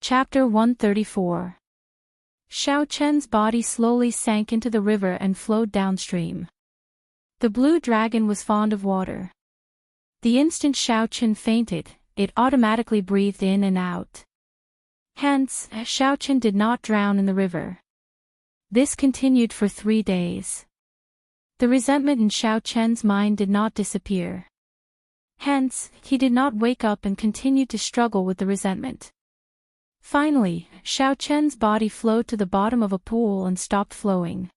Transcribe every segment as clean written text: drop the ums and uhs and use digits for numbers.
Chapter 134. Xiao Chen's body slowly sank into the river and flowed downstream. The blue dragon was fond of water. The instant Xiao Chen fainted, it automatically breathed in and out. Hence, Xiao Chen did not drown in the river. This continued for 3 days. The resentment in Xiao Chen's mind did not disappear. Hence, he did not wake up and continued to struggle with the resentment. Finally, Xiao Chen's body flowed to the bottom of a pool and stopped flowing.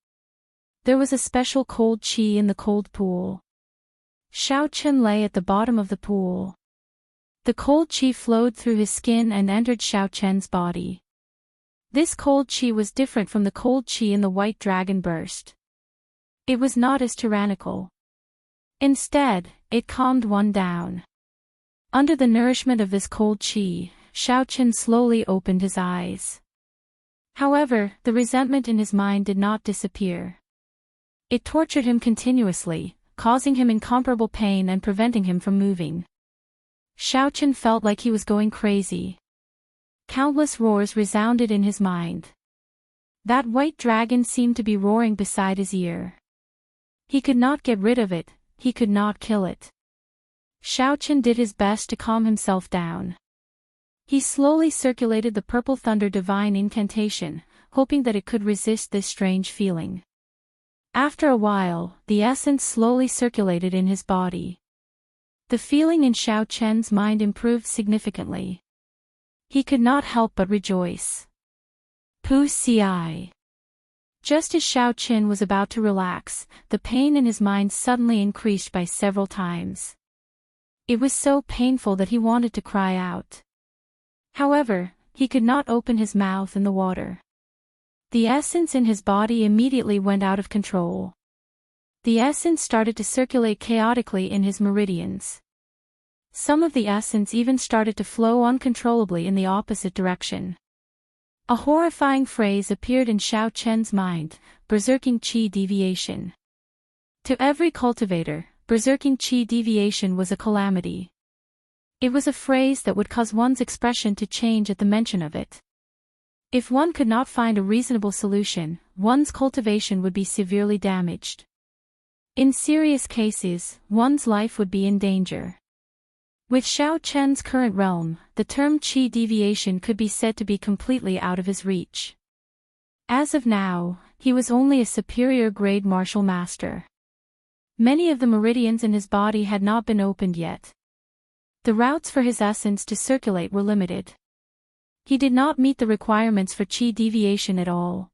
There was a special cold qi in the cold pool. Xiao Chen lay at the bottom of the pool. The cold qi flowed through his skin and entered Xiao Chen's body. This cold qi was different from the cold qi in the white dragon burst. It was not as tyrannical. Instead, it calmed one down. Under the nourishment of this cold qi, Xiao Chen slowly opened his eyes. However, the resentment in his mind did not disappear. It tortured him continuously, causing him incomparable pain and preventing him from moving. Xiao Chen felt like he was going crazy. Countless roars resounded in his mind. That white dragon seemed to be roaring beside his ear. He could not get rid of it, he could not kill it. Xiao Chen did his best to calm himself down. He slowly circulated the purple thunder divine incantation, hoping that it could resist this strange feeling. After a while, the essence slowly circulated in his body. The feeling in Xiao Chen's mind improved significantly. He could not help but rejoice. Pu Ci. Just as Xiao Chen was about to relax, the pain in his mind suddenly increased by several times. It was so painful that he wanted to cry out. However, he could not open his mouth in the water. The essence in his body immediately went out of control. The essence started to circulate chaotically in his meridians. Some of the essence even started to flow uncontrollably in the opposite direction. A horrifying phrase appeared in Xiao Chen's mind, berserking qi deviation. To every cultivator, berserking qi deviation was a calamity. It was a phrase that would cause one's expression to change at the mention of it. If one could not find a reasonable solution, one's cultivation would be severely damaged. In serious cases, one's life would be in danger. With Xiao Chen's current realm, the term qi deviation could be said to be completely out of his reach. As of now, he was only a superior grade martial master. Many of the meridians in his body had not been opened yet. The routes for his essence to circulate were limited. He did not meet the requirements for qi deviation at all.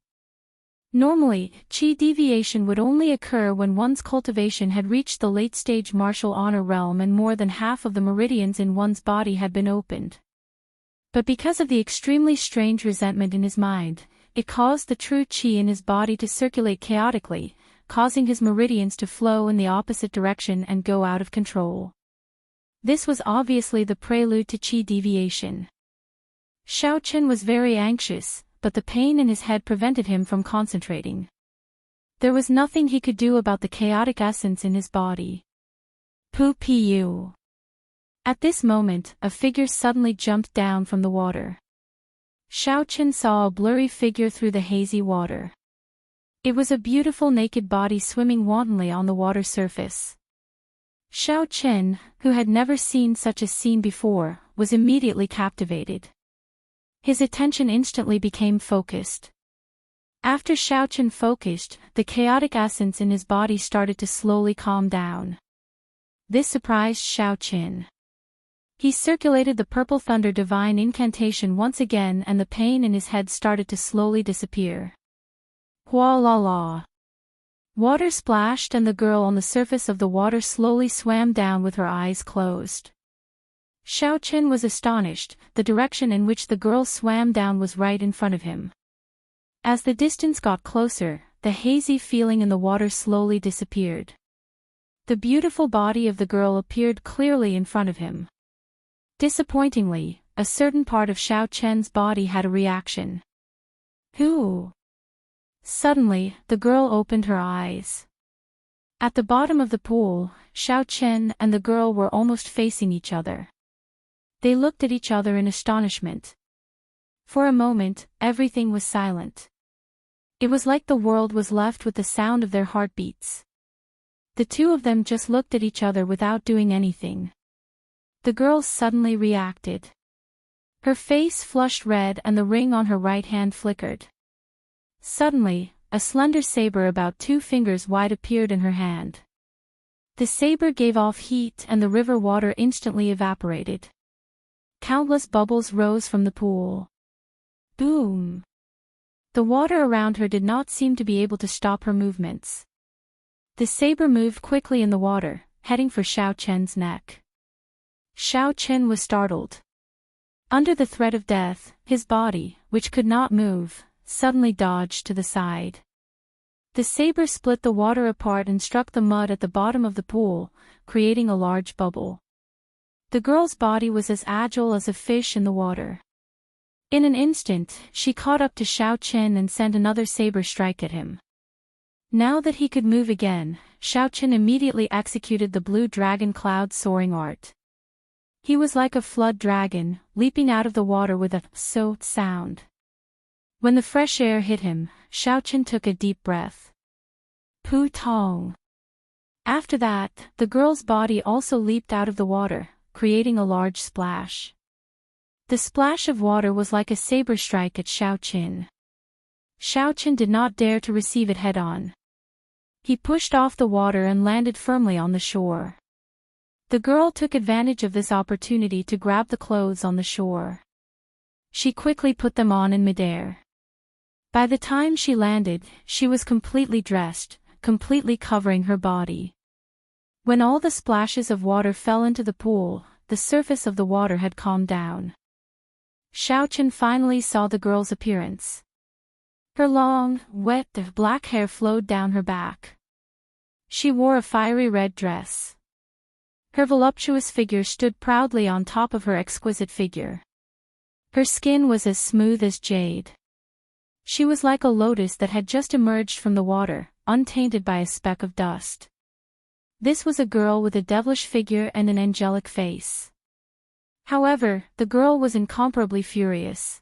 Normally, qi deviation would only occur when one's cultivation had reached the late-stage martial honor realm and more than half of the meridians in one's body had been opened. But because of the extremely strange resentment in his mind, it caused the true qi in his body to circulate chaotically, causing his meridians to flow in the opposite direction and go out of control. This was obviously the prelude to qi deviation. Xiao Chen was very anxious, but the pain in his head prevented him from concentrating. There was nothing he could do about the chaotic essence in his body. Pu. At this moment, a figure suddenly jumped down from the water. Xiao Chen saw a blurry figure through the hazy water. It was a beautiful naked body swimming wantonly on the water surface. Xiao Chen, who had never seen such a scene before, was immediately captivated. His attention instantly became focused. After Xiao Chen focused, the chaotic essence in his body started to slowly calm down. This surprised Xiao Chen. He circulated the purple thunder divine incantation once again and the pain in his head started to slowly disappear. Hua la la. Water splashed and the girl on the surface of the water slowly swam down with her eyes closed. Xiao Chen was astonished, the direction in which the girl swam down was right in front of him. As the distance got closer, the hazy feeling in the water slowly disappeared. The beautiful body of the girl appeared clearly in front of him. Disappointingly, a certain part of Xiao Chen's body had a reaction. Who? Suddenly, the girl opened her eyes. At the bottom of the pool, Xiao Chen and the girl were almost facing each other. They looked at each other in astonishment. For a moment, everything was silent. It was like the world was left with the sound of their heartbeats. The two of them just looked at each other without doing anything. The girl suddenly reacted. Her face flushed red and the ring on her right hand flickered. Suddenly, a slender saber about 2 fingers wide appeared in her hand. The saber gave off heat and the river water instantly evaporated. Countless bubbles rose from the pool. Boom! The water around her did not seem to be able to stop her movements. The saber moved quickly in the water, heading for Xiao Chen's neck. Xiao Chen was startled. Under the threat of death, his body, which could not move, suddenly dodged to the side. The saber split the water apart and struck the mud at the bottom of the pool, creating a large bubble. The girl's body was as agile as a fish in the water. In an instant, she caught up to Xiao Chen and sent another saber strike at him. Now that he could move again, Xiao Chen immediately executed the blue dragon cloud soaring art. He was like a flood dragon, leaping out of the water with a so sound. When the fresh air hit him, Xiao Chen took a deep breath. Pu Tong. After that, the girl's body also leaped out of the water, creating a large splash. The splash of water was like a saber strike at Xiao Chen. Xiao Chen did not dare to receive it head-on. He pushed off the water and landed firmly on the shore. The girl took advantage of this opportunity to grab the clothes on the shore. She quickly put them on in midair. By the time she landed, she was completely dressed, completely covering her body. When all the splashes of water fell into the pool, the surface of the water had calmed down. Xiao Chen finally saw the girl's appearance. Her long, wet, black hair flowed down her back. She wore a fiery red dress. Her voluptuous figure stood proudly on top of her exquisite figure. Her skin was as smooth as jade. She was like a lotus that had just emerged from the water, untainted by a speck of dust. This was a girl with a devilish figure and an angelic face. However, the girl was incomparably furious.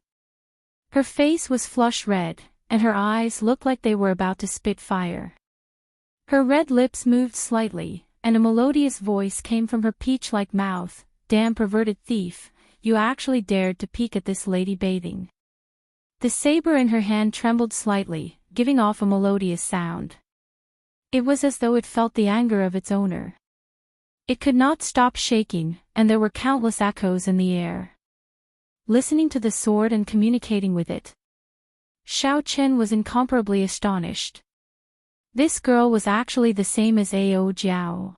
Her face was flush red, and her eyes looked like they were about to spit fire. Her red lips moved slightly, and a melodious voice came from her peach-like mouth. Damn perverted thief, you actually dared to peek at this lady bathing. The saber in her hand trembled slightly, giving off a melodious sound. It was as though it felt the anger of its owner. It could not stop shaking, and there were countless echoes in the air. Listening to the sword and communicating with it, Xiao Chen was incomparably astonished. This girl was actually the same as Ao Jiao.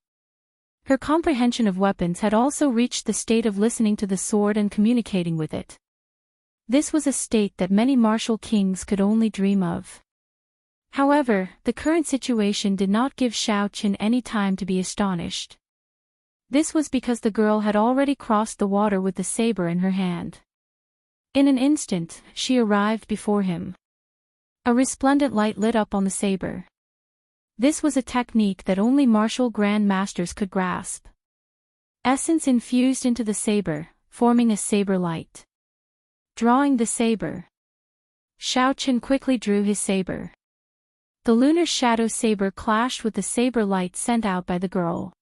Her comprehension of weapons had also reached the state of listening to the sword and communicating with it. This was a state that many martial kings could only dream of. However, the current situation did not give Xiao Chen any time to be astonished. This was because the girl had already crossed the water with the saber in her hand. In an instant, she arrived before him. A resplendent light lit up on the saber. This was a technique that only martial grand masters could grasp. Essence infused into the saber, forming a saber light. Drawing the saber. Xiao Chen quickly drew his saber. The lunar shadow saber clashed with the saber light sent out by the girl.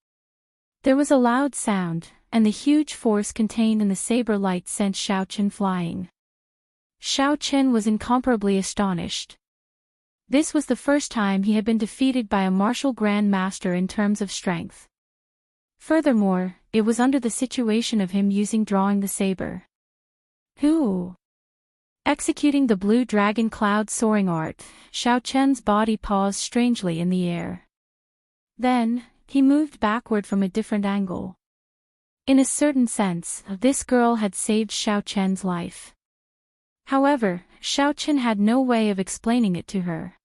There was a loud sound, and the huge force contained in the saber light sent Xiao Chen flying. Xiao Chen was incomparably astonished. This was the first time he had been defeated by a martial grand master in terms of strength. Furthermore, it was under the situation of him drawing the saber. Who? Executing the blue dragon cloud soaring art, Xiao Chen's body paused strangely in the air. Then, he moved backward from a different angle. In a certain sense, this girl had saved Xiao Chen's life. However, Xiao Chen had no way of explaining it to her.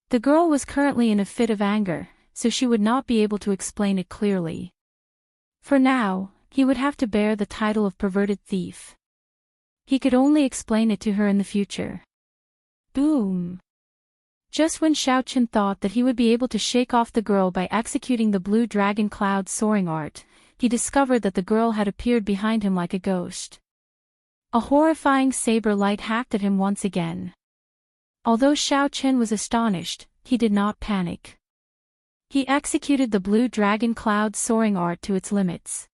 The girl was currently in a fit of anger, so she would not be able to explain it clearly. For now, he would have to bear the title of perverted thief. He could only explain it to her in the future. Boom! Just when Xiao Chen thought that he would be able to shake off the girl by executing the blue dragon cloud soaring art, he discovered that the girl had appeared behind him like a ghost. A horrifying saber light hacked at him once again. Although Xiao Chen was astonished, he did not panic. He executed the blue dragon cloud soaring art to its limits.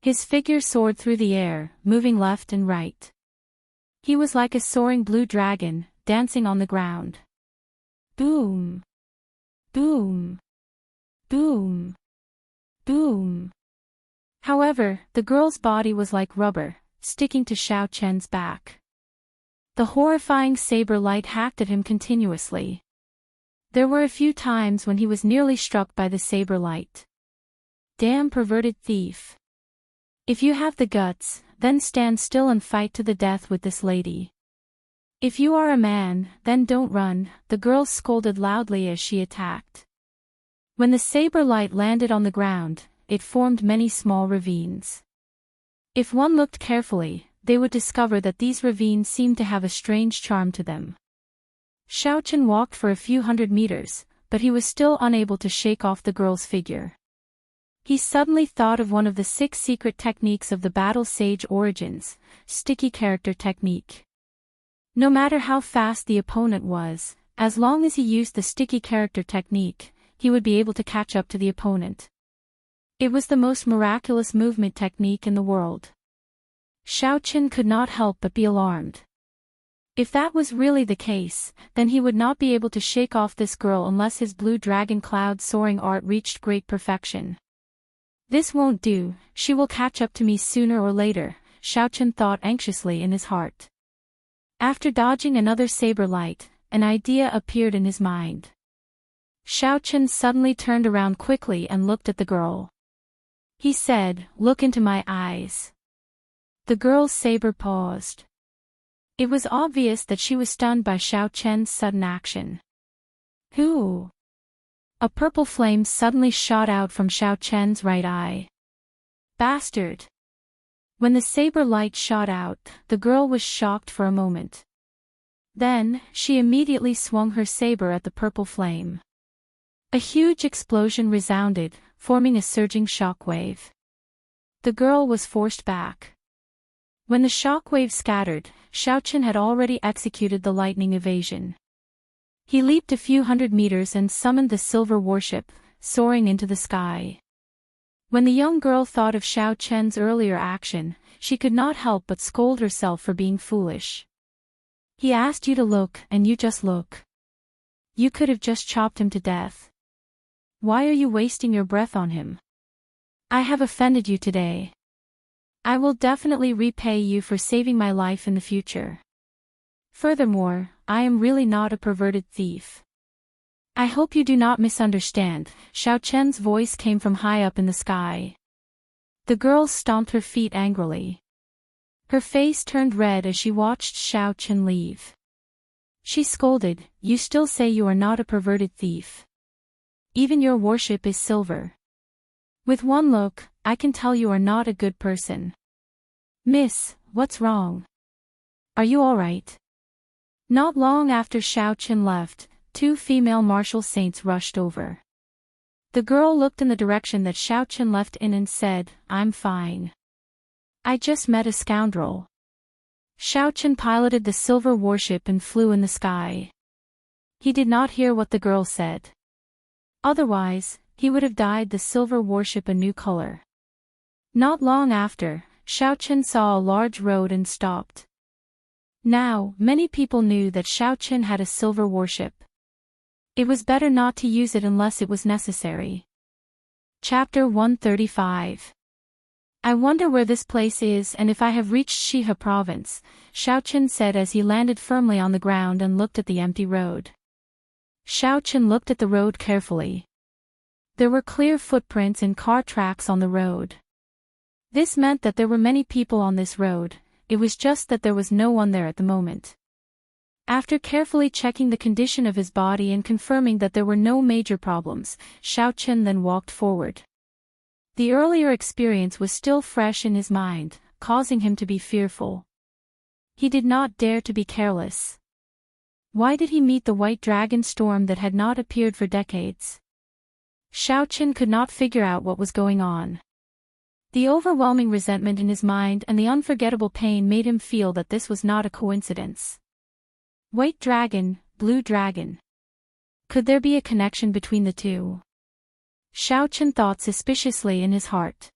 His figure soared through the air, moving left and right. He was like a soaring blue dragon, dancing on the ground. Boom! Boom! Boom! Boom! However, the girl's body was like rubber, sticking to Xiao Chen's back. The horrifying saber light hacked at him continuously. There were a few times when he was nearly struck by the saber light. Damn perverted thief. If you have the guts, then stand still and fight to the death with this lady. If you are a man, then don't run, the girl scolded loudly as she attacked. When the saber light landed on the ground, it formed many small ravines. If one looked carefully, they would discover that these ravines seemed to have a strange charm to them. Xiao Chen walked for a few hundred meters, but he was still unable to shake off the girl's figure. He suddenly thought of one of the 6 secret techniques of the battle sage origins, sticky character technique. No matter how fast the opponent was, as long as he used the sticky character technique, he would be able to catch up to the opponent. It was the most miraculous movement technique in the world. Xiao Chen could not help but be alarmed. If that was really the case, then he would not be able to shake off this girl unless his blue dragon cloud soaring art reached great perfection. This won't do, she will catch up to me sooner or later, Xiao Chen thought anxiously in his heart. After dodging another saber light, an idea appeared in his mind. Xiao Chen suddenly turned around quickly and looked at the girl. He said, "Look into my eyes." The girl's saber paused. It was obvious that she was stunned by Xiao Chen's sudden action. Who? A purple flame suddenly shot out from Xiao Chen's right eye. Bastard! When the saber light shot out, the girl was shocked for a moment. Then, she immediately swung her saber at the purple flame. A huge explosion resounded, forming a surging shockwave. The girl was forced back. When the shockwave scattered, Xiao Chen had already executed the lightning evasion. He leaped a few hundred meters and summoned the silver warship, soaring into the sky. When the young girl thought of Xiao Chen's earlier action, she could not help but scold herself for being foolish. He asked you to look, and you just look. You could have just chopped him to death. Why are you wasting your breath on him? I have offended you today. I will definitely repay you for saving my life in the future. Furthermore, I am really not a perverted thief. I hope you do not misunderstand, Xiao Chen's voice came from high up in the sky. The girl stomped her feet angrily. Her face turned red as she watched Xiao Chen leave. She scolded, "You still say you are not a perverted thief. Even your worship is silver. With one look, I can tell you are not a good person." "Miss, what's wrong? Are you all right?" Not long after Xiao Chen left, 2 female martial saints rushed over. The girl looked in the direction that Xiao Chen left in and said, "I'm fine. I just met a scoundrel." Xiao Chen piloted the silver warship and flew in the sky. He did not hear what the girl said. Otherwise, he would have dyed the silver warship a new color. Not long after, Xiao Chen saw a large road and stopped. Now, many people knew that Xiao Chen had a silver warship. It was better not to use it unless it was necessary. Chapter 135. I wonder where this place is and if I have reached Shihe province, Xiao Chen said as he landed firmly on the ground and looked at the empty road. Xiao Chen looked at the road carefully. There were clear footprints and car tracks on the road. This meant that there were many people on this road, it was just that there was no one there at the moment. After carefully checking the condition of his body and confirming that there were no major problems, Xiao Chen then walked forward. The earlier experience was still fresh in his mind, causing him to be fearful. He did not dare to be careless. Why did he meet the white dragon storm that had not appeared for decades? Xiao Chen could not figure out what was going on. The overwhelming resentment in his mind and the unforgettable pain made him feel that this was not a coincidence. White dragon, blue dragon. Could there be a connection between the two? Xiaochen thought suspiciously in his heart.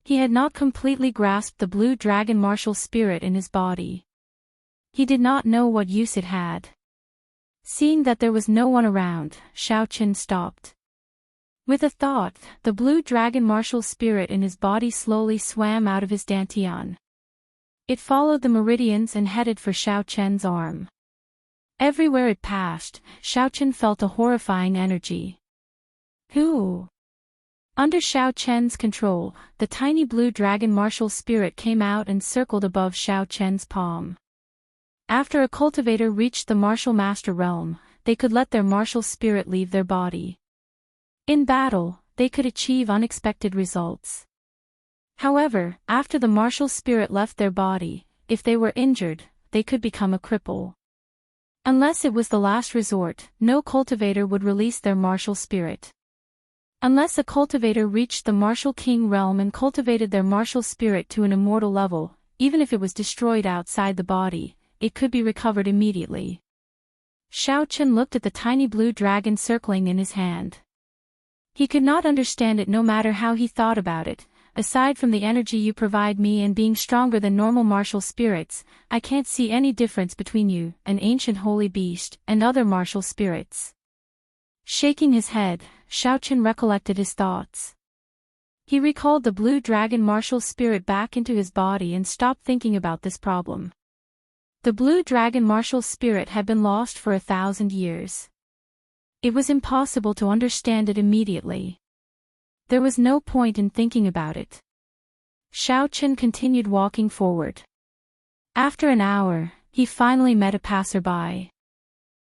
He had not completely grasped the blue dragon martial spirit in his body. He did not know what use it had. Seeing that there was no one around, Xiaochen stopped. With a thought, the blue dragon martial spirit in his body slowly swam out of his dantian. It followed the meridians and headed for Xiaochen's arm. Everywhere it passed, Xiaochen felt a horrifying energy. Who? Under Xiaochen's control, the tiny blue dragon martial spirit came out and circled above Xiaochen's palm. After a cultivator reached the martial master realm, they could let their martial spirit leave their body. In battle, they could achieve unexpected results. However, after the martial spirit left their body, if they were injured, they could become a cripple. Unless it was the last resort, no cultivator would release their martial spirit. Unless a cultivator reached the martial king realm and cultivated their martial spirit to an immortal level, even if it was destroyed outside the body, it could be recovered immediately. Xiaochen looked at the tiny blue dragon circling in his hand. He could not understand it no matter how he thought about it. Aside from the energy you provide me and being stronger than normal martial spirits, I can't see any difference between you, an ancient holy beast, and other martial spirits. Shaking his head, Xiaochen recollected his thoughts. He recalled the blue dragon martial spirit back into his body and stopped thinking about this problem. The blue dragon martial spirit had been lost for 1,000 years. It was impossible to understand it immediately. There was no point in thinking about it. Xiaochen continued walking forward. After an hour, he finally met a passerby.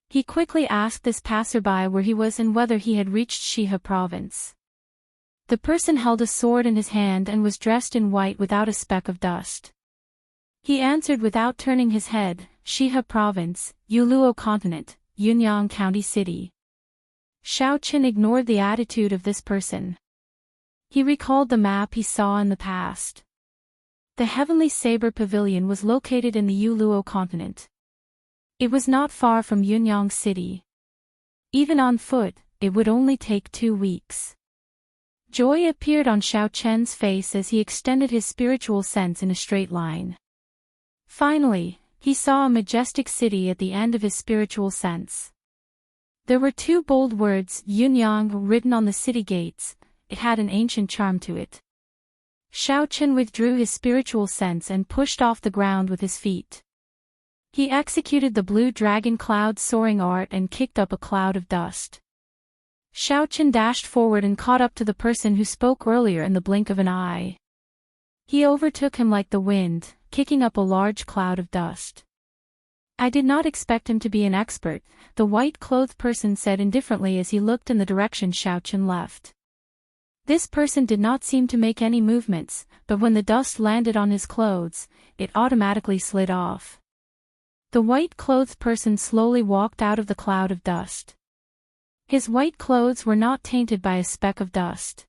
He quickly asked this passerby where he was and whether he had reached Shihe province. The person held a sword in his hand and was dressed in white without a speck of dust. He answered without turning his head, Shihe province, Yuluo continent, Yunyang county city. Xiaochen ignored the attitude of this person. He recalled the map he saw in the past. The Heavenly Saber Pavilion was located in the Yuluo continent. It was not far from Yunyang city. Even on foot, it would only take 2 weeks. Joy appeared on Xiaochen's face as he extended his spiritual sense in a straight line. Finally, he saw a majestic city at the end of his spiritual sense. There were 2 bold words, Yunyang, written on the city gates. It had an ancient charm to it. Xiaochen withdrew his spiritual sense and pushed off the ground with his feet. He executed the blue dragon cloud soaring art and kicked up a cloud of dust. Xiaochen dashed forward and caught up to the person who spoke earlier in the blink of an eye. He overtook him like the wind, kicking up a large cloud of dust. I did not expect him to be an expert, the white-clothed person said indifferently as he looked in the direction Xiaochen left. This person did not seem to make any movements, but when the dust landed on his clothes, it automatically slid off. The white-clothed person slowly walked out of the cloud of dust. His white clothes were not tainted by a speck of dust.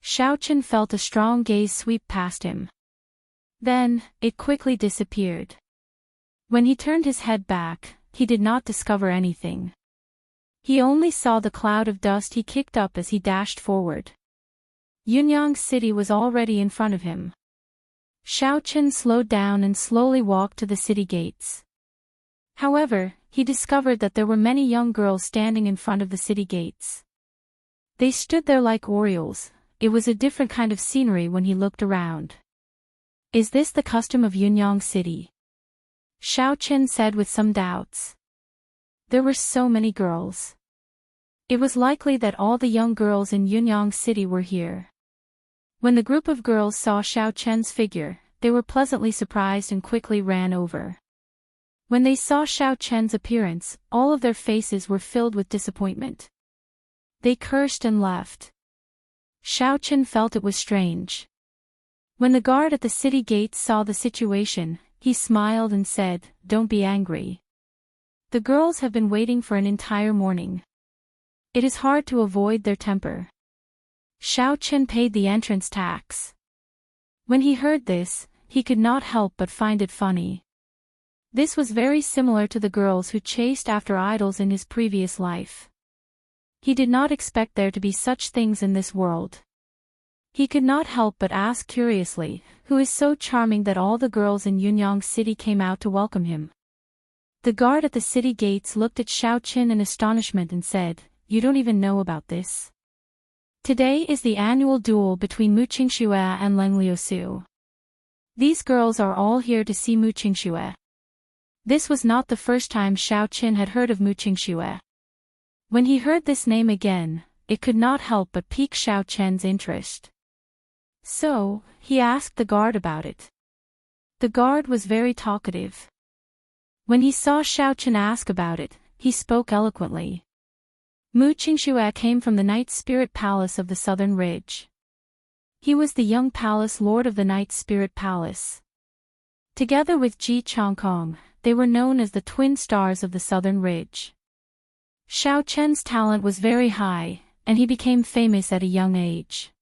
Xiaochen felt a strong gaze sweep past him. Then, it quickly disappeared. When he turned his head back, he did not discover anything. He only saw the cloud of dust he kicked up as he dashed forward. Yunyang city was already in front of him. Xiaochen slowed down and slowly walked to the city gates. However, he discovered that there were many young girls standing in front of the city gates. They stood there like orioles. It was a different kind of scenery when he looked around. Is this the custom of Yunyang city? Xiaochen said with some doubts. There were so many girls. It was likely that all the young girls in Yunyang city were here. When the group of girls saw Xiaochen's figure, they were pleasantly surprised and quickly ran over. When they saw Xiaochen's appearance, all of their faces were filled with disappointment. They cursed and left. Xiaochen felt it was strange. When the guard at the city gates saw the situation, he smiled and said, "Don't be angry. The girls have been waiting for an entire morning. It is hard to avoid their temper." Xiaochen paid the entrance tax. When he heard this, he could not help but find it funny. This was very similar to the girls who chased after idols in his previous life. He did not expect there to be such things in this world. He could not help but ask curiously, who is so charming that all the girls in Yunyang City came out to welcome him? The guard at the city gates looked at Xiao Qin in astonishment and said, "You don't even know about this? Today is the annual duel between Mu Qingxue and Leng Liusu. These girls are all here to see Mu Qingxue." This was not the first time Xiao Qin had heard of Mu Qingxue. When he heard this name again, it could not help but pique Xiao Qian's interest. So, he asked the guard about it. The guard was very talkative. When he saw Xiao Qian ask about it, he spoke eloquently. Mu Qingxue came from the Night Spirit Palace of the Southern Ridge. He was the young palace lord of the Night Spirit Palace. Together with Ji Chongkong, they were known as the twin stars of the Southern Ridge. Xiao Qian's talent was very high, and he became famous at a young age.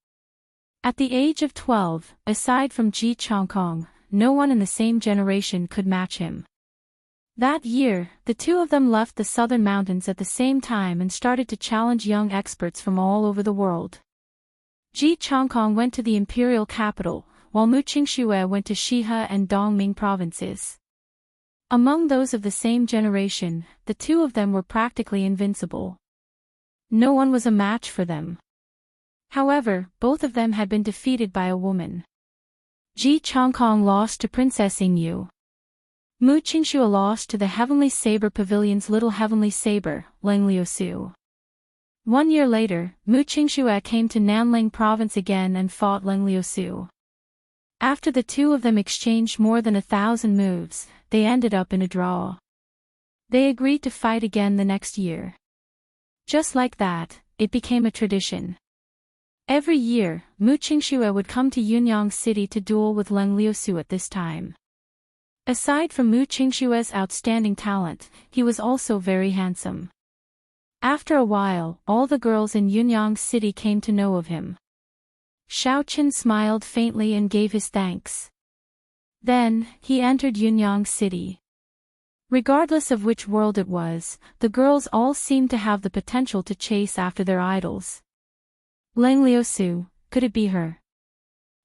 At the age of 12, aside from Ji Chongkong, no one in the same generation could match him. That year, the two of them left the southern mountains at the same time and started to challenge young experts from all over the world. Ji Chongkong went to the imperial capital, while Mu Qingxue went to Shihe and Dongming provinces. Among those of the same generation, the two of them were practically invincible. No one was a match for them. However, both of them had been defeated by a woman. Ji Chongkong lost to Princess Yingyu. Mu Qingxue lost to the Heavenly Saber Pavilion's little Heavenly Saber, Leng Liusu. 1 year later, Mu Qingxue came to Nanling province again and fought Leng Liusu. After the two of them exchanged more than 1,000 moves, they ended up in a draw. They agreed to fight again the next year. Just like that, it became a tradition. Every year, Mu Qingxue would come to Yunyang City to duel with Leng Liusu at this time. Aside from Mu Qingxue's outstanding talent, he was also very handsome. After a while, all the girls in Yunyang City came to know of him. Xiao Qin smiled faintly and gave his thanks. Then, he entered Yunyang City. Regardless of which world it was, the girls all seemed to have the potential to chase after their idols. Leng Liusu, could it be her?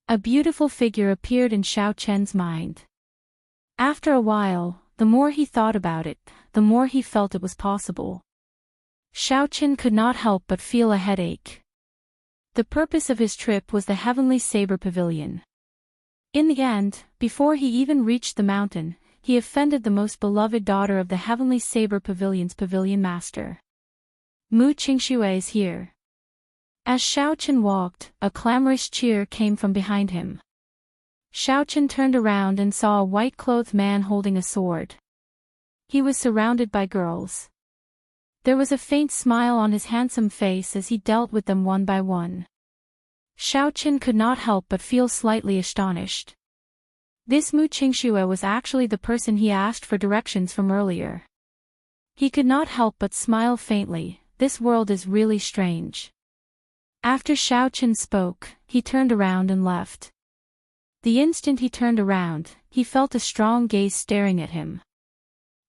A beautiful figure appeared in Xiao Qian's mind. After a while, the more he thought about it, the more he felt it was possible. Xiao Qin could not help but feel a headache. The purpose of his trip was the Heavenly Saber Pavilion. In the end, before he even reached the mountain, he offended the most beloved daughter of the Heavenly Saber Pavilion's pavilion master. Mu Qingxue is here. As Xiao Qin walked, a clamorous cheer came from behind him. Xiao Qin turned around and saw a white-clothed man holding a sword. He was surrounded by girls. There was a faint smile on his handsome face as he dealt with them one by one. Xiao Qin could not help but feel slightly astonished. This Mu Qingxue was actually the person he asked for directions from earlier. He could not help but smile faintly. This world is really strange. After Xiao Qin spoke, he turned around and left. The instant he turned around, he felt a strong gaze staring at him.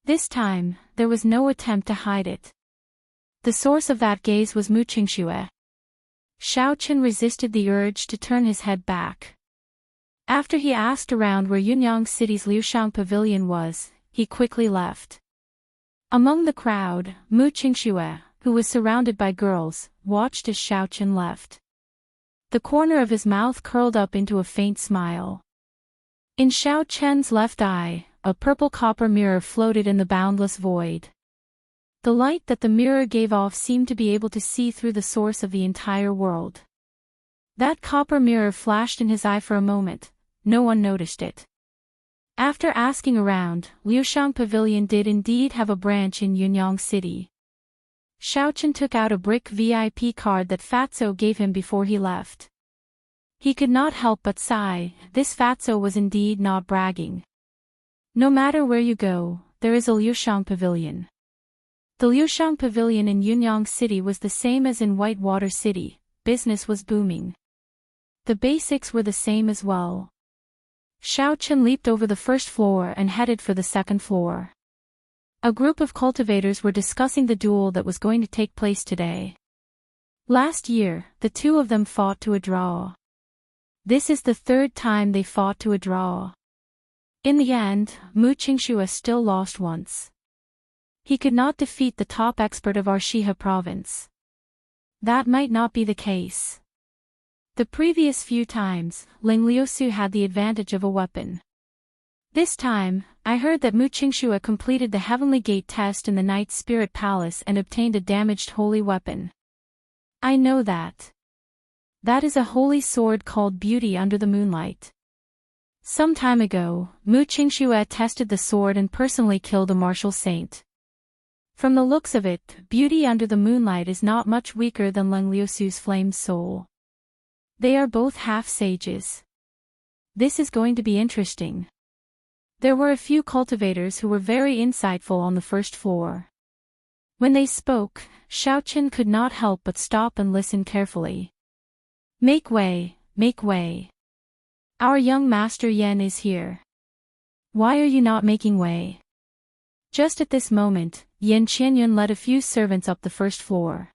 This time, there was no attempt to hide it. The source of that gaze was Mu Qingxue. Xiao Qin resisted the urge to turn his head back. After he asked around where Yunyang City's Liushang Pavilion was, he quickly left. Among the crowd, Mu Qingxue, who was surrounded by girls, watched as Xiao Qin left. The corner of his mouth curled up into a faint smile. In Xiao Qian's left eye, a purple copper mirror floated in the boundless void. The light that the mirror gave off seemed to be able to see through the source of the entire world. That copper mirror flashed in his eye for a moment. No one noticed it. After asking around, Liushang Pavilion did indeed have a branch in Yunyang City. Xiao Qin took out a brick VIP card that Fatso gave him before he left. He could not help but sigh. This Fatso was indeed not bragging. No matter where you go, there is a Liushang Pavilion. The Liushang Pavilion in Yunyang City was the same as in Whitewater City. Business was booming. The basics were the same as well. Xiao Chen leaped over the first floor and headed for the second floor. A group of cultivators were discussing the duel that was going to take place today. Last year, the two of them fought to a draw. This is the third time they fought to a draw. In the end, Mu Qingxue still lost once. He could not defeat the top expert of Arshiha province. That might not be the case. The previous few times, Ling Liusu had the advantage of a weapon. This time, I heard that Mu Qingxue completed the Heavenly Gate test in the Night Spirit Palace and obtained a damaged holy weapon. I know that. That is a holy sword called Beauty Under the Moonlight. Some time ago, Mu Qingxue tested the sword and personally killed a martial saint. From the looks of it, Beauty Under the Moonlight is not much weaker than Ling Liusu's Flame Soul. They are both half-sages. This is going to be interesting. There were a few cultivators who were very insightful on the first floor. When they spoke, Xiao Chen could not help but stop and listen carefully. Make way, make way. Our young master Yan is here. Why are you not making way? Just at this moment, Yan Qianyun led a few servants up the first floor.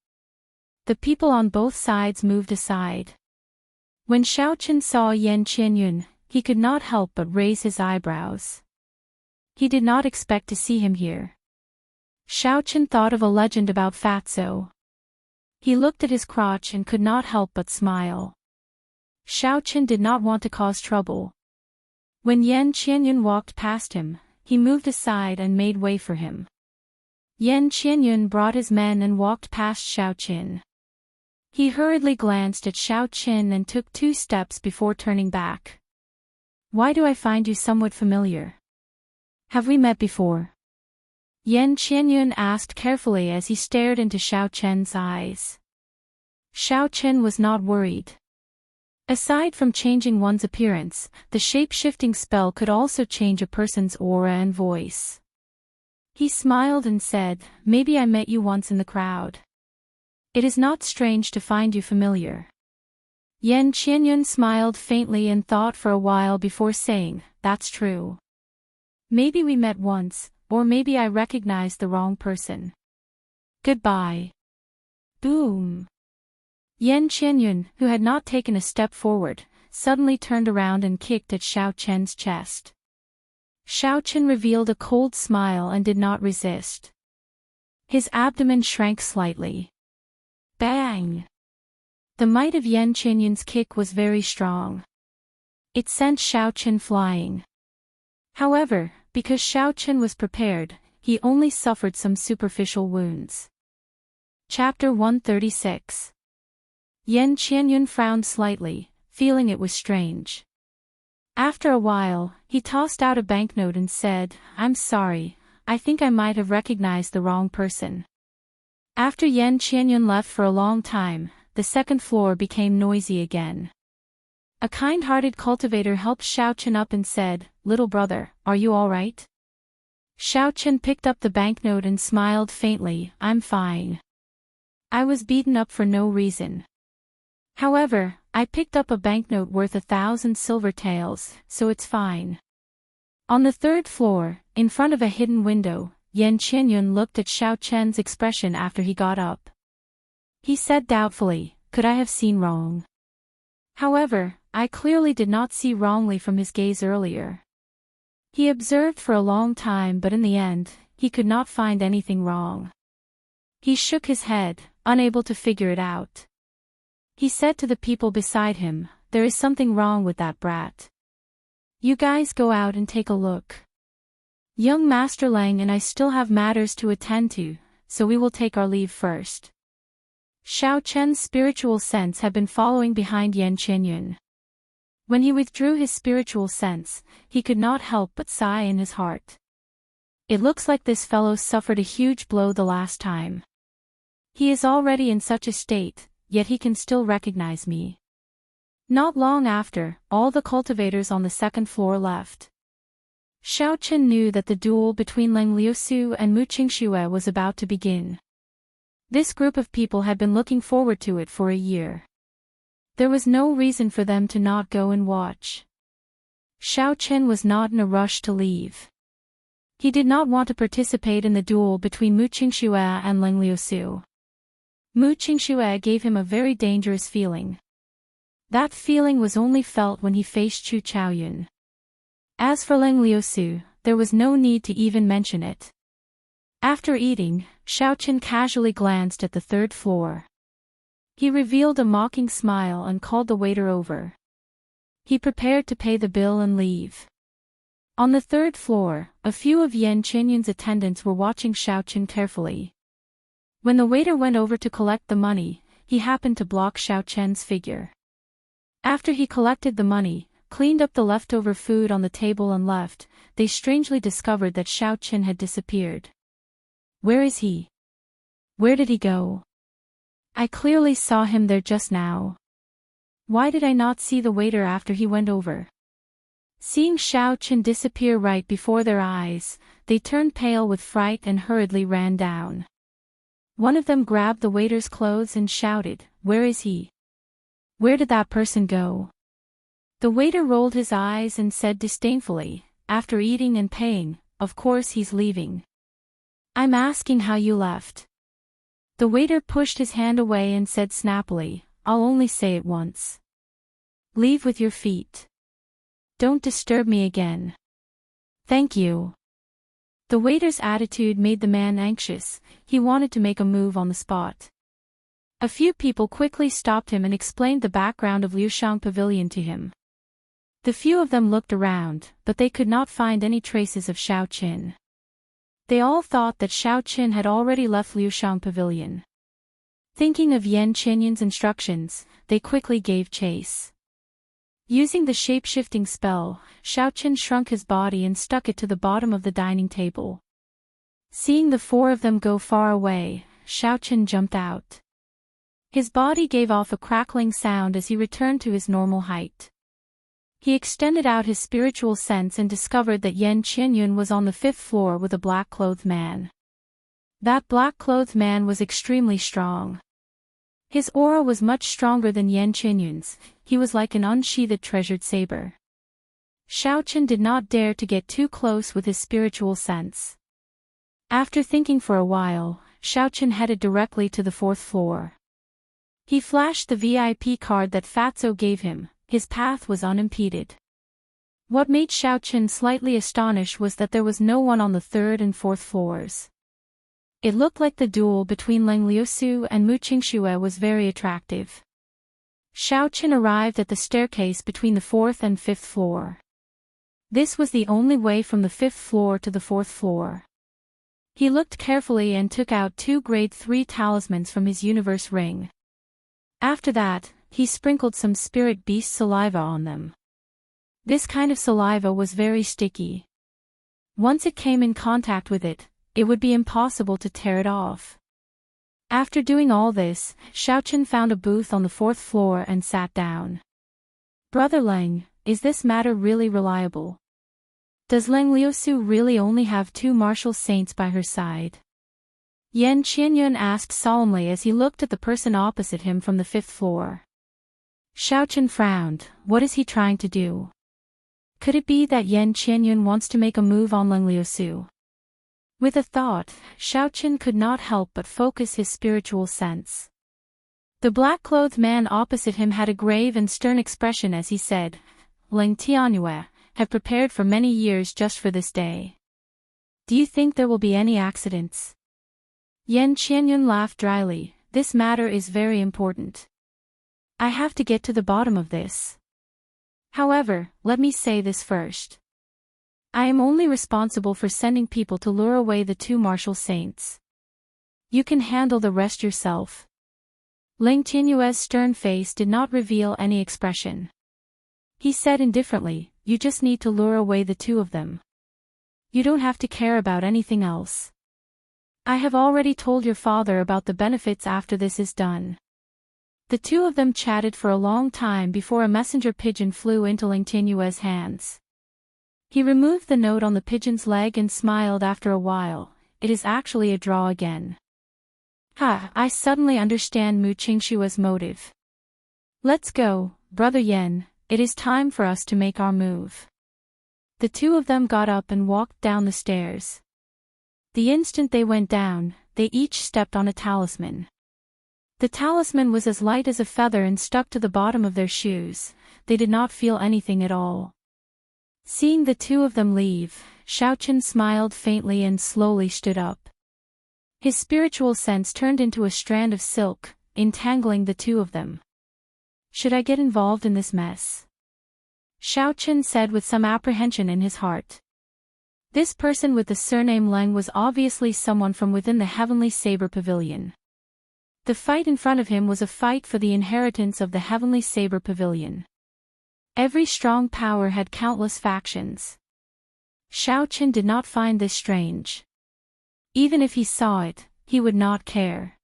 The people on both sides moved aside. When Xiao Chen saw Yan Qianyun, he could not help but raise his eyebrows. He did not expect to see him here. Xiao Chen thought of a legend about Fatso. He looked at his crotch and could not help but smile. Xiao Chen did not want to cause trouble. When Yan Qianyun walked past him, he moved aside and made way for him. Yan Qianyun brought his men and walked past Xiao Chen. He hurriedly glanced at Xiao Chen and took 2 steps before turning back. Why do I find you somewhat familiar? Have we met before? Yan Qianyun asked carefully as he stared into Xiao Chen's eyes. Xiao Chen was not worried. Aside from changing one's appearance, the shape-shifting spell could also change a person's aura and voice. He smiled and said, maybe I met you once in the crowd. It is not strange to find you familiar. Yan Qianyun smiled faintly and thought for a while before saying, that's true. Maybe we met once, or maybe I recognized the wrong person. Goodbye. Boom. Yan Qianyun, who had not taken a step forward, suddenly turned around and kicked at Xiao Chen's chest. Xiao Chen revealed a cold smile and did not resist. His abdomen shrank slightly. Bang! The might of Yan Qianyun's kick was very strong. It sent Xiao Chen flying. However, because Xiao Chen was prepared, he only suffered some superficial wounds. Chapter 136. Yan Qianyun frowned slightly, feeling it was strange. After a while, he tossed out a banknote and said, I'm sorry, I think I might have recognized the wrong person. After Yan Qianyun left for a long time, the second floor became noisy again. A kind-hearted cultivator helped Xiao Chen up and said, little brother, are you all right? Xiao Chen picked up the banknote and smiled faintly, I'm fine. I was beaten up for no reason. However, I picked up a banknote worth 1,000 silver taels, so it's fine. On the third floor, in front of a hidden window, Yan Qianyun looked at Xiao Chen's expression after he got up. He said doubtfully, could I have seen wrong? However, I clearly did not see wrongly from his gaze earlier. He observed for a long time but in the end, he could not find anything wrong. He shook his head, unable to figure it out. He said to the people beside him, there is something wrong with that brat. You guys go out and take a look. Young Master Lang and I still have matters to attend to, so we will take our leave first. Xiao Chen's spiritual sense had been following behind Yan Qianyun. When he withdrew his spiritual sense, he could not help but sigh in his heart. It looks like this fellow suffered a huge blow the last time. He is already in such a state, yet he can still recognize me. Not long after, all the cultivators on the second floor left. Xiao Chen knew that the duel between Ling Liusu and Mu Qingxue was about to begin. This group of people had been looking forward to it for a year. There was no reason for them to not go and watch. Xiao Chen was not in a rush to leave. He did not want to participate in the duel between Mu Qingxue and Leng Liusu. Mu Qingxue gave him a very dangerous feeling. That feeling was only felt when he faced Chu Chaoyun. As for Leng Liusu, there was no need to even mention it. After eating, Xiao Chen casually glanced at the third floor. He revealed a mocking smile and called the waiter over. He prepared to pay the bill and leave. On the third floor, a few of Yan Qinyun's attendants were watching Xiao Chen carefully. When the waiter went over to collect the money, he happened to block Xiao Chen's figure. After he collected the money, cleaned up the leftover food on the table and left, they strangely discovered that Xiao Chen had disappeared. Where is he? Where did he go? I clearly saw him there just now. Why did I not see the waiter after he went over? Seeing Xiao Chen disappear right before their eyes, they turned pale with fright and hurriedly ran down. One of them grabbed the waiter's clothes and shouted, "Where is he? Where did that person go?" The waiter rolled his eyes and said disdainfully, "After eating and paying, of course he's leaving. I'm asking how you left." The waiter pushed his hand away and said snappily, "I'll only say it once. Leave with your feet. Don't disturb me again. Thank you." The waiter's attitude made the man anxious. He wanted to make a move on the spot. A few people quickly stopped him and explained the background of Liushang Pavilion to him. The few of them looked around, but they could not find any traces of Xiao Chen. They all thought that Xiao Chen had already left Liushang Pavilion. Thinking of Yan Qinyun's instructions, they quickly gave chase. Using the shape-shifting spell, Xiao Chen shrunk his body and stuck it to the bottom of the dining table. Seeing the four of them go far away, Xiao Chen jumped out. His body gave off a crackling sound as he returned to his normal height. He extended out his spiritual sense and discovered that Yan Qinyun was on the fifth floor with a black-clothed man. That black-clothed man was extremely strong. His aura was much stronger than Yan Qinyun's. He was like an unsheathed treasured saber. Xiao Chen did not dare to get too close with his spiritual sense. After thinking for a while, Xiao Chen headed directly to the fourth floor. He flashed the VIP card that Fatso gave him. His path was unimpeded. What made Xiao Chen slightly astonished was that there was no one on the third and fourth floors. It looked like the duel between Leng Liusu and Mu Qingxue was very attractive. Xiao Chen arrived at the staircase between the fourth and fifth floor. This was the only way from the fifth floor to the fourth floor. He looked carefully and took out 2 grade 3 talismans from his universe ring. After that, he sprinkled some spirit beast saliva on them. This kind of saliva was very sticky. Once it came in contact with it, it would be impossible to tear it off. After doing all this, Xiao Chen found a booth on the fourth floor and sat down. "Brother Leng, is this matter really reliable? Does Leng Liusu really only have 2 martial saints by her side?" Yan Qinyun asked solemnly as he looked at the person opposite him from the fifth floor. Xiao Chen frowned. What is he trying to do? Could it be that Yan Qinyun wants to make a move on Leng Liusu? With a thought, Xiao Chen could not help but focus his spiritual sense. The black-clothed man opposite him had a grave and stern expression as he said, "Leng Tianyue, have prepared for many years just for this day. Do you think there will be any accidents?" Yan Qianyun laughed dryly. "This matter is very important. I have to get to the bottom of this. However, let me say this first. I am only responsible for sending people to lure away the 2 martial saints. You can handle the rest yourself." Leng Tianyue's stern face did not reveal any expression. He said indifferently, "You just need to lure away the 2 of them. You don't have to care about anything else. I have already told your father about the benefits after this is done." The 2 of them chatted for a long time before a messenger pigeon flew into Leng Tianyue's hands. He removed the note on the pigeon's leg and smiled after a while. "It is actually a draw again. I suddenly understand Mu Qingxue's motive. Let's go, Brother Yen, it is time for us to make our move." The two of them got up and walked down the stairs. The instant they went down, they each stepped on a talisman. The talisman was as light as a feather and stuck to the bottom of their shoes. They did not feel anything at all. Seeing the two of them leave, Xiaochen smiled faintly and slowly stood up. His spiritual sense turned into a strand of silk, entangling the two of them. Should I get involved in this mess? Xiaochen said with some apprehension in his heart. This person with the surname Leng was obviously someone from within the Heavenly Saber Pavilion. The fight in front of him was a fight for the inheritance of the Heavenly Saber Pavilion. Every strong power had countless factions. Xiaochen did not find this strange. Even if he saw it, he would not care.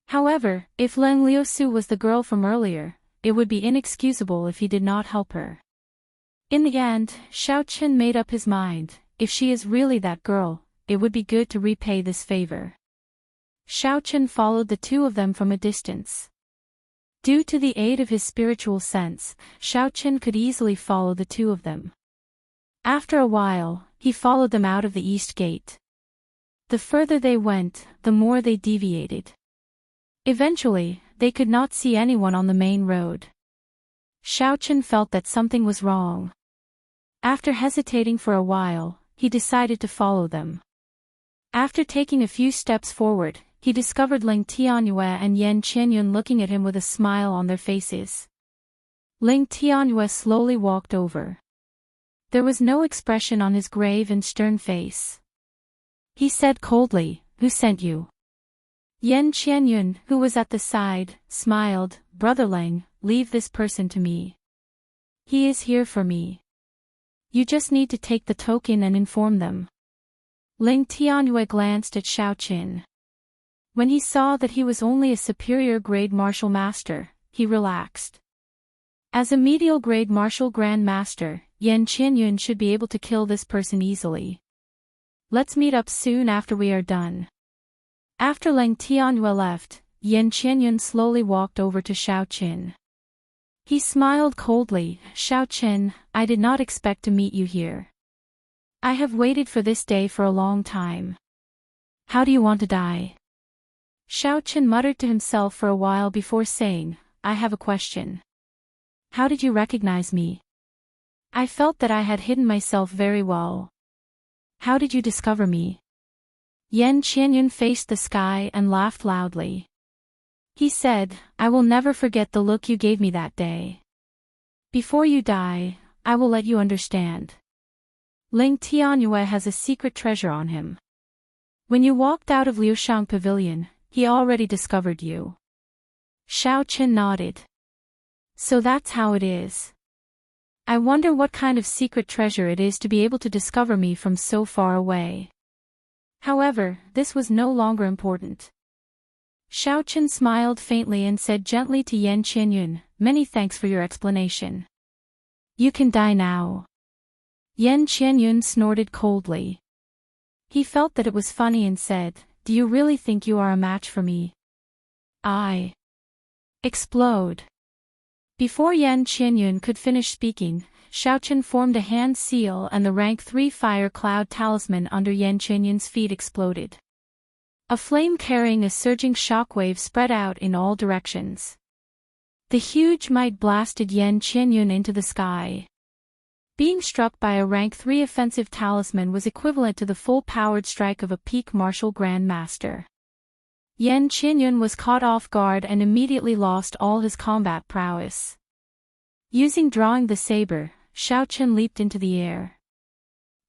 However, if Leng Liusu was the girl from earlier, it would be inexcusable if he did not help her. In the end, Xiaochen made up his mind, if she is really that girl, it would be good to repay this favor. Xiaochen followed the two of them from a distance. Due to the aid of his spiritual sense, Xiaochen could easily follow the two of them. After a while, he followed them out of the east gate. The further they went, the more they deviated. Eventually, they could not see anyone on the main road. Xiaochen felt that something was wrong. After hesitating for a while, he decided to follow them. After taking a few steps forward, he discovered Ling Tianyue and Yan Qianyun looking at him with a smile on their faces. Ling Tianyue slowly walked over. There was no expression on his grave and stern face. He said coldly, "Who sent you?" Yan Qianyun, who was at the side, smiled, "Brother Ling, leave this person to me. He is here for me. You just need to take the token and inform them." Ling Tianyue glanced at Xiaochen. When he saw that he was only a superior grade martial master, he relaxed. As a medial grade martial grand master, Yan Qianyun should be able to kill this person easily. Let's meet up soon after we are done. After Ling Tianyue left, Yan Qianyun slowly walked over to Xiaochen. He smiled coldly, "Xiaochen, I did not expect to meet you here. I have waited for this day for a long time. How do you want to die?" Xiaochen muttered to himself for a while before saying, "I have a question. How did you recognize me? I felt that I had hidden myself very well. How did you discover me?" Yan Qianyun faced the sky and laughed loudly. He said, "I will never forget the look you gave me that day. Before you die, I will let you understand. Ling Tianyue has a secret treasure on him. When you walked out of Liushang Pavilion, he already discovered you." Xiaochen nodded. "So that's how it is. I wonder what kind of secret treasure it is to be able to discover me from so far away." However, this was no longer important. Xiaochen smiled faintly and said gently to Yan Qianyun, "Many thanks for your explanation. You can die now." Yan Qianyun snorted coldly. He felt that it was funny and said, "Do you really think you are a match for me?" "I explode." Before Yan Qianyun could finish speaking, Xiaochen formed a hand seal and the rank 3 fire cloud talisman under Yan Qianyun's feet exploded. A flame carrying a surging shockwave spread out in all directions. The huge might blasted Yan Qianyun into the sky. Being struck by a rank 3 offensive talisman was equivalent to the full-powered strike of a peak martial grand master. Yan Qianyun was caught off guard and immediately lost all his combat prowess. Using drawing the saber, Xiaochen leaped into the air.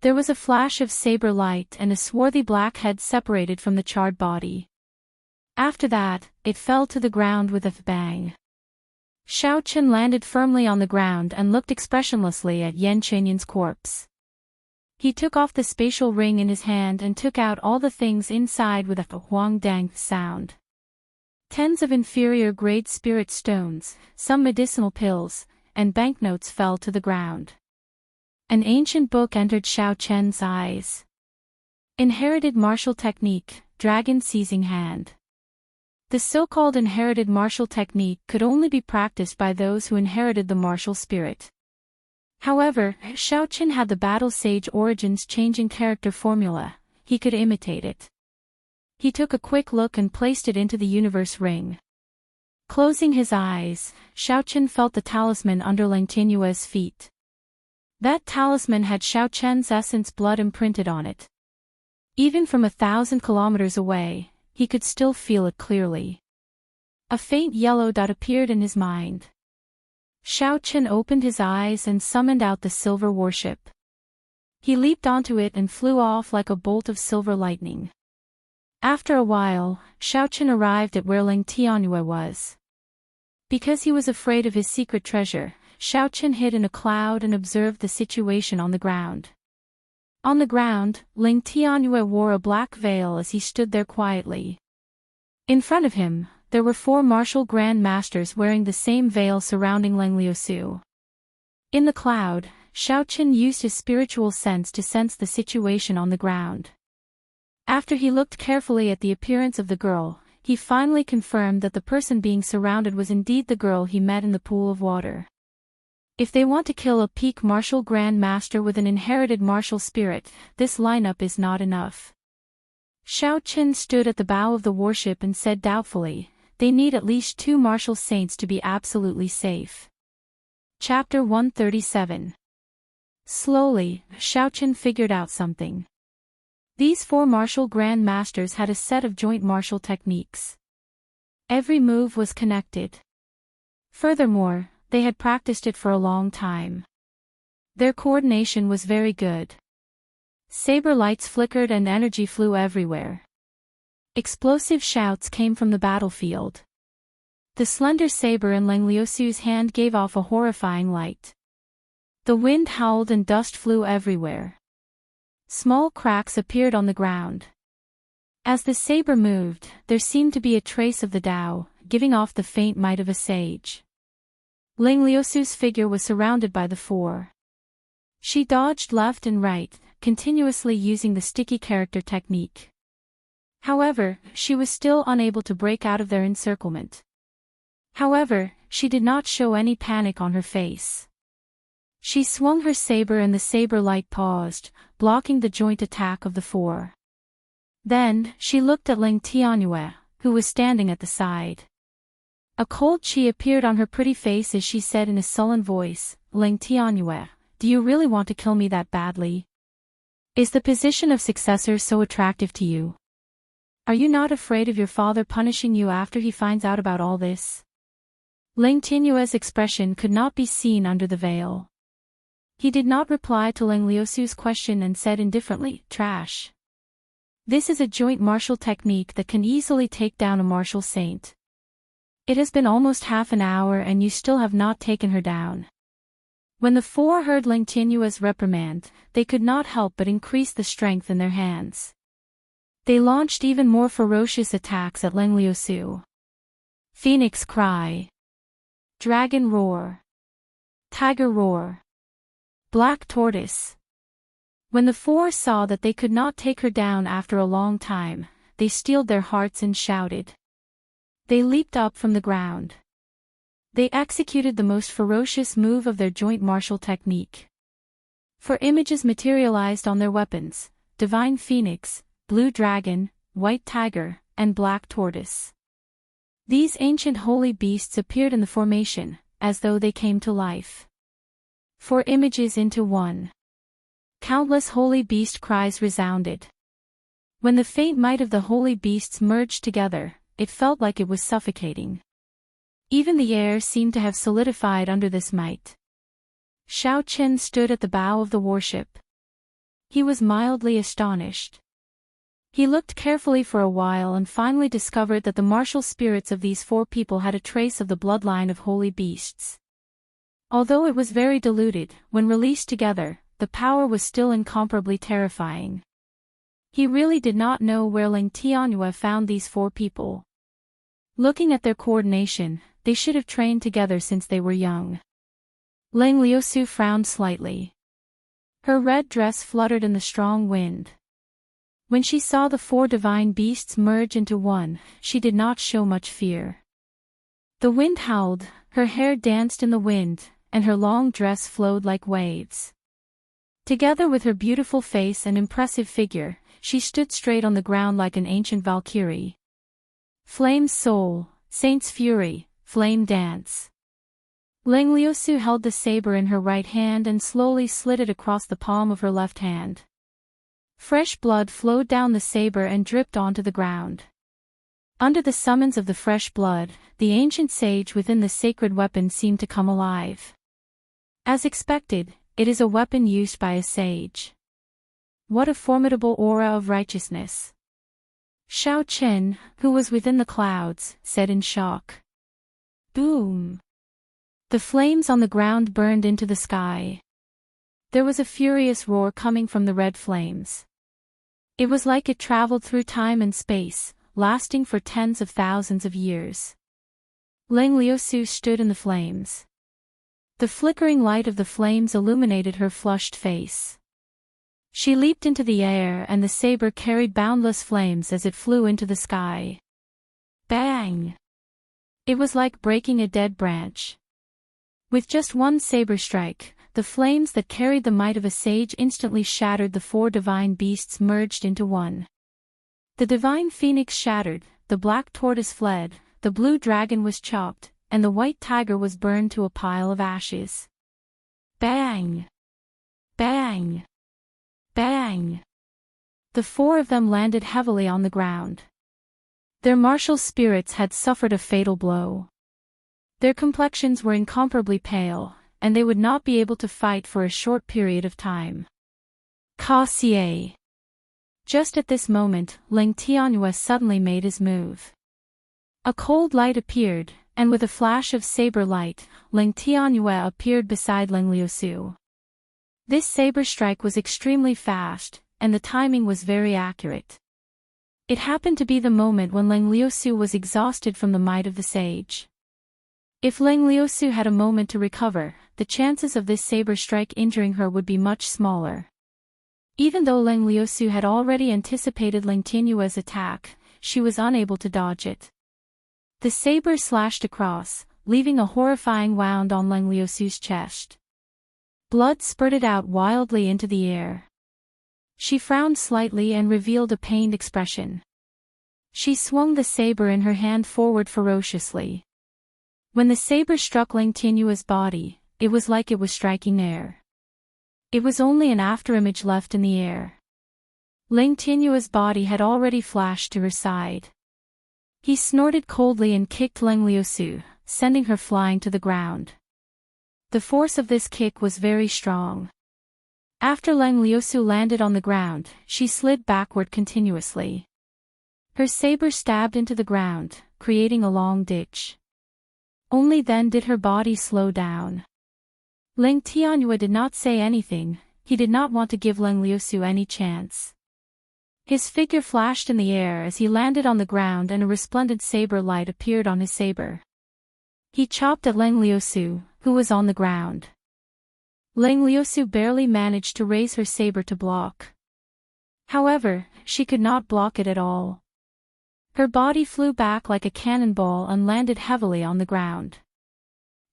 There was a flash of saber light and a swarthy black head separated from the charred body. After that, it fell to the ground with a bang. Xiaochen landed firmly on the ground and looked expressionlessly at Yan Qianyun's corpse. He took off the spatial ring in his hand and took out all the things inside with a huang-dang sound. Tens of inferior-grade spirit stones, some medicinal pills, and banknotes fell to the ground. An ancient book entered Xiaochen's eyes. Inherited martial technique, Dragon Seizing Hand. The so-called inherited martial technique could only be practiced by those who inherited the martial spirit. However, Xiaochen had the battle sage origins changing character formula. He could imitate it. He took a quick look and placed it into the universe ring. Closing his eyes, Xiaochen felt the talisman under Ling Tianyue's feet. That talisman had Xiaochen's essence blood imprinted on it. Even from 1,000 kilometers away, he could still feel it clearly. A faint yellow dot appeared in his mind. Xiaochen opened his eyes and summoned out the silver warship. He leaped onto it and flew off like a bolt of silver lightning. After a while, Xiaochen arrived at where Ling Tianyue was. Because he was afraid of his secret treasure, Xiaochen hid in a cloud and observed the situation on the ground. On the ground, Ling Tianyue wore a black veil as he stood there quietly. In front of him, there were 4 martial grand masters wearing the same veil surrounding Ling Liusu. In the cloud, Xiaochen used his spiritual sense to sense the situation on the ground. After he looked carefully at the appearance of the girl, he finally confirmed that the person being surrounded was indeed the girl he met in the pool of water. If they want to kill a peak martial grand master with an inherited martial spirit, this lineup is not enough. Xiaochen stood at the bow of the warship and said doubtfully, they need at least 2 martial saints to be absolutely safe. Chapter 137. Slowly, Xiaochen figured out something. These 4 martial grand masters had a set of joint martial techniques. Every move was connected. Furthermore, they had practiced it for a long time. Their coordination was very good. Saber lights flickered and energy flew everywhere. Explosive shouts came from the battlefield. The slender saber in Ling Liusu's hand gave off a horrifying light. The wind howled and dust flew everywhere. Small cracks appeared on the ground. As the saber moved, there seemed to be a trace of the Tao, giving off the faint might of a sage. Ling Liusu's figure was surrounded by the 4. She dodged left and right, continuously using the sticky character technique. However, she was still unable to break out of their encirclement. However, she did not show any panic on her face. She swung her saber and the saber light paused, blocking the joint attack of the 4. Then, she looked at Ling Tianyue, who was standing at the side. A cold chi appeared on her pretty face as she said in a sullen voice, Ling Tianyue, do you really want to kill me that badly? Is the position of successor so attractive to you? Are you not afraid of your father punishing you after he finds out about all this? Ling Tianyue's expression could not be seen under the veil. He did not reply to Ling Liusu's question and said indifferently, trash. This is a joint martial technique that can easily take down a martial saint. It has been almost half an hour and you still have not taken her down. When the 4 heard Ling Tianyue's reprimand, they could not help but increase the strength in their hands. They launched even more ferocious attacks at Ling Liusu. Phoenix Cry. Dragon Roar. Tiger Roar. Black Tortoise. When the 4 saw that they could not take her down after a long time, they steeled their hearts and shouted. They leaped up from the ground. They executed the most ferocious move of their joint martial technique. 4 images materialized on their weapons, Divine Phoenix, Blue Dragon, White Tiger, and Black Tortoise. These ancient holy beasts appeared in the formation, as though they came to life. 4 images into one. Countless holy beast cries resounded. When the faint might of the holy beasts merged together, it felt like it was suffocating. Even the air seemed to have solidified under this might. Xiaochen stood at the bow of the warship. He was mildly astonished. He looked carefully for a while and finally discovered that the martial spirits of these 4 people had a trace of the bloodline of holy beasts. Although it was very diluted, when released together, the power was still incomparably terrifying. He really did not know where Ling Tianyue found these 4 people. Looking at their coordination, they should have trained together since they were young. Ling Liusu frowned slightly. Her red dress fluttered in the strong wind. When she saw the 4 divine beasts merge into one, she did not show much fear. The wind howled, her hair danced in the wind, and her long dress flowed like waves. Together with her beautiful face and impressive figure, she stood straight on the ground like an ancient Valkyrie. Flame's soul, saint's fury, flame dance. Ling Liusu held the saber in her right hand and slowly slid it across the palm of her left hand. Fresh blood flowed down the saber and dripped onto the ground. Under the summons of the fresh blood, the ancient sage within the sacred weapon seemed to come alive. As expected, it is a weapon used by a sage. What a formidable aura of righteousness! Xiao Chen, who was within the clouds, said in shock. Boom! The flames on the ground burned into the sky. There was a furious roar coming from the red flames. It was like it traveled through time and space, lasting for tens of thousands of years. Ling Liusu stood in the flames. The flickering light of the flames illuminated her flushed face. She leaped into the air and the saber carried boundless flames as it flew into the sky. Bang! It was like breaking a dead branch. With just one saber strike, the flames that carried the might of a sage instantly shattered. The four divine beasts merged into one. The divine phoenix shattered, the black tortoise fled, the blue dragon was chopped, and the white tiger was burned to a pile of ashes. Bang! Bang! Bang! The four of them landed heavily on the ground. Their martial spirits had suffered a fatal blow. Their complexions were incomparably pale, and they would not be able to fight for a short period of time. Ka Xie. Just at this moment, Ling Tianyue suddenly made his move. A cold light appeared, and with a flash of saber light, Ling Tianyue appeared beside Ling Liusu. This saber strike was extremely fast, and the timing was very accurate. It happened to be the moment when Ling Liusu was exhausted from the might of the sage. If Ling Liusu had a moment to recover, the chances of this saber strike injuring her would be much smaller. Even though Ling Liusu had already anticipated Ling Tianyue's attack, she was unable to dodge it. The saber slashed across, leaving a horrifying wound on Ling Liusu's chest. Blood spurted out wildly into the air. She frowned slightly and revealed a pained expression. She swung the saber in her hand forward ferociously. When the saber struck Ling Tianyue's body, it was like it was striking air. It was only an afterimage left in the air. Ling Tianyue's body had already flashed to her side. He snorted coldly and kicked Ling Liusu, sending her flying to the ground. The force of this kick was very strong. After Ling Liusu landed on the ground, she slid backward continuously. Her saber stabbed into the ground, creating a long ditch. Only then did her body slow down. Ling Tianyue did not say anything. He did not want to give Ling Liusu any chance. His figure flashed in the air as he landed on the ground and a resplendent saber light appeared on his saber. He chopped at Ling Liusu, who was on the ground. Ling Liusu barely managed to raise her saber to block. However, she could not block it at all. Her body flew back like a cannonball and landed heavily on the ground.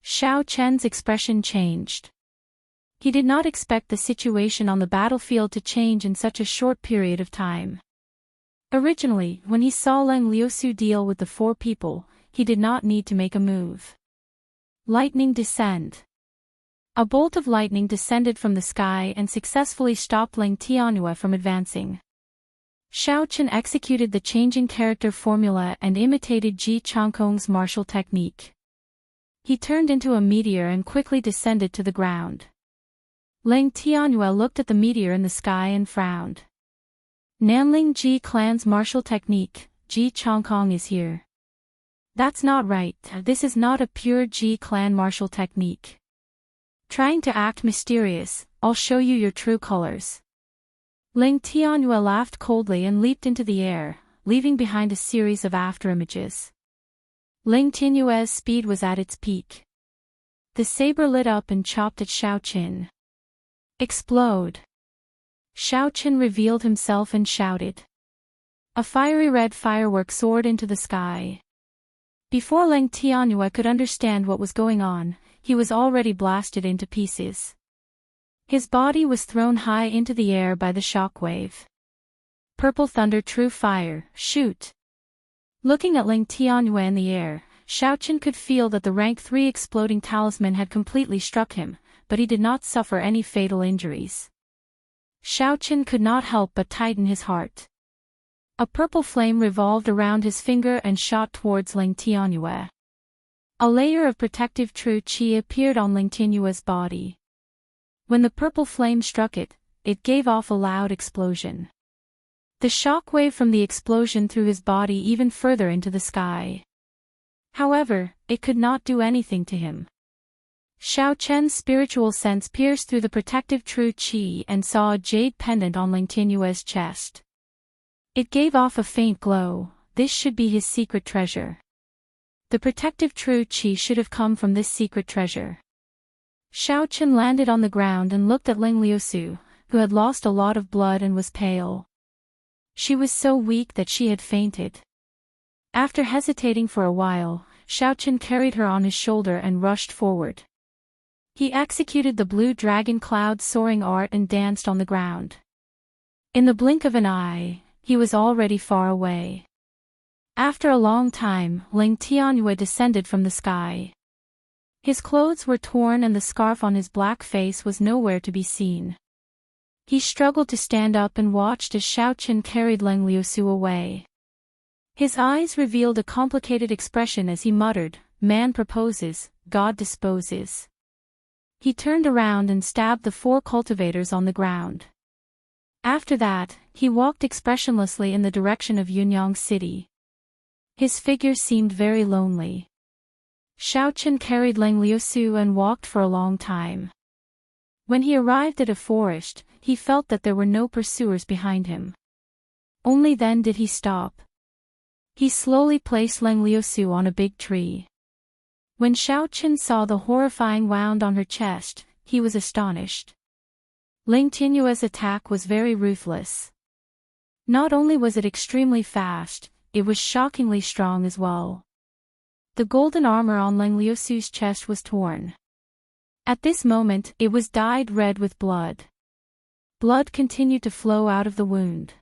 Xiao Chen's expression changed. He did not expect the situation on the battlefield to change in such a short period of time. Originally, when he saw Ling Liusu deal with the four people, he did not need to make a move. Lightning descend. A bolt of lightning descended from the sky and successfully stopped Ling Tianyue from advancing. Xiao Chen executed the changing character formula and imitated Ji Changkong's martial technique. He turned into a meteor and quickly descended to the ground. Ling Tianyue looked at the meteor in the sky and frowned. Nanling Ji clan's martial technique, Ji Changkong is here. That's not right, this is not a pure Ji clan martial technique. Trying to act mysterious, I'll show you your true colors. Ling Tianyue laughed coldly and leaped into the air, leaving behind a series of afterimages. Ling Tianyue's speed was at its peak. The saber lit up and chopped at Xiao Chen. Explode! Xiao Chen revealed himself and shouted. A fiery red firework soared into the sky. Before Ling Tianyue could understand what was going on, he was already blasted into pieces. His body was thrown high into the air by the shockwave. Purple thunder, true fire, shoot! Looking at Ling Tianyue in the air, Xiaochen could feel that the rank 3 exploding talisman had completely struck him, but he did not suffer any fatal injuries. Xiaochen could not help but tighten his heart. A purple flame revolved around his finger and shot towards Ling Tianyue. A layer of protective true qi appeared on Ling Tianyue's body. When the purple flame struck it, it gave off a loud explosion. The shockwave from the explosion threw his body even further into the sky. However, it could not do anything to him. Xiao Chen's spiritual sense pierced through the protective true qi and saw a jade pendant on Ling Tianyue's chest. It gave off a faint glow. This should be his secret treasure. The protective true qi should have come from this secret treasure. Xiao Chen landed on the ground and looked at Ling Liusu, who had lost a lot of blood and was pale. She was so weak that she had fainted. After hesitating for a while, Xiao Chen carried her on his shoulder and rushed forward. He executed the blue dragon cloud soaring art and danced on the ground. In the blink of an eye, he was already far away. After a long time, Ling Tianyue descended from the sky. His clothes were torn and the scarf on his black face was nowhere to be seen. He struggled to stand up and watched as Xiao Chen carried Ling Liusu away. His eyes revealed a complicated expression as he muttered, "Man proposes, God disposes." He turned around and stabbed the 4 cultivators on the ground. After that, he walked expressionlessly in the direction of Yunyang City. His figure seemed very lonely. Xiao Chen carried Ling Liusu and walked for a long time. When he arrived at a forest, he felt that there were no pursuers behind him. Only then did he stop. He slowly placed Ling Liusu on a big tree. When Xiao Chen saw the horrifying wound on her chest, he was astonished. Ling Tianyue's attack was very ruthless. Not only was it extremely fast, it was shockingly strong as well. The golden armor on Ling Liusu's chest was torn. At this moment, it was dyed red with blood. Blood continued to flow out of the wound.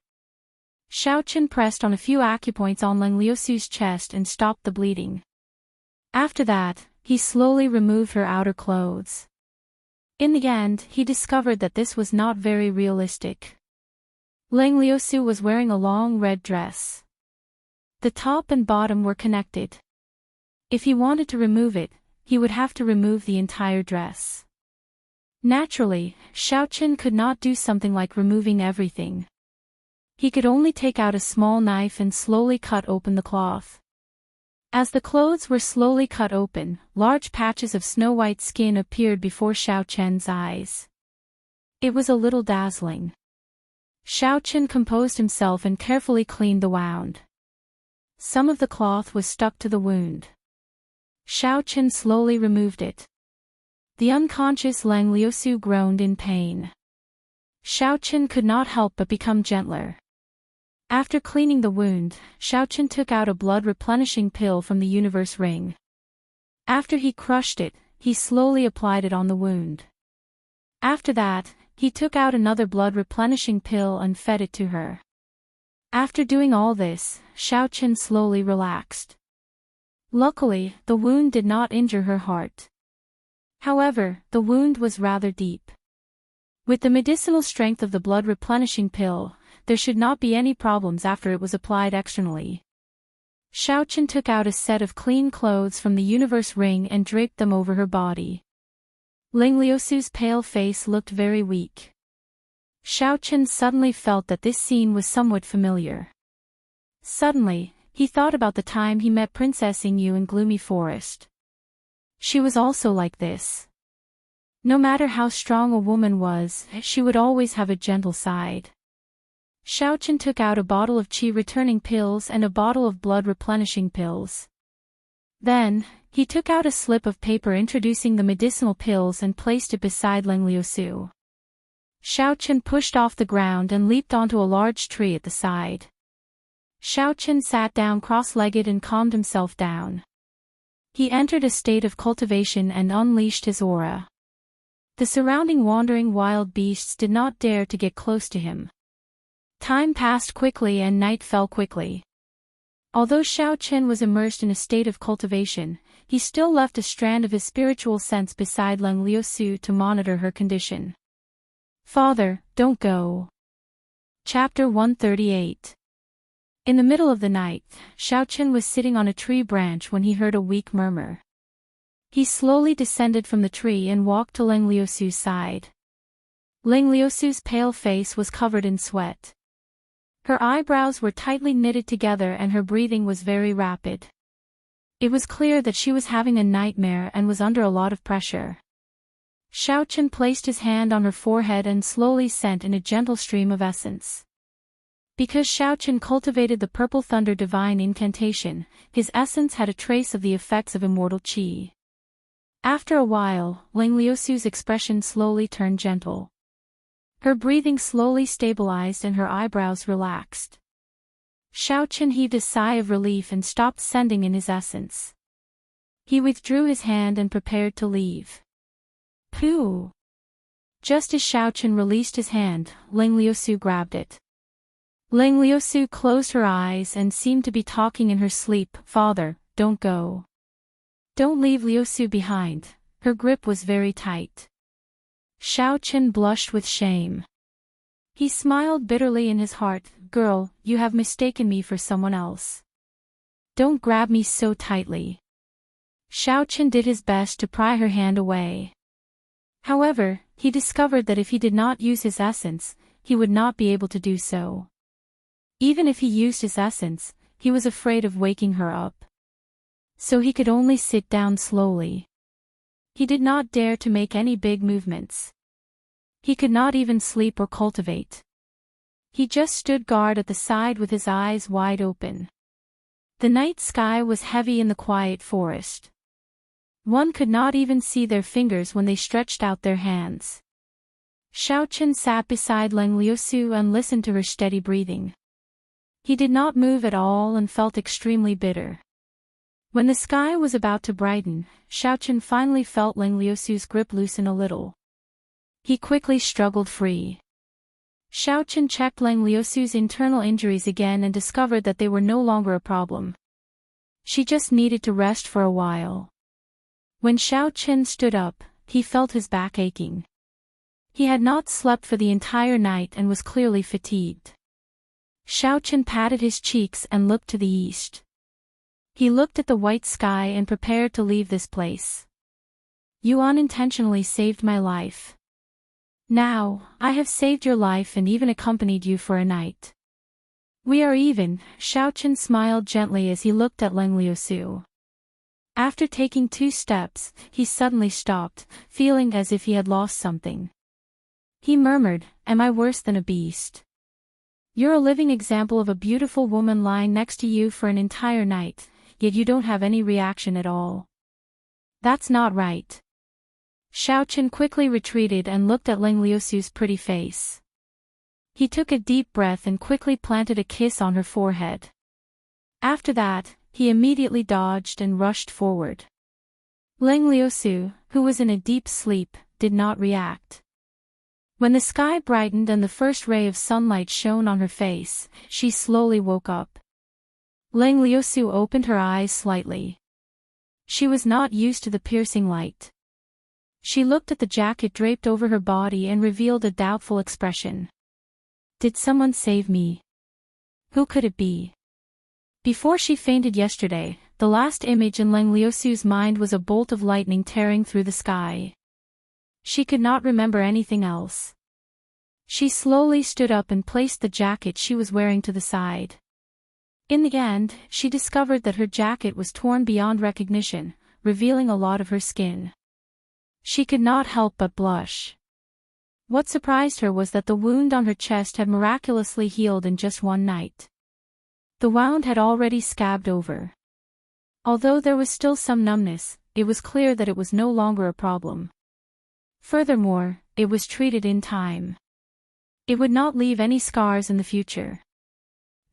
Xiao Chen pressed on a few acupoints on Ling Liusu's chest and stopped the bleeding. After that, he slowly removed her outer clothes. In the end, he discovered that this was not very realistic. Ling Liusu was wearing a long red dress. The top and bottom were connected. If he wanted to remove it, he would have to remove the entire dress. Naturally, Xiao Chen could not do something like removing everything. He could only take out a small knife and slowly cut open the cloth. As the clothes were slowly cut open, large patches of snow-white skin appeared before Xiao Chen's eyes. It was a little dazzling. Xiao Chen composed himself and carefully cleaned the wound. Some of the cloth was stuck to the wound. Xiao Chen slowly removed it. The unconscious Ling Liusu groaned in pain. Xiao Chen could not help but become gentler. After cleaning the wound, Xiao Chen took out a blood-replenishing pill from the universe ring. After he crushed it, he slowly applied it on the wound. After that, he took out another blood-replenishing pill and fed it to her. After doing all this, Xiao Chen slowly relaxed. Luckily, the wound did not injure her heart. However, the wound was rather deep. With the medicinal strength of the blood-replenishing pill, there should not be any problems after it was applied externally. Xiao Chen took out a set of clean clothes from the universe ring and draped them over her body. Ling Liusu's pale face looked very weak. Xiao Chen suddenly felt that this scene was somewhat familiar. Suddenly, he thought about the time he met Princess Yingyu in Gloomy Forest. She was also like this. No matter how strong a woman was, she would always have a gentle side. Xiao Chen took out a bottle of qi-returning pills and a bottle of blood-replenishing pills. Then, he took out a slip of paper introducing the medicinal pills and placed it beside Ling Liusu. Xiao Chen pushed off the ground and leaped onto a large tree at the side. Xiao Chen sat down cross-legged and calmed himself down. He entered a state of cultivation and unleashed his aura. The surrounding wandering wild beasts did not dare to get close to him. Time passed quickly and night fell quickly. Although Xiao Chen was immersed in a state of cultivation, he still left a strand of his spiritual sense beside Leng Liusu to monitor her condition. Father, don't go. Chapter 138. In the middle of the night, Xiao Chen was sitting on a tree branch when he heard a weak murmur. He slowly descended from the tree and walked to Leng Liusu's side. Leng Liusu's pale face was covered in sweat. Her eyebrows were tightly knitted together and her breathing was very rapid. It was clear that she was having a nightmare and was under a lot of pressure. Xiao Chen placed his hand on her forehead and slowly sent in a gentle stream of essence. Because Xiao Chen cultivated the Purple Thunder Divine Incantation, his essence had a trace of the effects of immortal qi. After a while, Leng Liusu's expression slowly turned gentle. Her breathing slowly stabilized and her eyebrows relaxed. Xiao Chen heaved a sigh of relief and stopped sending in his essence. He withdrew his hand and prepared to leave. Pooh! Just as Xiao Chen released his hand, Leng Liusu grabbed it. Leng Liusu closed her eyes and seemed to be talking in her sleep. Father, don't go. Don't leave Liusu behind. Her grip was very tight. Xiao Chen blushed with shame. He smiled bitterly in his heart. Girl, you have mistaken me for someone else. Don't grab me so tightly. Xiao Chen did his best to pry her hand away. However, he discovered that if he did not use his essence, he would not be able to do so. Even if he used his essence, he was afraid of waking her up. So he could only sit down slowly. He did not dare to make any big movements. He could not even sleep or cultivate. He just stood guard at the side with his eyes wide open. The night sky was heavy in the quiet forest. One could not even see their fingers when they stretched out their hands. Xiao Chen sat beside Leng Liusu and listened to her steady breathing. He did not move at all and felt extremely bitter. When the sky was about to brighten, Xiao Chen finally felt Leng Liusu's grip loosen a little. He quickly struggled free. Xiao Chen checked Leng Liusu's internal injuries again and discovered that they were no longer a problem. She just needed to rest for a while. When Xiao Chen stood up, he felt his back aching. He had not slept for the entire night and was clearly fatigued. Xiao Chen patted his cheeks and looked to the east. He looked at the white sky and prepared to leave this place. You unintentionally saved my life. Now, I have saved your life and even accompanied you for a night. We are even. Xiao Chen smiled gently as he looked at Leng Liusu. After taking 2 steps, he suddenly stopped, feeling as if he had lost something. He murmured, "Am I worse than a beast? You're a living example of a beautiful woman lying next to you for an entire night, yet you don't have any reaction at all. That's not right." Xiao Chen quickly retreated and looked at Leng Liusu's pretty face. He took a deep breath and quickly planted a kiss on her forehead. After that, he immediately dodged and rushed forward. Leng Liusu, who was in a deep sleep, did not react. When the sky brightened and the first ray of sunlight shone on her face, she slowly woke up. Leng Liusu opened her eyes slightly. She was not used to the piercing light. She looked at the jacket draped over her body and revealed a doubtful expression. Did someone save me? Who could it be? Before she fainted yesterday, the last image in Leng Liusu's mind was a bolt of lightning tearing through the sky. She could not remember anything else. She slowly stood up and placed the jacket she was wearing to the side. In the end, she discovered that her jacket was torn beyond recognition, revealing a lot of her skin. She could not help but blush. What surprised her was that the wound on her chest had miraculously healed in just one night. The wound had already scabbed over. Although there was still some numbness, it was clear that it was no longer a problem. Furthermore, it was treated in time. It would not leave any scars in the future.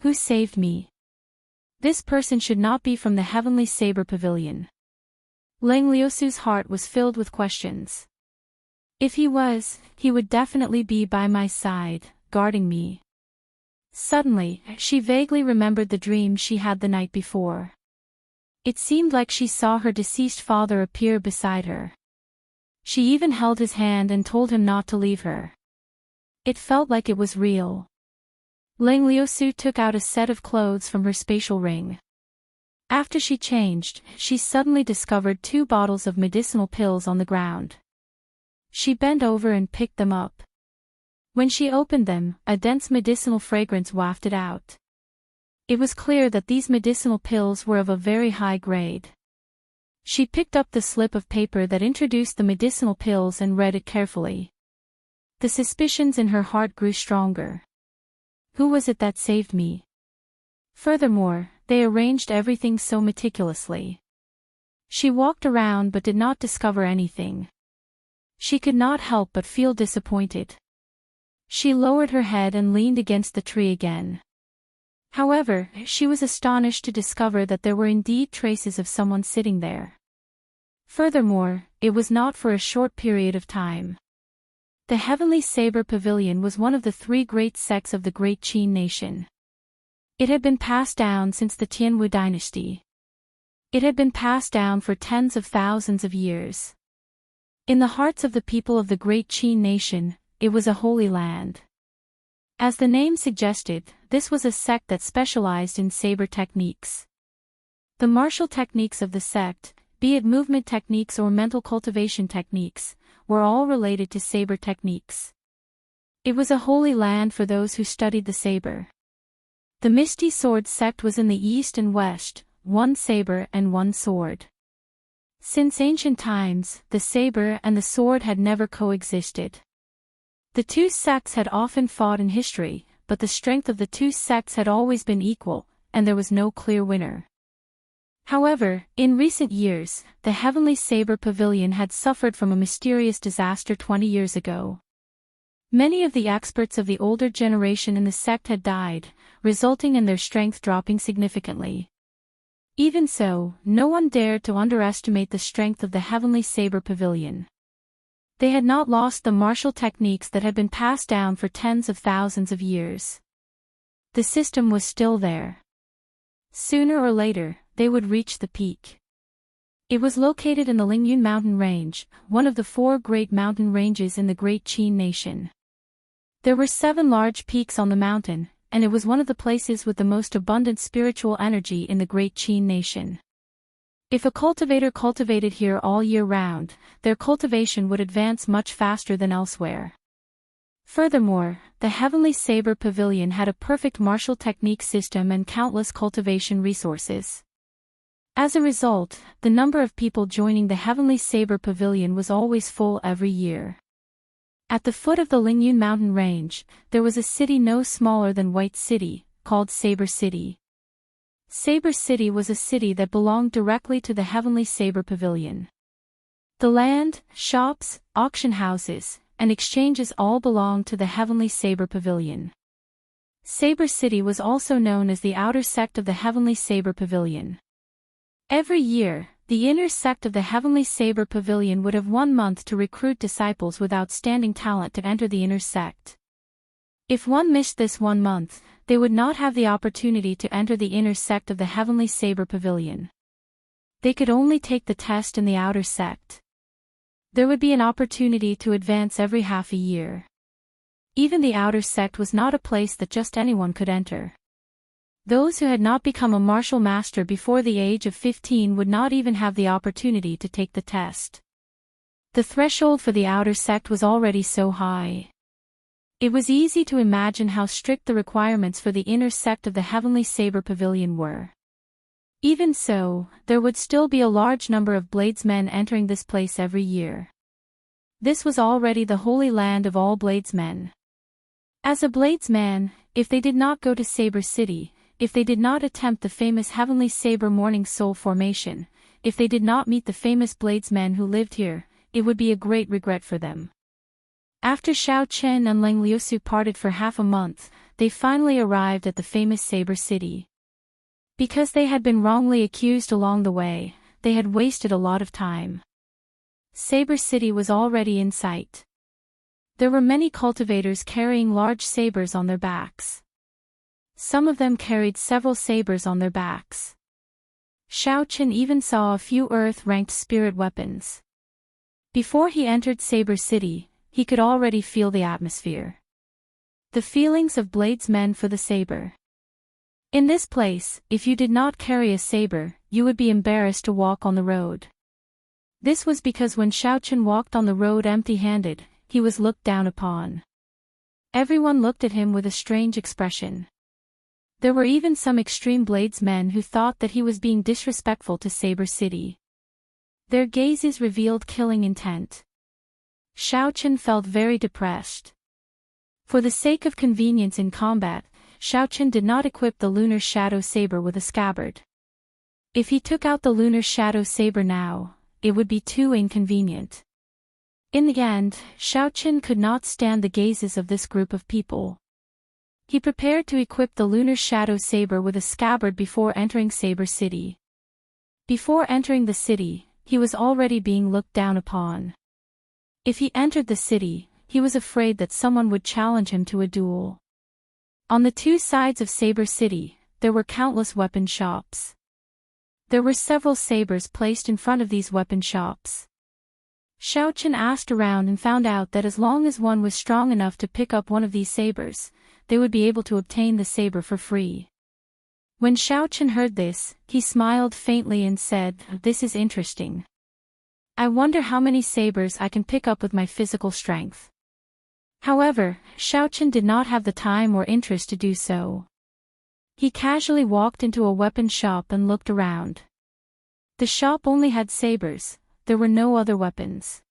Who saved me? This person should not be from the Heavenly Saber Pavilion. Lang Liusu's heart was filled with questions. If he was, he would definitely be by my side, guarding me. Suddenly, she vaguely remembered the dream she had the night before. It seemed like she saw her deceased father appear beside her. She even held his hand and told him not to leave her. It felt like it was real. Lang Liusu took out a set of clothes from her spatial ring. After she changed, she suddenly discovered 2 bottles of medicinal pills on the ground. She bent over and picked them up. When she opened them, a dense medicinal fragrance wafted out. It was clear that these medicinal pills were of a very high grade. She picked up the slip of paper that introduced the medicinal pills and read it carefully. The suspicions in her heart grew stronger. Who was it that saved me? Furthermore, they arranged everything so meticulously. She walked around but did not discover anything. She could not help but feel disappointed. She lowered her head and leaned against the tree again. However, she was astonished to discover that there were indeed traces of someone sitting there. Furthermore, it was not for a short period of time. The Heavenly Saber Pavilion was one of the 3 great sects of the Great Qin nation. It had been passed down since the Tianwu dynasty. It had been passed down for tens of thousands of years. In the hearts of the people of the Great Qin nation, it was a holy land. As the name suggested, this was a sect that specialized in saber techniques. The martial techniques of the sect, be it movement techniques or mental cultivation techniques, were all related to saber techniques. It was a holy land for those who studied the saber. The Misty Sword sect was in the east and west, 1 saber and 1 sword. Since ancient times, the saber and the sword had never coexisted. The 2 sects had often fought in history, but the strength of the 2 sects had always been equal, and there was no clear winner. However, in recent years, the Heavenly Saber Pavilion had suffered from a mysterious disaster 20 years ago. Many of the experts of the older generation in the sect had died, resulting in their strength dropping significantly. Even so, no one dared to underestimate the strength of the Heavenly Saber Pavilion. They had not lost the martial techniques that had been passed down for tens of thousands of years. The system was still there. Sooner or later, they would reach the peak. It was located in the Lingyun mountain range, one of the 4 great mountain ranges in the Great Qin nation. There were 7 large peaks on the mountain, and it was one of the places with the most abundant spiritual energy in the Great Qin nation. If a cultivator cultivated here all year round, their cultivation would advance much faster than elsewhere. Furthermore, the Heavenly Saber Pavilion had a perfect martial technique system and countless cultivation resources. As a result, the number of people joining the Heavenly Saber Pavilion was always full every year. At the foot of the Lingyun mountain range, there was a city no smaller than White City, called Saber City. Saber City was a city that belonged directly to the Heavenly Saber Pavilion. The land, shops, auction houses, and exchanges all belonged to the Heavenly Saber Pavilion. Saber City was also known as the outer sect of the Heavenly Saber Pavilion. Every year, the inner sect of the Heavenly Saber Pavilion would have 1 month to recruit disciples with outstanding talent to enter the inner sect. If one missed this 1 month, they would not have the opportunity to enter the inner sect of the Heavenly Saber Pavilion. They could only take the test in the outer sect. There would be an opportunity to advance every half a year. Even the outer sect was not a place that just anyone could enter. Those who had not become a martial master before the age of 15 would not even have the opportunity to take the test. The threshold for the outer sect was already so high. It was easy to imagine how strict the requirements for the inner sect of the Heavenly Saber Pavilion were. Even so, there would still be a large number of bladesmen entering this place every year. This was already the holy land of all bladesmen. As a bladesman, if they did not go to Saber City, if they did not attempt the famous Heavenly Saber Morning Soul formation, if they did not meet the famous bladesmen who lived here, it would be a great regret for them. After Xiao Chen and Lang Liusu parted for half a month, they finally arrived at the famous Saber City. Because they had been wrongly accused along the way, they had wasted a lot of time. Saber City was already in sight. There were many cultivators carrying large sabers on their backs. Some of them carried several sabers on their backs. Xiao Qian even saw a few earth-ranked spirit weapons. Before he entered Saber City, he could already feel the atmosphere. The feelings of bladesmen for the saber. In this place, if you did not carry a saber, you would be embarrassed to walk on the road. This was because when Xiao Qian walked on the road empty-handed, he was looked down upon. Everyone looked at him with a strange expression. There were even some extreme bladesmen who thought that he was being disrespectful to Saber City. Their gazes revealed killing intent. Xiao Qian felt very depressed. For the sake of convenience in combat, Xiao Qian did not equip the Lunar Shadow Saber with a scabbard. If he took out the Lunar Shadow Saber now, it would be too inconvenient. In the end, Xiao Qian could not stand the gazes of this group of people. He prepared to equip the Lunar Shadow Saber with a scabbard before entering Saber City. Before entering the city, he was already being looked down upon. If he entered the city, he was afraid that someone would challenge him to a duel. On the two sides of Saber City, there were countless weapon shops. There were several sabers placed in front of these weapon shops. Xiao Qian asked around and found out that as long as one was strong enough to pick up one of these sabers, they would be able to obtain the saber for free. When Xiao Qian heard this, he smiled faintly and said, "This is interesting. I wonder how many sabers I can pick up with my physical strength." However, Xiao Qian did not have the time or interest to do so. He casually walked into a weapon shop and looked around. The shop only had sabers. There were no other weapons.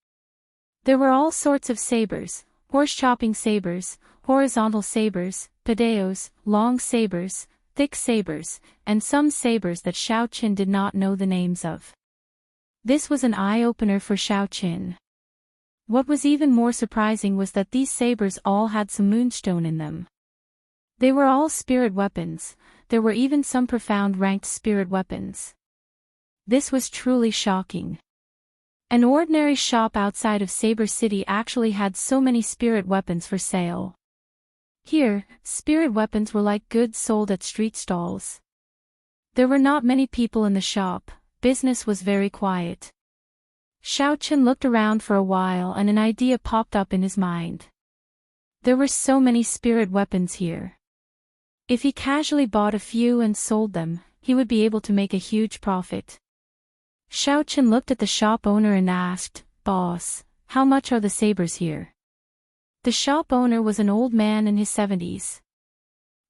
There were all sorts of sabers, horse-chopping sabers, horizontal sabers, padaos, long sabers, thick sabers, and some sabers that Xiao Qian did not know the names of. This was an eye-opener for Xiao Qian. What was even more surprising was that these sabers all had some moonstone in them. They were all spirit weapons. There were even some profound ranked spirit weapons. This was truly shocking. An ordinary shop outside of Saber City actually had so many spirit weapons for sale. Here, spirit weapons were like goods sold at street stalls. There were not many people in the shop. Business was very quiet. Xiao Qian looked around for a while and an idea popped up in his mind. There were so many spirit weapons here. If he casually bought a few and sold them, he would be able to make a huge profit. Xiao Qian looked at the shop owner and asked, "Boss, how much are the sabers here?" The shop owner was an old man in his 70s.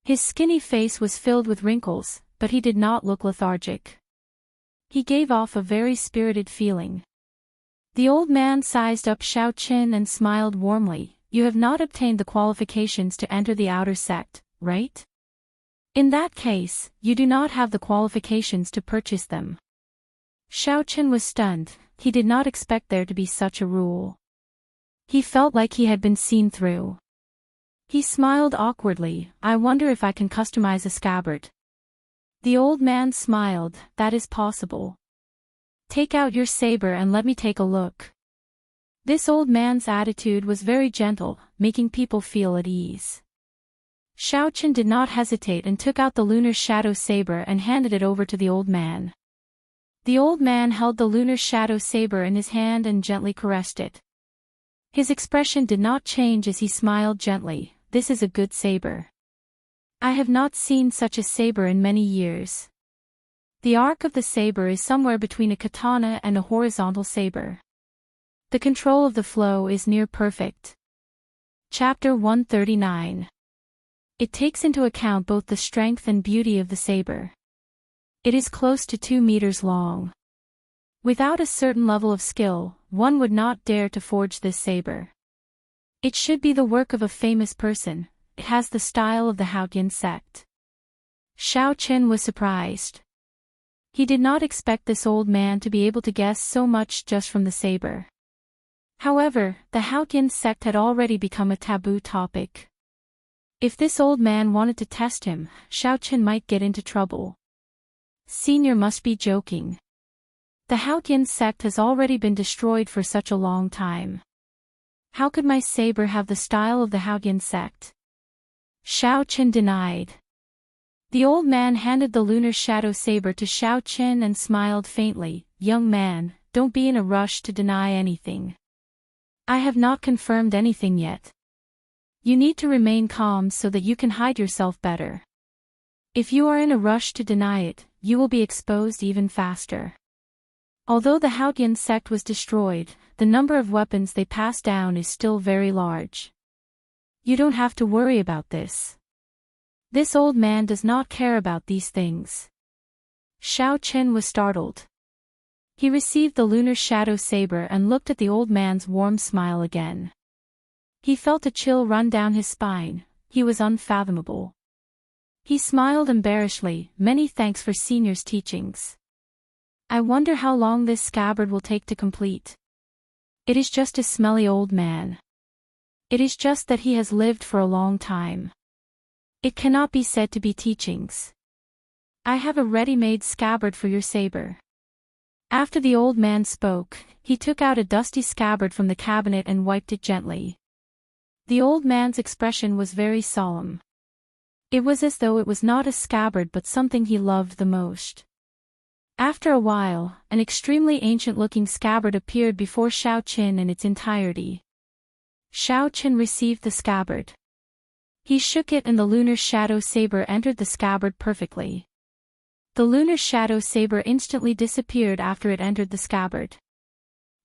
His skinny face was filled with wrinkles, but he did not look lethargic. He gave off a very spirited feeling. The old man sized up Xiao Qian and smiled warmly. "You have not obtained the qualifications to enter the outer sect, right? In that case, you do not have the qualifications to purchase them." Xiao Qian was stunned. He did not expect there to be such a rule. He felt like he had been seen through. He smiled awkwardly. "I wonder if I can customize a scabbard." The old man smiled. "That is possible. Take out your saber and let me take a look." This old man's attitude was very gentle, making people feel at ease. Xiao Qian did not hesitate and took out the Lunar Shadow Saber and handed it over to the old man. The old man held the Lunar Shadow Saber in his hand and gently caressed it. His expression did not change as he smiled gently. "This is a good saber. I have not seen such a saber in many years. The arc of the saber is somewhere between a katana and a horizontal saber. The control of the flow is near perfect." Chapter 139. It takes into account both the strength and beauty of the saber. It is close to 2 meters long. Without a certain level of skill, one would not dare to forge this saber. It should be the work of a famous person. It has the style of the Haotian sect. Xiao Qian was surprised. He did not expect this old man to be able to guess so much just from the saber. However, the Haotian sect had already become a taboo topic. If this old man wanted to test him, Xiao Qian might get into trouble. "Senior must be joking. The Haotian sect has already been destroyed for such a long time. How could my saber have the style of the Haotian sect? Shao Qin denied. The old man handed the lunar shadow saber to Shao Qin and smiled faintly. Young man, don't be in a rush to deny anything. I have not confirmed anything yet. You need to remain calm so that you can hide yourself better. If you are in a rush to deny it, you will be exposed even faster. Although the Haotian sect was destroyed, the number of weapons they pass down is still very large. You don't have to worry about this. This old man does not care about these things. Shao Qin was startled. He received the lunar shadow saber and looked at the old man's warm smile again. He felt a chill run down his spine. He was unfathomable. He smiled embarrassedly. Many thanks for senior's teachings. I wonder how long this scabbard will take to complete. It is just a smelly old man. It is just that he has lived for a long time. It cannot be said to be teachings. I have a ready-made scabbard for your saber. After the old man spoke, he took out a dusty scabbard from the cabinet and wiped it gently. The old man's expression was very solemn. It was as though it was not a scabbard but something he loved the most. After a while, an extremely ancient-looking scabbard appeared before Shao Qin in its entirety. Shao Qin received the scabbard. He shook it and the lunar shadow saber entered the scabbard perfectly. The lunar shadow saber instantly disappeared after it entered the scabbard.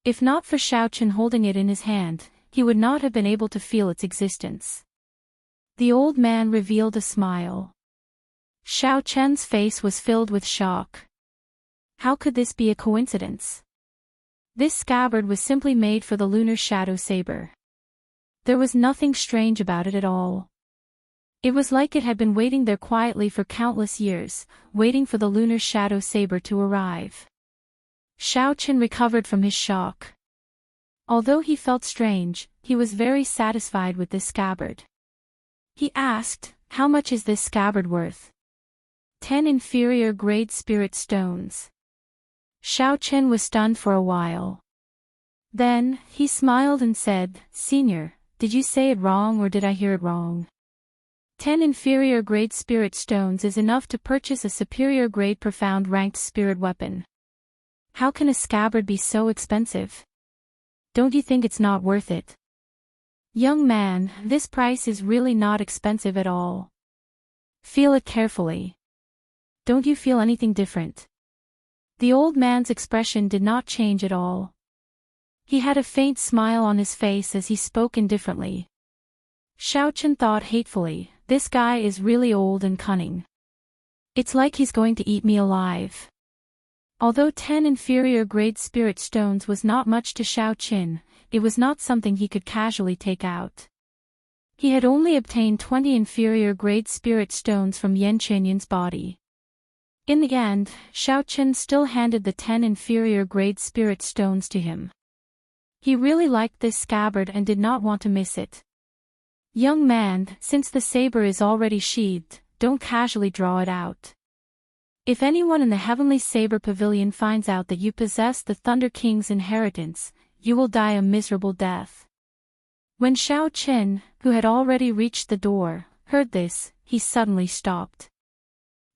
If not for Shao Qin holding it in his hand, he would not have been able to feel its existence. The old man revealed a smile. Shao Qin's face was filled with shock. How could this be a coincidence? This scabbard was simply made for the lunar shadow saber. There was nothing strange about it at all. It was like it had been waiting there quietly for countless years, waiting for the lunar shadow saber to arrive. Shao Qin recovered from his shock. Although he felt strange, he was very satisfied with this scabbard. He asked, "How much is this scabbard worth?" 10 inferior grade spirit stones. Shao Qin was stunned for a while. Then, he smiled and said, "Senior, did you say it wrong or did I hear it wrong? 10 inferior grade spirit stones is enough to purchase a superior grade profound ranked spirit weapon. How can a scabbard be so expensive? Don't you think it's not worth it?" Young man, this price is really not expensive at all. Feel it carefully. Don't you feel anything different? The old man's expression did not change at all. He had a faint smile on his face as he spoke indifferently. Shao Qin thought hatefully, this guy is really old and cunning. It's like he's going to eat me alive. Although 10 inferior grade spirit stones was not much to Shao Qin, it was not something he could casually take out. He had only obtained 20 inferior grade spirit stones from Yan Chenyan's body. In the end, Shao Qin still handed the 10 inferior grade spirit stones to him. He really liked this scabbard and did not want to miss it. Young man, since the saber is already sheathed, don't casually draw it out. If anyone in the Heavenly Saber Pavilion finds out that you possess the Thunder King's inheritance, you will die a miserable death. When Shao Qin, who had already reached the door, heard this, he suddenly stopped.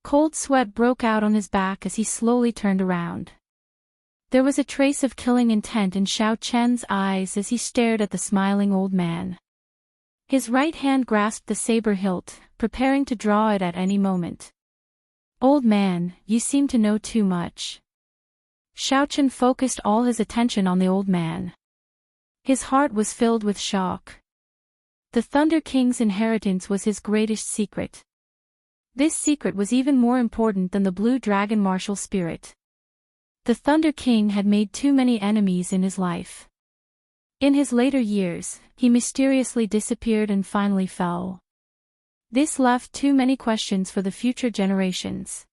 Cold sweat broke out on his back as he slowly turned around. There was a trace of killing intent in Shao Qin's eyes as he stared at the smiling old man. His right hand grasped the saber hilt, preparing to draw it at any moment. "Old man, you seem to know too much." Shao Qin focused all his attention on the old man. His heart was filled with shock. The Thunder King's inheritance was his greatest secret. This secret was even more important than the Blue Dragon martial spirit. The Thunder King had made too many enemies in his life. In his later years, he mysteriously disappeared and finally fell. This left too many questions for the future generations.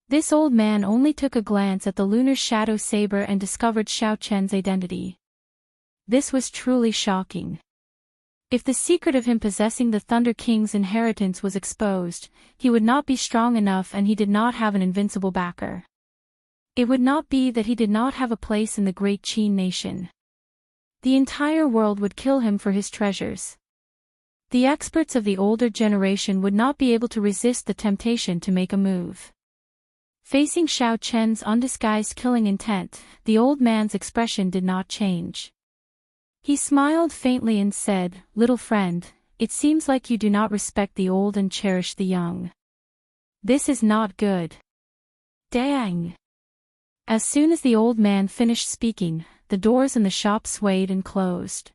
This old man only took a glance at the lunar shadow saber and discovered Shao Qin's identity. This was truly shocking. If the secret of him possessing the Thunder King's inheritance was exposed, he would not be strong enough and he did not have an invincible backer. It would not be that he did not have a place in the great Qin nation. The entire world would kill him for his treasures. The experts of the older generation would not be able to resist the temptation to make a move. Facing Xiao Chen's undisguised killing intent, the old man's expression did not change. He smiled faintly and said, "Little friend, it seems like you do not respect the old and cherish the young. This is not good." Dang! As soon as the old man finished speaking, the doors in the shop swayed and closed.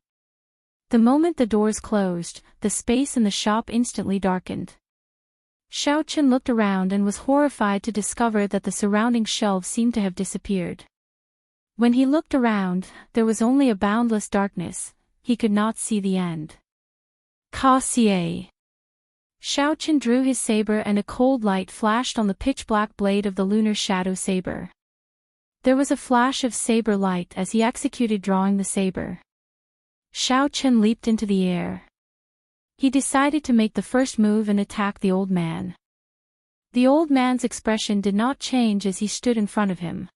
The moment the doors closed, the space in the shop instantly darkened. Xiao Chen looked around and was horrified to discover that the surrounding shelves seemed to have disappeared. When he looked around, there was only a boundless darkness. He could not see the end. Xie. Xiao Chen drew his saber and a cold light flashed on the pitch-black blade of the lunar shadow saber. There was a flash of saber light as he executed drawing the saber. Xiao Chen leaped into the air. He decided to make the first move and attack the old man. The old man's expression did not change as he stood in front of him.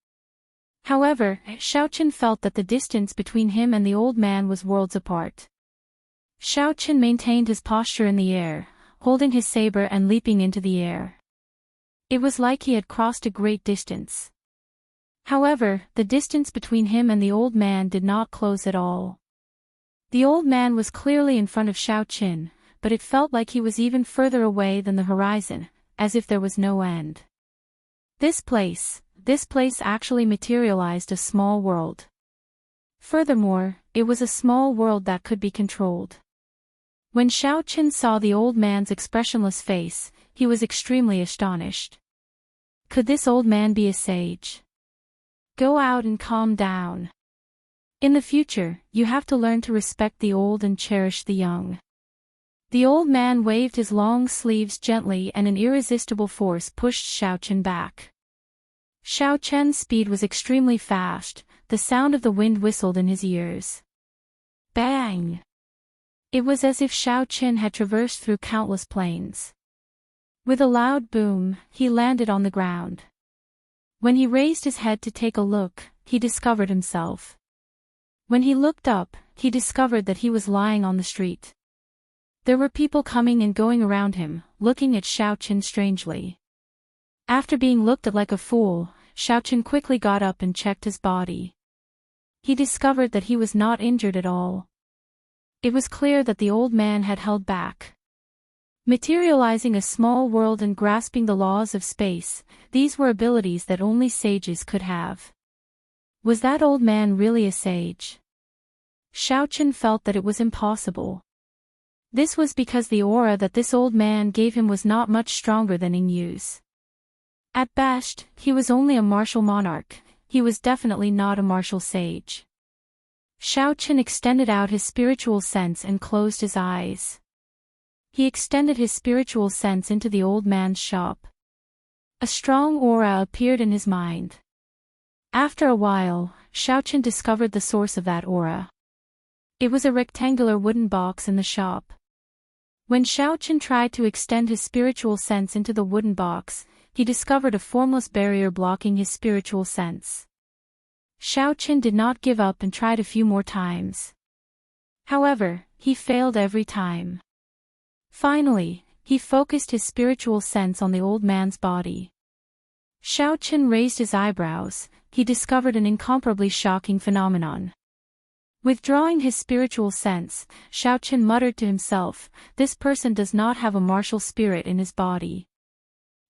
However, Xiao Chen felt that the distance between him and the old man was worlds apart. Xiao Chen maintained his posture in the air, holding his saber and leaping into the air. It was like he had crossed a great distance. However, the distance between him and the old man did not close at all. The old man was clearly in front of Xiao Chen, but it felt like he was even further away than the horizon, as if there was no end. This place actually materialized a small world. Furthermore, it was a small world that could be controlled. When Xiao Chen saw the old man's expressionless face, he was extremely astonished. Could this old man be a sage? Go out and calm down. In the future, you have to learn to respect the old and cherish the young. The old man waved his long sleeves gently and an irresistible force pushed Xiao Chen back. Xiao Chen's speed was extremely fast, the sound of the wind whistled in his ears. Bang! It was as if Xiao Chen had traversed through countless plains. With a loud boom, he landed on the ground. When he raised his head to take a look, he discovered himself. When he looked up, he discovered that he was lying on the street. There were people coming and going around him, looking at Xiao Chen strangely. After being looked at like a fool, Xiao Chen quickly got up and checked his body. He discovered that he was not injured at all. It was clear that the old man had held back. Materializing a small world and grasping the laws of space, these were abilities that only sages could have. Was that old man really a sage? Xiao Chen felt that it was impossible. This was because the aura that this old man gave him was not much stronger than Yingyu's. At best, he was only a martial monarch. He was definitely not a martial sage. Xiao Chen extended out his spiritual sense and closed his eyes. He extended his spiritual sense into the old man's shop. A strong aura appeared in his mind. After a while, Xiao Chen discovered the source of that aura. It was a rectangular wooden box in the shop. When Xiao Chen tried to extend his spiritual sense into the wooden box, he discovered a formless barrier blocking his spiritual sense. Xiao Chen did not give up and tried a few more times. However, he failed every time. Finally, he focused his spiritual sense on the old man's body. Xiao Chen raised his eyebrows. He discovered an incomparably shocking phenomenon. Withdrawing his spiritual sense, Xiao Chen muttered to himself, "This person does not have a martial spirit in his body."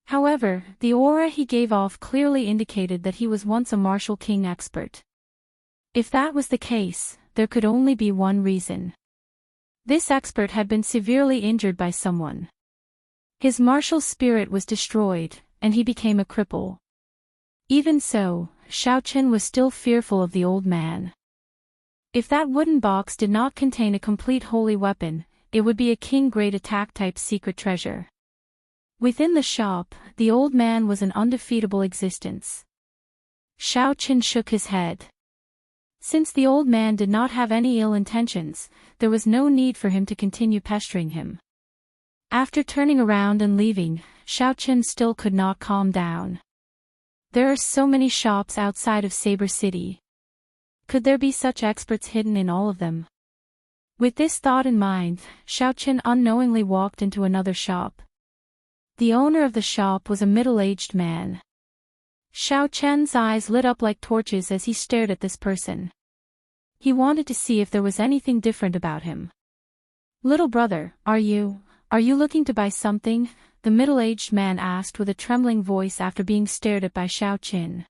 However, the aura he gave off clearly indicated that he was once a martial king expert. If that was the case, there could only be one reason. This expert had been severely injured by someone. His martial spirit was destroyed, and he became a cripple. Even so, Xiao Chen was still fearful of the old man. If that wooden box did not contain a complete holy weapon, it would be a king-grade attack-type secret treasure. Within the shop, the old man was an undefeatable existence. Xiao Chen shook his head. Since the old man did not have any ill intentions, there was no need for him to continue pestering him. After turning around and leaving, Xiao Chen still could not calm down. There are so many shops outside of Saber City. Could there be such experts hidden in all of them? With this thought in mind, Xiaochen unknowingly walked into another shop. The owner of the shop was a middle-aged man. Xiaochen's eyes lit up like torches as he stared at this person. He wanted to see if there was anything different about him. "Little brother, are you looking to buy something?" the middle-aged man asked with a trembling voice after being stared at by Xiaochen.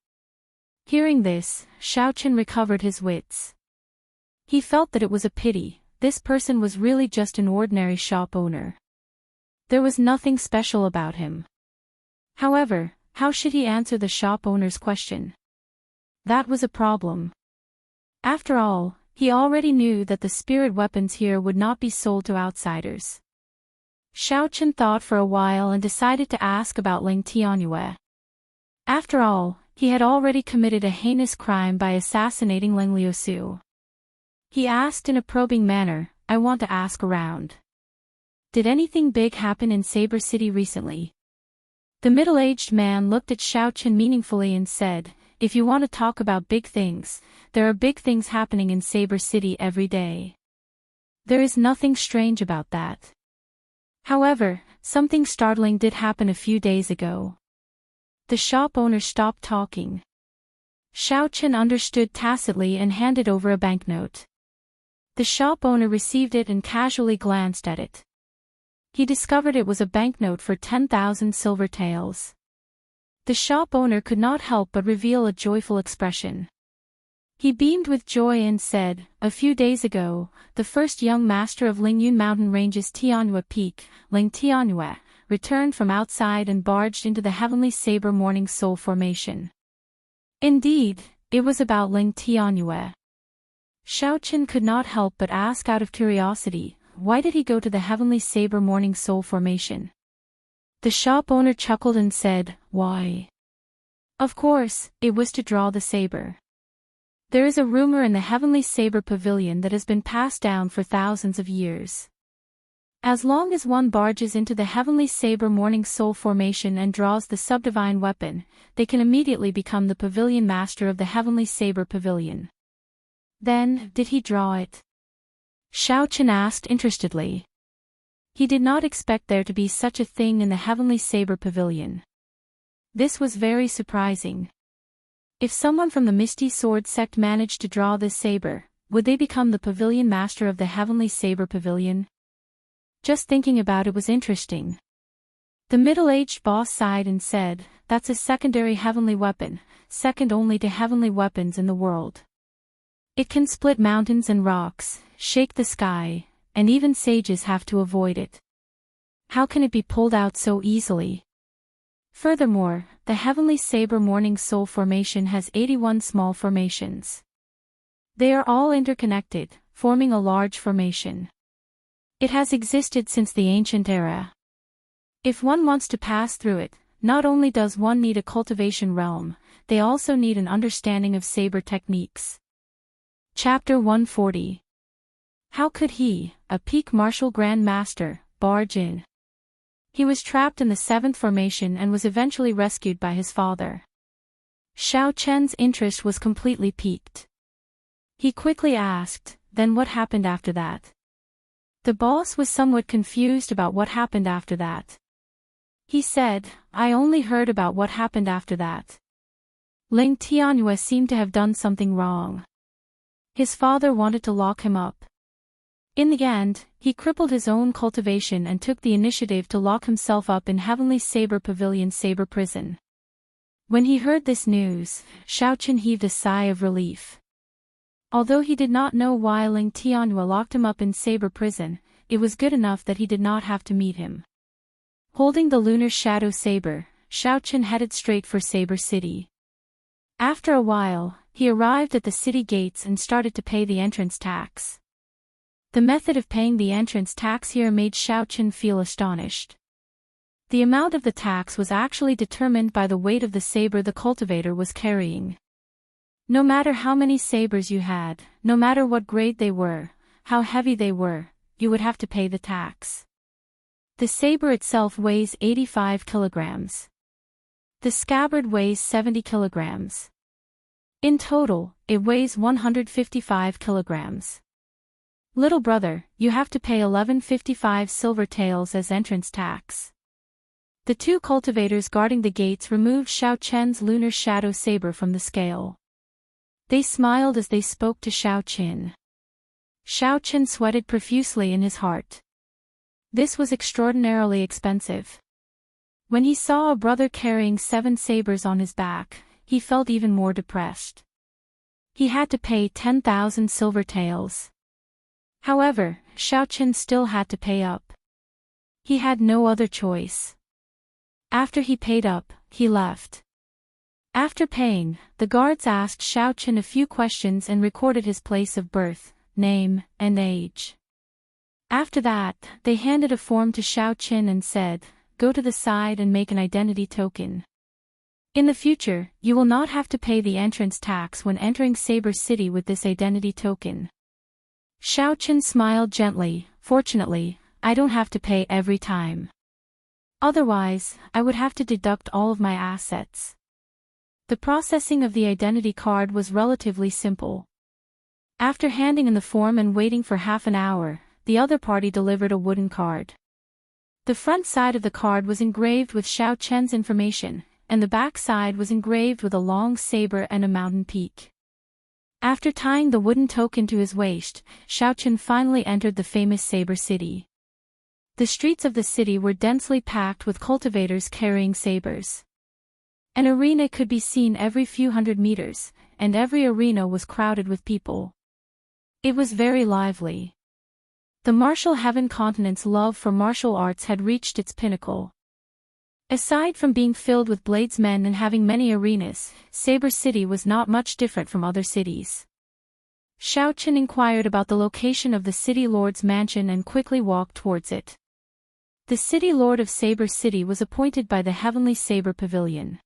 Hearing this, Xiaochen recovered his wits. He felt that it was a pity, this person was really just an ordinary shop owner. There was nothing special about him. However, how should he answer the shop owner's question? That was a problem. After all, he already knew that the spirit weapons here would not be sold to outsiders. Xiaochen thought for a while and decided to ask about Ling Tianyue. After all, he had already committed a heinous crime by assassinating Ling Liusu. He asked in a probing manner, "I want to ask around. Did anything big happen in Saber City recently?" The middle-aged man looked at Xiaochen meaningfully and said, "If you want to talk about big things, there are big things happening in Saber City every day. There is nothing strange about that. However, something startling did happen a few days ago." The shop owner stopped talking. Xiaochen understood tacitly and handed over a banknote. The shop owner received it and casually glanced at it. He discovered it was a banknote for 10,000 silver taels. The shop owner could not help but reveal a joyful expression. He beamed with joy and said, "A few days ago, the first young master of Lingyun Mountain Range's Tianyue Peak, Ling Tianyue, returned from outside and barged into the Heavenly Saber Morning Soul Formation." Indeed, it was about Ling Tianyue. Xiaochen could not help but ask out of curiosity, why did he go to the Heavenly Saber Morning Soul Formation? The shop owner chuckled and said, "Why? Of course, it was to draw the saber. There is a rumor in the Heavenly Saber Pavilion that has been passed down for thousands of years. As long as one barges into the Heavenly Saber Morning Soul Formation and draws the subdivine weapon, they can immediately become the pavilion master of the Heavenly Saber Pavilion." "Then, did he draw it?" Xiaochen asked interestedly. He did not expect there to be such a thing in the Heavenly Saber Pavilion. This was very surprising. If someone from the Misty Sword sect managed to draw this saber, would they become the pavilion master of the Heavenly Saber Pavilion? Just thinking about it was interesting. The middle-aged boss sighed and said, "That's a secondary heavenly weapon, second only to heavenly weapons in the world. It can split mountains and rocks, shake the sky, and even sages have to avoid it. How can it be pulled out so easily? Furthermore, the Heavenly Saber Morning Soul Formation has 81 small formations. They are all interconnected, forming a large formation. It has existed since the ancient era. If one wants to pass through it, not only does one need a cultivation realm, they also need an understanding of saber techniques." Chapter 140. How could he, a peak martial grand master, barge in? He was trapped in the 7th formation and was eventually rescued by his father. Xiaochen's interest was completely piqued. He quickly asked, "Then what happened after that?" The boss was somewhat confused about what happened after that. He said, "I only heard about what happened after that. Ling Tianyue seemed to have done something wrong. His father wanted to lock him up. In the end, he crippled his own cultivation and took the initiative to lock himself up in Heavenly Saber Pavilion Saber Prison." When he heard this news, Xiaochen heaved a sigh of relief. Although he did not know why Ling Tianyue locked him up in Saber Prison, it was good enough that he did not have to meet him. Holding the lunar shadow saber, Xiaochen headed straight for Saber City. After a while, he arrived at the city gates and started to pay the entrance tax. The method of paying the entrance tax here made Xiaochen feel astonished. The amount of the tax was actually determined by the weight of the saber the cultivator was carrying. No matter how many sabers you had, no matter what grade they were, how heavy they were, you would have to pay the tax. The saber itself weighs 85 kilograms. The scabbard weighs 70 kilograms. In total, it weighs 155 kilograms. Little brother, you have to pay 1155 silver taels as entrance tax. The two cultivators guarding the gates removed Xiao Chen's lunar shadow saber from the scale. They smiled as they spoke to Xiao Qin. Xiao Qin sweated profusely in his heart. This was extraordinarily expensive. When he saw a brother carrying 7 sabers on his back, he felt even more depressed. He had to pay 10,000 silver taels. However, Xiao Qin still had to pay up. He had no other choice. After he paid up, he left. After paying, the guards asked Xiao Qin a few questions and recorded his place of birth, name, and age. After that, they handed a form to Xiao Qin and said, "Go to the side and make an identity token. In the future, you will not have to pay the entrance tax when entering Saber City with this identity token." Xiao Qin smiled gently. "Fortunately, I don't have to pay every time. Otherwise, I would have to deduct all of my assets." The processing of the identity card was relatively simple. After handing in the form and waiting for half an hour, the other party delivered a wooden card. The front side of the card was engraved with Xiao Chen's information, and the back side was engraved with a long saber and a mountain peak. After tying the wooden token to his waist, Xiao Chen finally entered the famous Saber City. The streets of the city were densely packed with cultivators carrying sabers. An arena could be seen every few hundred meters, and every arena was crowded with people. It was very lively. The martial heaven continent's love for martial arts had reached its pinnacle. Aside from being filled with bladesmen and having many arenas, Saber City was not much different from other cities. Xiao Chen inquired about the location of the city lord's mansion and quickly walked towards it. The city lord of Saber City was appointed by the Heavenly Saber Pavilion.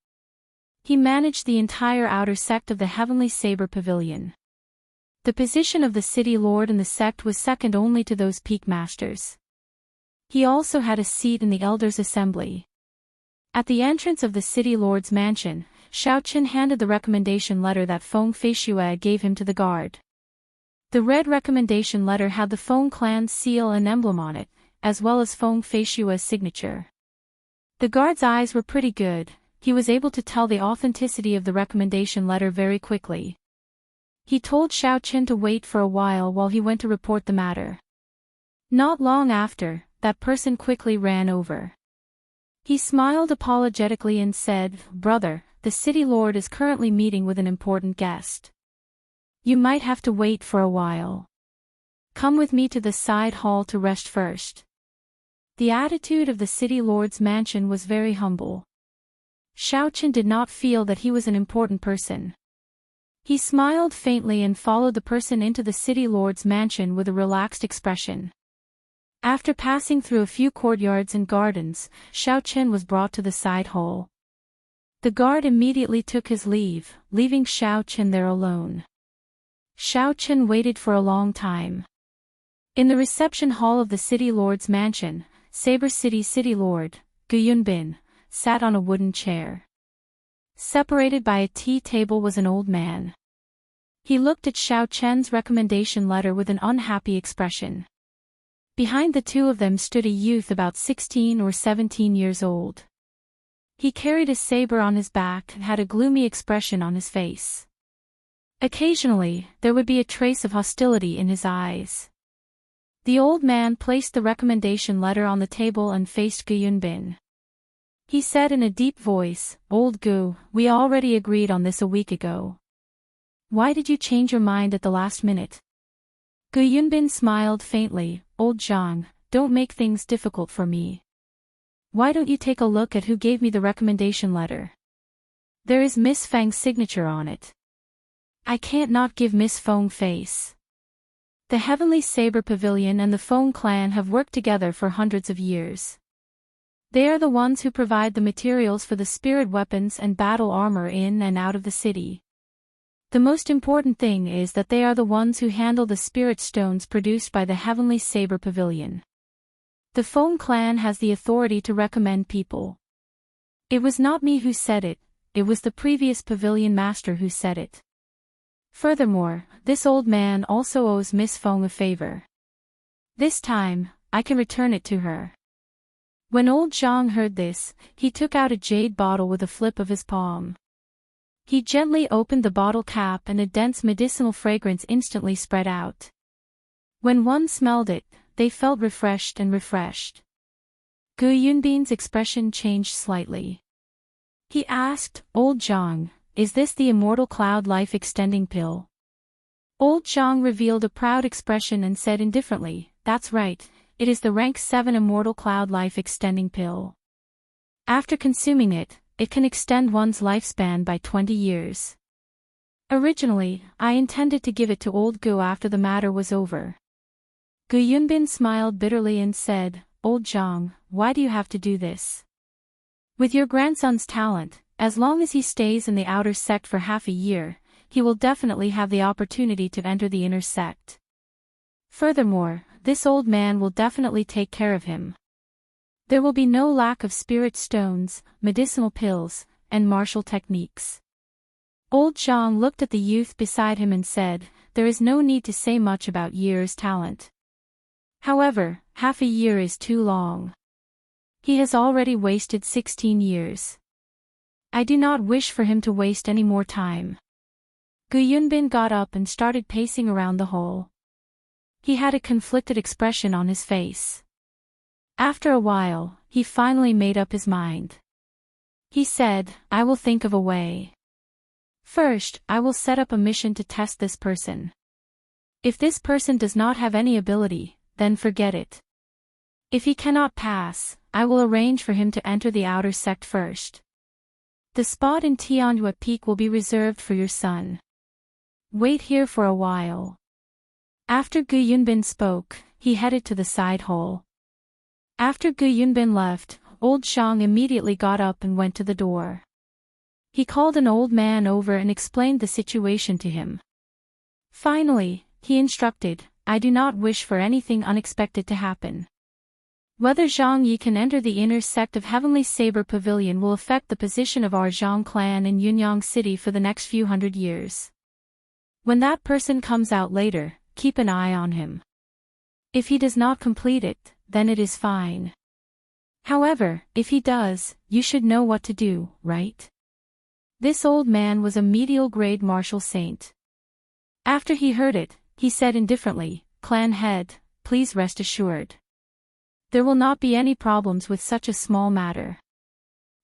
He managed the entire outer sect of the Heavenly Saber Pavilion. The position of the city lord in the sect was second only to those peak masters. He also had a seat in the elders' assembly. At the entrance of the city lord's mansion, Xiao Chen handed the recommendation letter that Feng Feishue gave him to the guard. The red recommendation letter had the Feng clan's seal and emblem on it, as well as Feng Feishue's signature. The guard's eyes were pretty good. He was able to tell the authenticity of the recommendation letter very quickly. He told Xiao Chen to wait for a while he went to report the matter. Not long after, that person quickly ran over. He smiled apologetically and said, "Brother, the city lord is currently meeting with an important guest. You might have to wait for a while. Come with me to the side hall to rest first." The attitude of the city lord's mansion was very humble. Xiao Chen did not feel that he was an important person. He smiled faintly and followed the person into the city lord's mansion with a relaxed expression. After passing through a few courtyards and gardens, Xiao Chen was brought to the side hall. The guard immediately took his leave, leaving Xiao Chen there alone. Xiao Chen waited for a long time. In the reception hall of the city lord's mansion, Saber City City Lord, Gu Yunbin, sat on a wooden chair. Separated by a tea table was an old man. He looked at Xiao Chen's recommendation letter with an unhappy expression. Behind the two of them stood a youth about 16 or 17 years old. He carried a saber on his back and had a gloomy expression on his face. Occasionally, there would be a trace of hostility in his eyes. The old man placed the recommendation letter on the table and faced Gu Yunbin. He said in a deep voice, "Old Gu, we already agreed on this a week ago. Why did you change your mind at the last minute?" Gu Yunbin smiled faintly. "Old Zhang, don't make things difficult for me. Why don't you take a look at who gave me the recommendation letter? There is Miss Feng's signature on it. I can't not give Miss Feng face. The Heavenly Saber Pavilion and the Feng clan have worked together for hundreds of years. They are the ones who provide the materials for the spirit weapons and battle armor in and out of the city. The most important thing is that they are the ones who handle the spirit stones produced by the Heavenly Saber Pavilion. The Feng clan has the authority to recommend people. It was not me who said it, it was the previous pavilion master who said it. Furthermore, this old man also owes Miss Feng a favor. This time, I can return it to her. When old Zhang heard this, he took out a jade bottle with a flip of his palm. He gently opened the bottle cap and a dense medicinal fragrance instantly spread out. When one smelled it, they felt refreshed and refreshed. Gu Yunbin's expression changed slightly. He asked, Old Zhang, is this the Immortal Cloud Life Extending Pill? Old Zhang revealed a proud expression and said indifferently, That's right, it is the rank 7 Immortal Cloud Life Extending Pill. After consuming it, it can extend one's lifespan by 20 years. Originally, I intended to give it to old Gu after the matter was over. Gu Yunbin smiled bitterly and said, Old Zhang, why do you have to do this? With your grandson's talent, as long as he stays in the outer sect for half a year, he will definitely have the opportunity to enter the inner sect. Furthermore, this old man will definitely take care of him. There will be no lack of spirit stones, medicinal pills, and martial techniques. Old Zhang looked at the youth beside him and said, There is no need to say much about year's talent. However, half a year is too long. He has already wasted 16 years. I do not wish for him to waste any more time. Gu Yunbin got up and started pacing around the hall. He had a conflicted expression on his face. After a while, he finally made up his mind. He said, I will think of a way. First, I will set up a mission to test this person. If this person does not have any ability, then forget it. If he cannot pass, I will arrange for him to enter the outer sect first. The spot in Tianhua Peak will be reserved for your son. Wait here for a while. After Gu Yunbin spoke, he headed to the side hall. After Gu Yunbin left, old Zhang immediately got up and went to the door. He called an old man over and explained the situation to him. Finally, he instructed, I do not wish for anything unexpected to happen. Whether Zhang Yi can enter the inner sect of Heavenly Saber Pavilion will affect the position of our Zhang clan in Yunyang City for the next few hundred years. When that person comes out later, keep an eye on him. If he does not complete it, then it is fine. However, if he does, you should know what to do, right? This old man was a medial grade martial saint. After he heard it, he said indifferently, Clan head, please rest assured. There will not be any problems with such a small matter.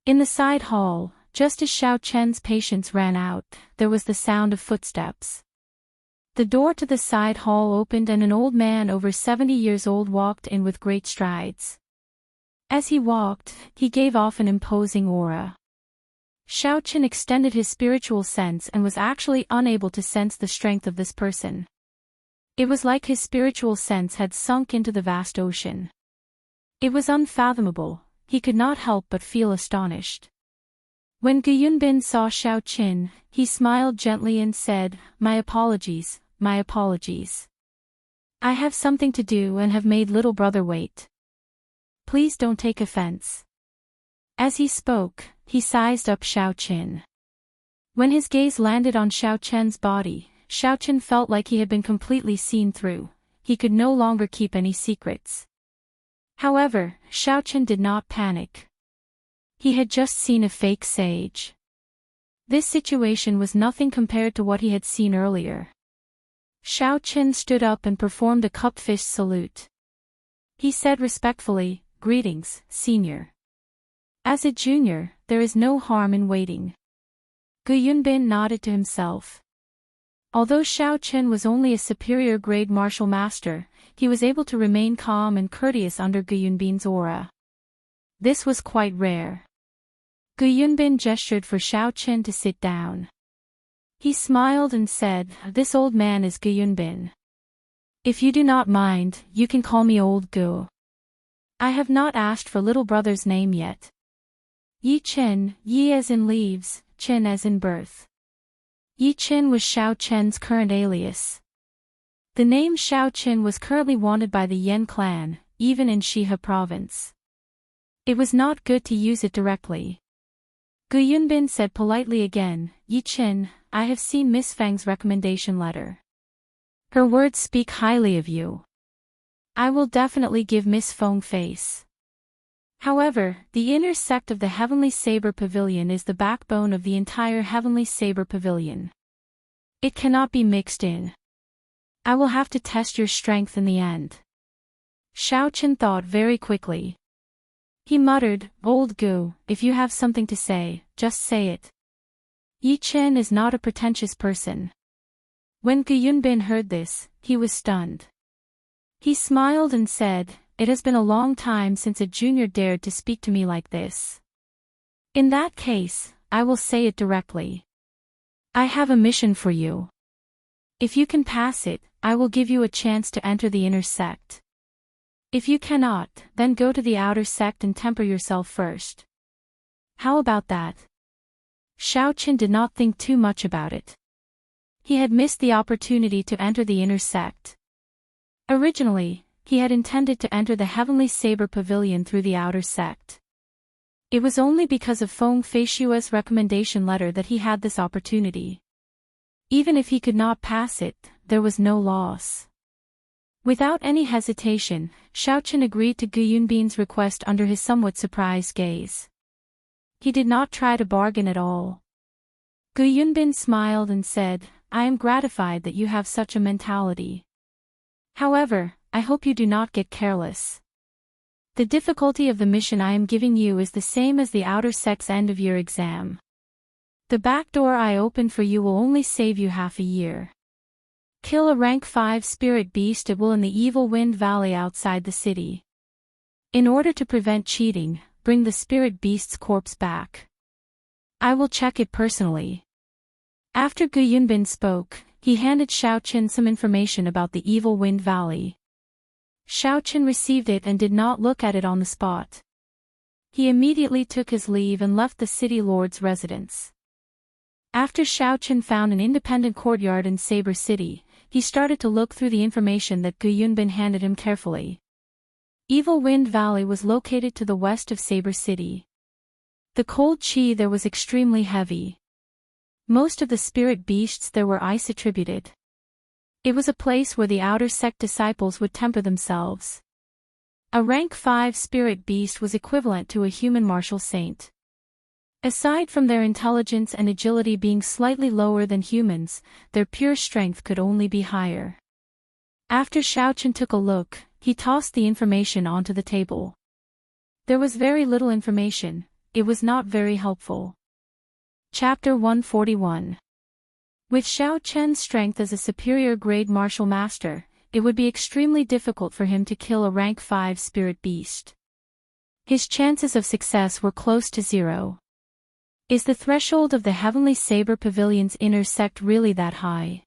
In the side hall, just as Xiao Chen's patients ran out, there was the sound of footsteps. The door to the side hall opened and an old man over 70 years old walked in with great strides. As he walked, he gave off an imposing aura. Xiao Chen extended his spiritual sense and was actually unable to sense the strength of this person. It was like his spiritual sense had sunk into the vast ocean. It was unfathomable, he could not help but feel astonished. When Gu Yunbin saw Xiao Chen, he smiled gently and said, My apologies, my apologies. I have something to do and have made little brother wait. Please don't take offense. As he spoke, he sized up Xiao Chen. When his gaze landed on Xiao Chen's body, Xiao Chen felt like he had been completely seen through, he could no longer keep any secrets. However, Xiao Chen did not panic. He had just seen a fake sage. This situation was nothing compared to what he had seen earlier. Xiao Chen stood up and performed a cupped fist salute. He said respectfully, Greetings, senior. As a junior, there is no harm in waiting. Gu Yunbin nodded to himself. Although Xiao Chen was only a superior grade martial master, he was able to remain calm and courteous under Gu Yunbin's aura. This was quite rare. Gu Yunbin gestured for Xiao Chen to sit down. He smiled and said, This old man is Gu Yunbin. If you do not mind, you can call me Old Gu. I have not asked for little brother's name yet. Yi Chen, Yi as in leaves, Chen as in birth. Yi Chen was Xiao Chen's current alias. The name Xiao Chen was currently wanted by the Yan clan, even in Shihe province. It was not good to use it directly. Gu Yunbin said politely again, Yi Qin, I have seen Miss Feng's recommendation letter. Her words speak highly of you. I will definitely give Miss Feng face. However, the inner sect of the Heavenly Saber Pavilion is the backbone of the entire Heavenly Saber Pavilion. It cannot be mixed in. I will have to test your strength in the end. Xiao Chen thought very quickly. He muttered, Old Gu, if you have something to say, just say it. Yi Chen is not a pretentious person. When Gu Yunbin heard this, he was stunned. He smiled and said, It has been a long time since a junior dared to speak to me like this. In that case, I will say it directly. I have a mission for you. If you can pass it, I will give you a chance to enter the inner sect. If you cannot, then go to the outer sect and temper yourself first. How about that? Xiao Chen did not think too much about it. He had missed the opportunity to enter the inner sect. Originally, he had intended to enter the Heavenly Saber Pavilion through the outer sect. It was only because of Feng Feishua's recommendation letter that he had this opportunity. Even if he could not pass it, there was no loss. Without any hesitation, Xiao Chen agreed to Gu Yunbin's request under his somewhat surprised gaze. He did not try to bargain at all. Gu Yunbin smiled and said, I am gratified that you have such a mentality. However, I hope you do not get careless. The difficulty of the mission I am giving you is the same as the outer sect's end-of-year exam. The back door I open for you will only save you half a year. Kill a rank 5 spirit beast at will in the Evil Wind Valley outside the city. In order to prevent cheating, bring the spirit beast's corpse back. I will check it personally. After Gu Yunbin spoke, he handed Xiao Chen some information about the Evil Wind Valley. Xiao Chen received it and did not look at it on the spot. He immediately took his leave and left the city lord's residence. After Xiao Chen found an independent courtyard in Saber City, he started to look through the information that Gu Yunbin handed him carefully. Evil Wind Valley was located to the west of Saber City. The cold qi there was extremely heavy. Most of the spirit beasts there were ice attributed. It was a place where the outer sect disciples would temper themselves. A rank 5 spirit beast was equivalent to a human martial saint. Aside from their intelligence and agility being slightly lower than humans, their pure strength could only be higher. After Xiao Chen took a look, he tossed the information onto the table. There was very little information, it was not very helpful. Chapter 141. With Xiao Chen's strength as a superior grade martial master, it would be extremely difficult for him to kill a rank 5 spirit beast. His chances of success were close to zero. Is the threshold of the Heavenly Saber Pavilion's inner sect really that high?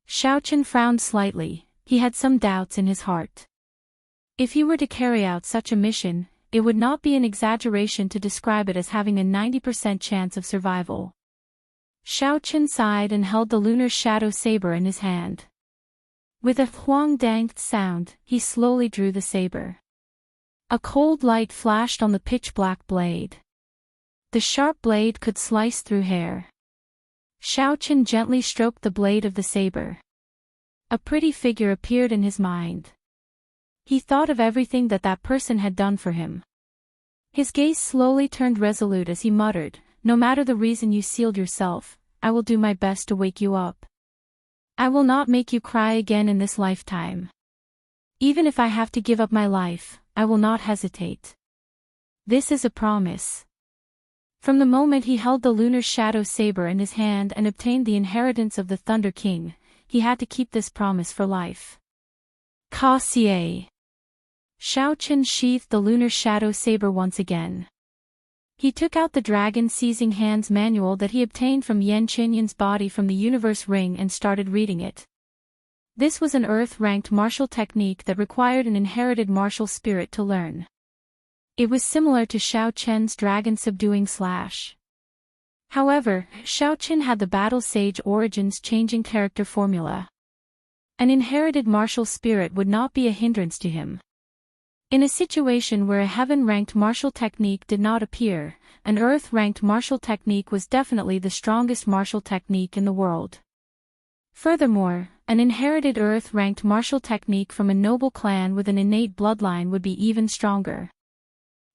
Xiao Chen frowned slightly, he had some doubts in his heart. If he were to carry out such a mission, it would not be an exaggeration to describe it as having a 90% chance of survival. Xiao Chen sighed and held the lunar shadow saber in his hand. With a huang-danged sound, he slowly drew the saber. A cold light flashed on the pitch-black blade. The sharp blade could slice through hair. Xiao Chen gently stroked the blade of the saber. A pretty figure appeared in his mind. He thought of everything that person had done for him. His gaze slowly turned resolute as he muttered, No matter the reason you sealed yourself, I will do my best to wake you up. I will not make you cry again in this lifetime. Even if I have to give up my life, I will not hesitate. This is a promise. From the moment he held the lunar shadow saber in his hand and obtained the inheritance of the Thunder King, he had to keep this promise for life. Ka Xie. Xiao Chen sheathed the lunar shadow saber once again. He took out the dragon-seizing hands manual that he obtained from Yan Qinyan's body from the universe ring and started reading it. This was an earth-ranked martial technique that required an inherited martial spirit to learn. It was similar to Xiao Chen's dragon-subduing slash. However, Xiao Chen had the Battle Sage Origins changing character formula. An inherited martial spirit would not be a hindrance to him. In a situation where a heaven-ranked martial technique did not appear, an earth-ranked martial technique was definitely the strongest martial technique in the world. Furthermore, an inherited earth-ranked martial technique from a noble clan with an innate bloodline would be even stronger.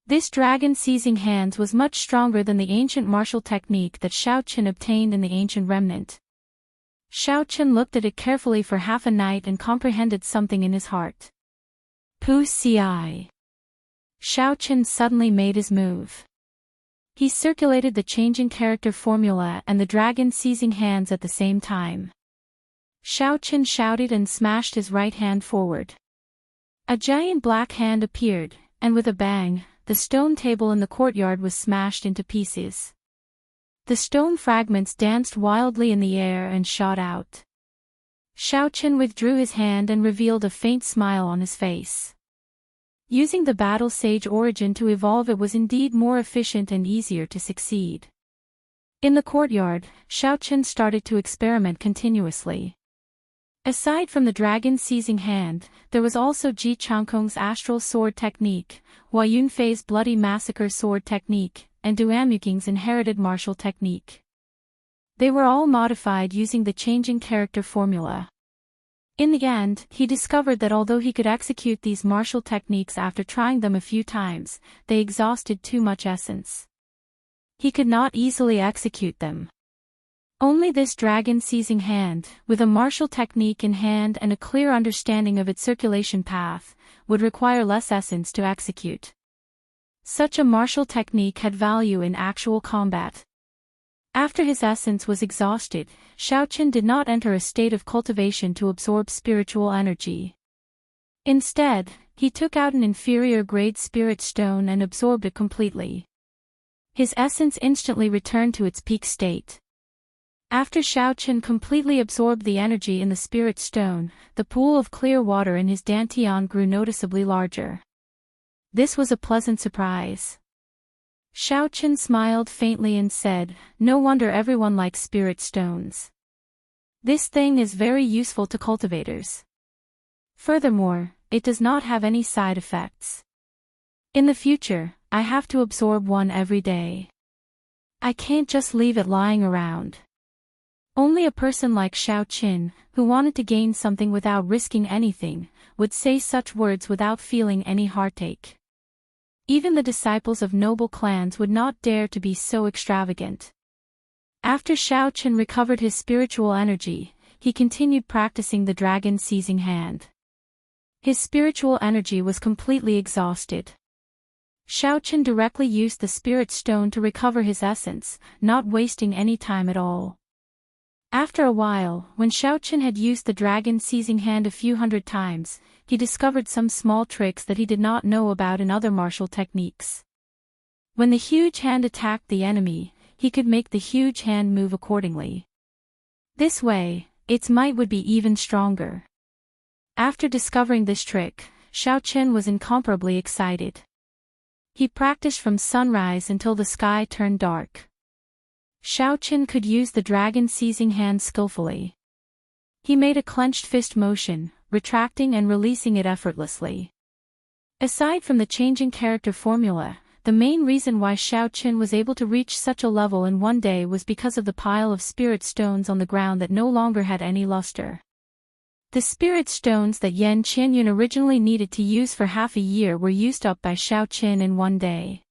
This dragon seizing hands was much stronger than the ancient martial technique that Xiao Qin obtained in the ancient remnant. Xiao Qin looked at it carefully for half a night and comprehended something in his heart. Pu Ci. Xiao Qin suddenly made his move. He circulated the changing character formula and the dragon seizing hands at the same time. Xiao Qin shouted and smashed his right hand forward. A giant black hand appeared, and with a bang, the stone table in the courtyard was smashed into pieces. The stone fragments danced wildly in the air and shot out. Xiao Qin withdrew his hand and revealed a faint smile on his face. Using the battle sage origin to evolve it was indeed more efficient and easier to succeed. In the courtyard, Xiao Qin started to experiment continuously. Aside from the dragon seizing hand, there was also Ji Changkong's astral sword technique, Hua Yunfei's bloody massacre sword technique, and Duamuking's inherited martial technique. They were all modified using the changing character formula. In the end, he discovered that although he could execute these martial techniques after trying them a few times, they exhausted too much essence. He could not easily execute them. Only this dragon seizing hand, with a martial technique in hand and a clear understanding of its circulation path, would require less essence to execute. Such a martial technique had value in actual combat. After his essence was exhausted, Xiao Qin did not enter a state of cultivation to absorb spiritual energy. Instead, he took out an inferior-grade spirit stone and absorbed it completely. His essence instantly returned to its peak state. After Xiao Qin completely absorbed the energy in the spirit stone, the pool of clear water in his dantian grew noticeably larger. This was a pleasant surprise. Xiao Qin smiled faintly and said, "No wonder everyone likes spirit stones. This thing is very useful to cultivators. Furthermore, it does not have any side effects. In the future, I have to absorb one every day. I can't just leave it lying around." Only a person like Xiao Qin, who wanted to gain something without risking anything, would say such words without feeling any heartache. Even the disciples of noble clans would not dare to be so extravagant. After Xiao Qin recovered his spiritual energy, he continued practicing the dragon seizing hand. His spiritual energy was completely exhausted. Xiao Qin directly used the spirit stone to recover his essence, not wasting any time at all. After a while, when Xiao Qin had used the dragon seizing hand a few hundred times, he discovered some small tricks that he did not know about in other martial techniques. When the huge hand attacked the enemy, he could make the huge hand move accordingly. This way, its might would be even stronger. After discovering this trick, Xiao Qin was incomparably excited. He practiced from sunrise until the sky turned dark. Xiao Qin could use the dragon seizing hand skillfully. He made a clenched fist motion, retracting and releasing it effortlessly. Aside from the changing character formula, the main reason why Xiao Qin was able to reach such a level in one day was because of the pile of spirit stones on the ground that no longer had any luster. The spirit stones that Yan Qianyun originally needed to use for half a year were used up by Xiao Qin in one day.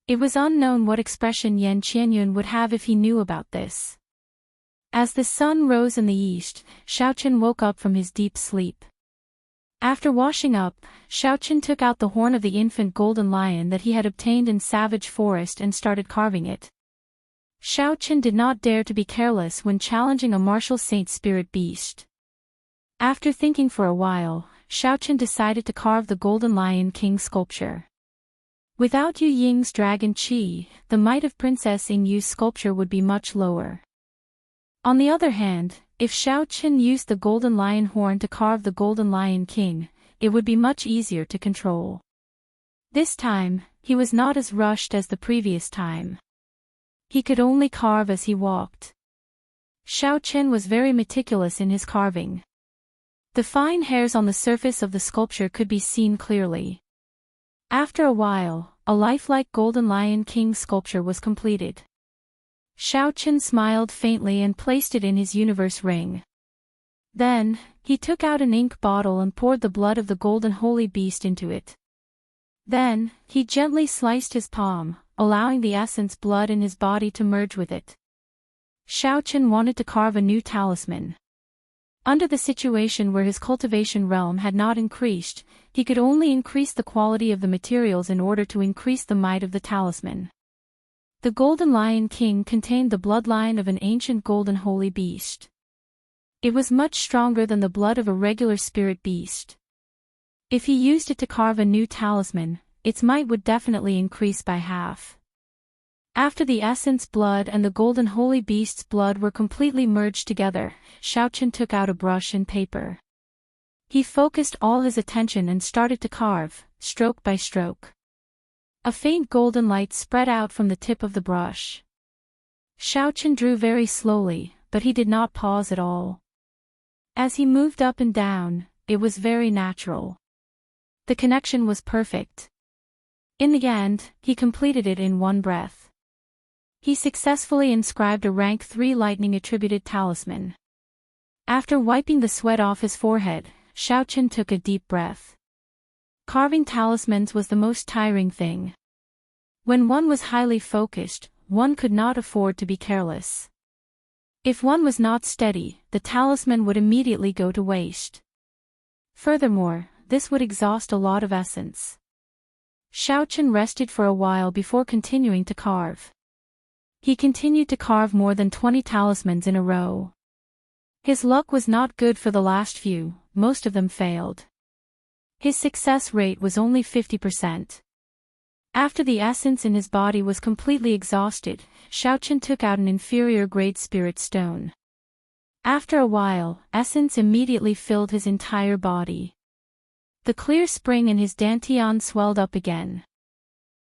It was unknown what expression Yan Qianyun would have if he knew about this. As the sun rose in the east, Xiao Qin woke up from his deep sleep. After washing up, Xiao Qin took out the horn of the infant golden lion that he had obtained in Savage Forest and started carving it. Xiao Qin did not dare to be careless when challenging a martial saint spirit beast. After thinking for a while, Xiao Qin decided to carve the golden lion king sculpture. Without Yu Ying's dragon qi, the might of Princess Yingyu's sculpture would be much lower. On the other hand, if Xiao Qin used the golden lion horn to carve the golden lion king, it would be much easier to control. This time, he was not as rushed as the previous time. He could only carve as he walked. Xiao Qin was very meticulous in his carving. The fine hairs on the surface of the sculpture could be seen clearly. After a while, a lifelike golden lion king sculpture was completed. Xiaochen smiled faintly and placed it in his universe ring. Then, he took out an ink bottle and poured the blood of the golden holy beast into it. Then, he gently sliced his palm, allowing the essence blood in his body to merge with it. Xiaochen wanted to carve a new talisman. Under the situation where his cultivation realm had not increased, he could only increase the quality of the materials in order to increase the might of the talisman. The Golden Lion King contained the bloodline of an ancient golden holy beast. It was much stronger than the blood of a regular spirit beast. If he used it to carve a new talisman, its might would definitely increase by half. After the essence blood and the golden holy beast's blood were completely merged together, Xiaochen took out a brush and paper. He focused all his attention and started to carve, stroke by stroke. A faint golden light spread out from the tip of the brush. Xiaochen drew very slowly, but he did not pause at all. As he moved up and down, it was very natural. The connection was perfect. In the end, he completed it in one breath. He successfully inscribed a rank 3 lightning-attributed talisman. After wiping the sweat off his forehead, Xiaochen took a deep breath. Carving talismans was the most tiring thing. When one was highly focused, one could not afford to be careless. If one was not steady, the talisman would immediately go to waste. Furthermore, this would exhaust a lot of essence. Xiaochen rested for a while before continuing to carve. He continued to carve more than 20 talismans in a row. His luck was not good for the last few, most of them failed. His success rate was only 50%. After the essence in his body was completely exhausted, Xiaochen took out an inferior-grade spirit stone. After a while, essence immediately filled his entire body. The clear spring in his dantian swelled up again.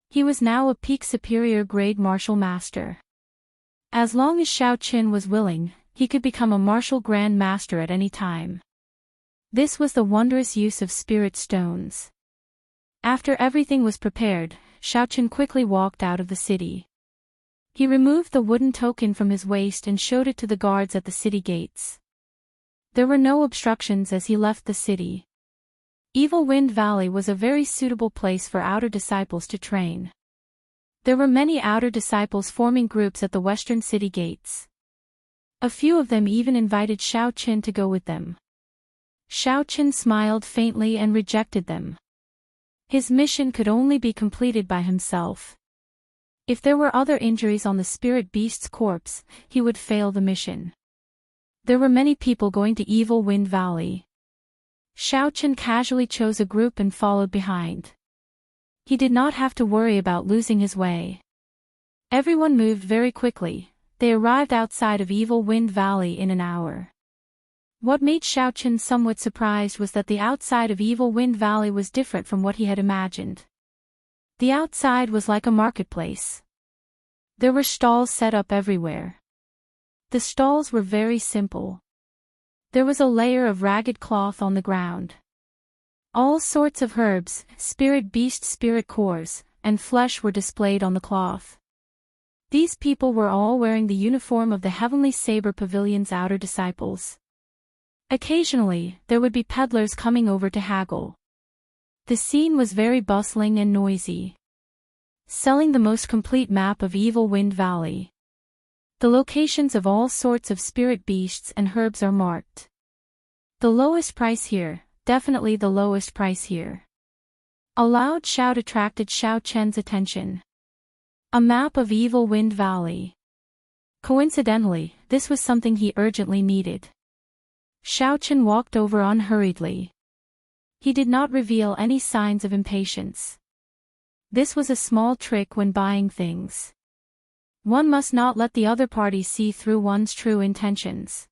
He was now a peak superior-grade martial master. As long as Xiaochen was willing, he could become a martial grand master at any time. This was the wondrous use of spirit stones. After everything was prepared, Xiaochen quickly walked out of the city. He removed the wooden token from his waist and showed it to the guards at the city gates. There were no obstructions as he left the city. Evil Wind Valley was a very suitable place for outer disciples to train. There were many outer disciples forming groups at the western city gates. A few of them even invited Xiaochen to go with them. Xiaochen smiled faintly and rejected them. His mission could only be completed by himself. If there were other injuries on the spirit beast's corpse, he would fail the mission. There were many people going to Evil Wind Valley. Xiaochen casually chose a group and followed behind. He did not have to worry about losing his way. Everyone moved very quickly. They arrived outside of Evil Wind Valley in an hour. What made Xiaochen somewhat surprised was that the outside of Evil Wind Valley was different from what he had imagined. The outside was like a marketplace. There were stalls set up everywhere. The stalls were very simple. There was a layer of ragged cloth on the ground. All sorts of herbs, spirit beast spirit cores, and flesh were displayed on the cloth. These people were all wearing the uniform of the Heavenly Saber Pavilion's outer disciples. Occasionally, there would be peddlers coming over to haggle. The scene was very bustling and noisy. Selling the most complete map of Evil Wind Valley. The locations of all sorts of spirit beasts and herbs are marked. The lowest price here, definitely the lowest price here. A loud shout attracted Xiaochen's attention. A map of Evil Wind Valley. Coincidentally, this was something he urgently needed. Xiaochen walked over unhurriedly. He did not reveal any signs of impatience. This was a small trick when buying things. One must not let the other party see through one's true intentions.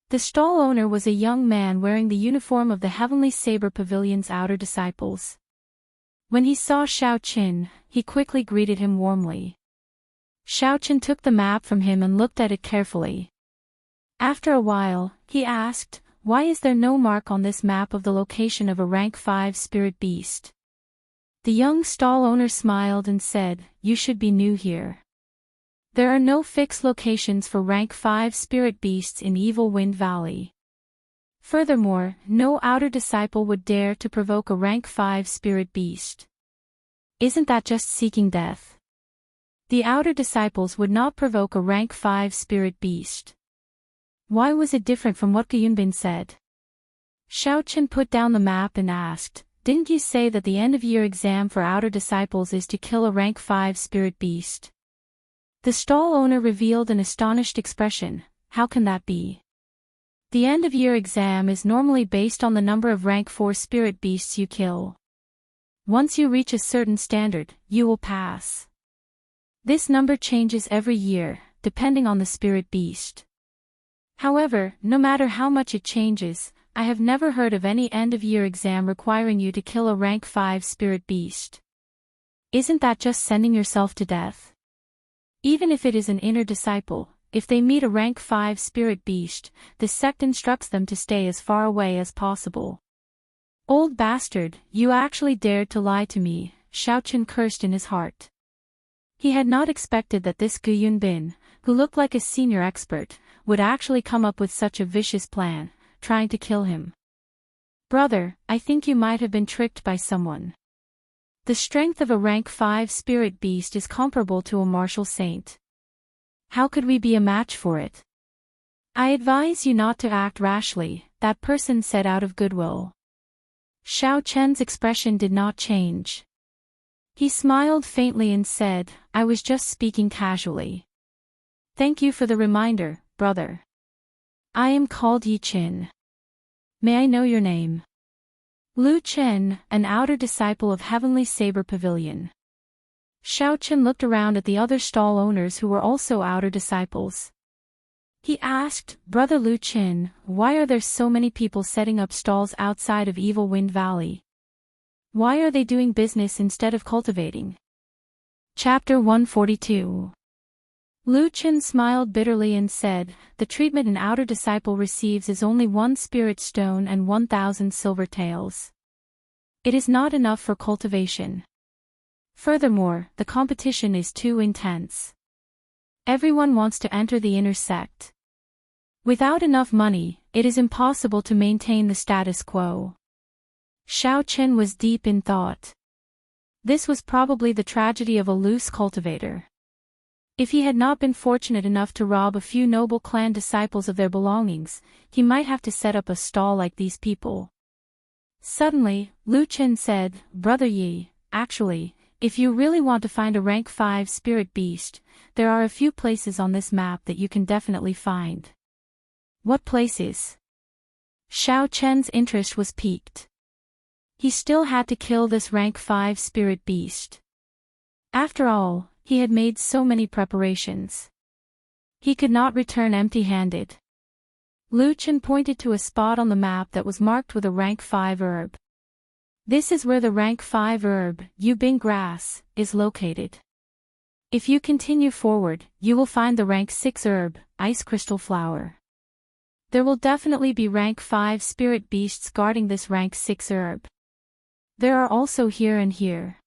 The stall owner was a young man wearing the uniform of the Heavenly Saber Pavilion's outer disciples. When he saw Xiaochen, he quickly greeted him warmly. Xiaochen took the map from him and looked at it carefully. After a while, he asked, "Why is there no mark on this map of the location of a rank 5 spirit beast?" The young stall owner smiled and said, "You should be new here. There are no fixed locations for rank 5 spirit beasts in Evil Wind Valley. Furthermore, no outer disciple would dare to provoke a rank 5 spirit beast. Isn't that just seeking death? The outer disciples would not provoke a rank 5 spirit beast." Why was it different from what Guyunbin said? Xiaochen put down the map and asked, "Didn't you say that the end-of-year exam for outer disciples is to kill a rank 5 spirit beast?" The stall owner revealed an astonished expression. "How can that be? The end-of-year exam is normally based on the number of rank 4 spirit beasts you kill. Once you reach a certain standard, you will pass. This number changes every year, depending on the spirit beast. However, no matter how much it changes, I have never heard of any end-of-year exam requiring you to kill a rank 5 spirit beast. Isn't that just sending yourself to death? Even if it is an inner disciple, if they meet a rank 5 spirit beast, the sect instructs them to stay as far away as possible." "Old bastard, you actually dared to lie to me," Xiaochen cursed in his heart. He had not expected that this Gu Yunbin, who looked like a senior expert, would actually come up with such a vicious plan, trying to kill him. "Brother, I think you might have been tricked by someone. The strength of a rank 5 spirit beast is comparable to a martial saint. How could we be a match for it? I advise you not to act rashly," that person said out of goodwill. Xiao Chen's expression did not change. He smiled faintly and said, "I was just speaking casually. Thank you for the reminder, brother. I am called Yi Qin. May I know your name?" "Lu Chen, an outer disciple of Heavenly Saber Pavilion." Xiao Chen looked around at the other stall owners who were also outer disciples. He asked, "Brother Lu Chen, why are there so many people setting up stalls outside of Evil Wind Valley? Why are they doing business instead of cultivating?" Chapter 142. Lu Chen smiled bitterly and said, "The treatment an outer disciple receives is only 1 spirit stone and 1,000 silver taels. It is not enough for cultivation. Furthermore, the competition is too intense. Everyone wants to enter the inner sect. Without enough money, it is impossible to maintain the status quo." Xiao Chen was deep in thought. This was probably the tragedy of a loose cultivator. If he had not been fortunate enough to rob a few noble clan disciples of their belongings, he might have to set up a stall like these people. Suddenly, Lu Chen said, "Brother Yi, actually, if you really want to find a rank 5 spirit beast, there are a few places on this map that you can definitely find." "What places?" Xiao Chen's interest was piqued. He still had to kill this rank 5 spirit beast. After all, he had made so many preparations. He could not return empty-handed. Lu Chen pointed to a spot on the map that was marked with a rank 5 herb. "This is where the rank 5 herb, Yubing grass, is located. If you continue forward, you will find the rank 6 herb, ice crystal flower. There will definitely be rank 5 spirit beasts guarding this rank 6 herb. There are also here and here."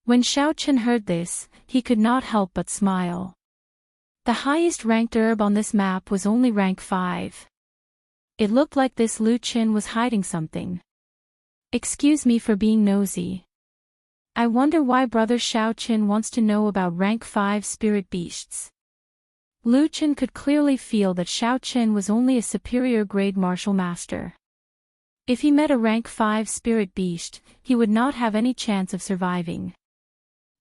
When Xiao Chen heard this, he could not help but smile. The highest ranked herb on this map was only rank 5. It looked like this Lu Chen was hiding something. "Excuse me for being nosy. I wonder why brother Xiao Chen wants to know about rank 5 spirit beasts." Lu Chen could clearly feel that Xiao Chen was only a superior grade martial master. If he met a rank 5 spirit beast, he would not have any chance of surviving.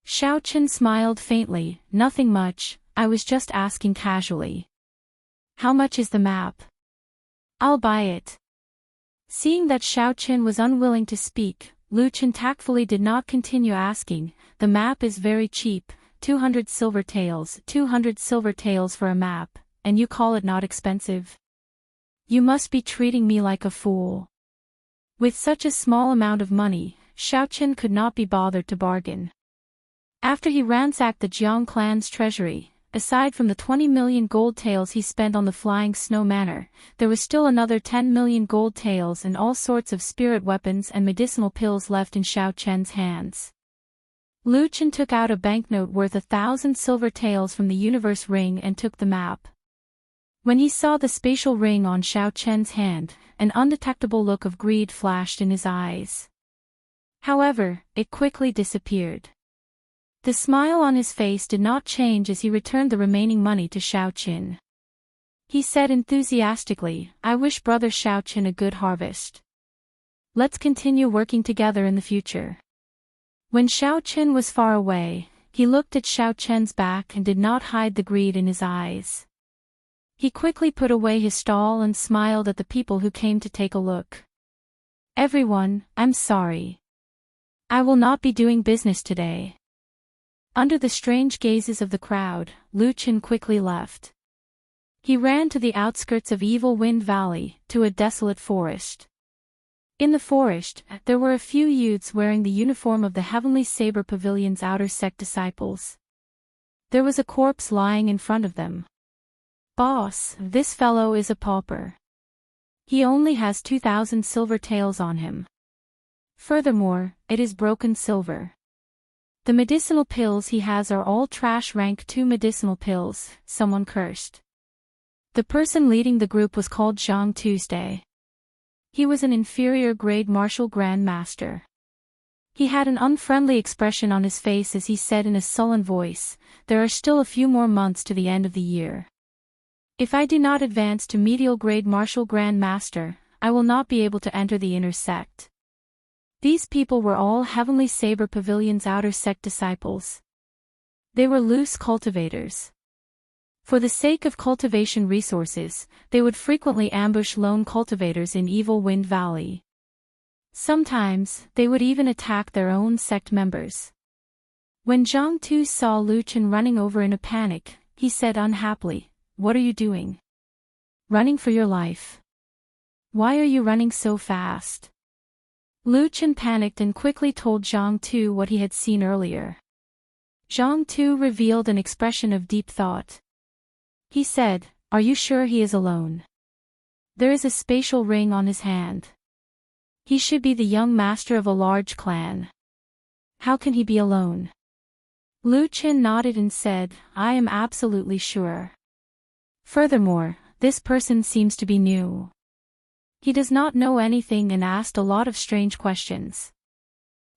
Xiao Chen smiled faintly, "Nothing much, I was just asking casually. How much is the map? I'll buy it." Seeing that Xiao Chen was unwilling to speak, Lu Chen tactfully did not continue asking. "The map is very cheap, 200 silver taels, 200 silver taels for a map, and you call it not expensive? You must be treating me like a fool." With such a small amount of money, Xiao Chen could not be bothered to bargain. After he ransacked the Jiang clan's treasury, aside from the 20 million gold taels he spent on the Flying Snow Manor, there was still another 10 million gold taels and all sorts of spirit weapons and medicinal pills left in Xiao Chen's hands. Lu Chen took out a banknote worth 1,000 silver taels from the universe ring and took the map. When he saw the spatial ring on Xiao Chen's hand, an undetectable look of greed flashed in his eyes. However, it quickly disappeared. The smile on his face did not change as he returned the remaining money to Xiao Qin. He said enthusiastically, "I wish Brother Xiao Qin a good harvest. Let's continue working together in the future." When Xiao Qin was far away, he looked at Xiao Chen's back and did not hide the greed in his eyes. He quickly put away his stall and smiled at the people who came to take a look. "Everyone, I'm sorry. I will not be doing business today." Under the strange gazes of the crowd, Lu Chen quickly left. He ran to the outskirts of Evil Wind Valley, to a desolate forest. In the forest, there were a few youths wearing the uniform of the Heavenly Saber Pavilion's outer sect disciples. There was a corpse lying in front of them. "Boss, this fellow is a pauper. He only has 2,000 silver taels on him. Furthermore, it is broken silver. The medicinal pills he has are all trash rank 2 medicinal pills," someone cursed. The person leading the group was called Zhang Tuesday. He was an inferior grade martial grand master. He had an unfriendly expression on his face as he said in a sullen voice, "There are still a few more months to the end of the year. If I do not advance to medial grade martial grand master, I will not be able to enter the inner sect." These people were all Heavenly Saber Pavilion's outer sect disciples. They were loose cultivators. For the sake of cultivation resources, they would frequently ambush lone cultivators in Evil Wind Valley. Sometimes, they would even attack their own sect members. When Zhang Tu saw Lu Chen running over in a panic, he said unhappily, "What are you doing? Running for your life? Why are you running so fast?" Lu Chen panicked and quickly told Zhang Tu what he had seen earlier. Zhang Tu revealed an expression of deep thought. He said, "Are you sure he is alone? There is a spatial ring on his hand. He should be the young master of a large clan. How can he be alone?" Lu Chen nodded and said, "I am absolutely sure. Furthermore, this person seems to be new. He does not know anything and asked a lot of strange questions.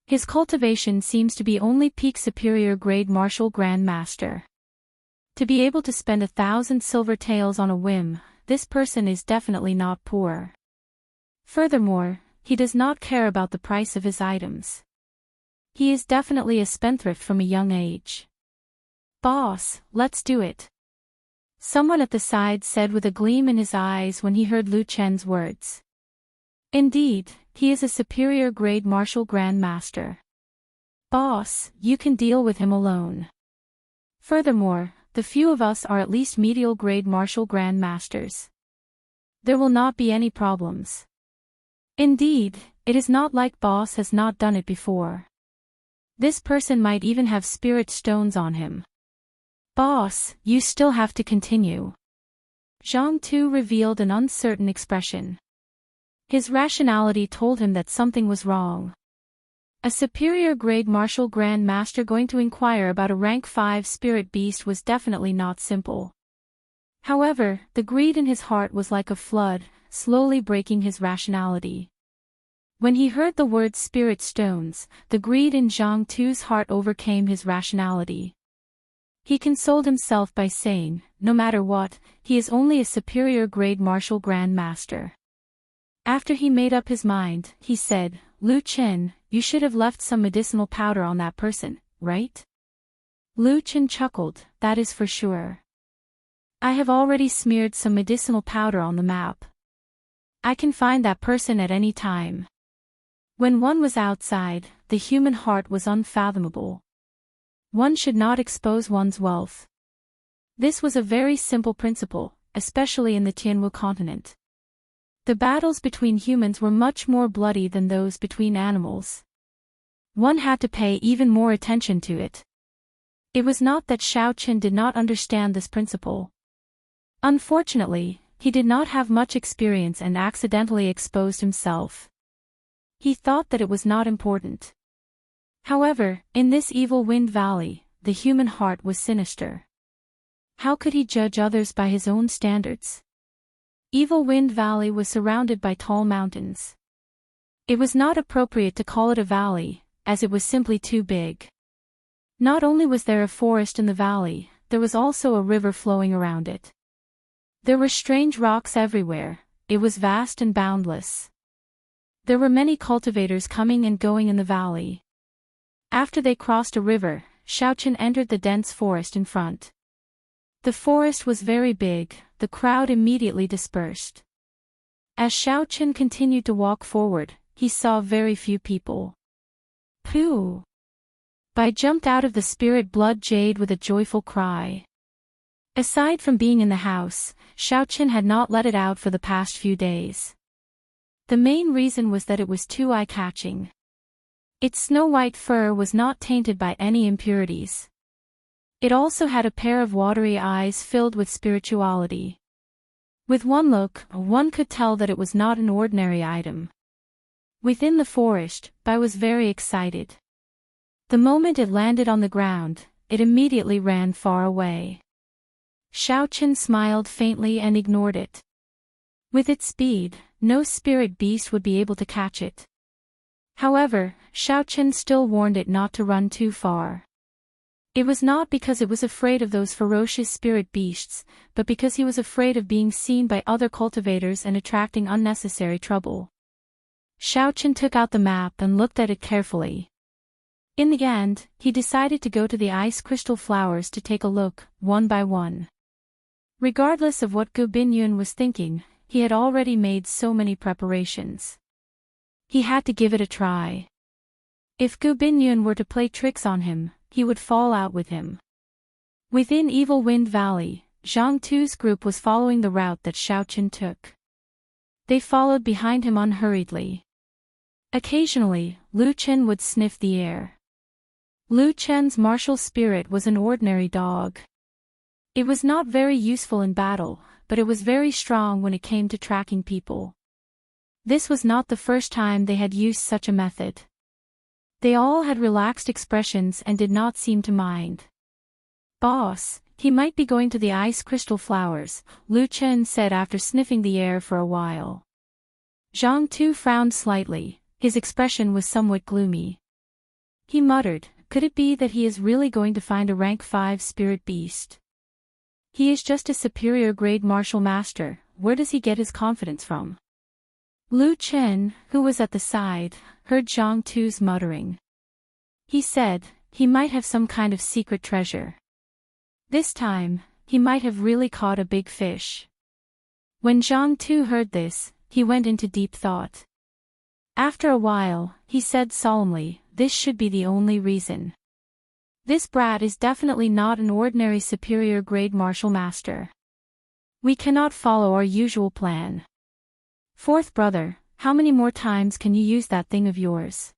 His cultivation seems to be only peak superior grade martial grand master. To be able to spend 1,000 silver taels on a whim, this person is definitely not poor. Furthermore, he does not care about the price of his items. He is definitely a spendthrift from a young age. Boss, let's do it." Someone at the side said with a gleam in his eyes when he heard Lu Chen's words. Indeed, he is a superior grade martial grand master. Boss, you can deal with him alone. Furthermore, the few of us are at least medial grade martial grand masters. There will not be any problems. Indeed, it is not like boss has not done it before. This person might even have spirit stones on him. Boss, you still have to continue. Zhang Tu revealed an uncertain expression. His rationality told him that something was wrong. A superior grade martial grand master going to inquire about a rank 5 spirit beast was definitely not simple. However, the greed in his heart was like a flood, slowly breaking his rationality. When he heard the words spirit stones, the greed in Zhang Tu's heart overcame his rationality. He consoled himself by saying, no matter what, he is only a superior grade martial grand master. After he made up his mind, he said, Lu Chen, you should have left some medicinal powder on that person, right? Lu Chen chuckled, that is for sure. I have already smeared some medicinal powder on the map. I can find that person at any time. When one was outside, the human heart was unfathomable. One should not expose one's wealth. This was a very simple principle, especially in the Tianwu continent. The battles between humans were much more bloody than those between animals. One had to pay even more attention to it. It was not that Xiao Chen did not understand this principle. Unfortunately, he did not have much experience and accidentally exposed himself. He thought that it was not important. However, in this evil wind valley, the human heart was sinister. How could he judge others by his own standards? Evil Wind Valley was surrounded by tall mountains. It was not appropriate to call it a valley, as it was simply too big. Not only was there a forest in the valley, there was also a river flowing around it. There were strange rocks everywhere, it was vast and boundless. There were many cultivators coming and going in the valley. After they crossed a river, Xiao Chen entered the dense forest in front. The forest was very big, the crowd immediately dispersed. As Xiao Chen continued to walk forward, he saw very few people. Pooh! Bai jumped out of the spirit blood jade with a joyful cry. Aside from being in the house, Xiao Chen had not let it out for the past few days. The main reason was that it was too eye-catching. Its snow-white fur was not tainted by any impurities. It also had a pair of watery eyes filled with spirituality. With one look, one could tell that it was not an ordinary item. Within the forest, Bai was very excited. The moment it landed on the ground, it immediately ran far away. Xiao Chen smiled faintly and ignored it. With its speed, no spirit beast would be able to catch it. However, Xiao Chen still warned it not to run too far. It was not because it was afraid of those ferocious spirit beasts, but because he was afraid of being seen by other cultivators and attracting unnecessary trouble. Xiao Chen took out the map and looked at it carefully. In the end, he decided to go to the ice crystal flowers to take a look, one by one. Regardless of what Gu Binyun was thinking, he had already made so many preparations. He had to give it a try. If Gu Binyun were to play tricks on him, he would fall out with him. Within Evil Wind Valley, Zhang Tu's group was following the route that Xiao Chen took. They followed behind him unhurriedly. Occasionally, Lu Chen would sniff the air. Lu Chen's martial spirit was an ordinary dog. It was not very useful in battle, but it was very strong when it came to tracking people. This was not the first time they had used such a method. They all had relaxed expressions and did not seem to mind. "Boss, he might be going to the ice crystal flowers," Lu Chen said after sniffing the air for a while. Zhang Tu frowned slightly, his expression was somewhat gloomy. He muttered, "Could it be that he is really going to find a rank 5 spirit beast? He is just a superior grade martial master, where does he get his confidence from?" Lu Chen, who was at the side, heard Zhang Tu's muttering. He said, he might have some kind of secret treasure. This time, he might have really caught a big fish. When Zhang Tu heard this, he went into deep thought. After a while, he said solemnly, "This should be the only reason. This brat is definitely not an ordinary superior grade martial master. We cannot follow our usual plan. Fourth brother, how many more times can you use that thing of yours?"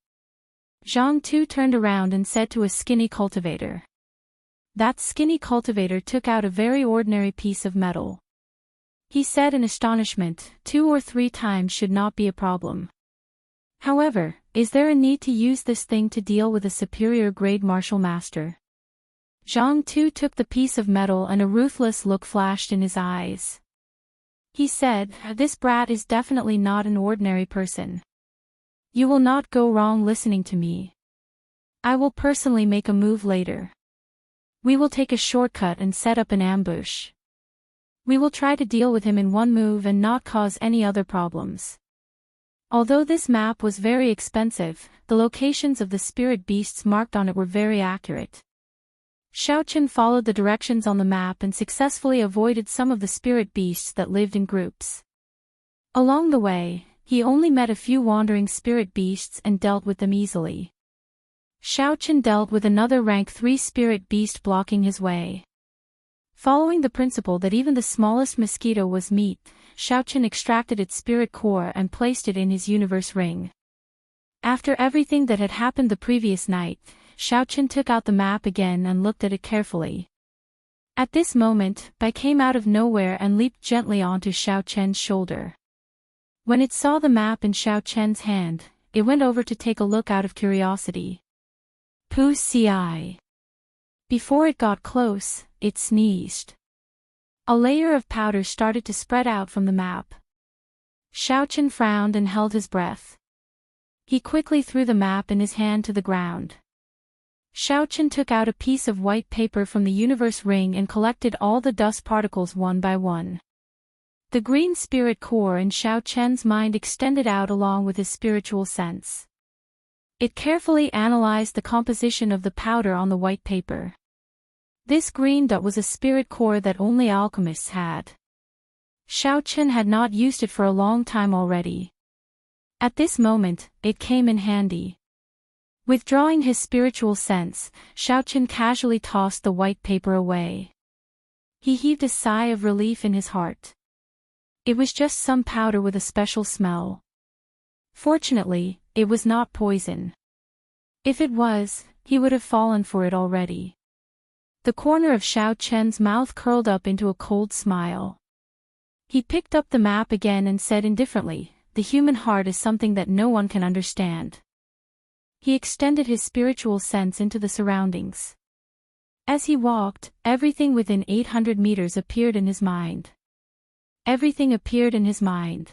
Zhang Tu turned around and said to a skinny cultivator. That skinny cultivator took out a very ordinary piece of metal. He said in astonishment, 2 or 3 times should not be a problem. However, is there a need to use this thing to deal with a superior grade martial master? Zhang Tu took the piece of metal and a ruthless look flashed in his eyes. He said, "This brat is definitely not an ordinary person. You will not go wrong listening to me. I will personally make a move later. We will take a shortcut and set up an ambush. We will try to deal with him in one move and not cause any other problems." Although this map was very expensive, the locations of the spirit beasts marked on it were very accurate. Xiao Chen followed the directions on the map and successfully avoided some of the spirit beasts that lived in groups. Along the way, he only met a few wandering spirit beasts and dealt with them easily. Xiao Chen dealt with another rank 3 spirit beast blocking his way. Following the principle that even the smallest mosquito was meat, Xiao Chen extracted its spirit core and placed it in his universe ring. After everything that had happened the previous night, Xiaochen took out the map again and looked at it carefully. At this moment, Bai came out of nowhere and leaped gently onto Xiaochen's shoulder. When it saw the map in Xiaochen's hand, it went over to take a look out of curiosity. Pu ci. Before it got close, it sneezed. A layer of powder started to spread out from the map. Xiaochen frowned and held his breath. He quickly threw the map in his hand to the ground. Xiaochen took out a piece of white paper from the universe ring and collected all the dust particles one by one. The green spirit core in Xiaochen's mind extended out along with his spiritual sense. It carefully analyzed the composition of the powder on the white paper. This green dot was a spirit core that only alchemists had. Xiaochen had not used it for a long time already. At this moment, it came in handy. Withdrawing his spiritual sense, Xiaochen casually tossed the white paper away. He heaved a sigh of relief in his heart. It was just some powder with a special smell. Fortunately, it was not poison. If it was, he would have fallen for it already. The corner of Xiaochen's mouth curled up into a cold smile. He picked up the map again and said indifferently, "The human heart is something that no one can understand." He extended his spiritual sense into the surroundings. As he walked, everything within 800 meters appeared in his mind. Everything appeared in his mind.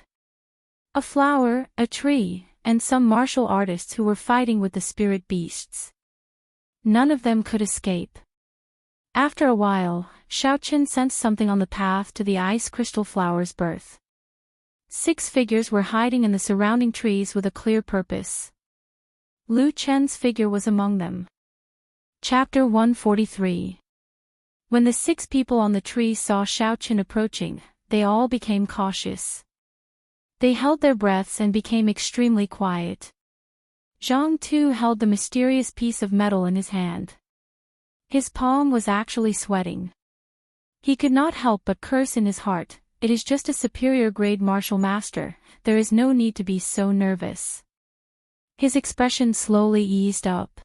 A flower, a tree, and some martial artists who were fighting with the spirit beasts. None of them could escape. After a while, Xiaochen sensed something on the path to the ice crystal flower's birth. 6 figures were hiding in the surrounding trees with a clear purpose. Lu Chen's figure was among them. Chapter 143. When the 6 people on the tree saw Xiaochen approaching, they all became cautious. They held their breaths and became extremely quiet. Zhang Tu held the mysterious piece of metal in his hand. His palm was actually sweating. He could not help but curse in his heart, "It is just a superior grade martial master, there is no need to be so nervous." His expression slowly eased up.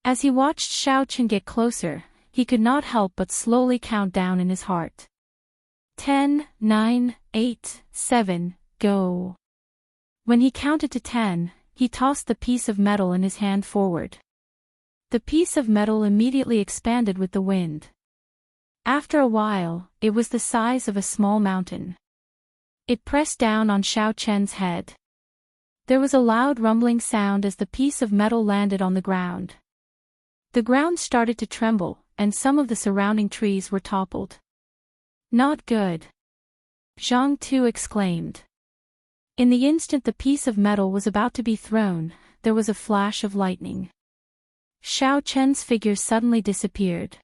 As he watched Xiaochen get closer, he could not help but slowly count down in his heart. 10, 9, 8, 7, go. When he counted to 10, he tossed the piece of metal in his hand forward. The piece of metal immediately expanded with the wind. After a while, it was the size of a small mountain. It pressed down on Xiaochen's head. There was a loud rumbling sound as the piece of metal landed on the ground. The ground started to tremble, and some of the surrounding trees were toppled. "Not good," Zhang Tu exclaimed. In the instant the piece of metal was about to be thrown, there was a flash of lightning. Xiaochen's figure suddenly disappeared.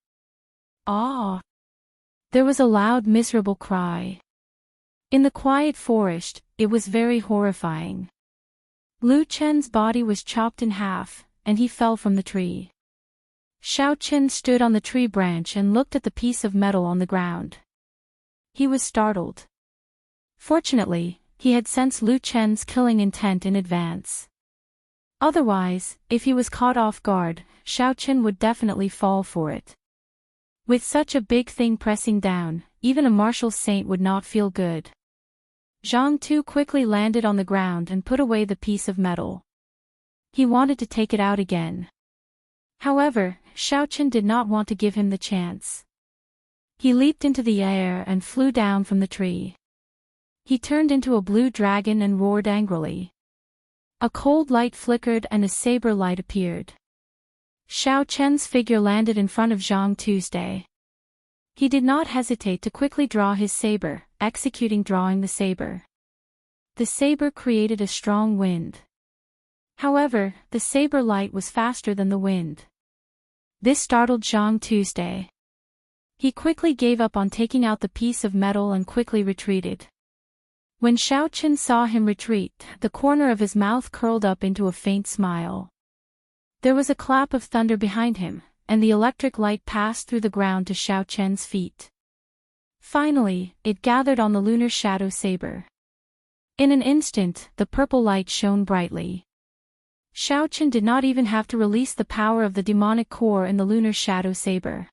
"Ah!" There was a loud miserable cry. In the quiet forest, it was very horrifying. Lu Chen's body was chopped in half, and he fell from the tree. Xiaochen stood on the tree branch and looked at the piece of metal on the ground. He was startled. Fortunately, he had sensed Lu Chen's killing intent in advance. Otherwise, if he was caught off guard, Xiaochen would definitely fall for it. With such a big thing pressing down, even a martial saint would not feel good. Zhang Tu quickly landed on the ground and put away the piece of metal. He wanted to take it out again. However, Xiaochen did not want to give him the chance. He leaped into the air and flew down from the tree. He turned into a blue dragon and roared angrily. A cold light flickered and a saber light appeared. Xiaochen's figure landed in front of Zhang Tu's day. He did not hesitate to quickly draw his saber, drawing the saber. The saber created a strong wind. However, the saber light was faster than the wind. This startled Zhang Tu's day. He quickly gave up on taking out the piece of metal and quickly retreated. When Xiaochen saw him retreat, the corner of his mouth curled up into a faint smile. There was a clap of thunder behind him, and the electric light passed through the ground to Xiaochen's feet. Finally, it gathered on the lunar shadow saber. In an instant, the purple light shone brightly. Chen did not even have to release the power of the demonic core in the lunar shadow saber.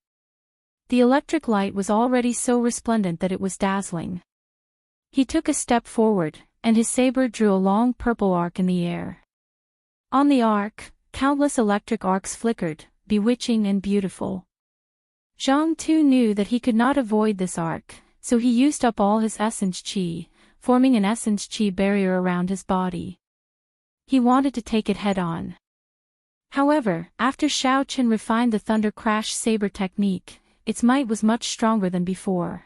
The electric light was already so resplendent that it was dazzling. He took a step forward, and his saber drew a long purple arc in the air. On the arc, countless electric arcs flickered, bewitching and beautiful. Zhang Tu knew that he could not avoid this arc, so he used up all his essence qi, forming an essence qi barrier around his body. He wanted to take it head-on. However, after Chen refined the Thunder Crash saber technique, its might was much stronger than before.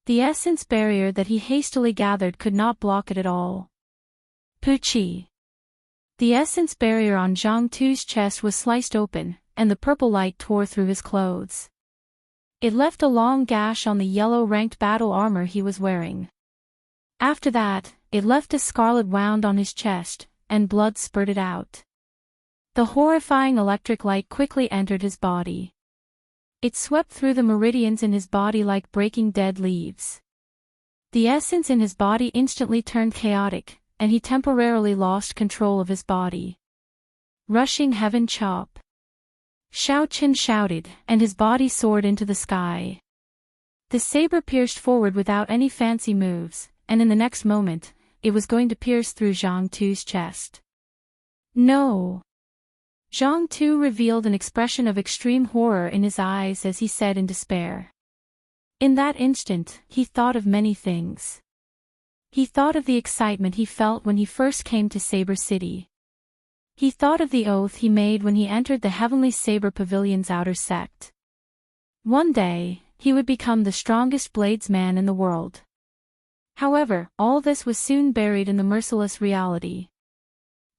The essence barrier that he hastily gathered could not block it at all. Puchi. The essence barrier on Zhang Tu's chest was sliced open, and the purple light tore through his clothes. It left a long gash on the yellow-ranked battle armor he was wearing. After that, it left a scarlet wound on his chest, and blood spurted out. The horrifying electric light quickly entered his body. It swept through the meridians in his body like breaking dead leaves. The essence in his body instantly turned chaotic, and he temporarily lost control of his body. Rushing heaven chop. Chen shouted, and his body soared into the sky. The saber pierced forward without any fancy moves, and in the next moment, it was going to pierce through Zhang Tu's chest. No! Zhang Tu revealed an expression of extreme horror in his eyes as he said in despair. In that instant, he thought of many things. He thought of the excitement he felt when he first came to Saber City. He thought of the oath he made when he entered the Heavenly Saber Pavilion's outer sect. One day, he would become the strongest bladesman in the world. However, all this was soon buried in the merciless reality.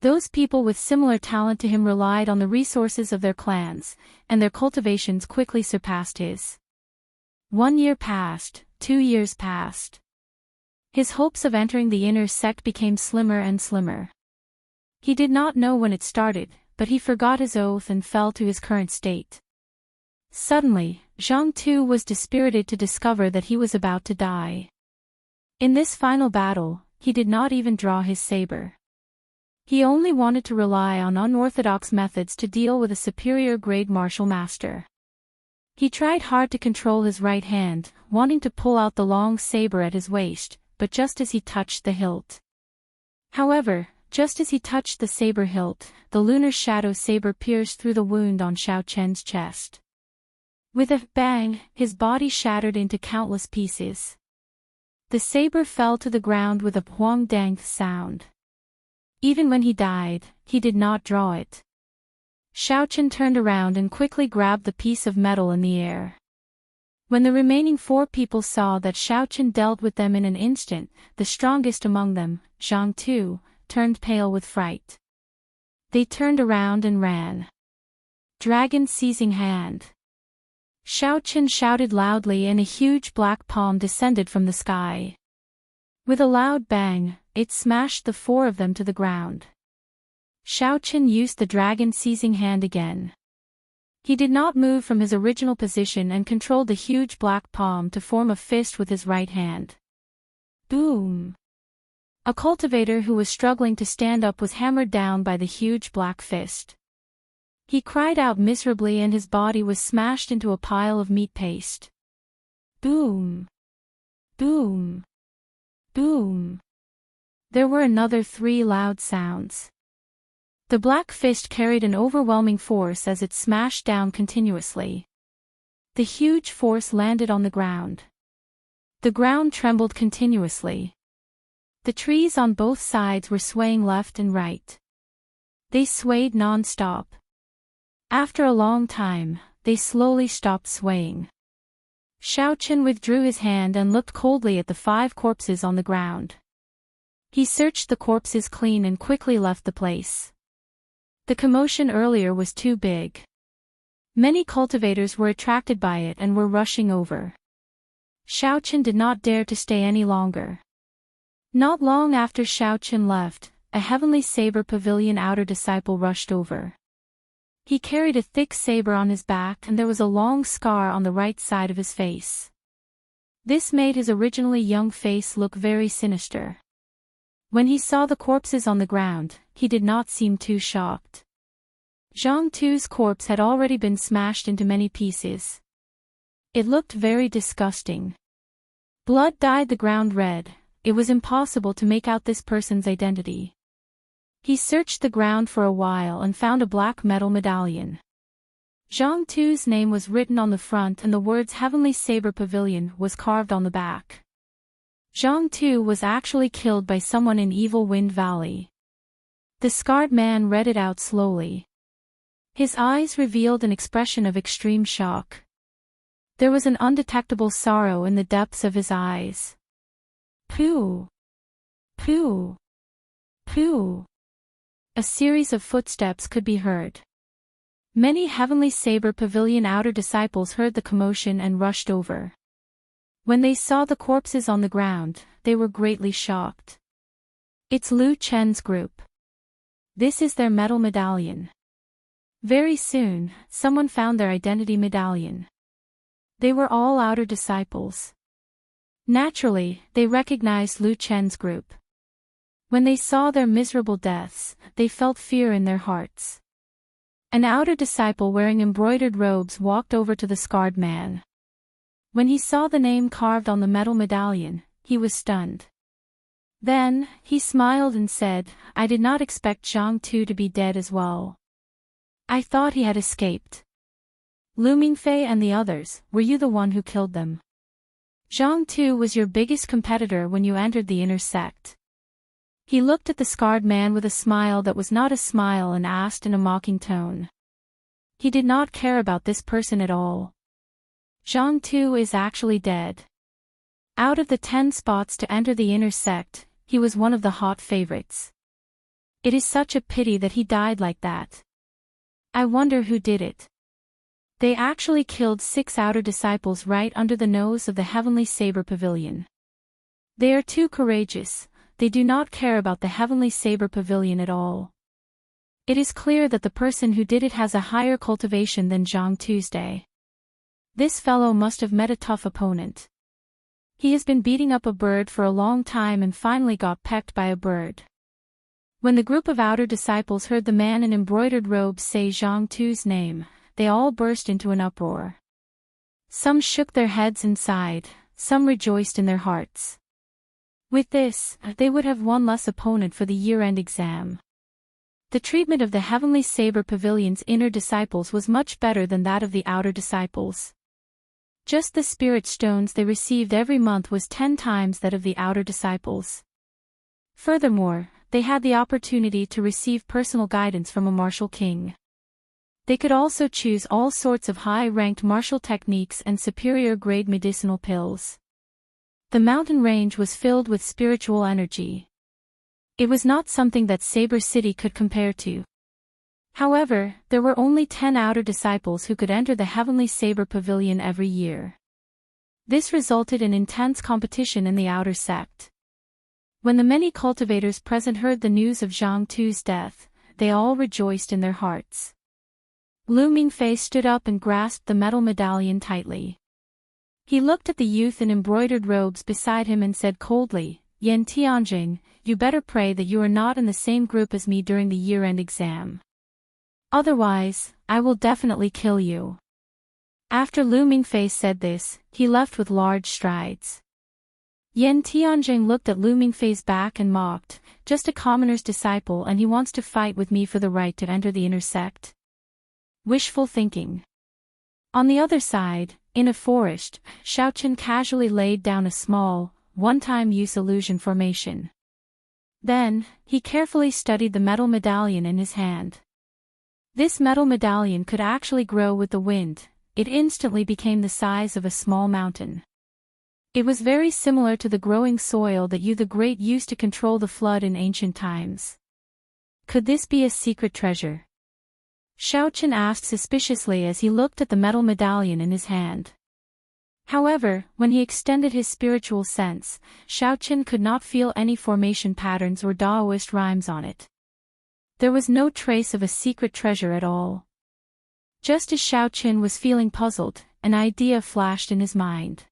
Those people with similar talent to him relied on the resources of their clans, and their cultivations quickly surpassed his. 1 year passed, 2 years passed. His hopes of entering the inner sect became slimmer and slimmer. He did not know when it started, but he forgot his oath and fell to his current state. Suddenly, Zhang Tu was dispirited to discover that he was about to die. In this final battle, he did not even draw his saber. He only wanted to rely on unorthodox methods to deal with a superior grade martial master. He tried hard to control his right hand, wanting to pull out the long saber at his waist, but just as he touched the hilt. However, just as he touched the saber hilt, the lunar shadow saber pierced through the wound on Chen's chest. With a bang, his body shattered into countless pieces. The saber fell to the ground with a huang-dang sound. Even when he died, he did not draw it. Chen turned around and quickly grabbed the piece of metal in the air. When the remaining 4 people saw that Chen dealt with them in an instant, the strongest among them, Zhang Tu, turned pale with fright. They turned around and ran. Dragon seizing hand. Chen shouted loudly and a huge black palm descended from the sky. With a loud bang, it smashed the 4 of them to the ground. Chen used the dragon seizing hand again. He did not move from his original position and controlled the huge black palm to form a fist with his right hand. Boom! A cultivator who was struggling to stand up was hammered down by the huge black fist. He cried out miserably and his body was smashed into a pile of meat paste. Boom! Boom! Boom! There were another 3 loud sounds. The black fist carried an overwhelming force as it smashed down continuously. The huge force landed on the ground. The ground trembled continuously. The trees on both sides were swaying left and right. They swayed non-stop. After a long time, they slowly stopped swaying. Chen withdrew his hand and looked coldly at the 5 corpses on the ground. He searched the corpses clean and quickly left the place. The commotion earlier was too big. Many cultivators were attracted by it and were rushing over. Chen did not dare to stay any longer. Not long after Chen left, a Heavenly Saber Pavilion outer disciple rushed over. He carried a thick saber on his back and there was a long scar on the right side of his face. This made his originally young face look very sinister. When he saw the corpses on the ground, he did not seem too shocked. Zhang Tu's corpse had already been smashed into many pieces. It looked very disgusting. Blood dyed the ground red. It was impossible to make out this person's identity. He searched the ground for a while and found a black metal medallion. Zhang Tu's name was written on the front and the words Heavenly Saber Pavilion was carved on the back. Zhang Tu was actually killed by someone in Evil Wind Valley. The scarred man read it out slowly. His eyes revealed an expression of extreme shock. There was an undetectable sorrow in the depths of his eyes. Pooh! Pooh! Pooh! A series of footsteps could be heard. Many Heavenly Saber Pavilion outer disciples heard the commotion and rushed over. When they saw the corpses on the ground, they were greatly shocked. It's Lu Chen's group. This is their metal medallion. Very soon, someone found their identity medallion. They were all outer disciples. Naturally, they recognized Lu Chen's group. When they saw their miserable deaths, they felt fear in their hearts. An outer disciple wearing embroidered robes walked over to the scarred man. When he saw the name carved on the metal medallion, he was stunned. Then, he smiled and said, "I did not expect Zhang Tu to be dead as well. I thought he had escaped. Lu Mingfei and the others, were you the one who killed them? Zhang Tu was your biggest competitor when you entered the inner sect." He looked at the scarred man with a smile that was not a smile and asked in a mocking tone. He did not care about this person at all. Zhang Tu is actually dead. Out of the 10 spots to enter the inner sect, he was one of the hot favorites. It is such a pity that he died like that. I wonder who did it. They actually killed 6 outer disciples right under the nose of the Heavenly Saber Pavilion. They are too courageous, they do not care about the Heavenly Saber Pavilion at all. It is clear that the person who did it has a higher cultivation than Zhang Tuesday. This fellow must have met a tough opponent. He has been beating up a bird for a long time and finally got pecked by a bird. When the group of outer disciples heard the man in embroidered robes say Zhang Tu's name, they all burst into an uproar. Some shook their heads and sighed, some rejoiced in their hearts. With this, they would have one less opponent for the year-end exam. The treatment of the Heavenly Saber Pavilion's inner disciples was much better than that of the outer disciples. Just the spirit stones they received every month was 10 times that of the outer disciples. Furthermore, they had the opportunity to receive personal guidance from a martial king. They could also choose all sorts of high-ranked martial techniques and superior-grade medicinal pills. The mountain range was filled with spiritual energy. It was not something that Saber City could compare to. However, there were only 10 outer disciples who could enter the Heavenly Saber Pavilion every year. This resulted in intense competition in the outer sect. When the many cultivators present heard the news of Zhang Tu's death, they all rejoiced in their hearts. Lu Mingfei stood up and grasped the metal medallion tightly. He looked at the youth in embroidered robes beside him and said coldly, "Yan Tianjing, you better pray that you are not in the same group as me during the year-end exam. Otherwise, I will definitely kill you." After Lu Mingfei said this, he left with large strides. Yan Tianjing looked at Lu Mingfei's back and mocked, "Just a commoner's disciple and he wants to fight with me for the right to enter the inner sect? Wishful thinking." On the other side, in a forest, Xiaochen casually laid down a small, one-time use illusion formation. Then, he carefully studied the metal medallion in his hand. This metal medallion could actually grow with the wind. It instantly became the size of a small mountain. It was very similar to the growing soil that Yu the Great used to control the flood in ancient times. Could this be a secret treasure? Xiaochen asked suspiciously as he looked at the metal medallion in his hand. However, when he extended his spiritual sense, Xiaochen could not feel any formation patterns or Daoist rhymes on it. There was no trace of a secret treasure at all. Just as Xiaochen was feeling puzzled, an idea flashed in his mind.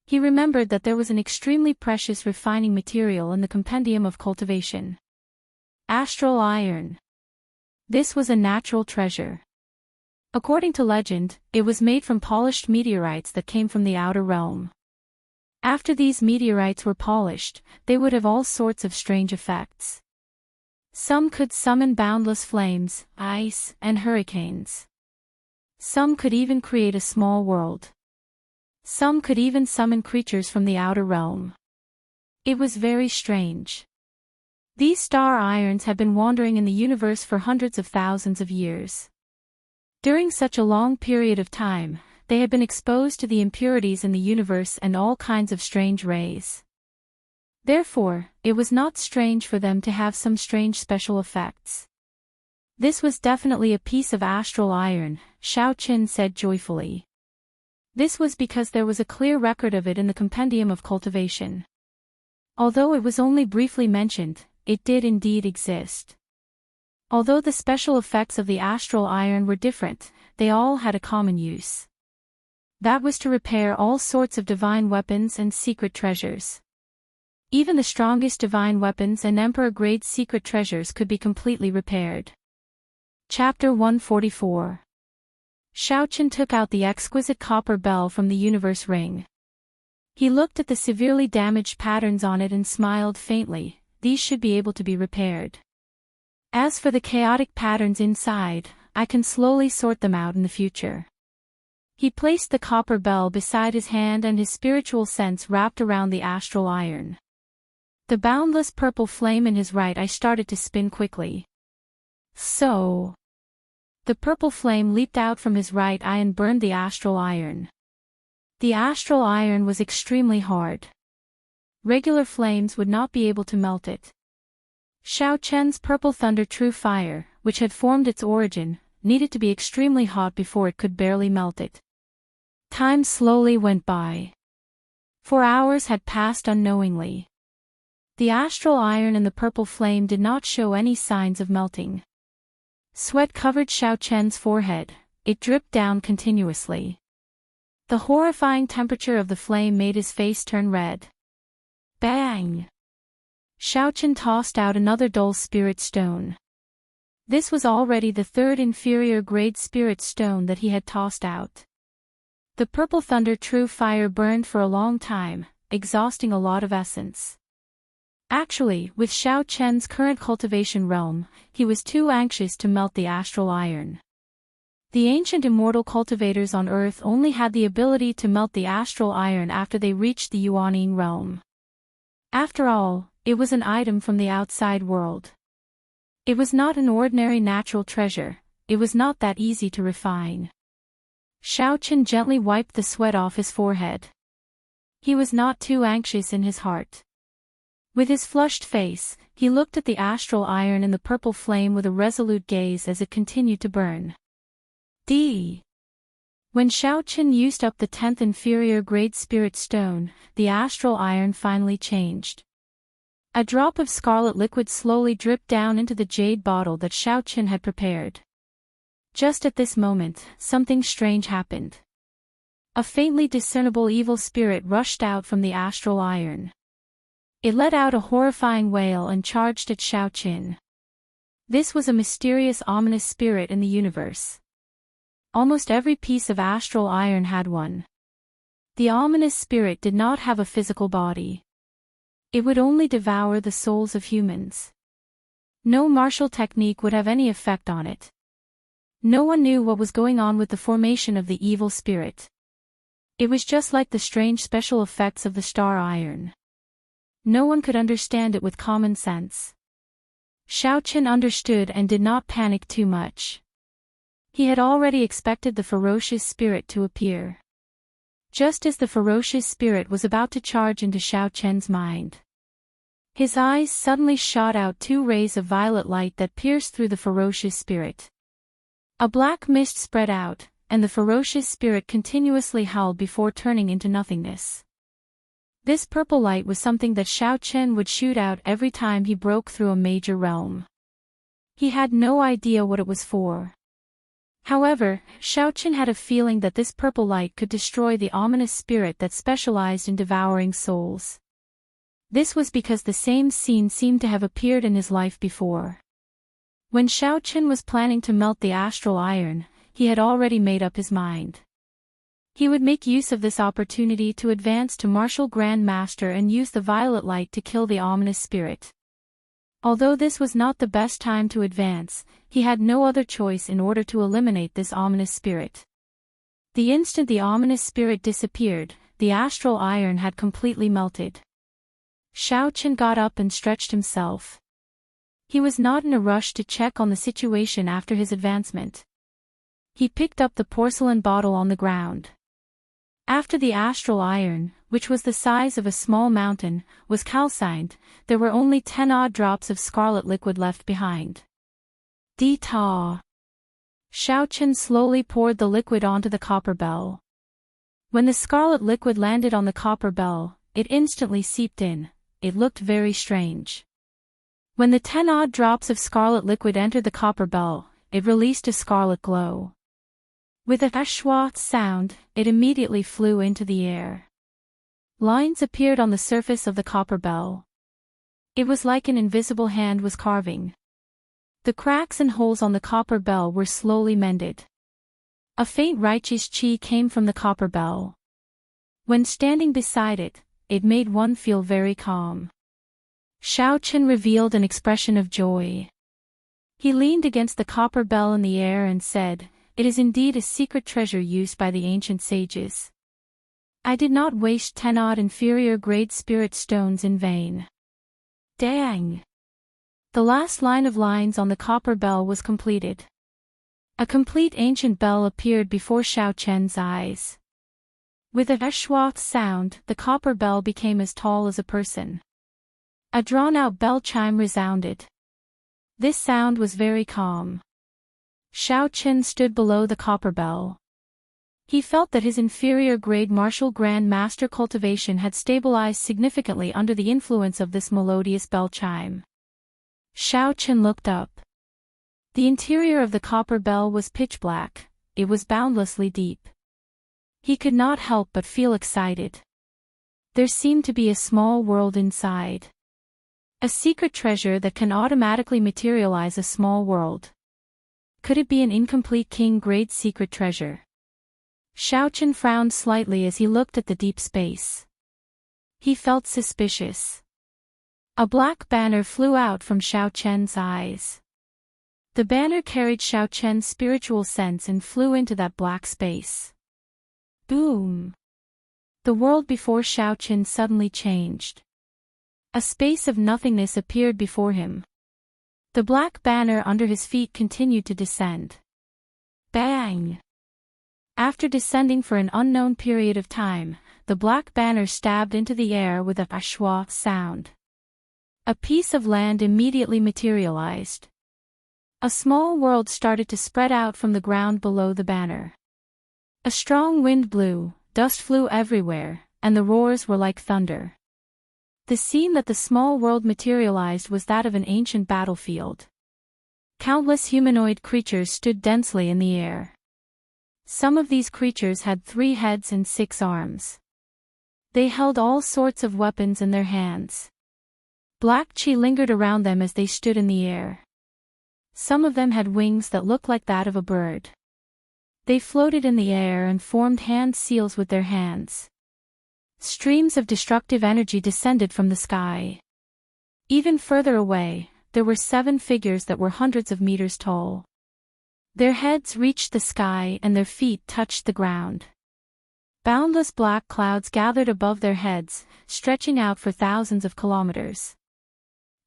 He remembered that there was an extremely precious refining material in the compendium of cultivation. Astral iron. This was a natural treasure. According to legend, it was made from polished meteorites that came from the outer realm. After these meteorites were polished, they would have all sorts of strange effects. Some could summon boundless flames, ice, and hurricanes. Some could even create a small world. Some could even summon creatures from the outer realm. It was very strange. These star irons had been wandering in the universe for hundreds of thousands of years. During such a long period of time, they had been exposed to the impurities in the universe and all kinds of strange rays. Therefore, it was not strange for them to have some strange special effects. This was definitely a piece of astral iron, Xiao Qin said joyfully. This was because there was a clear record of it in the compendium of cultivation. Although it was only briefly mentioned, it did indeed exist. Although the special effects of the astral iron were different, they all had a common use. That was to repair all sorts of divine weapons and secret treasures. Even the strongest divine weapons and emperor-grade secret treasures could be completely repaired. Chapter 144. Xiao Qin took out the exquisite copper bell from the universe ring. He looked at the severely damaged patterns on it and smiled faintly. These should be able to be repaired. As for the chaotic patterns inside, I can slowly sort them out in the future. He placed the copper bell beside his hand and his spiritual sense wrapped around the astral iron. The boundless purple flame in his right eye started to spin quickly. So, the purple flame leaped out from his right eye and burned the astral iron. The astral iron was extremely hard. Regular flames would not be able to melt it. Xiao Chen's purple thunder true fire, which had formed its origin, needed to be extremely hot before it could barely melt it. Time slowly went by. 4 hours had passed unknowingly. The astral iron and the purple flame did not show any signs of melting. Sweat covered Xiao Chen's forehead, it dripped down continuously. The horrifying temperature of the flame made his face turn red. Bang! Xiao Chen tossed out another dull spirit stone. This was already the third inferior grade spirit stone that he had tossed out. The purple thunder true fire burned for a long time, exhausting a lot of essence. Actually, with Xiao Chen's current cultivation realm, he was too anxious to melt the astral iron. The ancient immortal cultivators on Earth only had the ability to melt the astral iron after they reached the Yuaning realm. After all, it was an item from the outside world. It was not an ordinary natural treasure, it was not that easy to refine. Xiao Chen gently wiped the sweat off his forehead. He was not too anxious in his heart. With his flushed face, he looked at the astral iron in the purple flame with a resolute gaze as it continued to burn. When Xiao Chen used up the 10th inferior grade spirit stone, the astral iron finally changed. A drop of scarlet liquid slowly dripped down into the jade bottle that Xiao Chen had prepared. Just at this moment, something strange happened. A faintly discernible evil spirit rushed out from the astral iron. It let out a horrifying wail and charged at Xiao Chen. This was a mysterious ominous spirit in the universe. Almost every piece of astral iron had one. The ominous spirit did not have a physical body. It would only devour the souls of humans. No martial technique would have any effect on it. No one knew what was going on with the formation of the evil spirit. It was just like the strange special effects of the star iron. No one could understand it with common sense. Xiao Chen understood and did not panic too much. He had already expected the ferocious spirit to appear. Just as the ferocious spirit was about to charge into Xiao Chen's mind, his eyes suddenly shot out 2 rays of violet light that pierced through the ferocious spirit. A black mist spread out, and the ferocious spirit continuously howled before turning into nothingness. This purple light was something that Xiao Chen would shoot out every time he broke through a major realm. He had no idea what it was for. However, Xiaochen had a feeling that this purple light could destroy the ominous spirit that specialized in devouring souls. This was because the same scene seemed to have appeared in his life before. When Xiaochen was planning to melt the astral iron, he had already made up his mind. He would make use of this opportunity to advance to martial Grand Master and use the violet light to kill the ominous spirit. Although this was not the best time to advance, he had no other choice in order to eliminate this ominous spirit. The instant the ominous spirit disappeared, the astral iron had completely melted. Xiaochen got up and stretched himself. He was not in a rush to check on the situation after his advancement. He picked up the porcelain bottle on the ground. After the astral iron, which was the size of a small mountain, was calcined, there were only 10 odd drops of scarlet liquid left behind. Deta. Xiaochen slowly poured the liquid onto the copper bell. When the scarlet liquid landed on the copper bell, it instantly seeped in. It looked very strange. When the 10 odd drops of scarlet liquid entered the copper bell, it released a scarlet glow. With a schwa sound, it immediately flew into the air. Lines appeared on the surface of the copper bell. It was like an invisible hand was carving. The cracks and holes on the copper bell were slowly mended. A faint righteous chi came from the copper bell. When standing beside it, it made one feel very calm. Xiaochen revealed an expression of joy. He leaned against the copper bell in the air and said, "It is indeed a secret treasure used by the ancient sages. I did not waste 10 odd inferior grade spirit stones in vain." Dang! The last line of lines on the copper bell was completed. A complete ancient bell appeared before Xiaochen's eyes. With a schwa sound, the copper bell became as tall as a person. A drawn-out bell chime resounded. This sound was very calm. Xiaochen stood below the copper bell. He felt that his inferior grade martial Grand Master cultivation had stabilized significantly under the influence of this melodious bell chime. Xiaochen looked up. The interior of the copper bell was pitch black. It was boundlessly deep. He could not help but feel excited. There seemed to be a small world inside. A secret treasure that can automatically materialize a small world. Could it be an incomplete king-grade secret treasure? Xiaochen frowned slightly as he looked at the deep space. He felt suspicious. A black banner flew out from Xiaochen's eyes. The banner carried Xiaochen's spiritual sense and flew into that black space. Boom! The world before Xiaochen suddenly changed. A space of nothingness appeared before him. The black banner under his feet continued to descend. Bang! After descending for an unknown period of time, the black banner stabbed into the air with a schwa sound. A piece of land immediately materialized. A small world started to spread out from the ground below the banner. A strong wind blew, dust flew everywhere, and the roars were like thunder. The scene that the small world materialized was that of an ancient battlefield. Countless humanoid creatures stood densely in the air. Some of these creatures had 3 heads and 6 arms. They held all sorts of weapons in their hands. Black chi lingered around them as they stood in the air. Some of them had wings that looked like that of a bird. They floated in the air and formed hand seals with their hands. Streams of destructive energy descended from the sky. Even further away, there were 7 figures that were hundreds of meters tall. Their heads reached the sky and their feet touched the ground. Boundless black clouds gathered above their heads, stretching out for thousands of kilometers.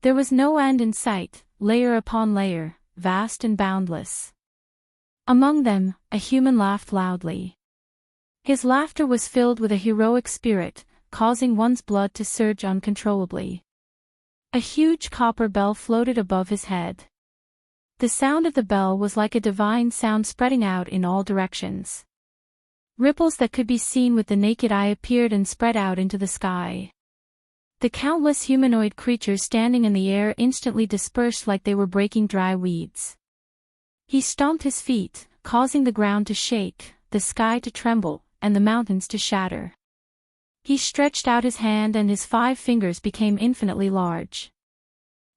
There was no end in sight, layer upon layer, vast and boundless. Among them, a human laughed loudly. His laughter was filled with a heroic spirit, causing one's blood to surge uncontrollably. A huge copper bell floated above his head. The sound of the bell was like a divine sound spreading out in all directions. Ripples that could be seen with the naked eye appeared and spread out into the sky. The countless humanoid creatures standing in the air instantly dispersed like they were breaking dry weeds. He stomped his feet, causing the ground to shake, the sky to tremble, and the mountains to shatter. He stretched out his hand and his 5 fingers became infinitely large.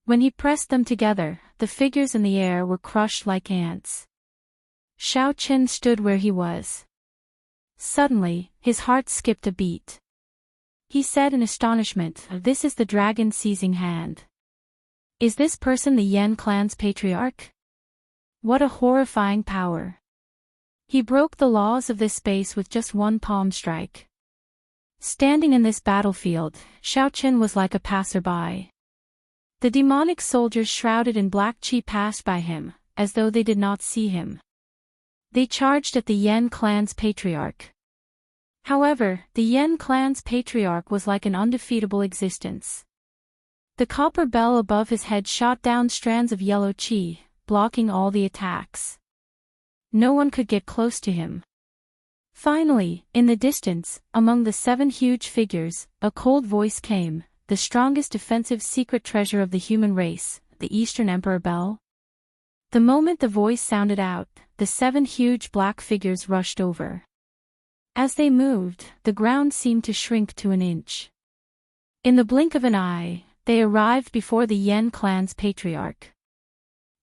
When he pressed them together, the figures in the air were crushed like ants. Xiao Chen stood where he was. Suddenly, his heart skipped a beat. He said in astonishment, "This is the dragon seizing hand. Is this person the Yan clan's patriarch? What a horrifying power. He broke the laws of this space with just one palm strike." Standing in this battlefield, Xiao Chen was like a passerby. The demonic soldiers shrouded in black qi passed by him, as though they did not see him. They charged at the Yan clan's patriarch. However, the Yan clan's patriarch was like an undefeatable existence. The copper bell above his head shot down strands of yellow qi, blocking all the attacks. No one could get close to him. Finally, in the distance, among the 7 huge figures, a cold voice came, "The strongest defensive secret treasure of the human race, the Eastern Emperor Bell." The moment the voice sounded out, the 7 huge black figures rushed over. As they moved, the ground seemed to shrink to an inch. In the blink of an eye, they arrived before the Yan clan's patriarch.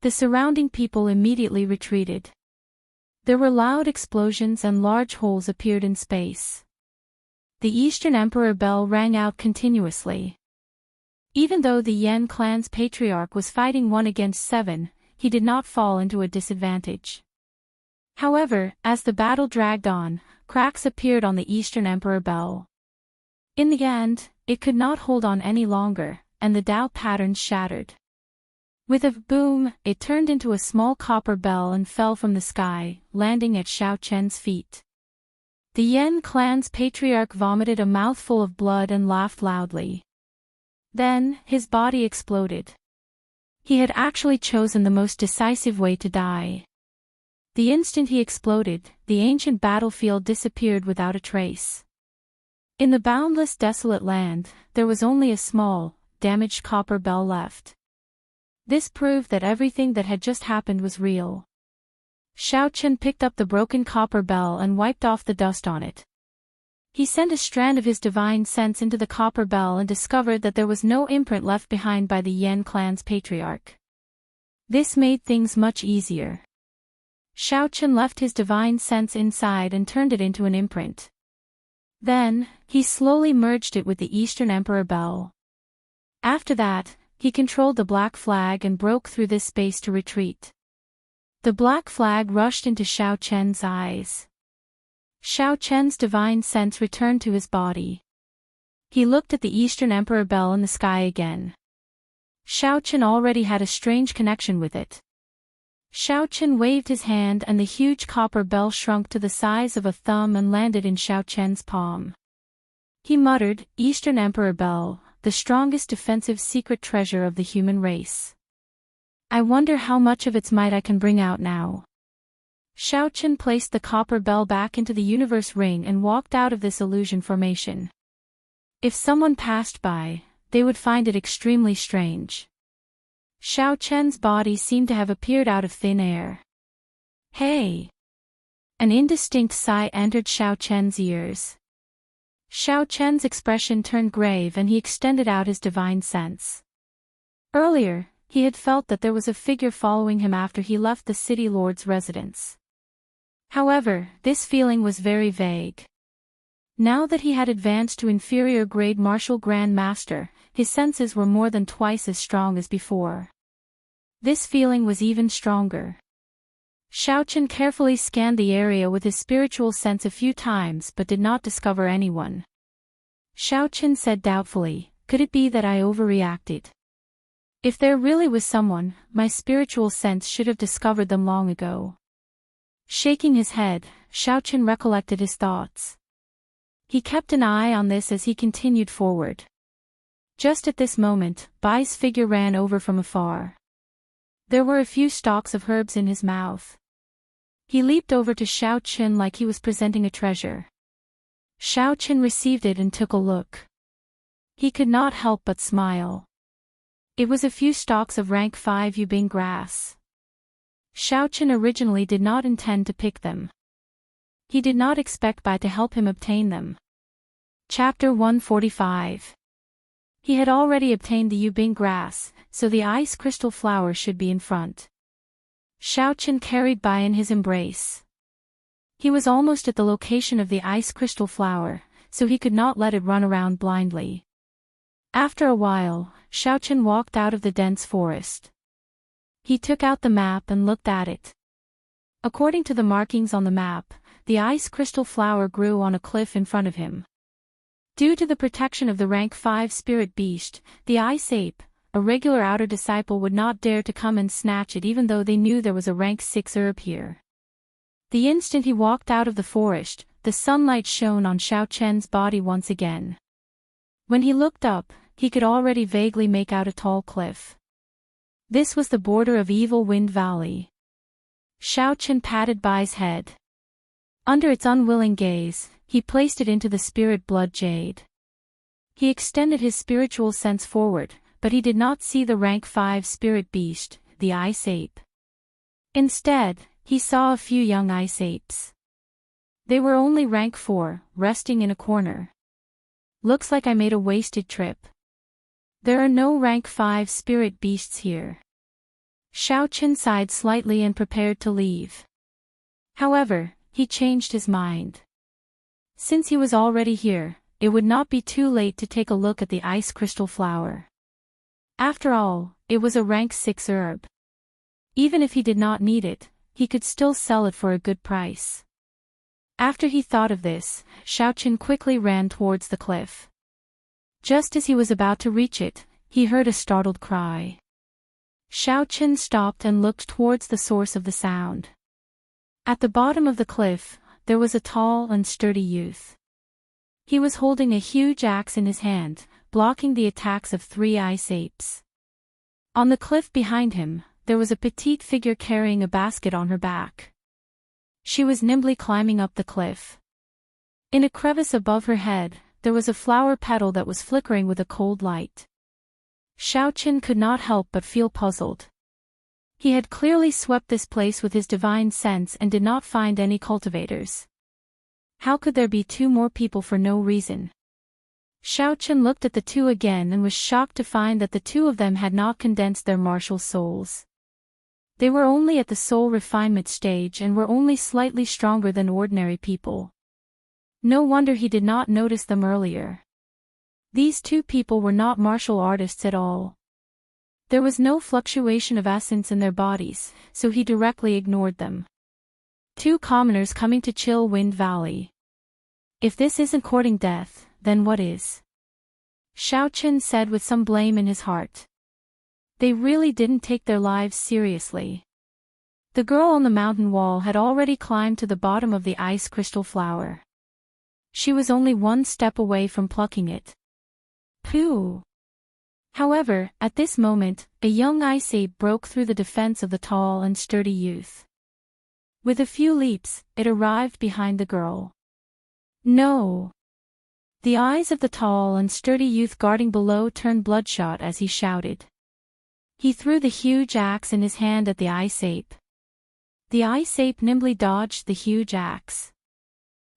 The surrounding people immediately retreated. There were loud explosions and large holes appeared in space. The Eastern Emperor bell rang out continuously. Even though the Yan clan's patriarch was fighting 1 against 7, he did not fall into a disadvantage. However, as the battle dragged on, cracks appeared on the Eastern Emperor bell. In the end, it could not hold on any longer, and the Tao patterns shattered. With a boom, it turned into a small copper bell and fell from the sky, landing at Xiao Chen's feet. The Yan clan's patriarch vomited a mouthful of blood and laughed loudly. Then, his body exploded. He had actually chosen the most decisive way to die. The instant he exploded, the ancient battlefield disappeared without a trace. In the boundless desolate land, there was only a small, damaged copper bell left. This proved that everything that had just happened was real. Xiao Chen picked up the broken copper bell and wiped off the dust on it. He sent a strand of his divine sense into the copper bell and discovered that there was no imprint left behind by the Yan clan's patriarch. This made things much easier. Xiao Chen left his divine sense inside and turned it into an imprint. Then, he slowly merged it with the Eastern Emperor bell. After that, he controlled the black flag and broke through this space to retreat. The black flag rushed into Xiao Chen's eyes. Xiao Chen's divine sense returned to his body. He looked at the Eastern Emperor bell in the sky again. Xiao Chen already had a strange connection with it. Xiao Chen waved his hand and the huge copper bell shrunk to the size of a thumb and landed in Xiao Chen's palm. He muttered, "Eastern Emperor bell, the strongest defensive secret treasure of the human race. I wonder how much of its might I can bring out now." Xiao Chen placed the copper bell back into the universe ring and walked out of this illusion formation. If someone passed by, they would find it extremely strange. Xiao Chen's body seemed to have appeared out of thin air. "Hey!" An indistinct sigh entered Xiao Chen's ears. Xiao Chen's expression turned grave and he extended out his divine sense. Earlier, he had felt that there was a figure following him after he left the city lord's residence. However, this feeling was very vague. Now that he had advanced to inferior grade martial grand master, his senses were more than twice as strong as before. This feeling was even stronger. Xiao Chen carefully scanned the area with his spiritual sense a few times but did not discover anyone. Xiao Chen said doubtfully, "Could it be that I overreacted? If there really was someone, my spiritual sense should have discovered them long ago." Shaking his head, Xiao Chen recollected his thoughts. He kept an eye on this as he continued forward. Just at this moment, Bai's figure ran over from afar. There were a few stalks of herbs in his mouth. He leaped over to Xiao Chen like he was presenting a treasure. Xiao Chen received it and took a look. He could not help but smile. It was a few stalks of rank 5 yubing grass. Xiaochen originally did not intend to pick them. He did not expect Bai to help him obtain them. Chapter 145. He had already obtained the Yubing grass, so the ice crystal flower should be in front. Xiaochen carried Bai in his embrace. He was almost at the location of the ice crystal flower, so he could not let it run around blindly. After a while, Xiaochen walked out of the dense forest. He took out the map and looked at it. According to the markings on the map, the ice crystal flower grew on a cliff in front of him. Due to the protection of the rank 5 spirit beast, the ice ape, a regular outer disciple, would not dare to come and snatch it even though they knew there was a rank 6 herb here. The instant he walked out of the forest, the sunlight shone on Xiaochen's body once again. When he looked up, he could already vaguely make out a tall cliff. This was the border of Evil Wind Valley. Xiaochen patted Bai's head. Under its unwilling gaze, he placed it into the spirit blood jade. He extended his spiritual sense forward, but he did not see the rank 5 spirit beast, the ice ape. Instead, he saw a few young ice apes. They were only rank 4, resting in a corner. Looks like I made a wasted trip. There are no rank 5 spirit beasts here. Xiaochen sighed slightly and prepared to leave. However, he changed his mind. Since he was already here, it would not be too late to take a look at the ice crystal flower. After all, it was a rank 6 herb. Even if he did not need it, he could still sell it for a good price. After he thought of this, Xiaochen quickly ran towards the cliff. Just as he was about to reach it, he heard a startled cry. Xiaochen stopped and looked towards the source of the sound. At the bottom of the cliff, there was a tall and sturdy youth. He was holding a huge axe in his hand, blocking the attacks of 3 ice apes. On the cliff behind him, there was a petite figure carrying a basket on her back. She was nimbly climbing up the cliff. In a crevice above her head, there was a flower petal that was flickering with a cold light. Xiaochen could not help but feel puzzled. He had clearly swept this place with his divine sense and did not find any cultivators. How could there be 2 more people for no reason? Xiaochen looked at the 2 again and was shocked to find that the 2 of them had not condensed their martial souls. They were only at the soul refinement stage and were only slightly stronger than ordinary people. No wonder he did not notice them earlier. These 2 people were not martial artists at all. There was no fluctuation of essence in their bodies, so he directly ignored them. 2 commoners coming to chill Wind Valley. If this isn't courting death, then what is? Xiaochen said with some blame in his heart. They really didn't take their lives seriously. The girl on the mountain wall had already climbed to the bottom of the ice crystal flower. She was only 1 step away from plucking it. Pooh! However, at this moment, a young ice ape broke through the defense of the tall and sturdy youth. With a few leaps, it arrived behind the girl. No! The eyes of the tall and sturdy youth guarding below turned bloodshot as he shouted. He threw the huge axe in his hand at the ice ape. The ice ape nimbly dodged the huge axe.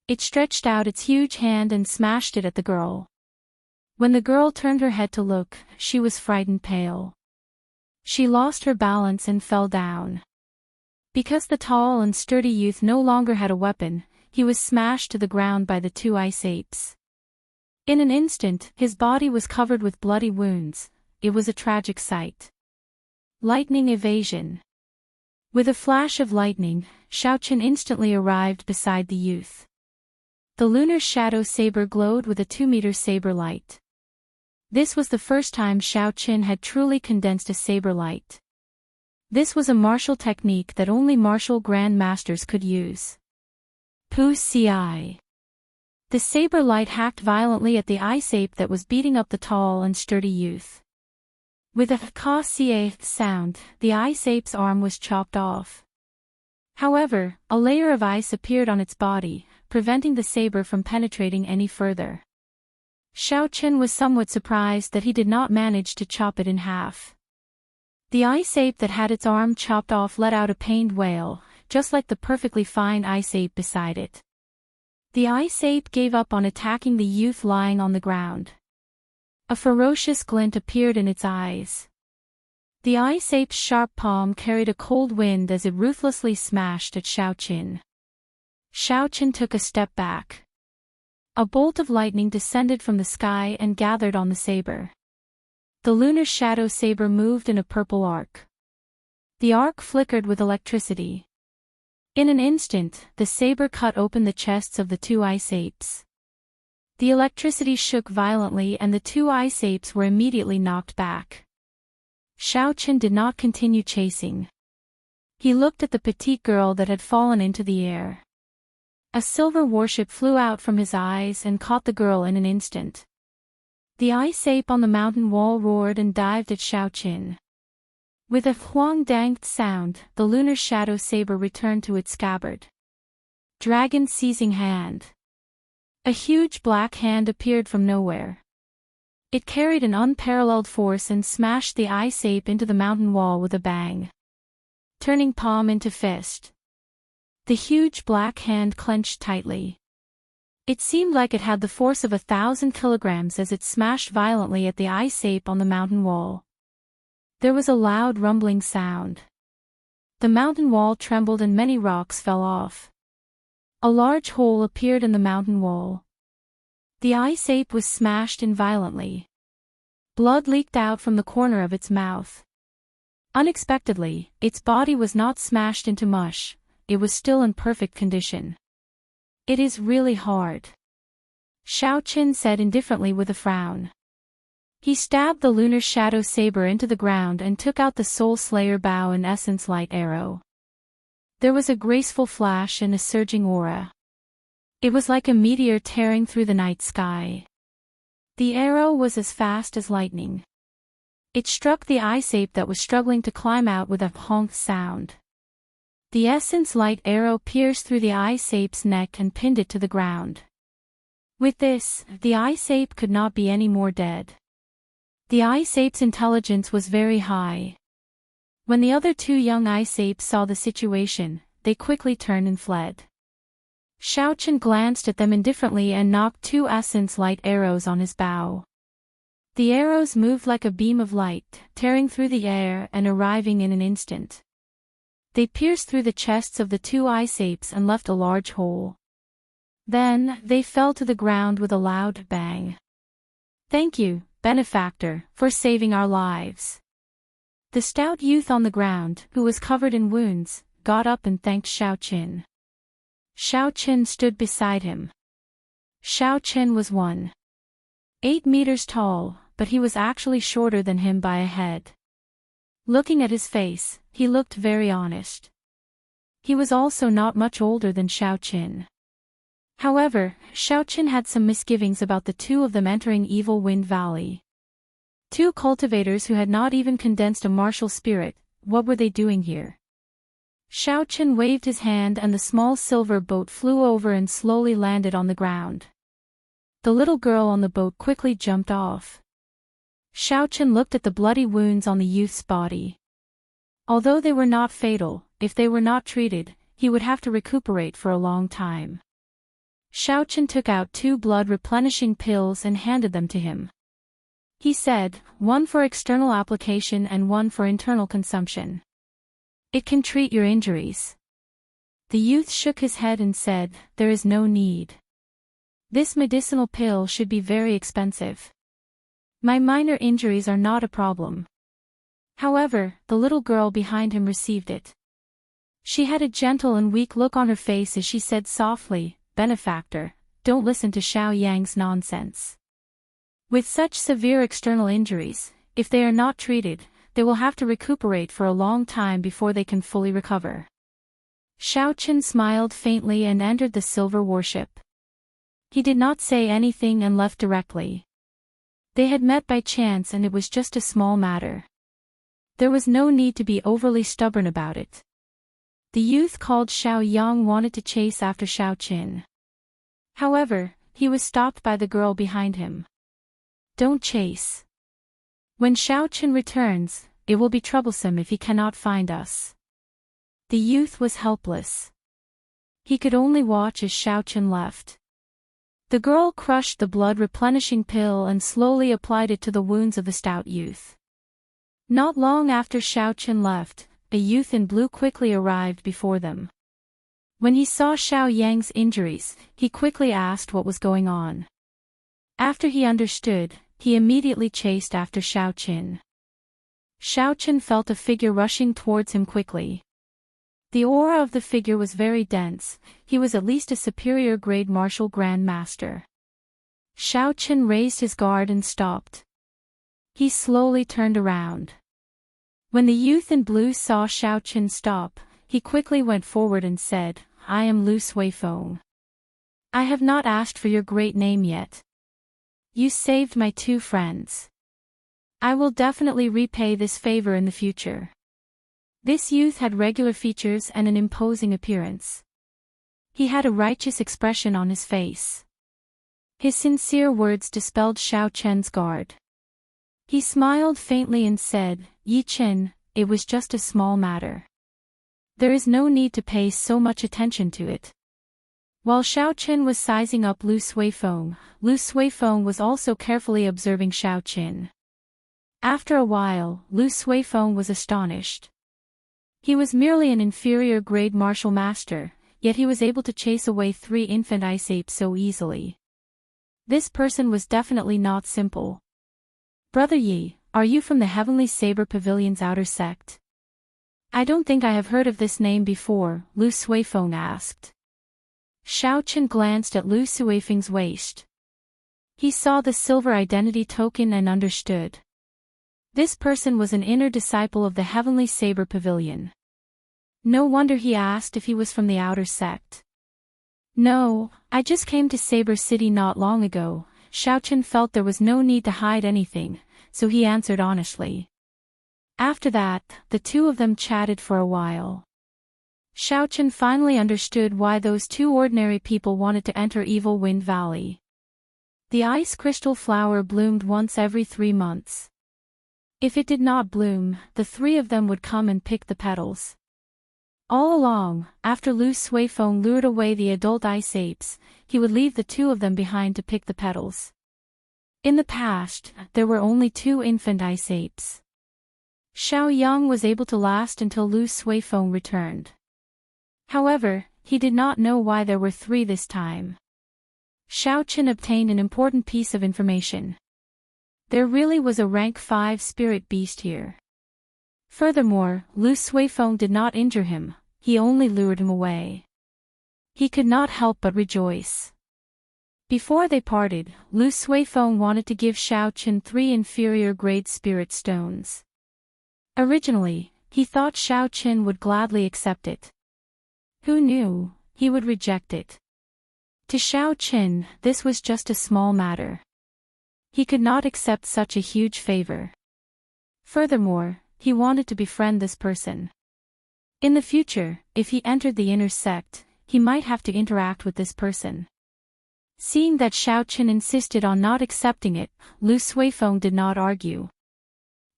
It stretched out its huge hand and smashed it at the girl. When the girl turned her head to look, she was frightened pale. She lost her balance and fell down. Because the tall and sturdy youth no longer had a weapon, he was smashed to the ground by the 2 ice apes. In an instant, his body was covered with bloody wounds. It was a tragic sight. Lightning evasion. With a flash of lightning, Xiaochen instantly arrived beside the youth. The lunar shadow saber glowed with a 2-meter saber light. This was the first time Xiaochen had truly condensed a saber light. This was a martial technique that only martial grandmasters could use. Wuxia. The saber light hacked violently at the ice ape that was beating up the tall and sturdy youth. With a ka-cia sound, the ice ape's arm was chopped off. However, a layer of ice appeared on its body, preventing the saber from penetrating any further. Xiaochen was somewhat surprised that he did not manage to chop it in half. The ice ape that had its arm chopped off let out a pained wail, just like the perfectly fine ice ape beside it. The ice ape gave up on attacking the youth lying on the ground. A ferocious glint appeared in its eyes. The ice ape's sharp palm carried a cold wind as it ruthlessly smashed at Xiaoqin. Xiaoqin took a step back. A bolt of lightning descended from the sky and gathered on the saber. The lunar shadow saber moved in a purple arc. The arc flickered with electricity. In an instant, the saber cut open the chests of the two ice apes. The electricity shook violently and the two ice apes were immediately knocked back. Xiaoqin did not continue chasing. He looked at the petite girl that had fallen into the air. A silver warship flew out from his eyes and caught the girl in an instant. The ice ape on the mountain wall roared and dived at Xiaoqin. With a huang-danged sound, the lunar shadow saber returned to its scabbard. Dragon seizing hand. A huge black hand appeared from nowhere. It carried an unparalleled force and smashed the ice ape into the mountain wall with a bang. Turning palm into fist. The huge black hand clenched tightly. It seemed like it had the force of 1,000 kilograms as it smashed violently at the ice ape on the mountain wall. There was a loud rumbling sound. The mountain wall trembled and many rocks fell off. A large hole appeared in the mountain wall. The ice ape was smashed in violently. Blood leaked out from the corner of its mouth. Unexpectedly, its body was not smashed into mush, it was still in perfect condition. It is really hard, Xiaoqin said indifferently with a frown. He stabbed the lunar shadow saber into the ground and took out the Soul Slayer bow and essence light arrow. There was a graceful flash and a surging aura. It was like a meteor tearing through the night sky. The arrow was as fast as lightning. It struck the ice ape that was struggling to climb out with a honk sound. The essence light arrow pierced through the ice ape's neck and pinned it to the ground. With this, the ice ape could not be any more dead. The ice ape's intelligence was very high. When the other two young ice apes saw the situation, they quickly turned and fled. Xiaoqin glanced at them indifferently and knocked two essence light arrows on his bow. The arrows moved like a beam of light, tearing through the air and arriving in an instant. They pierced through the chests of the two ice apes and left a large hole. Then, they fell to the ground with a loud bang. "Thank you, benefactor, for saving our lives." The stout youth on the ground, who was covered in wounds, got up and thanked Xiaoqin. Xiaoqin stood beside him. Xiaoqin was 1.8 meters tall, but he was actually shorter than him by a head. Looking at his face, he looked very honest. He was also not much older than Xiaoqin. However, Xiaoqin had some misgivings about the two of them entering Evil Wind Valley. Two cultivators who had not even condensed a martial spirit, what were they doing here? Xiaoqin waved his hand and the small silver boat flew over and slowly landed on the ground. The little girl on the boat quickly jumped off. Xiaoqin looked at the bloody wounds on the youth's body. Although they were not fatal, if they were not treated, he would have to recuperate for a long time. Xiaoqin took out 2 blood-replenishing pills and handed them to him. He said, "One for external application and one for internal consumption. It can treat your injuries." The youth shook his head and said, "There is no need. This medicinal pill should be very expensive. My minor injuries are not a problem." However, the little girl behind him received it. She had a gentle and weak look on her face as she said softly, "Benefactor, don't listen to Xiao Yang's nonsense. With such severe external injuries, if they are not treated, they will have to recuperate for a long time before they can fully recover." Xiaoqin smiled faintly and entered the silver warship. He did not say anything and left directly. They had met by chance and it was just a small matter. There was no need to be overly stubborn about it. The youth called Xiao Yang wanted to chase after Xiaoqin. However, he was stopped by the girl behind him. "Don't chase. When Xiaoqin returns, it will be troublesome if he cannot find us." The youth was helpless. He could only watch as Xiaochen left. The girl crushed the blood-replenishing pill and slowly applied it to the wounds of the stout youth. Not long after Xiaochen left, a youth in blue quickly arrived before them. When he saw Xiao Yang's injuries, he quickly asked what was going on. After he understood, he immediately chased after Xiaochen. Xiaochen felt a figure rushing towards him quickly. The aura of the figure was very dense. He was at least a superior grade martial grand master. Xiaochen raised his guard and stopped. He slowly turned around. When the youth in blue saw Xiaochen stop, he quickly went forward and said, "I am Lu Suifeng. I have not asked for your great name yet. You saved my two friends. I will definitely repay this favor in the future." This youth had regular features and an imposing appearance. He had a righteous expression on his face. His sincere words dispelled Xiaochen's guard. He smiled faintly and said, "Yi Chen, it was just a small matter. There is no need to pay so much attention to it." While Xiaochen was sizing up Lu Suifeng was also carefully observing Xiaochen. After a while, Lu Suifeng was astonished. He was merely an inferior grade martial master, yet he was able to chase away 3 infant ice apes so easily. This person was definitely not simple. "Brother Yi, are you from the Heavenly Saber Pavilion's outer sect?" "I don't think I have heard of this name before," Lu Suifeng asked. Xiaochen glanced at Lu Suifeng's waist. He saw the silver identity token and understood. This person was an inner disciple of the Heavenly Saber Pavilion. No wonder he asked if he was from the outer sect. "No, I just came to Saber City not long ago." Xiaochen felt there was no need to hide anything, so he answered honestly. After that, the two of them chatted for a while. Xiaochen finally understood why those 2 ordinary people wanted to enter Evil Wind Valley. The ice crystal flower bloomed once every 3 months. If it did not bloom, the 3 of them would come and pick the petals. All along, after Lu Suifeng lured away the adult ice apes, he would leave the 2 of them behind to pick the petals. In the past, there were only 2 infant ice apes. Xiao Yang was able to last until Lu Suifeng returned. However, he did not know why there were 3 this time. Xiaochen obtained an important piece of information. There really was a rank 5 spirit beast here. Furthermore, Lu Suifeng did not injure him, he only lured him away. He could not help but rejoice. Before they parted, Lu Suifeng wanted to give Xiaochen 3 inferior grade spirit stones. Originally, he thought Xiaochen would gladly accept it. Who knew, he would reject it. To Xiaochen, this was just a small matter. He could not accept such a huge favor. Furthermore, he wanted to befriend this person. In the future, if he entered the inner sect, he might have to interact with this person. Seeing that Xiaochen insisted on not accepting it, Lu Suifeng did not argue.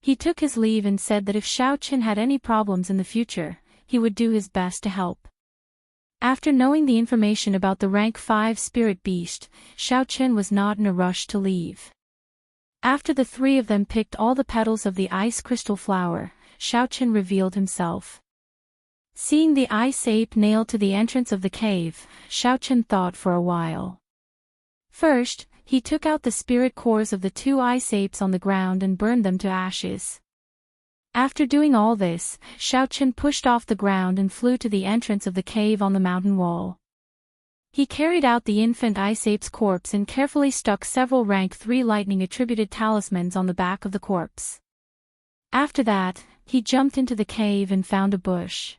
He took his leave and said that if Xiaochen had any problems in the future, he would do his best to help. After knowing the information about the rank 5 spirit beast, Xiaochen was not in a rush to leave. After the 3 of them picked all the petals of the ice crystal flower, Xiaochen revealed himself. Seeing the ice ape nailed to the entrance of the cave, Xiaochen thought for a while. First, he took out the spirit cores of the 2 ice apes on the ground and burned them to ashes. After doing all this, Xiaochen pushed off the ground and flew to the entrance of the cave on the mountain wall. He carried out the infant ice ape's corpse and carefully stuck several rank 3 lightning-attributed talismans on the back of the corpse. After that, he jumped into the cave and found a bush.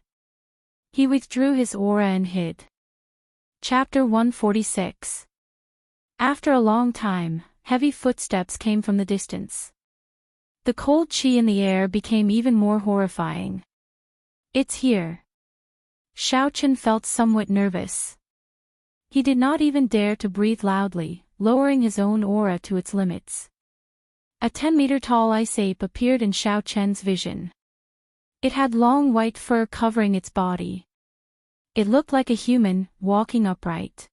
He withdrew his aura and hid. Chapter 146. After a long time, heavy footsteps came from the distance. The cold qi in the air became even more horrifying. "It's here." Xiaochen felt somewhat nervous. He did not even dare to breathe loudly, lowering his own aura to its limits. A 10-meter-tall ice ape appeared in Xiao Chen's vision. It had long white fur covering its body. It looked like a human, walking upright.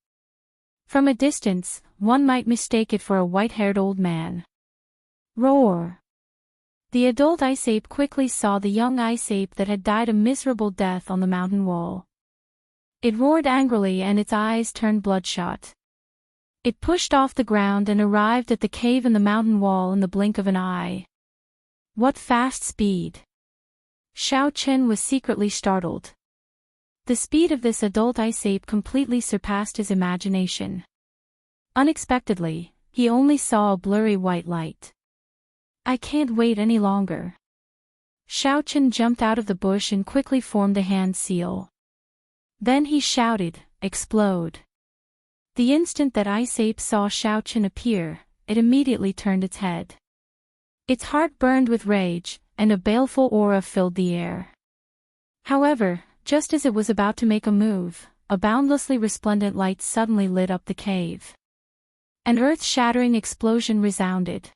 From a distance, one might mistake it for a white-haired old man. Roar! The adult ice ape quickly saw the young ice ape that had died a miserable death on the mountain wall. It roared angrily and its eyes turned bloodshot. It pushed off the ground and arrived at the cave in the mountain wall in the blink of an eye. What fast speed! Xiao Chen was secretly startled. The speed of this adult ice ape completely surpassed his imagination. Unexpectedly, he only saw a blurry white light. I can't wait any longer. Xiao Chen jumped out of the bush and quickly formed a hand seal. Then he shouted, "Explode!" The instant that ice ape saw Xiao Chen appear, it immediately turned its head. Its heart burned with rage, and a baleful aura filled the air. However, just as it was about to make a move, a boundlessly resplendent light suddenly lit up the cave. An earth-shattering explosion resounded.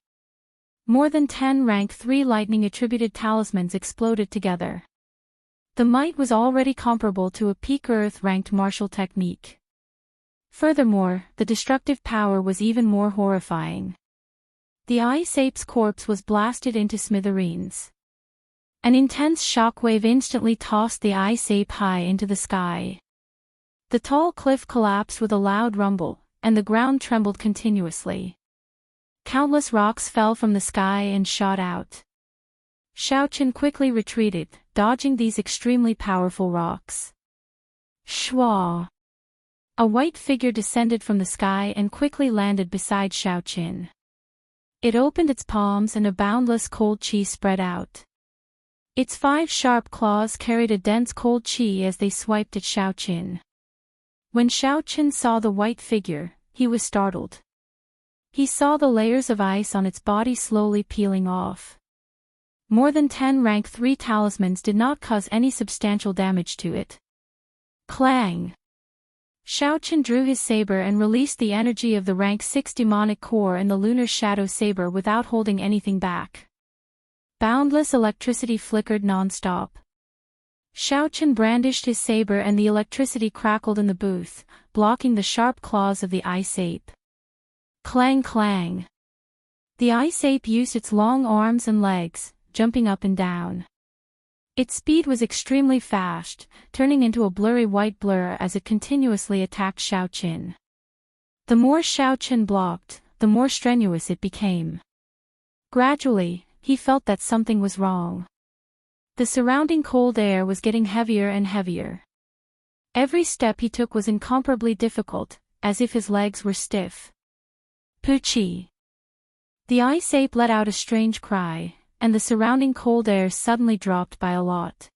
More than 10 rank 3 lightning-attributed talismans exploded together. The might was already comparable to a peak Earth-ranked martial technique. Furthermore, the destructive power was even more horrifying. The ice ape's corpse was blasted into smithereens. An intense shockwave instantly tossed the ice ape high into the sky. The tall cliff collapsed with a loud rumble, and the ground trembled continuously. Countless rocks fell from the sky and shot out. Xiao Chen quickly retreated, dodging these extremely powerful rocks. Shwa! A white figure descended from the sky and quickly landed beside Xiao Chen. It opened its palms and a boundless cold qi spread out. Its 5 sharp claws carried a dense cold qi as they swiped at Xiao Chen. When Xiao Chen saw the white figure, he was startled. He saw the layers of ice on its body slowly peeling off. More than 10 rank 3 talismans did not cause any substantial damage to it. Clang! Xiao Chen drew his saber and released the energy of the rank 6 demonic core and the lunar shadow saber without holding anything back. Boundless electricity flickered non-stop. Xiao Chen brandished his saber and the electricity crackled in the booth, blocking the sharp claws of the ice ape. Clang clang! The ice ape used its long arms and legs, jumping up and down. Its speed was extremely fast, turning into a blurry white blur as it continuously attacked Xiao Chen. The more Xiao Chen blocked, the more strenuous it became. Gradually, he felt that something was wrong. The surrounding cold air was getting heavier and heavier. Every step he took was incomparably difficult, as if his legs were stiff. Puchi! The ice ape let out a strange cry, and the surrounding cold air suddenly dropped by a lot.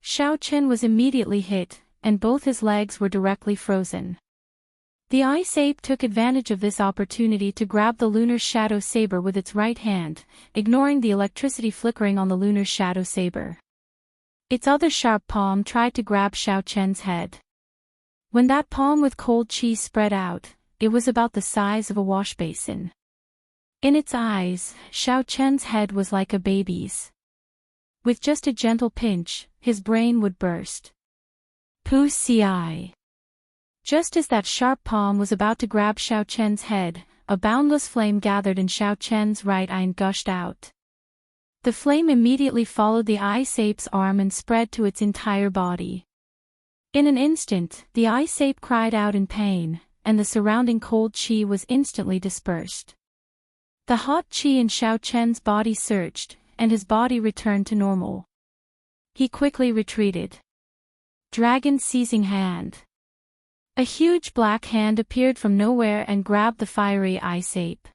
Xiao Chen was immediately hit, and both his legs were directly frozen. The ice ape took advantage of this opportunity to grab the lunar shadow saber with its right hand, ignoring the electricity flickering on the lunar shadow saber. Its other sharp palm tried to grab Xiao Chen's head. When that palm with cold qi spread out, it was about the size of a wash basin. In its eyes, Xiao Chen's head was like a baby's. With just a gentle pinch, his brain would burst. Pussy. Just as that sharp palm was about to grab Xiao Chen's head, a boundless flame gathered in Xiao Chen's right eye and gushed out. The flame immediately followed the ice ape's arm and spread to its entire body. In an instant, the ice ape cried out in pain, and the surrounding cold qi was instantly dispersed. The hot qi in Xiao Chen's body surged, and his body returned to normal. He quickly retreated. Dragon seizing hand. A huge black hand appeared from nowhere and grabbed the fiery ice ape.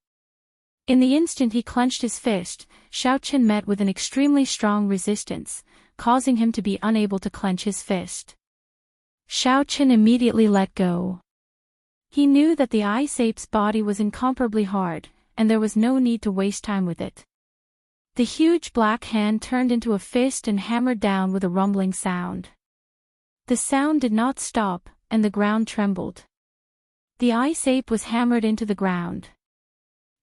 In the instant he clenched his fist, Xiao Chen met with an extremely strong resistance, causing him to be unable to clench his fist. Xiao Chen immediately let go. He knew that the ice ape's body was incomparably hard, and there was no need to waste time with it. The huge black hand turned into a fist and hammered down with a rumbling sound. The sound did not stop, and the ground trembled. The ice ape was hammered into the ground.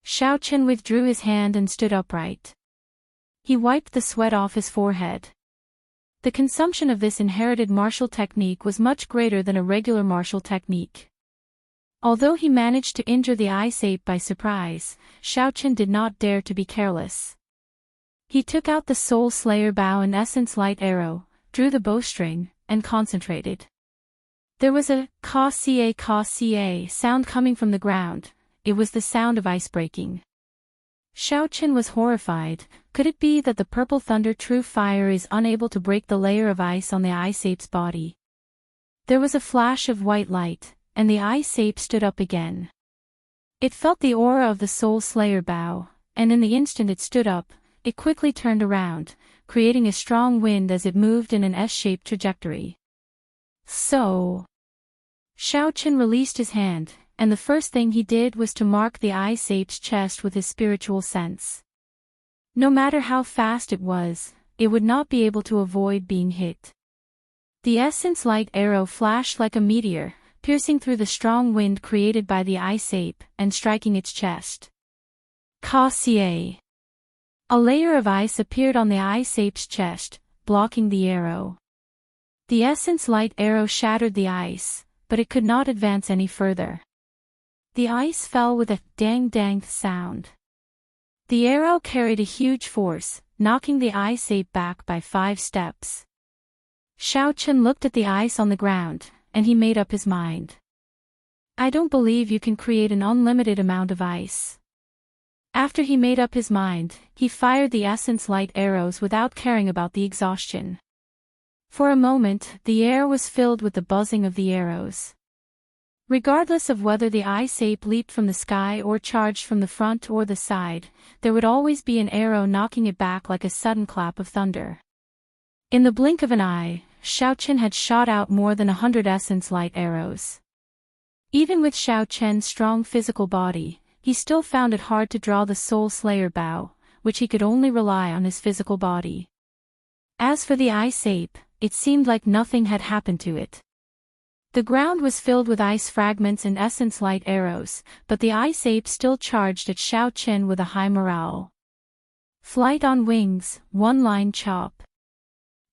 Xiao Chen withdrew his hand and stood upright. He wiped the sweat off his forehead. The consumption of this inherited martial technique was much greater than a regular martial technique. Although he managed to injure the ice ape by surprise, Xiao Chen did not dare to be careless. He took out the Soul Slayer bow and essence light arrow, drew the bowstring, and concentrated. There was a ka-ca sound coming from the ground. It was the sound of ice breaking. Xiao Chen was horrified. Could it be that the purple thunder true fire is unable to break the layer of ice on the ice ape's body? There was a flash of white light, and the ice ape stood up again. It felt the aura of the Soul Slayer bow, and in the instant it stood up, it quickly turned around, creating a strong wind as it moved in an S-shaped trajectory. So, Xiao Chen released his hand, and the first thing he did was to mark the ice ape's chest with his spiritual sense. No matter how fast it would not be able to avoid being hit. The essence light arrow flashed like a meteor, piercing through the strong wind created by the ice ape, and striking its chest. Ka-ca. A layer of ice appeared on the ice ape's chest, blocking the arrow. The essence light arrow shattered the ice, but it could not advance any further. The ice fell with a dang-dang sound. The arrow carried a huge force, knocking the ice ape back by 5 steps. Xiao Chen looked at the ice on the ground, and he made up his mind. I don't believe you can create an unlimited amount of ice. After he made up his mind, he fired the essence light arrows without caring about the exhaustion. For a moment, the air was filled with the buzzing of the arrows. Regardless of whether the ice ape leaped from the sky or charged from the front or the side, there would always be an arrow knocking it back like a sudden clap of thunder. In the blink of an eye, Xiao Chen had shot out more than 100 essence light arrows. Even with Xiao Chen's strong physical body, he still found it hard to draw the Soul Slayer bow, which he could only rely on his physical body. As for the ice ape, it seemed like nothing had happened to it. The ground was filled with ice fragments and essence light arrows, but the ice ape still charged at Xiao Chen with a high morale. Flight on wings, one-line chop.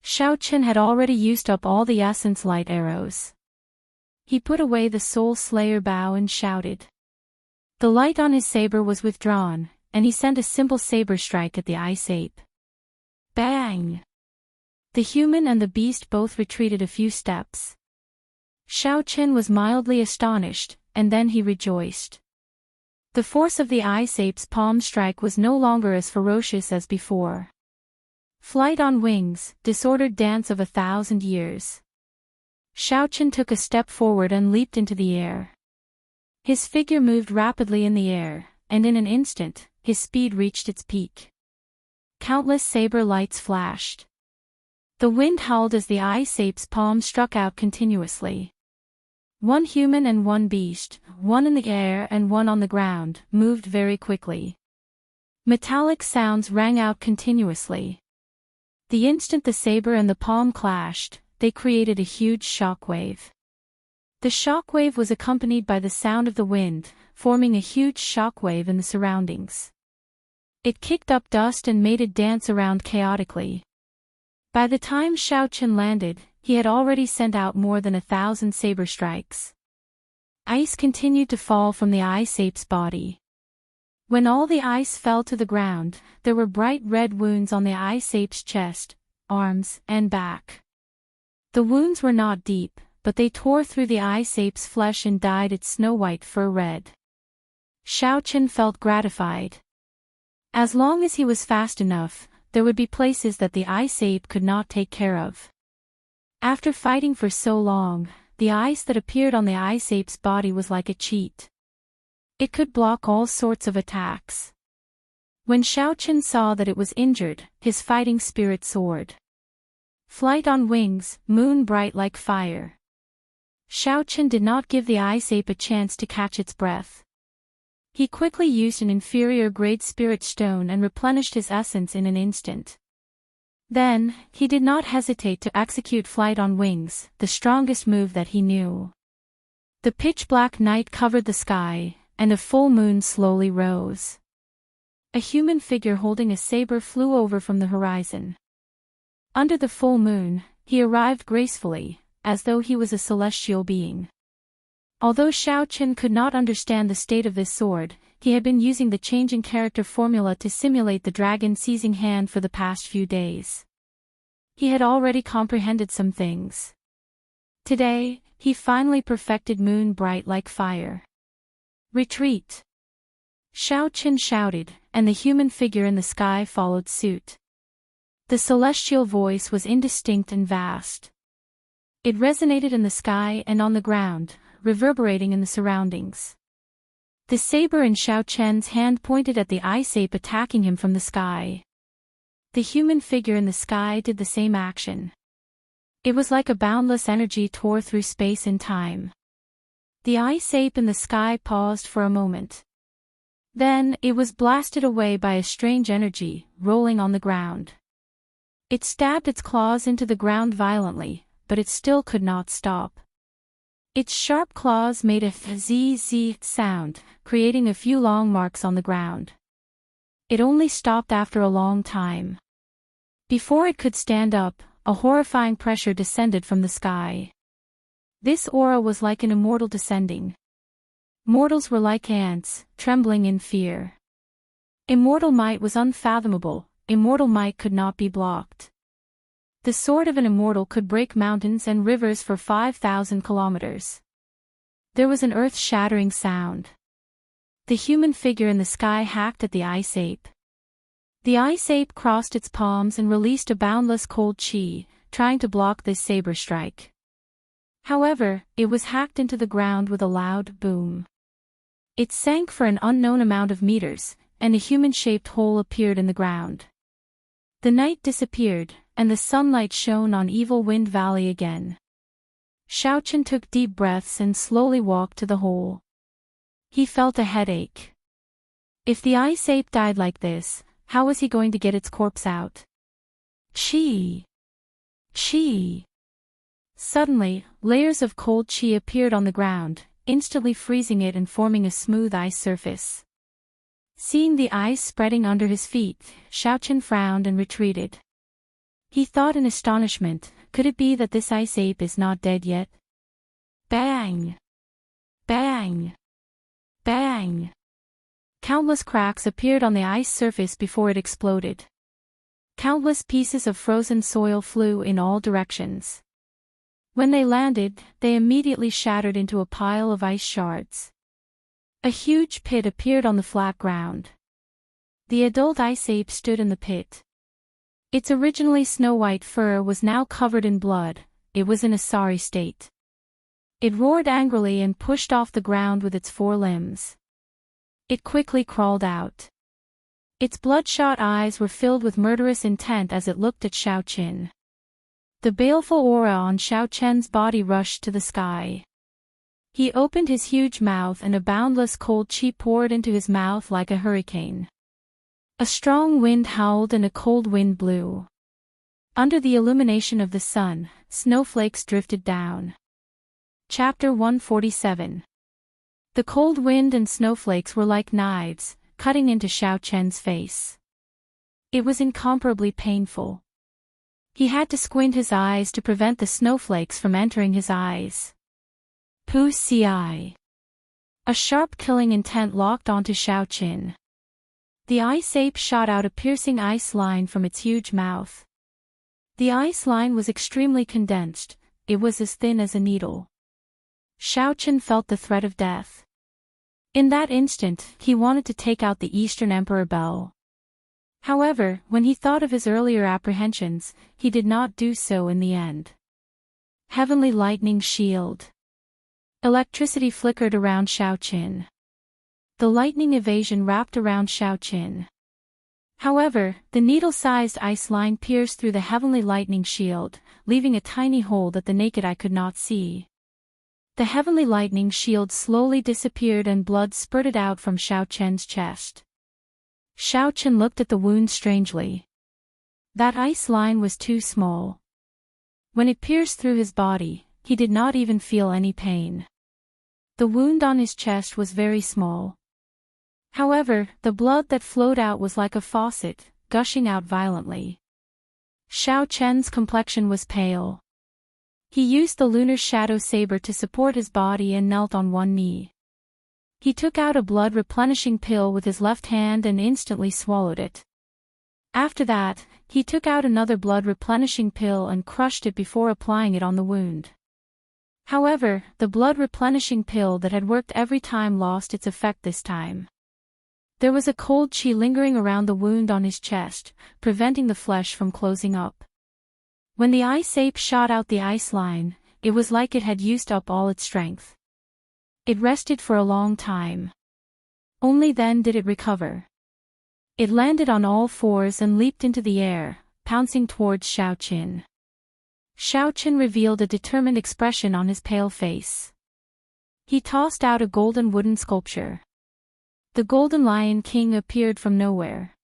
Xiao Chen had already used up all the essence light arrows. He put away the Soul Slayer bow and shouted. The light on his saber was withdrawn, and he sent a simple saber strike at the ice ape. Bang! The human and the beast both retreated a few steps. Xiao Chen was mildly astonished, and then he rejoiced. The force of the ice ape's palm strike was no longer as ferocious as before. Flight on wings, disordered dance of 1,000 years. Xiao Chen took a step forward and leaped into the air. His figure moved rapidly in the air, and in an instant, his speed reached its peak. Countless saber lights flashed. The wind howled as the ice ape's palm struck out continuously. One human and one beast, one in the air and one on the ground, moved very quickly. Metallic sounds rang out continuously. The instant the saber and the palm clashed, they created a huge shockwave. The shockwave was accompanied by the sound of the wind, forming a huge shockwave in the surroundings. It kicked up dust and made it dance around chaotically. By the time Xiao Chen landed, he had already sent out more than 1,000 saber strikes. Ice continued to fall from the ice ape's body. When all the ice fell to the ground, there were bright red wounds on the ice ape's chest, arms, and back. The wounds were not deep, but they tore through the ice ape's flesh and dyed its snow-white fur red. Xiao Chen felt gratified. As long as he was fast enough, there would be places that the ice ape could not take care of. After fighting for so long, the ice that appeared on the ice ape's body was like a cheat. It could block all sorts of attacks. When Xiao Chen saw that it was injured, his fighting spirit soared. Flight on wings, moon bright like fire. Xiao Chen did not give the ice ape a chance to catch its breath. He quickly used an inferior grade spirit stone and replenished his essence in an instant. Then, he did not hesitate to execute flight on wings, the strongest move that he knew. The pitch-black night covered the sky, and a full moon slowly rose. A human figure holding a saber flew over from the horizon. Under the full moon, he arrived gracefully, as though he was a celestial being. Although Xiao Qin could not understand the state of this sword, he had been using the changing character formula to simulate the dragon seizing hand for the past few days. He had already comprehended some things. Today, he finally perfected moon bright like fire. Retreat! Xiao Qin shouted, and the human figure in the sky followed suit. The celestial voice was indistinct and vast. It resonated in the sky and on the ground, reverberating in the surroundings. The saber in Xiao Chen's hand pointed at the ice ape attacking him from the sky. The human figure in the sky did the same action. It was like a boundless energy tore through space and time. The ice ape in the sky paused for a moment. Then, it was blasted away by a strange energy, rolling on the ground. It stabbed its claws into the ground violently, but it still could not stop. Its sharp claws made a zzz sound, creating a few long marks on the ground. It only stopped after a long time. Before it could stand up, a horrifying pressure descended from the sky. This aura was like an immortal descending. Mortals were like ants, trembling in fear. Immortal might was unfathomable, immortal might could not be blocked. The sword of an immortal could break mountains and rivers for 5,000 kilometers. There was an earth-shattering sound. The human figure in the sky hacked at the ice ape. The ice ape crossed its palms and released a boundless cold chi, trying to block this saber strike. However, it was hacked into the ground with a loud boom. It sank for an unknown amount of meters, and a human-shaped hole appeared in the ground. The night disappeared, and the sunlight shone on Evil Wind Valley again. Xiao Qin took deep breaths and slowly walked to the hole. He felt a headache. If the ice ape died like this, how was he going to get its corpse out? Chi! Chi! Suddenly, layers of cold chi appeared on the ground, instantly freezing it and forming a smooth ice surface. Seeing the ice spreading under his feet, Xiao Qin frowned and retreated. He thought in astonishment, could it be that this ice ape is not dead yet? Bang! Bang! Bang! Countless cracks appeared on the ice surface before it exploded. Countless pieces of frozen soil flew in all directions. When they landed, they immediately shattered into a pile of ice shards. A huge pit appeared on the flat ground. The adult ice ape stood in the pit. Its originally snow-white fur was now covered in blood. It was in a sorry state. It roared angrily and pushed off the ground with its four limbs. It quickly crawled out. Its bloodshot eyes were filled with murderous intent as it looked at Xiao Qin. The baleful aura on Xiao Chen's body rushed to the sky. He opened his huge mouth and a boundless cold chi poured into his mouth like a hurricane. A strong wind howled and a cold wind blew. Under the illumination of the sun, snowflakes drifted down. Chapter 147. The cold wind and snowflakes were like knives, cutting into Xiao Chen's face. It was incomparably painful. He had to squint his eyes to prevent the snowflakes from entering his eyes. Wuxia. A sharp killing intent locked onto Xiao Qin. The ice ape shot out a piercing ice line from its huge mouth. The ice line was extremely condensed, it was as thin as a needle. Xiao Qin felt the threat of death. In that instant, he wanted to take out the Eastern Emperor Bell. However, when he thought of his earlier apprehensions, he did not do so in the end. Heavenly Lightning Shield. Electricity flickered around Xiao Qin. The lightning evasion wrapped around Xiao Qin. However, the needle-sized ice line pierced through the heavenly lightning shield, leaving a tiny hole that the naked eye could not see. The heavenly lightning shield slowly disappeared and blood spurted out from Xiao Chen's chest. Xiao Qin looked at the wound strangely. That ice line was too small. When it pierced through his body, he did not even feel any pain. The wound on his chest was very small. However, the blood that flowed out was like a faucet, gushing out violently. Xiao Chen's complexion was pale. He used the lunar shadow saber to support his body and knelt on one knee. He took out a blood-replenishing pill with his left hand and instantly swallowed it. After that, he took out another blood-replenishing pill and crushed it before applying it on the wound. However, the blood-replenishing pill that had worked every time lost its effect this time. There was a cold chi lingering around the wound on his chest, preventing the flesh from closing up. When the ice ape shot out the ice line, it was like it had used up all its strength. It rested for a long time. Only then did it recover. It landed on all fours and leaped into the air, pouncing towards Xiao Qin. Xiao Qin revealed a determined expression on his pale face. He tossed out a golden wooden sculpture. The Golden Lion King appeared from nowhere.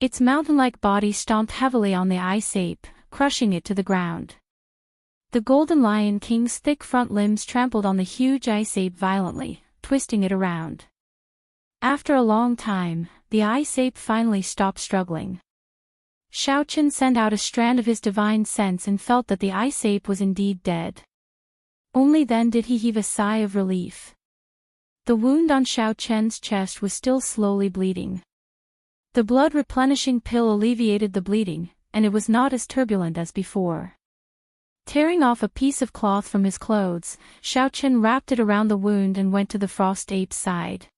Its mountain-like body stomped heavily on the ice ape, crushing it to the ground. The Golden Lion King's thick front limbs trampled on the huge ice ape violently, twisting it around. After a long time, the ice ape finally stopped struggling. Xiao Qin sent out a strand of his divine sense and felt that the ice ape was indeed dead. Only then did he heave a sigh of relief. The wound on Xiao Chen's chest was still slowly bleeding. The blood-replenishing pill alleviated the bleeding, and it was not as turbulent as before. Tearing off a piece of cloth from his clothes, Xiao Chen wrapped it around the wound and went to the frost ape's side.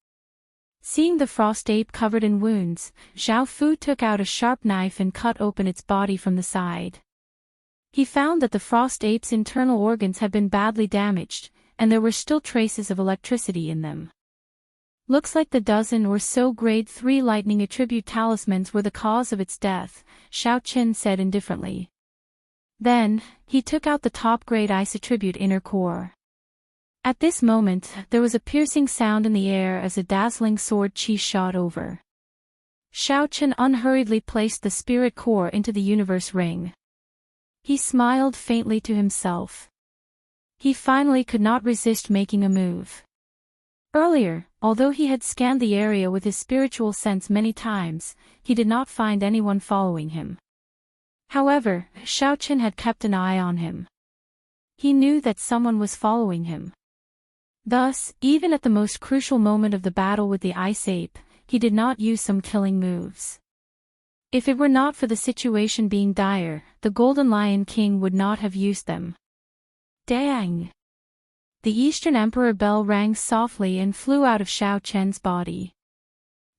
Seeing the frost ape covered in wounds, Zhao Fu took out a sharp knife and cut open its body from the side. He found that the frost ape's internal organs had been badly damaged, and there were still traces of electricity in them. Looks like the dozen or so grade 3 lightning attribute talismans were the cause of its death, Xiao Qin said indifferently. Then, he took out the top grade ice attribute inner core. At this moment, there was a piercing sound in the air as a dazzling sword chi shot over. Xiao Qin unhurriedly placed the spirit core into the universe ring. He smiled faintly to himself. He finally could not resist making a move. Earlier, although he had scanned the area with his spiritual sense many times, he did not find anyone following him. However, Xiao Qin had kept an eye on him. He knew that someone was following him. Thus, even at the most crucial moment of the battle with the ice ape, he did not use some killing moves. If it were not for the situation being dire, the Golden Lion King would not have used them. Dang! The Eastern Emperor bell rang softly and flew out of Xiao Chen's body.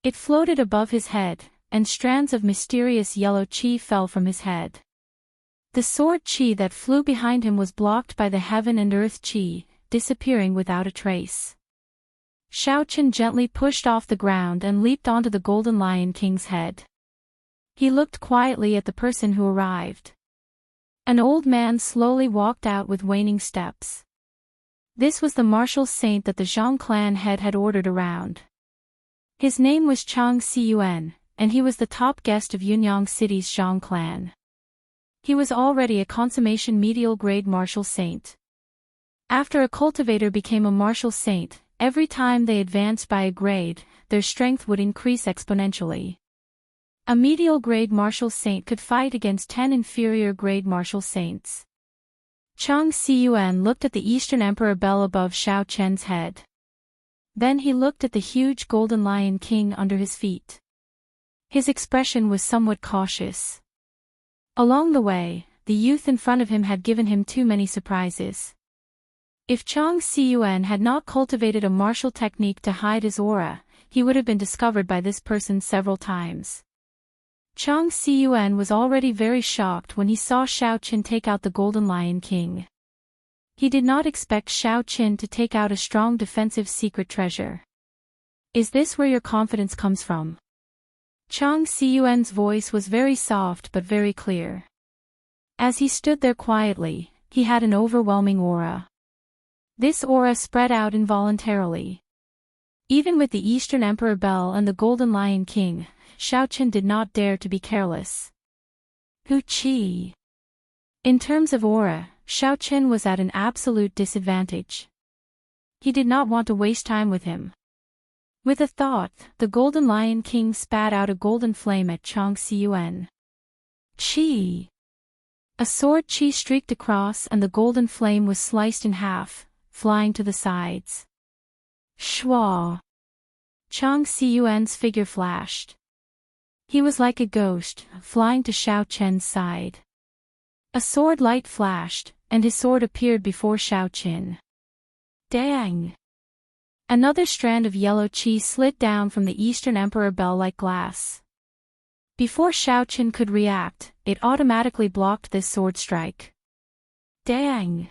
It floated above his head, and strands of mysterious yellow qi fell from his head. The sword qi that flew behind him was blocked by the heaven and earth qi, disappearing without a trace. Xiao Chen gently pushed off the ground and leaped onto the Golden Lion King's head. He looked quietly at the person who arrived. An old man slowly walked out with waning steps. This was the martial saint that the Zhang clan head had ordered around. His name was Chang Siyuan, and he was the top guest of Yunyang City's Zhang clan. He was already a consummation medial grade martial saint. After a cultivator became a martial saint, every time they advanced by a grade, their strength would increase exponentially. A medial grade martial saint could fight against 10 inferior grade martial saints. Chang Siyuan looked at the Eastern Emperor bell above Xiao Chen's head. Then he looked at the huge Golden Lion King under his feet. His expression was somewhat cautious. Along the way, the youth in front of him had given him too many surprises. If Chang Siyuan had not cultivated a martial technique to hide his aura, he would have been discovered by this person several times. Chang Siyuan was already very shocked when he saw Xiao Qin take out the Golden Lion King. He did not expect Xiao Qin to take out a strong defensive secret treasure. Is this where your confidence comes from? Chang Siyuan's voice was very soft but very clear. As he stood there quietly, he had an overwhelming aura. This aura spread out involuntarily. Even with the Eastern Emperor Bell and the Golden Lion King, Xiao Qin did not dare to be careless. Hu Qi. In terms of aura, Xiao Qin was at an absolute disadvantage. He did not want to waste time with him. With a thought, the Golden Lion King spat out a golden flame at Chang Xiyuan. Chi! A sword chi streaked across and the golden flame was sliced in half, flying to the sides. Shwa! Chang Xiyuan's figure flashed. He was like a ghost, flying to Xiao Chen's side. A sword light flashed, and his sword appeared before Xiao Chen. Dang! Another strand of yellow chi slid down from the Eastern Emperor bell like glass. Before Xiao Chen could react, it automatically blocked this sword strike. Dang!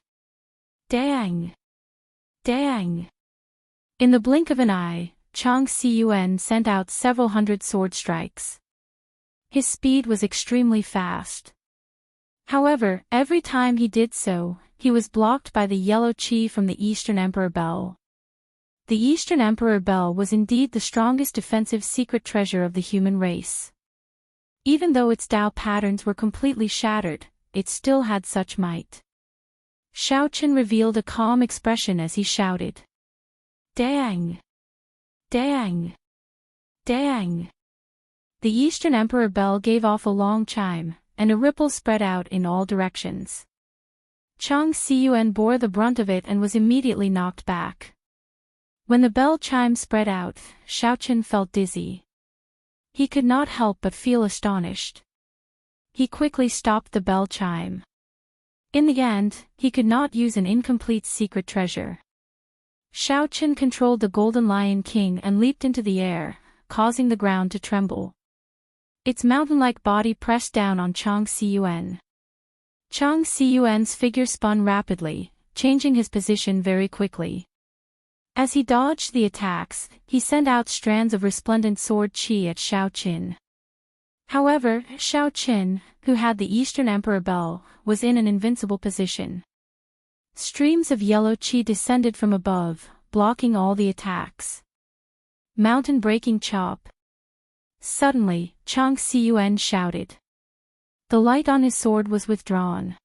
Dang! Dang! In the blink of an eye, Chang Xiyuan sent out several hundred sword strikes. His speed was extremely fast. However, every time he did so, he was blocked by the yellow chi from the Eastern Emperor bell. The Eastern Emperor bell was indeed the strongest defensive secret treasure of the human race. Even though its Tao patterns were completely shattered, it still had such might. Xiao Chen revealed a calm expression as he shouted. Dang! Dang! Dang! The Eastern Emperor bell gave off a long chime, and a ripple spread out in all directions. Chang Xiyuan bore the brunt of it and was immediately knocked back. When the bell chime spread out, Xiao Chen felt dizzy. He could not help but feel astonished. He quickly stopped the bell chime. In the end, he could not use an incomplete secret treasure. Xiao Chen controlled the Golden Lion King and leaped into the air, causing the ground to tremble. Its mountain-like body pressed down on Chang Xiyuan. Chang Xiyuan's figure spun rapidly, changing his position very quickly. As he dodged the attacks, he sent out strands of resplendent sword chi at Xiao Chen. However, Xiao Chen, who had the Eastern Emperor bell, was in an invincible position. Streams of yellow chi descended from above, blocking all the attacks. Mountain-breaking chop. Suddenly, Chang Xiyuan shouted. The light on his sword was withdrawn.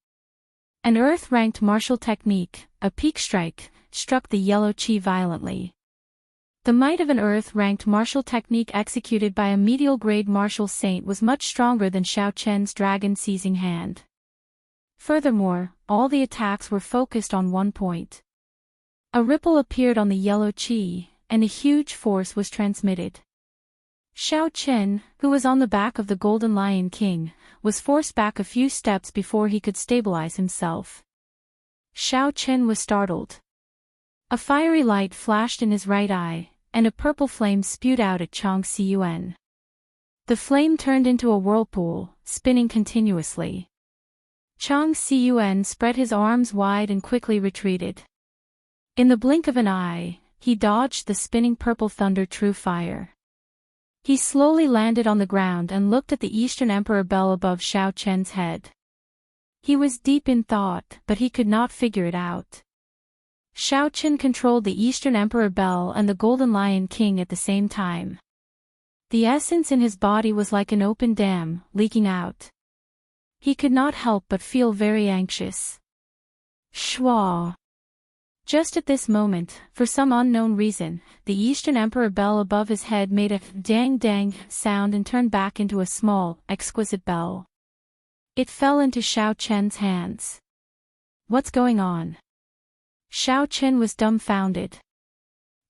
An earth-ranked martial technique, a peak strike, struck the yellow chi violently. The might of an earth-ranked martial technique executed by a medial-grade martial saint was much stronger than Xiao Chen's dragon-seizing hand. Furthermore, all the attacks were focused on one point. A ripple appeared on the yellow chi, and a huge force was transmitted. Xiao Chen, who was on the back of the Golden Lion King, was forced back a few steps before he could stabilize himself. Xiao Chen was startled. A fiery light flashed in his right eye, and a purple flame spewed out at Chang Xiyuan. The flame turned into a whirlpool, spinning continuously. Chang Xiyuan spread his arms wide and quickly retreated. In the blink of an eye, he dodged the spinning purple thunder true fire. He slowly landed on the ground and looked at the Eastern Emperor bell above Xiao Chen's head. He was deep in thought, but he could not figure it out. Xiao Chen controlled the Eastern Emperor bell and the Golden Lion King at the same time. The essence in his body was like an open dam, leaking out. He could not help but feel very anxious. Shwa! Just at this moment, for some unknown reason, the Eastern Emperor bell above his head made a dang-dang sound and turned back into a small, exquisite bell. It fell into Xiao Chen's hands. What's going on? Xiao Chen was dumbfounded.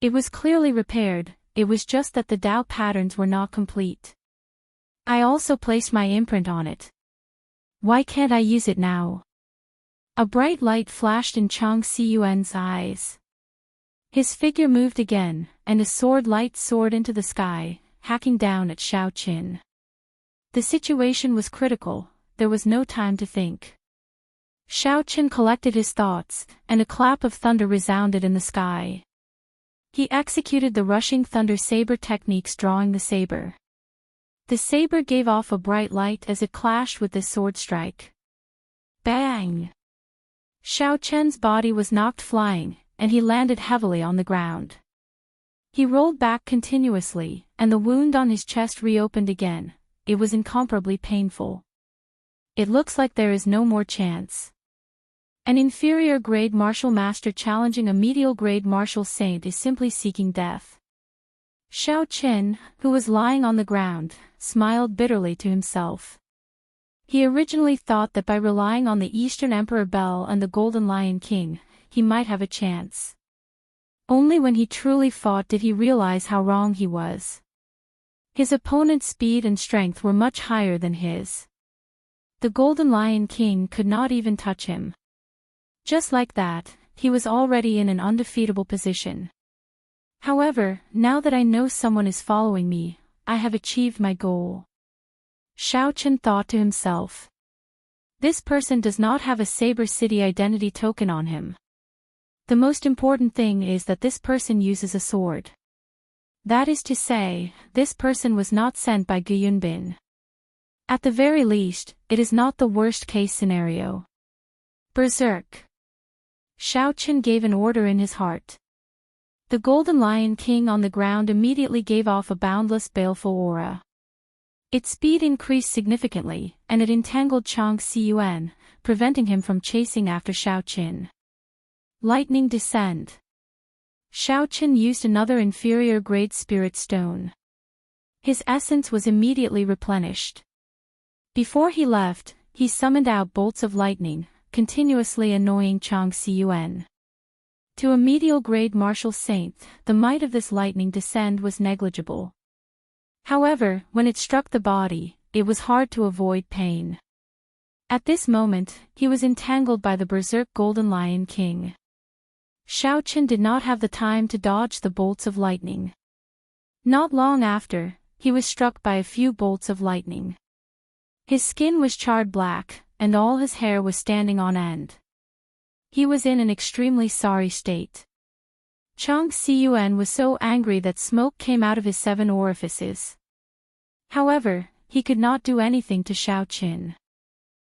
It was clearly repaired, it was just that the Tao patterns were not complete. I also placed my imprint on it. Why can't I use it now? A bright light flashed in Chang Xiyuan's eyes. His figure moved again, and a sword light soared into the sky, hacking down at Xiao Chen. The situation was critical, there was no time to think. Xiao Chen collected his thoughts, and a clap of thunder resounded in the sky. He executed the rushing thunder saber techniques, drawing the saber. The saber gave off a bright light as it clashed with this sword strike. Bang! Xiao Chen's body was knocked flying, and he landed heavily on the ground. He rolled back continuously, and the wound on his chest reopened again. It was incomparably painful. It looks like there is no more chance. An inferior grade martial master challenging a medial grade martial saint is simply seeking death. Xiao Qin, who was lying on the ground, smiled bitterly to himself. He originally thought that by relying on the Eastern Emperor Bel and the Golden Lion King, he might have a chance. Only when he truly fought did he realize how wrong he was. His opponent's speed and strength were much higher than his. The Golden Lion King could not even touch him. Just like that, he was already in an undefeatable position. However, now that I know someone is following me, I have achieved my goal. Xiao Qin thought to himself. This person does not have a Saber City identity token on him. The most important thing is that this person uses a sword. That is to say, this person was not sent by Gu Yunbin. At the very least, it is not the worst-case scenario. Berserk! Xiao Qin gave an order in his heart. The Golden Lion King on the ground immediately gave off a boundless baleful aura. Its speed increased significantly, and it entangled Chang Xiyuan, preventing him from chasing after Xiao Qin. Lightning Descend. Xiao Qin used another inferior-grade spirit stone. His essence was immediately replenished. Before he left, he summoned out bolts of lightning, continuously annoying Chang Xiyuan. To a medial-grade martial saint, the might of this lightning descend was negligible. However, when it struck the body, it was hard to avoid pain. At this moment, he was entangled by the Berserk Golden Lion King. Xiao Qin did not have the time to dodge the bolts of lightning. Not long after, he was struck by a few bolts of lightning. His skin was charred black, and all his hair was standing on end. He was in an extremely sorry state. Chang Xiyuan was so angry that smoke came out of his 7 orifices. However, he could not do anything to Xiao Qin.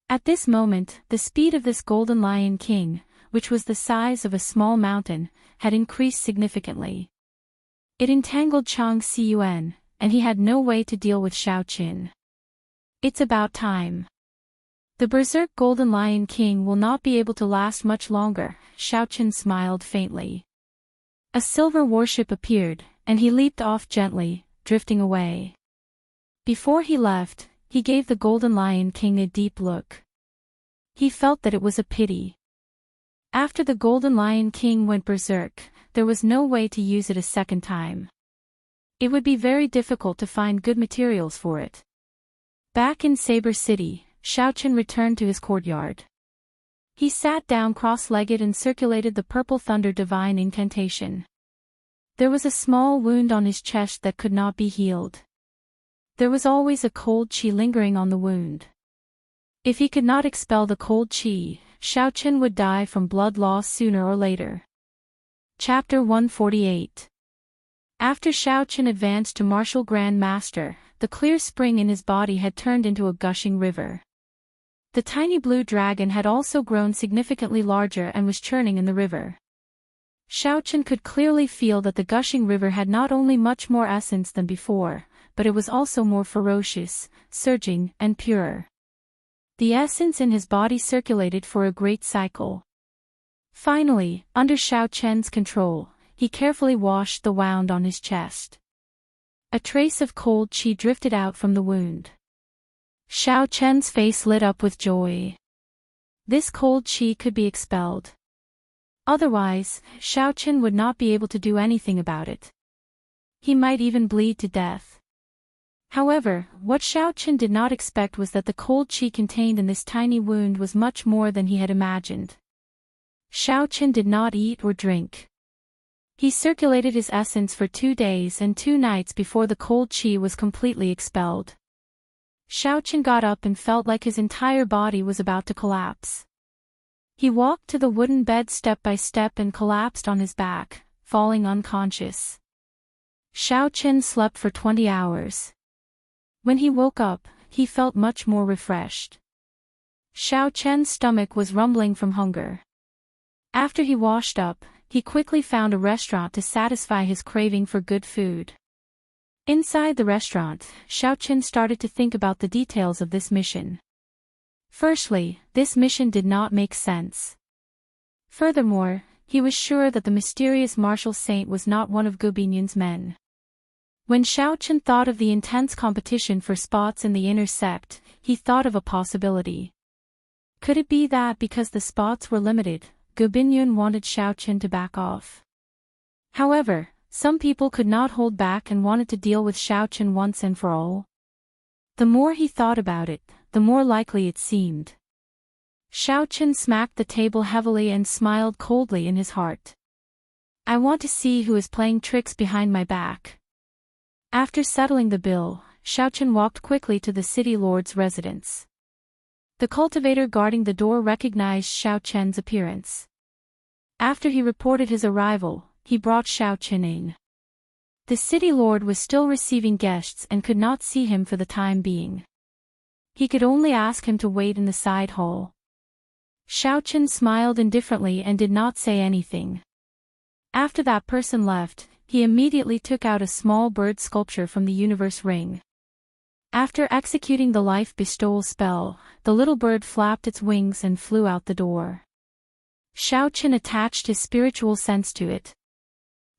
At this moment, the speed of this Golden Lion King, which was the size of a small mountain, had increased significantly. It entangled Chang Xiyuan, and he had no way to deal with Xiao Qin. It's about time. The Berserk Golden Lion King will not be able to last much longer, Xiao Qin smiled faintly. A silver warship appeared, and he leaped off gently, drifting away. Before he left, he gave the Golden Lion King a deep look. He felt that it was a pity. After the Golden Lion King went berserk, there was no way to use it a second time. It would be very difficult to find good materials for it. Back in Saber City, Xiao Qin returned to his courtyard. He sat down cross-legged and circulated the Purple Thunder Divine Incantation. There was a small wound on his chest that could not be healed. There was always a cold qi lingering on the wound. If he could not expel the cold qi, Xiao Qin would die from blood loss sooner or later. Chapter 148. After Xiao Qin advanced to Martial Grand Master, the clear spring in his body had turned into a gushing river. The tiny blue dragon had also grown significantly larger and was churning in the river. Xiao Qin could clearly feel that the gushing river had not only much more essence than before, but it was also more ferocious, surging, and pure. The essence in his body circulated for a great cycle. Finally, under Xiao Qin's control, he carefully washed the wound on his chest. A trace of cold qi drifted out from the wound. Xiao Qin's face lit up with joy. This cold qi could be expelled. Otherwise, Xiao Qin would not be able to do anything about it. He might even bleed to death. However, what Xiao Qin did not expect was that the cold qi contained in this tiny wound was much more than he had imagined. Xiao Qin did not eat or drink. He circulated his essence for 2 days and 2 nights before the cold qi was completely expelled. Xiao Qin got up and felt like his entire body was about to collapse. He walked to the wooden bed step by step and collapsed on his back, falling unconscious. Xiao Qin slept for 20 hours. When he woke up, he felt much more refreshed. Xiao Qin's stomach was rumbling from hunger. After he washed up, he quickly found a restaurant to satisfy his craving for good food. Inside the restaurant, Xiao Qin started to think about the details of this mission. Firstly, this mission did not make sense. Furthermore, he was sure that the mysterious martial saint was not one of Gu Binyun's men. When Xiao Chen thought of the intense competition for spots in the inner sect, he thought of a possibility. Could it be that because the spots were limited, Gu Binyun wanted Xiao Chen to back off? However, some people could not hold back and wanted to deal with Xiao Chen once and for all. The more he thought about it, the more likely it seemed. Xiao Chen smacked the table heavily and smiled coldly in his heart. I want to see who is playing tricks behind my back. After settling the bill, Xiao Chen walked quickly to the city lord's residence. The cultivator guarding the door recognized Xiao Chen's appearance. After he reported his arrival, he brought Xiao Chen in. The city lord was still receiving guests and could not see him for the time being. He could only ask him to wait in the side hall. Xiao Chen smiled indifferently and did not say anything. After that person left, he immediately took out a small bird sculpture from the universe ring. After executing the life bestowal spell, the little bird flapped its wings and flew out the door. Xiao Chen attached his spiritual sense to it.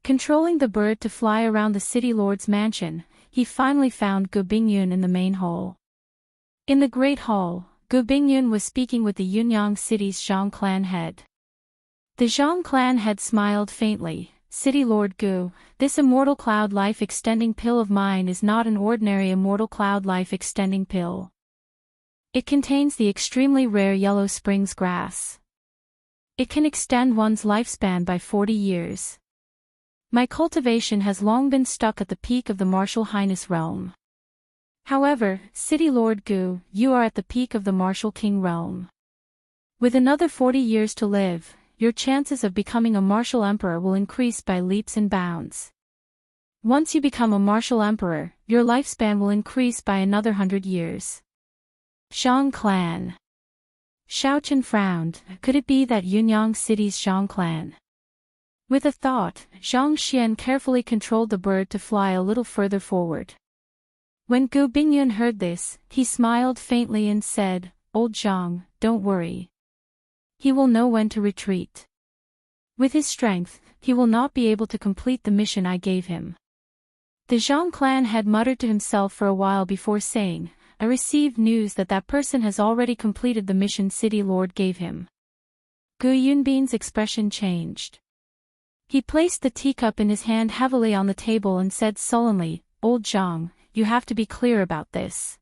Controlling the bird to fly around the city lord's mansion, he finally found Gu Bingyun in the main hall. In the great hall, Gu Bingyun was speaking with the Yunyang city's Zhang clan head. The Zhang clan head smiled faintly. City Lord Gu, this immortal cloud life extending pill of mine is not an ordinary immortal cloud life extending pill. It contains the extremely rare yellow springs grass. It can extend one's lifespan by 40 years. My cultivation has long been stuck at the peak of the martial highness realm. However, City Lord Gu, you are at the peak of the martial king realm. With another 40 years to live, your chances of becoming a martial emperor will increase by leaps and bounds. Once you become a martial emperor, your lifespan will increase by another 100 years. Zhang clan. Xiao Chen frowned. Could it be that Yunyang City's Zhang clan? With a thought, Zhang Xian carefully controlled the bird to fly a little further forward. When Gu Bingyun heard this, he smiled faintly and said, Old Zhang, don't worry. He will know when to retreat. With his strength, he will not be able to complete the mission I gave him. The Zhang clan had muttered to himself for a while before saying, I received news that that person has already completed the mission City Lord gave him. Gu Yunbin's expression changed. He placed the teacup in his hand heavily on the table and said sullenly, Old Zhang, you have to be clear about this.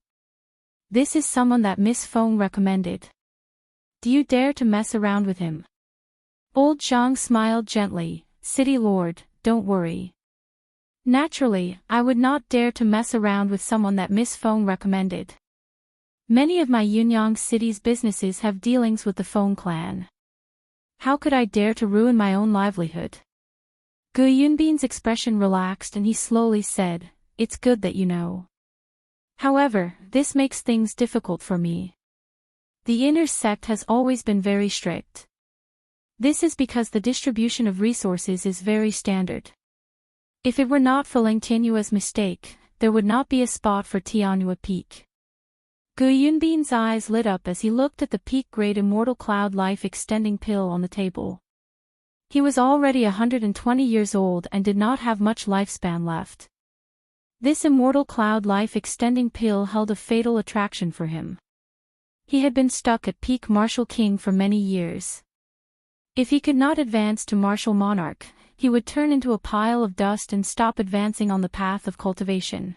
This is someone that Miss Feng recommended. Do you dare to mess around with him? Old Zhang smiled gently, City Lord, don't worry. Naturally, I would not dare to mess around with someone that Miss Feng recommended. Many of my Yunyang City's businesses have dealings with the Feng clan. How could I dare to ruin my own livelihood? Gu Yunbin's expression relaxed and he slowly said, It's good that you know. However, this makes things difficult for me. The inner sect has always been very strict. This is because the distribution of resources is very standard. If it were not for Ling Tianyua's mistake, there would not be a spot for Tianyua Peak. Gu Yunbin's eyes lit up as he looked at the peak-grade immortal cloud life extending pill on the table. He was already 120 years old and did not have much lifespan left. This immortal cloud life extending pill held a fatal attraction for him. He had been stuck at peak martial king for many years. If he could not advance to martial monarch, he would turn into a pile of dust and stop advancing on the path of cultivation.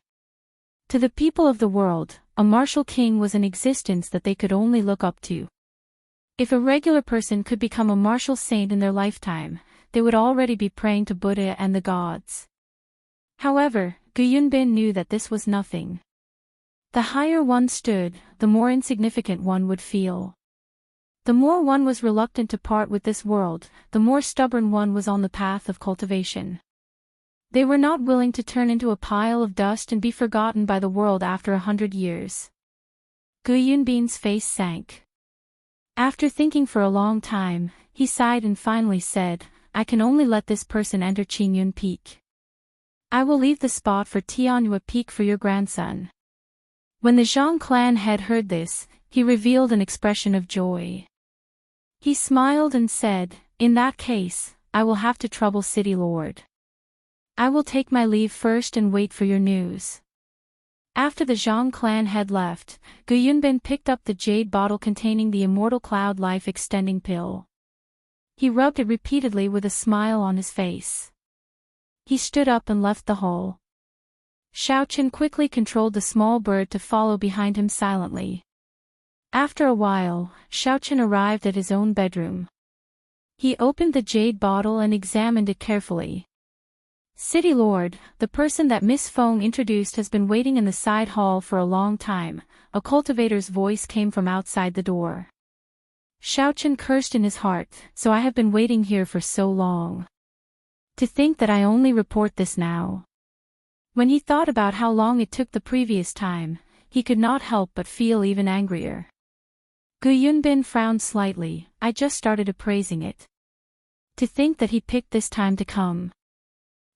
To the people of the world, a martial king was an existence that they could only look up to. If a regular person could become a martial saint in their lifetime, they would already be praying to Buddha and the gods. However, Gu Yunbin knew that this was nothing. The higher one stood, the more insignificant one would feel. The more one was reluctant to part with this world, the more stubborn one was on the path of cultivation. They were not willing to turn into a pile of dust and be forgotten by the world after 100 years. Gu Yunbin's face sank. After thinking for a long time, he sighed and finally said, I can only let this person enter Qingyun Peak. I will leave the spot for Tianyua Peak for your grandson. When the Zhang clan head heard this, he revealed an expression of joy. He smiled and said, In that case, I will have to trouble City Lord. I will take my leave first and wait for your news. After the Zhang clan had left, Gu Yunbin picked up the jade bottle containing the Immortal Cloud Life Extending Pill. He rubbed it repeatedly with a smile on his face. He stood up and left the hall. Xiaochen quickly controlled the small bird to follow behind him silently. After a while, Xiaochen arrived at his own bedroom. He opened the jade bottle and examined it carefully. City Lord, the person that Miss Feng introduced has been waiting in the side hall for a long time, a cultivator's voice came from outside the door. Xiaochen cursed in his heart, so I have been waiting here for so long. To think that I only report this now. When he thought about how long it took the previous time, he could not help but feel even angrier. Gu Yunbin frowned slightly. I just started appraising it. To think that he picked this time to come.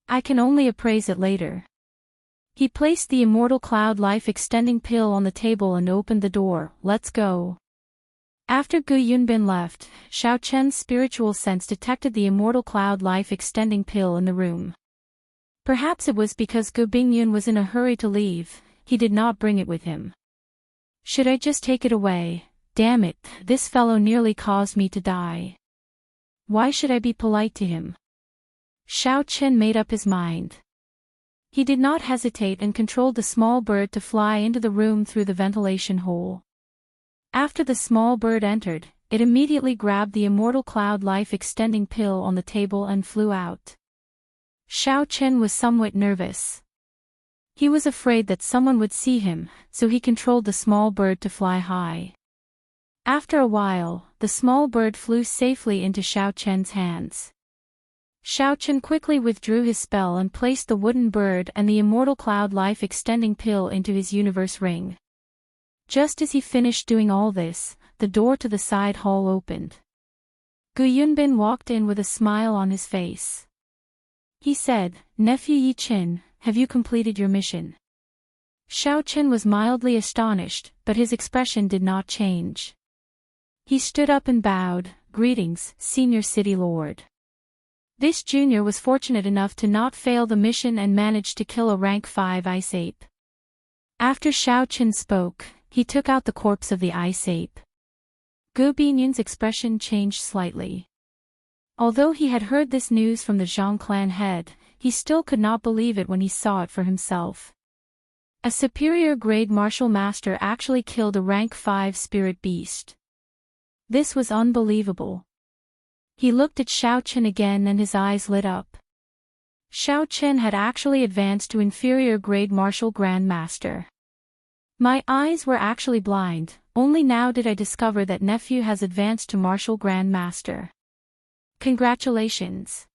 I can only appraise it later. He placed the Immortal Cloud Life Extending Pill on the table and opened the door. Let's go. After Gu Yunbin left, Xiaochen's spiritual sense detected the Immortal Cloud Life Extending Pill in the room. Perhaps it was because Gu Bingyun was in a hurry to leave, he did not bring it with him. Should I just take it away? Damn it, this fellow nearly caused me to die. Why should I be polite to him? Xiaochen made up his mind. He did not hesitate and controlled the small bird to fly into the room through the ventilation hole. After the small bird entered, it immediately grabbed the Immortal Cloud Life Extending Pill on the table and flew out. Xiaochen was somewhat nervous. He was afraid that someone would see him, so he controlled the small bird to fly high. After a while, the small bird flew safely into Xiaochen's hands. Xiaochen quickly withdrew his spell and placed the wooden bird and the Immortal Cloud Life Extending Pill into his universe ring. Just as he finished doing all this, the door to the side hall opened. Gu Yunbin walked in with a smile on his face. He said, Nephew Yi Qin, have you completed your mission? Xiaochen was mildly astonished, but his expression did not change. He stood up and bowed. Greetings, Senior City Lord. This junior was fortunate enough to not fail the mission and managed to kill a rank 5 ice ape. After Xiaochen spoke, he took out the corpse of the ice ape. Gu Binyun's expression changed slightly. Although he had heard this news from the Zhang clan head, he still could not believe it when he saw it for himself. A superior grade martial master actually killed a rank 5 spirit beast. This was unbelievable. He looked at Xiaochen again and his eyes lit up. Xiaochen had actually advanced to inferior grade martial grand master. My eyes were actually blind, only now did I discover that nephew has advanced to martial grand master. Congratulations.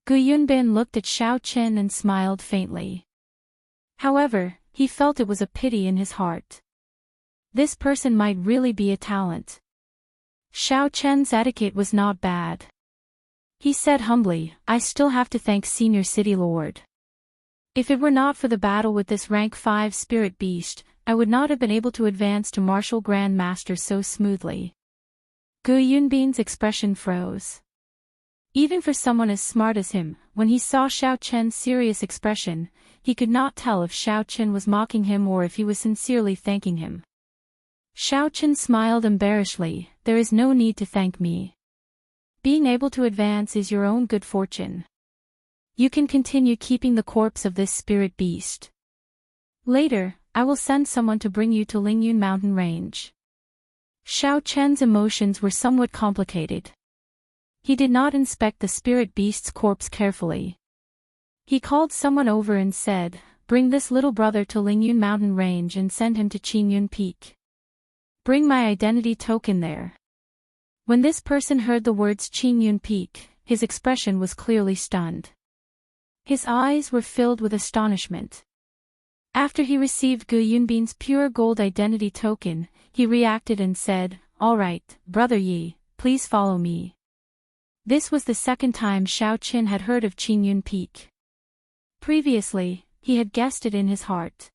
Gu Yunbin looked at Xiaochen and smiled faintly. However, he felt it was a pity in his heart. This person might really be a talent. Xiaochen's etiquette was not bad. He said humbly, I still have to thank Senior City Lord. If it were not for the battle with this rank 5 spirit beast, I would not have been able to advance to martial grand master so smoothly. Gu Yunbin's expression froze. Even for someone as smart as him, when he saw Xiaochen's serious expression, he could not tell if Xiaochen was mocking him or if he was sincerely thanking him. Xiaochen smiled embarrassedly, there is no need to thank me. Being able to advance is your own good fortune. You can continue keeping the corpse of this spirit beast. Later, I will send someone to bring you to Lingyun mountain range. Xiaochen's emotions were somewhat complicated. He did not inspect the spirit beast's corpse carefully. He called someone over and said, bring this little brother to Lingyun mountain range and send him to Qingyun Peak. Bring my identity token there. When this person heard the words Qingyun Peak, his expression was clearly stunned. His eyes were filled with astonishment. After he received Gu Yunbin's pure gold identity token, he reacted and said, all right, Brother Yi, please follow me. This was the second time Xiaochen had heard of Qingyun Peak. Previously, he had guessed it in his heart.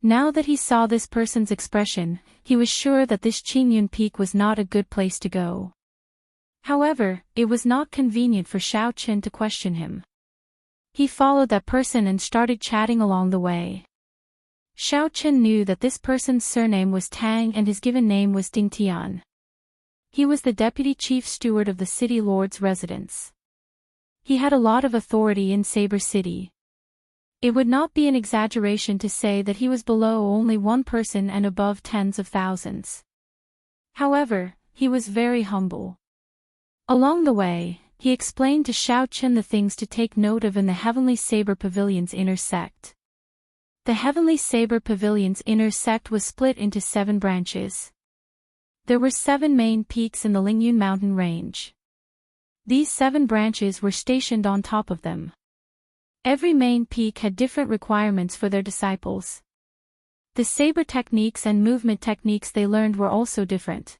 Now that he saw this person's expression, he was sure that this Qingyun Peak was not a good place to go. However, it was not convenient for Xiaochen to question him. He followed that person and started chatting along the way. Xiao Chen knew that this person's surname was Tang and his given name was Ding Tian. He was the deputy chief steward of the city lord's residence. He had a lot of authority in Saber City. It would not be an exaggeration to say that he was below only one person and above tens of thousands. However, he was very humble. Along the way, he explained to Xiao Chen the things to take note of in the Heavenly Saber Pavilion's inner sect. The Heavenly Saber Pavilion's inner sect was split into 7 branches. There were 7 main peaks in the Lingyun mountain range. These 7 branches were stationed on top of them. Every main peak had different requirements for their disciples. The saber techniques and movement techniques they learned were also different.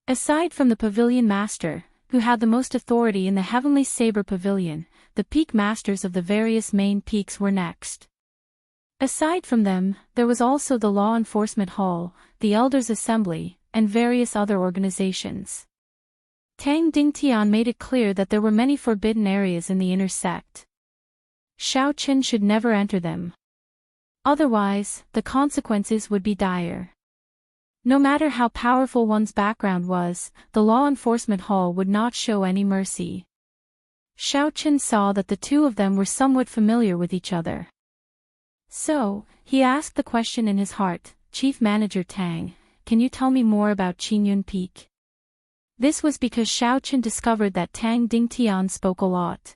Aside from the pavilion master, who had the most authority in the Heavenly Saber Pavilion, the peak masters of the various main peaks were next. Aside from them, there was also the Law Enforcement Hall, the Elders' Assembly, and various other organizations. Tang Dingtian made it clear that there were many forbidden areas in the inner sect. Xiao Chen should never enter them. Otherwise, the consequences would be dire. No matter how powerful one's background was, the Law Enforcement Hall would not show any mercy. Xiao Chen saw that the two of them were somewhat familiar with each other. So, he asked the question in his heart, Chief Manager Tang, can you tell me more about Qingyun Peak? This was because Xiao Chen discovered that Tang Dingtian spoke a lot.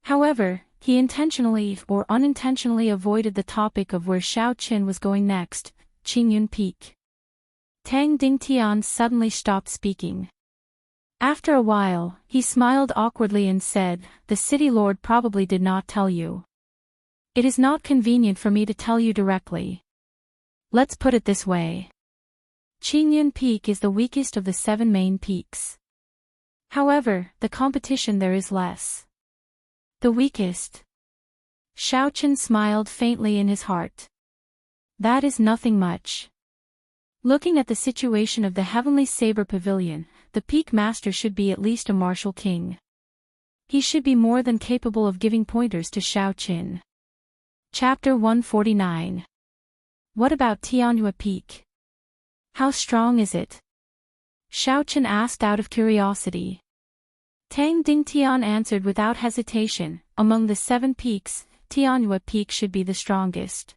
However, he intentionally or unintentionally avoided the topic of where Xiao Chen was going next, Qingyun Peak. Tang Dingtian suddenly stopped speaking. After a while, he smiled awkwardly and said, the city lord probably did not tell you. It is not convenient for me to tell you directly. Let's put it this way. Qingyun Peak is the weakest of the 7 main peaks. However, the competition there is less. The weakest. Xiao Chen smiled faintly in his heart. That is nothing much. Looking at the situation of the Heavenly Saber Pavilion, the Peak Master should be at least a martial king. He should be more than capable of giving pointers to Xiao Chen. Chapter 149. What about Tianyue Peak? How strong is it? Xiao Chen asked out of curiosity. Tang Dingtian answered without hesitation, among the 7 peaks, Tianyue Peak should be the strongest.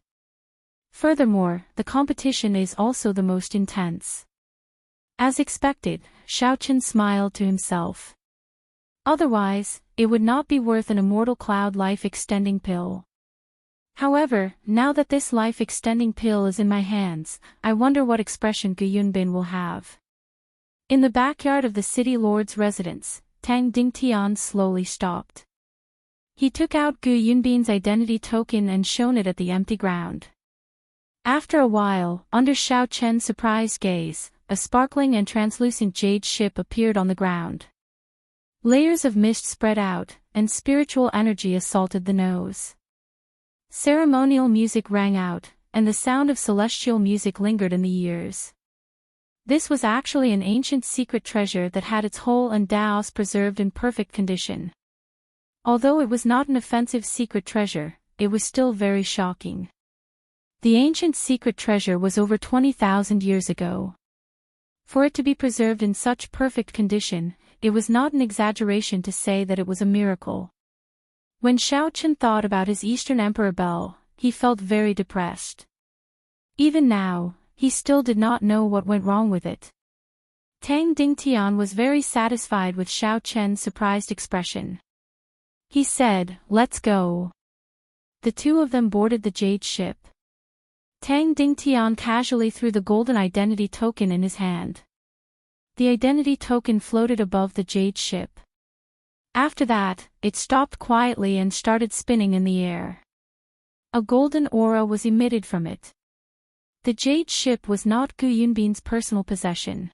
Furthermore, the competition is also the most intense. As expected, Xiao Chen smiled to himself. Otherwise, it would not be worth an immortal cloud life-extending pill. However, now that this life-extending pill is in my hands, I wonder what expression Gu Yunbin will have. In the backyard of the city lord's residence, Tang Dingtian slowly stopped. He took out Gu Yunbin's identity token and shone it at the empty ground. After a while, under Xiao Chen's surprised gaze, a sparkling and translucent jade ship appeared on the ground. Layers of mist spread out, and spiritual energy assaulted the nose. Ceremonial music rang out, and the sound of celestial music lingered in the ears. This was actually an ancient secret treasure that had its whole and Daos preserved in perfect condition. Although it was not an offensive secret treasure, it was still very shocking. The ancient secret treasure was over 20,000 years ago. For it to be preserved in such perfect condition, it was not an exaggeration to say that it was a miracle. When Xiao Chen thought about his Eastern Emperor Bel, he felt very depressed. Even now, he still did not know what went wrong with it. Tang Dingtian was very satisfied with Xiao Chen's surprised expression. He said, "Let's go." The two of them boarded the jade ship. Tang Dingtian casually threw the golden identity token in his hand. The identity token floated above the jade ship. After that, it stopped quietly and started spinning in the air. A golden aura was emitted from it. The jade ship was not Gu Yunbin's personal possession.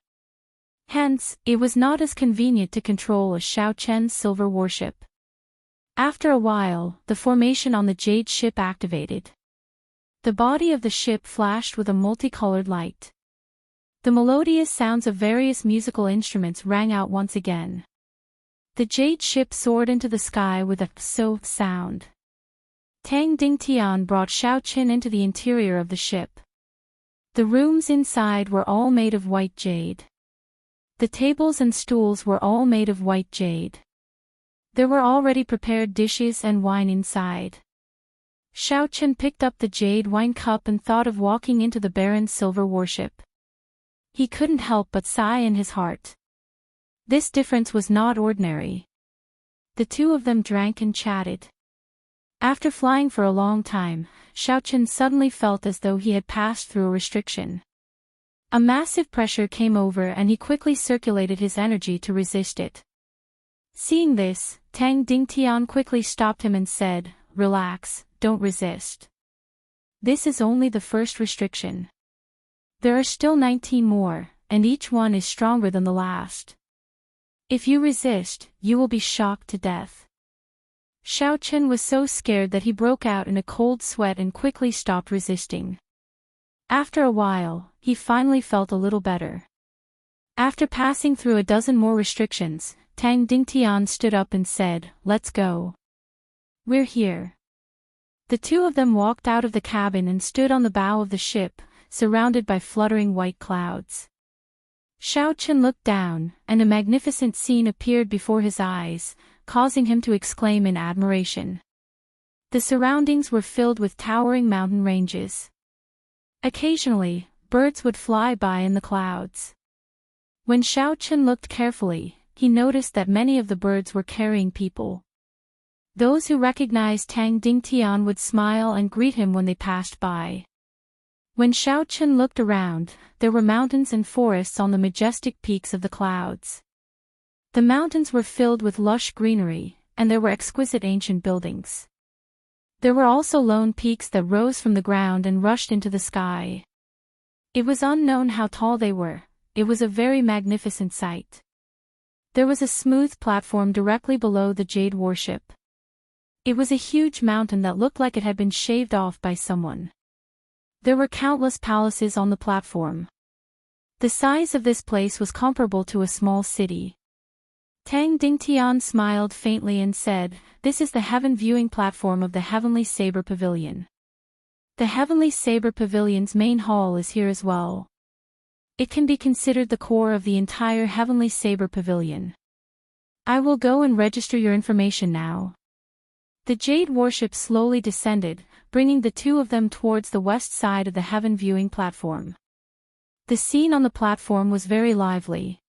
Hence, it was not as convenient to control as Xiao Chen's silver warship. After a while, the formation on the jade ship activated. The body of the ship flashed with a multicolored light. The melodious sounds of various musical instruments rang out once again. The jade ship soared into the sky with a so sound. Tang Dingtian brought Xiao Qin into the interior of the ship. The rooms inside were all made of white jade. The tables and stools were all made of white jade. There were already prepared dishes and wine inside. Xiao Qin picked up the jade wine cup and thought of walking into the Baron's silver warship. He couldn't help but sigh in his heart. This difference was not ordinary. The two of them drank and chatted. After flying for a long time, Xiao Qin suddenly felt as though he had passed through a restriction. A massive pressure came over and he quickly circulated his energy to resist it. Seeing this, Tang Dingtian quickly stopped him and said, "Relax, don't resist. This is only the first restriction. There are still 19 more, and each one is stronger than the last. If you resist, you will be shocked to death." Xiao Qin was so scared that he broke out in a cold sweat and quickly stopped resisting. After a while, he finally felt a little better. After passing through a dozen more restrictions, Tang Dingtian stood up and said, "Let's go. We're here." The two of them walked out of the cabin and stood on the bow of the ship, surrounded by fluttering white clouds. Xiao Qin looked down, and a magnificent scene appeared before his eyes, causing him to exclaim in admiration. The surroundings were filled with towering mountain ranges. Occasionally, birds would fly by in the clouds. When Xiao Qin looked carefully, he noticed that many of the birds were carrying people. Those who recognized Tang Dingtian would smile and greet him when they passed by. When Xiao Qin looked around, there were mountains and forests on the majestic peaks of the clouds. The mountains were filled with lush greenery, and there were exquisite ancient buildings. There were also lone peaks that rose from the ground and rushed into the sky. It was unknown how tall they were. It was a very magnificent sight. There was a smooth platform directly below the jade warship. It was a huge mountain that looked like it had been shaved off by someone. There were countless palaces on the platform. The size of this place was comparable to a small city. Tang Dingtian smiled faintly and said, "This is the heaven viewing platform of the Heavenly Saber Pavilion. The Heavenly Saber Pavilion's main hall is here as well. It can be considered the core of the entire Heavenly Saber Pavilion. I will go and register your information now." The jade warship slowly descended, bringing the two of them towards the west side of the heaven viewing platform. The scene on the platform was very lively.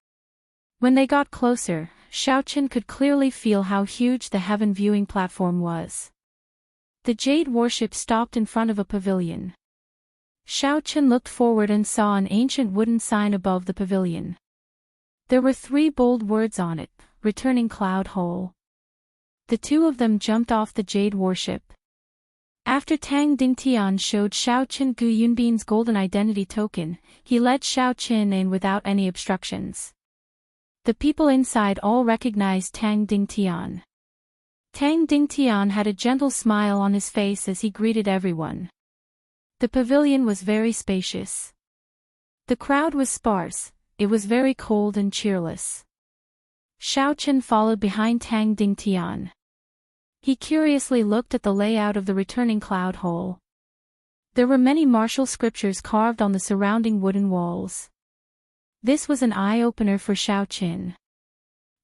When they got closer, Xiao Qin could clearly feel how huge the heaven viewing platform was. The jade warship stopped in front of a pavilion. Xiao Qin looked forward and saw an ancient wooden sign above the pavilion. There were 3 bold words on it, "Returning Cloud Hole." The two of them jumped off the jade warship. After Tang Dingtian showed Xiao Qin Gu Yunbin's golden identity token, he let Xiao Qin in without any obstructions. The people inside all recognized Tang Dingtian. Tang Dingtian had a gentle smile on his face as he greeted everyone. The pavilion was very spacious. The crowd was sparse, it was very cold and cheerless. Xiao Qin followed behind Tang Dingtian. He curiously looked at the layout of the returning cloud hole. There were many martial scriptures carved on the surrounding wooden walls. This was an eye-opener for Xiao Qin.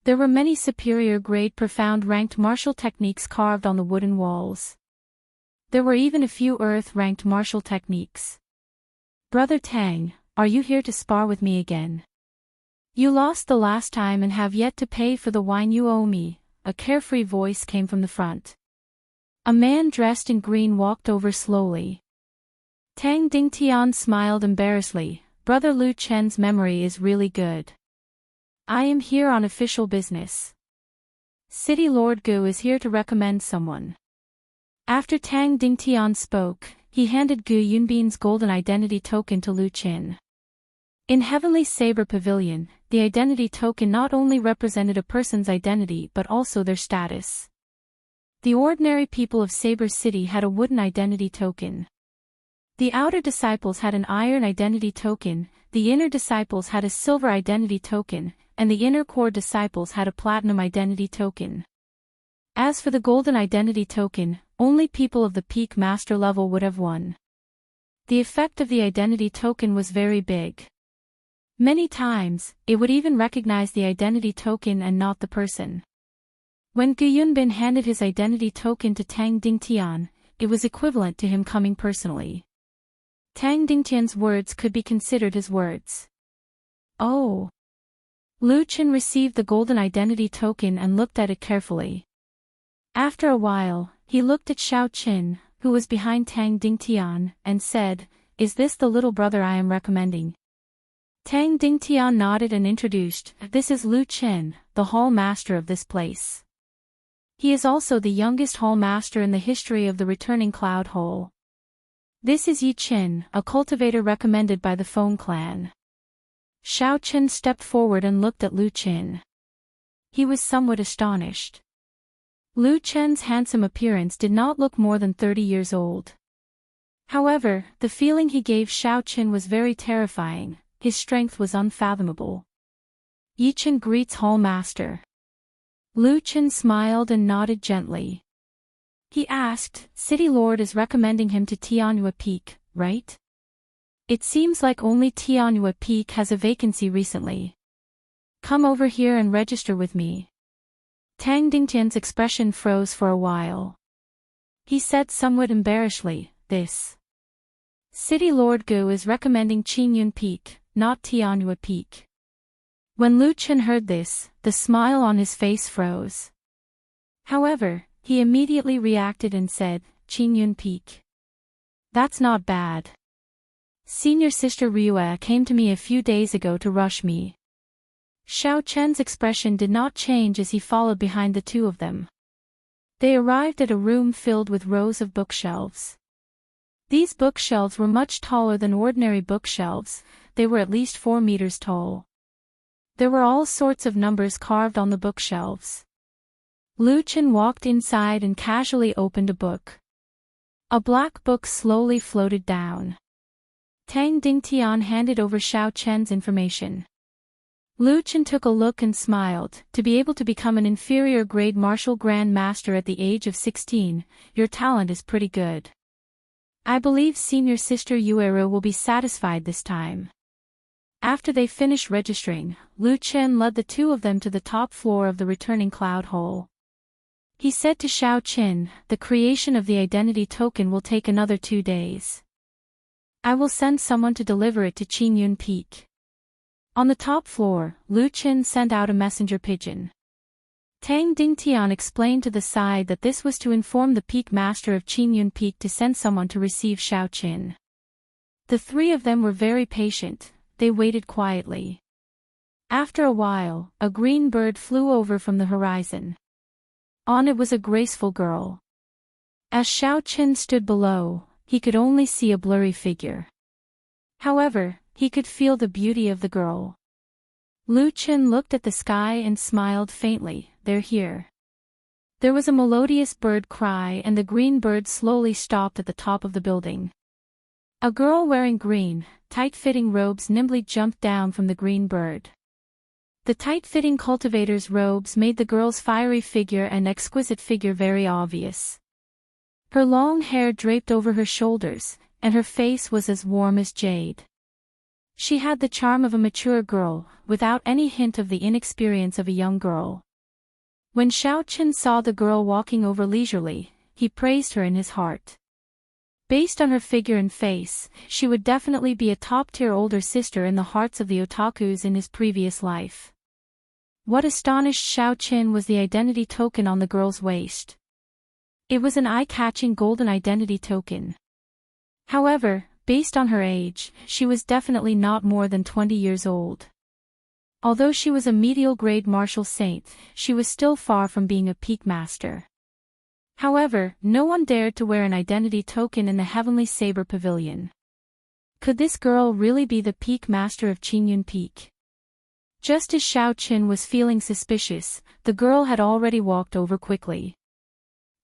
There were many superior-grade profound ranked martial techniques carved on the wooden walls. There were even a few earth-ranked martial techniques. "Brother Tang, are you here to spar with me again? You lost the last time and have yet to pay for the wine you owe me," a carefree voice came from the front. A man dressed in green walked over slowly. Tang Dingtian smiled embarrassedly. "Brother Lu Chen's memory is really good. I am here on official business. City Lord Gu is here to recommend someone." After Tang Dingtian spoke, he handed Gu Yunbin's golden identity token to Lu Qin. In Heavenly Saber Pavilion, the identity token not only represented a person's identity but also their status. The ordinary people of Saber City had a wooden identity token. The outer disciples had an iron identity token, the inner disciples had a silver identity token, and the inner core disciples had a platinum identity token. As for the golden identity token, only people of the peak master level would have one. The effect of the identity token was very big. Many times, it would even recognize the identity token and not the person. When Gu Yunbin handed his identity token to Tang Dingtian, it was equivalent to him coming personally. Tang Dingtian's words could be considered his words. Oh. Lu Qin received the golden identity token and looked at it carefully. After a while, he looked at Xiao Qin, who was behind Tang Dingtian, and said, "Is this the little brother I am recommending?" Tang Dingtian nodded and introduced, "This is Lu Qin, the hall master of this place. He is also the youngest hall master in the history of the returning cloud hole. This is Yi Qin, a cultivator recommended by the Feng clan." Xiao Qin stepped forward and looked at Lu Qin. He was somewhat astonished. Lu Qin's handsome appearance did not look more than 30 years old. However, the feeling he gave Xiao Qin was very terrifying, his strength was unfathomable. "Yi Qin greets Hall Master." Lu Qin smiled and nodded gently. He asked, "City Lord is recommending him to Tianyue Peak, right? It seems like only Tianyue Peak has a vacancy recently. Come over here and register with me." Tang Dingtian's expression froze for a while. He said somewhat embarrassedly, "This City Lord Gu is recommending Qingyun Peak, not Tianyue Peak." When Lu Qin heard this, the smile on his face froze. However, he immediately reacted and said, "Qingyun Peak. That's not bad. Senior Sister Ryue came to me a few days ago to rush me." Xiao Chen's expression did not change as he followed behind the two of them. They arrived at a room filled with rows of bookshelves. These bookshelves were much taller than ordinary bookshelves, they were at least 4 meters tall. There were all sorts of numbers carved on the bookshelves. Lu Qin walked inside and casually opened a book. A black book slowly floated down. Tang Dingtian handed over Xiao Chen's information. Lu Qin took a look and smiled. "To be able to become an inferior grade martial grand master at the age of 16, your talent is pretty good. I believe Senior Sister Yueru will be satisfied this time." After they finished registering, Lu Qin led the two of them to the top floor of the returning cloud hole. He said to Xiao Qin, "The creation of the identity token will take another 2 days. I will send someone to deliver it to Qingyun Peak." On the top floor, Lu Qin sent out a messenger pigeon. Tang Dingtian explained to the side that this was to inform the peak master of Qingyun Peak to send someone to receive Xiao Qin. The three of them were very patient, they waited quietly. After a while, a green bird flew over from the horizon. On it was a graceful girl. As Xiao Qin stood below, he could only see a blurry figure. However, he could feel the beauty of the girl. Lu Qin looked at the sky and smiled faintly, "They're here." There was a melodious bird cry and the green bird slowly stopped at the top of the building. A girl wearing green, tight-fitting robes nimbly jumped down from the green bird. The tight-fitting cultivator's robes made the girl's fiery figure and exquisite figure very obvious. Her long hair draped over her shoulders, and her face was as warm as jade. She had the charm of a mature girl, without any hint of the inexperience of a young girl. When Xiao Qin saw the girl walking over leisurely, he praised her in his heart. Based on her figure and face, she would definitely be a top-tier older sister in the hearts of the otakus in his previous life. What astonished Xiao Qin was the identity token on the girl's waist. It was an eye-catching golden identity token. However, based on her age, she was definitely not more than 20 years old. Although she was a medial-grade martial saint, she was still far from being a peak master. However, no one dared to wear an identity token in the Heavenly Saber Pavilion. Could this girl really be the peak master of Qingyun Peak? Just as Xiao Qin was feeling suspicious, the girl had already walked over quickly.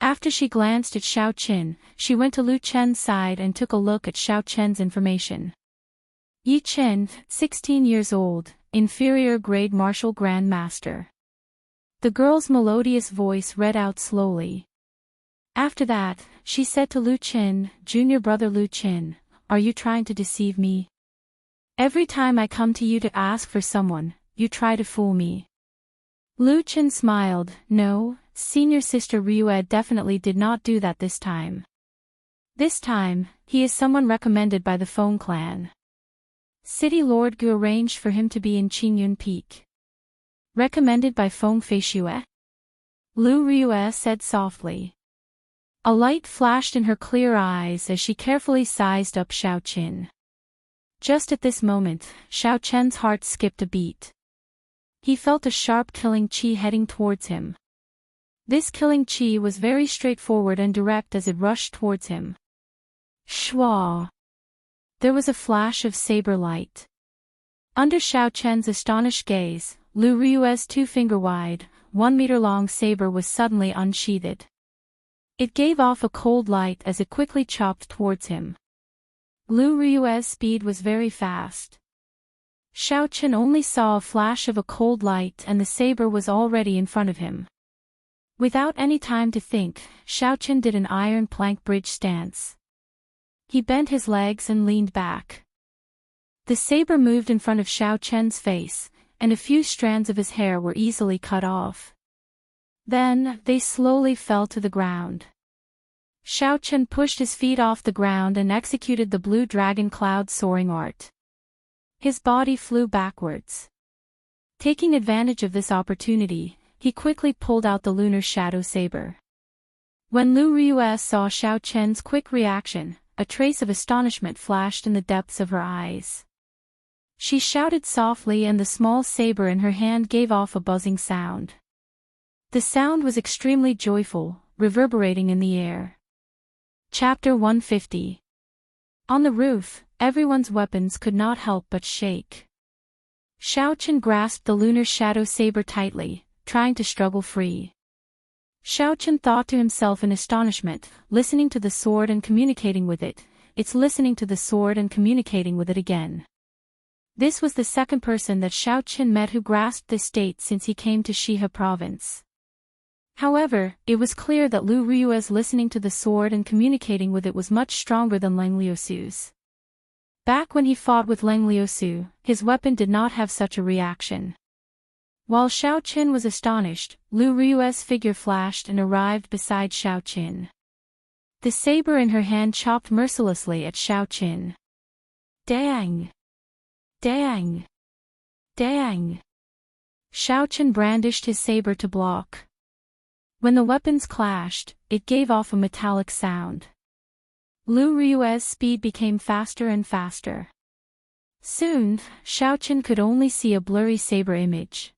After she glanced at Xiao Qin, she went to Lu Chen's side and took a look at Xiao Chen's information. Yi Chen, 16 years old, inferior grade martial grand master. The girl's melodious voice read out slowly. After that, she said to Lu Qin, "Junior brother Lu Qin, are you trying to deceive me? Every time I come to you to ask for someone, you try to fool me." Lu Qin smiled. "No, senior sister Ryue definitely did not do that this time. This time, he is someone recommended by the Feng clan. City Lord Gu arranged for him to be in Qingyun Peak. Recommended by Feng Feishue?" Lu Ryue said softly. A light flashed in her clear eyes as she carefully sized up Xiao Qin. Just at this moment, Xiao Chen's heart skipped a beat. He felt a sharp killing chi heading towards him. This killing chi was very straightforward and direct as it rushed towards him. Shwa! There was a flash of saber light. Under Xiao Chen's astonished gaze, Lu Ryue's 2-finger-wide, 1-meter-long saber was suddenly unsheathed. It gave off a cold light as it quickly chopped towards him. Lu Ryue's speed was very fast. Xiao Chen only saw a flash of a cold light and the saber was already in front of him. Without any time to think, Xiao Chen did an iron plank bridge stance. He bent his legs and leaned back. The saber moved in front of Xiao Chen's face, and a few strands of his hair were easily cut off. Then, they slowly fell to the ground. Xiao Chen pushed his feet off the ground and executed the blue dragon cloud soaring art. His body flew backwards. Taking advantage of this opportunity, he quickly pulled out the lunar shadow saber. When Lu Ryue saw Xiao Chen's quick reaction, a trace of astonishment flashed in the depths of her eyes. She shouted softly and the small saber in her hand gave off a buzzing sound. The sound was extremely joyful, reverberating in the air. Chapter 150. On the roof, everyone's weapons could not help but shake. Xiao Chen grasped the lunar shadow saber tightly, trying to struggle free. Xiao Chen thought to himself in astonishment, listening to the sword and communicating with it, it's listening to the sword and communicating with it again. This was the second person that Xiao Chen met who grasped this state since he came to Shihe province. However, it was clear that Lu Ryue's listening to the sword and communicating with it was much stronger than Lang Liusu's. Back when he fought with Lang Liusu, his weapon did not have such a reaction. While Xiao Qin was astonished, Lu Ryue's figure flashed and arrived beside Xiao Qin. The saber in her hand chopped mercilessly at Xiao Qin. Dang! Dang! Dang! Xiao Qin brandished his saber to block. When the weapons clashed, it gave off a metallic sound. Lu Ryue's speed became faster and faster. Soon, Xiao Qin could only see a blurry saber image.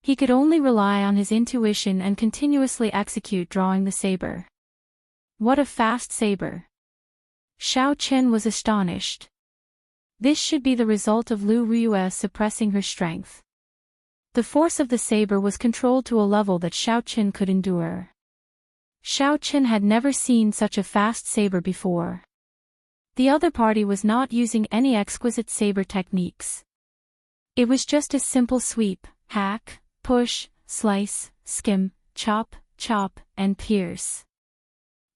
He could only rely on his intuition and continuously execute drawing the saber. What a fast saber! Xiao Qin was astonished. This should be the result of Lu Ryue suppressing her strength. The force of the saber was controlled to a level that Xiao Qin could endure. Xiao Qin had never seen such a fast saber before. The other party was not using any exquisite saber techniques. It was just a simple sweep, hack, push, slice, skim, chop, chop, and pierce.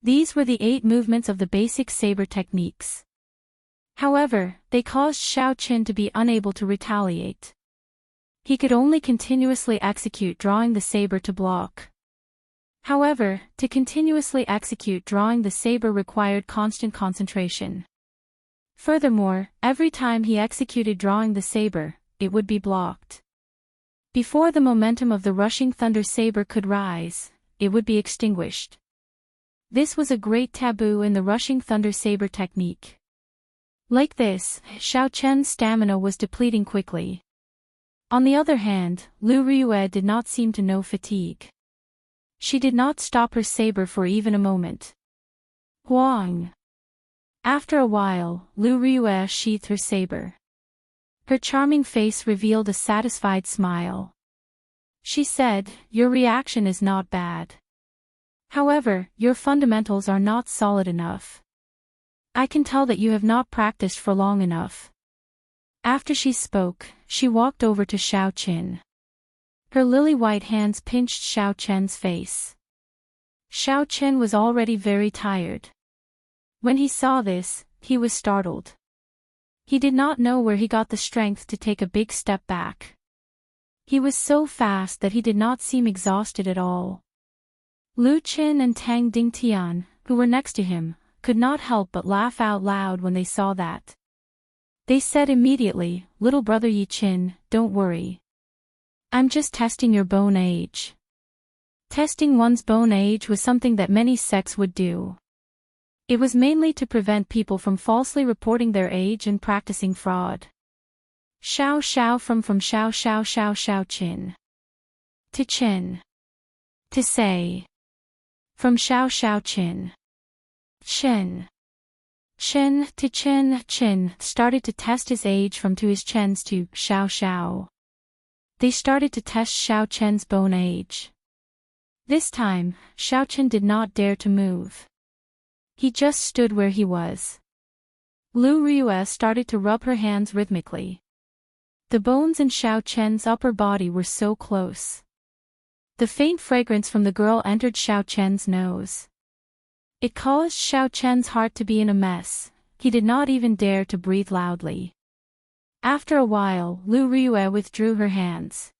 These were the 8 movements of the basic saber techniques. However, they caused Xiao Qin to be unable to retaliate. He could only continuously execute drawing the saber to block. However, to continuously execute drawing the saber required constant concentration. Furthermore, every time he executed drawing the saber, it would be blocked. Before the momentum of the rushing thunder saber could rise, it would be extinguished. This was a great taboo in the rushing thunder saber technique. Like this, Xiao Chen's stamina was depleting quickly. On the other hand, Lu Ryue did not seem to know fatigue. She did not stop her saber for even a moment. Huang! After a while, Lu Ryue sheathed her saber. Her charming face revealed a satisfied smile. She said, "Your reaction is not bad. However, your fundamentals are not solid enough. I can tell that you have not practiced for long enough. After she spoke, she walked over to Xiao Qin. Her lily-white hands pinched Xiao Chen's face. Xiao Chen was already very tired. When he saw this, he was startled. He did not know where he got the strength to take a big step back. He was so fast that he did not seem exhausted at all. Lu Qin and Tang Dingtian, who were next to him, could not help but laugh out loud when they saw that. They said immediately, "Little brother Yi Qin, don't worry. I'm just testing your bone age." Testing one's bone age was something that many sects would do. It was mainly to prevent people from falsely reporting their age and practicing fraud. Xiao Xiao from Xiao Xiao Xiao Xiao Qin. To Qin. To say. From Xiao Xiao Qin. Qin. Qin to Qin. Qin started to test his age from to his Chen's to Xiao Xiao. They started to test Xiao Chen's bone age. This time, Xiao Chen did not dare to move. He just stood where he was. Lu Riyue started to rub her hands rhythmically. The bones in Xiao Chen's upper body were so close. The faint fragrance from the girl entered Xiao Chen's nose. It caused Xiao Chen's heart to be in a mess. He did not even dare to breathe loudly. After a while, Lu Riyue withdrew her hands.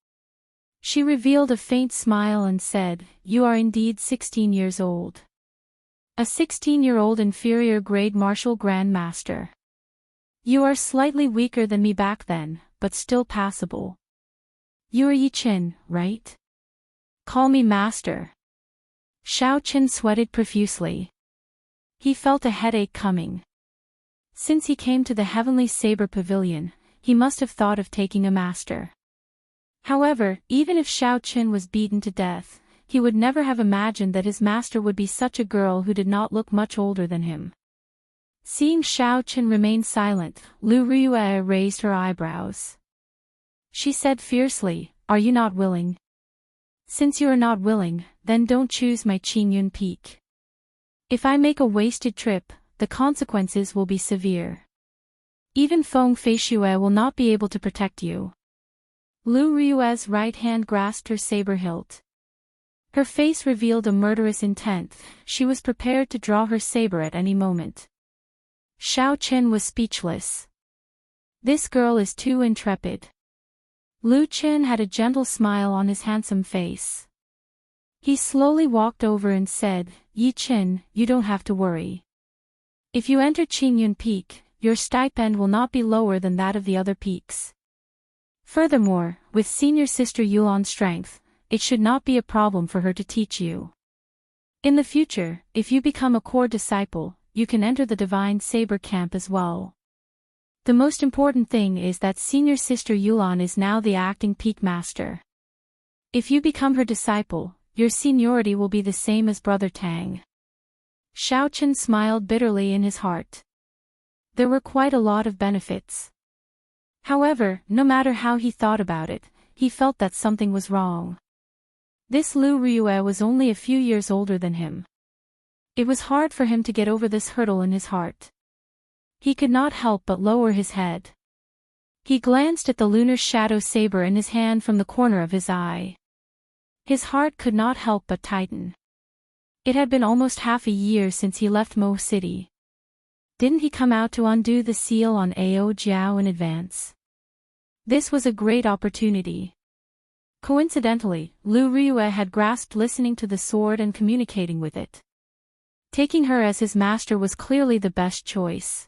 She revealed a faint smile and said, "You are indeed 16 years old. A 16-year-old inferior grade martial grand master. You are slightly weaker than me back then, but still passable. You are Yi Qin, right? Call me master." Xiao Qin sweated profusely. He felt a headache coming. Since he came to the Heavenly Saber Pavilion, he must have thought of taking a master. However, even if Xiao Qin was beaten to death, he would never have imagined that his master would be such a girl who did not look much older than him. Seeing Xiao Qin remain silent, Lu Riyue raised her eyebrows. She said fiercely, "Are you not willing? Since you are not willing, then don't choose my Qingyun Peak. If I make a wasted trip, the consequences will be severe. Even Feng Feishue will not be able to protect you." Lu Riyue's right hand grasped her saber hilt. Her face revealed a murderous intent. She was prepared to draw her saber at any moment. Xiao Qin was speechless. This girl is too intrepid. Lu Qin had a gentle smile on his handsome face. He slowly walked over and said, "Yi Qin, you don't have to worry. If you enter Qingyun Peak, your stipend will not be lower than that of the other peaks. Furthermore, with senior sister Yulan's strength, it should not be a problem for her to teach you. In the future, if you become a core disciple, you can enter the Divine Saber camp as well. The most important thing is that senior sister Yulan is now the acting peak master. If you become her disciple, your seniority will be the same as Brother Tang." Xiao Qin smiled bitterly in his heart. There were quite a lot of benefits. However, no matter how he thought about it, he felt that something was wrong. This Lu Riyue was only a few years older than him. It was hard for him to get over this hurdle in his heart. He could not help but lower his head. He glanced at the lunar shadow saber in his hand from the corner of his eye. His heart could not help but tighten. It had been almost half a year since he left Mo City. Didn't he come out to undo the seal on Ao Jiao in advance? This was a great opportunity. Coincidentally, Lu Riyue had grasped listening to the sword and communicating with it. Taking her as his master was clearly the best choice.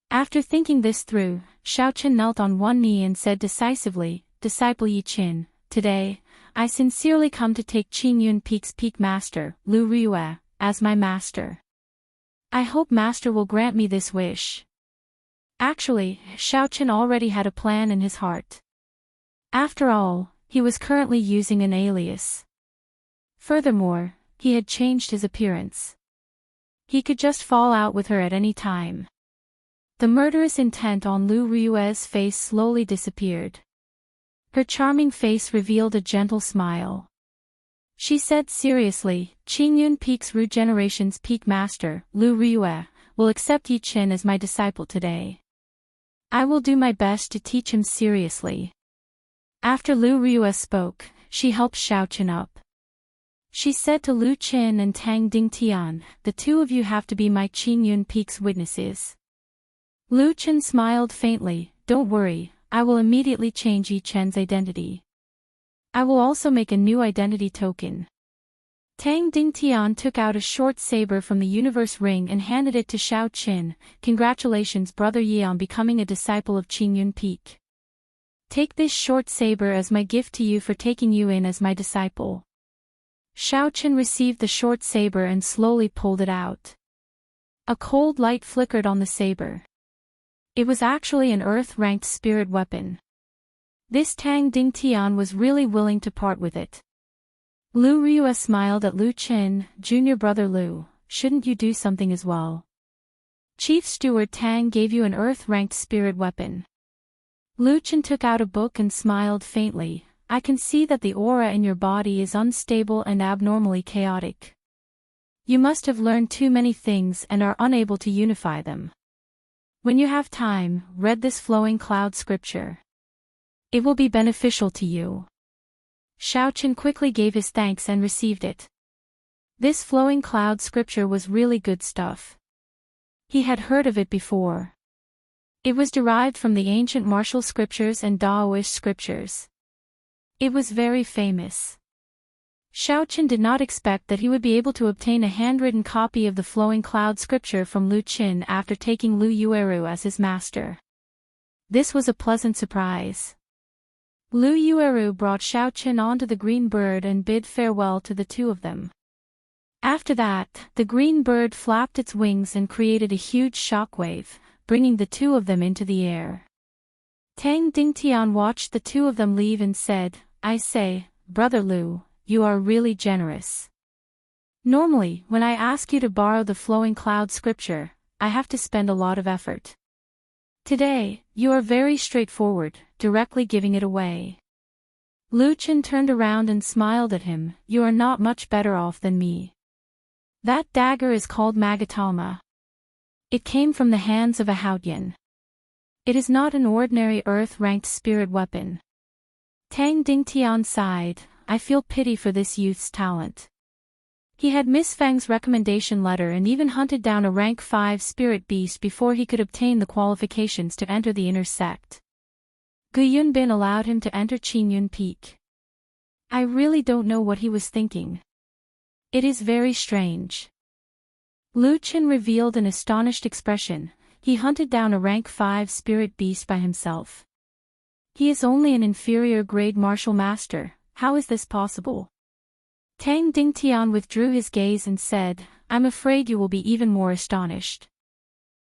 After thinking this through, Xiao Qin knelt on one knee and said decisively, "Disciple Yi Qin, today, I sincerely come to take Qingyun Peak's peak master, Lu Riyue, as my master. I hope master will grant me this wish." Actually, Xiao Qin already had a plan in his heart. After all, he was currently using an alias. Furthermore, he had changed his appearance. He could just fall out with her at any time. The murderous intent on Lu Riyue's face slowly disappeared. Her charming face revealed a gentle smile. She said seriously, Qingyun Peak's Regeneration's Peak Master, Lu Ryue, will accept Yi Chen as my disciple today. I will do my best to teach him seriously. After Lu Ryue spoke, she helped Xiao Chen up. She said to Lu Qin and Tang Dingtian, the two of you have to be my Qingyun Peak's witnesses. Lu Qin smiled faintly, don't worry, I will immediately change Yi Chen's identity. I will also make a new identity token. Tang Dingtian took out a short saber from the universe ring and handed it to Xiao Qin. Congratulations Brother Yi on becoming a disciple of Qingyun Peak. Take this short saber as my gift to you for taking you in as my disciple. Xiao Qin received the short saber and slowly pulled it out. A cold light flickered on the saber. It was actually an earth-ranked spirit weapon. This Tang Dingtian was really willing to part with it. Lu Ryue smiled at Lu Qin, Junior Brother Lu, shouldn't you do something as well? Chief Steward Tang gave you an earth-ranked spirit weapon. Lu Qin took out a book and smiled faintly, I can see that the aura in your body is unstable and abnormally chaotic. You must have learned too many things and are unable to unify them. When you have time, read this flowing cloud scripture. It will be beneficial to you. Xiao Qin quickly gave his thanks and received it. This flowing cloud scripture was really good stuff. He had heard of it before. It was derived from the ancient martial scriptures and Daoist scriptures. It was very famous. Xiao Qin did not expect that he would be able to obtain a handwritten copy of the flowing cloud scripture from Lu Qin after taking Lu Yueru as his master. This was a pleasant surprise. Lu Yueru brought Xiao Qin onto the green bird and bid farewell to the two of them. After that, the green bird flapped its wings and created a huge shockwave, bringing the two of them into the air. Tang Dingtian watched the two of them leave and said, I say, Brother Lu, you are really generous. Normally, when I ask you to borrow the flowing cloud scripture, I have to spend a lot of effort. Today, you are very straightforward, directly giving it away. Lu Qin turned around and smiled at him, you are not much better off than me. That dagger is called Magatama. It came from the hands of a Haotian. It is not an ordinary earth-ranked spirit weapon. Tang Dingtian sighed, I feel pity for this youth's talent. He had Miss Feng's recommendation letter and even hunted down a rank 5 spirit beast before he could obtain the qualifications to enter the inner sect. Gu Yunbin allowed him to enter Qingyun Peak. I really don't know what he was thinking. It is very strange. Lu Qin revealed an astonished expression, he hunted down a rank 5 spirit beast by himself. He is only an inferior grade martial master, how is this possible? Tang Dingtian withdrew his gaze and said, I'm afraid you will be even more astonished.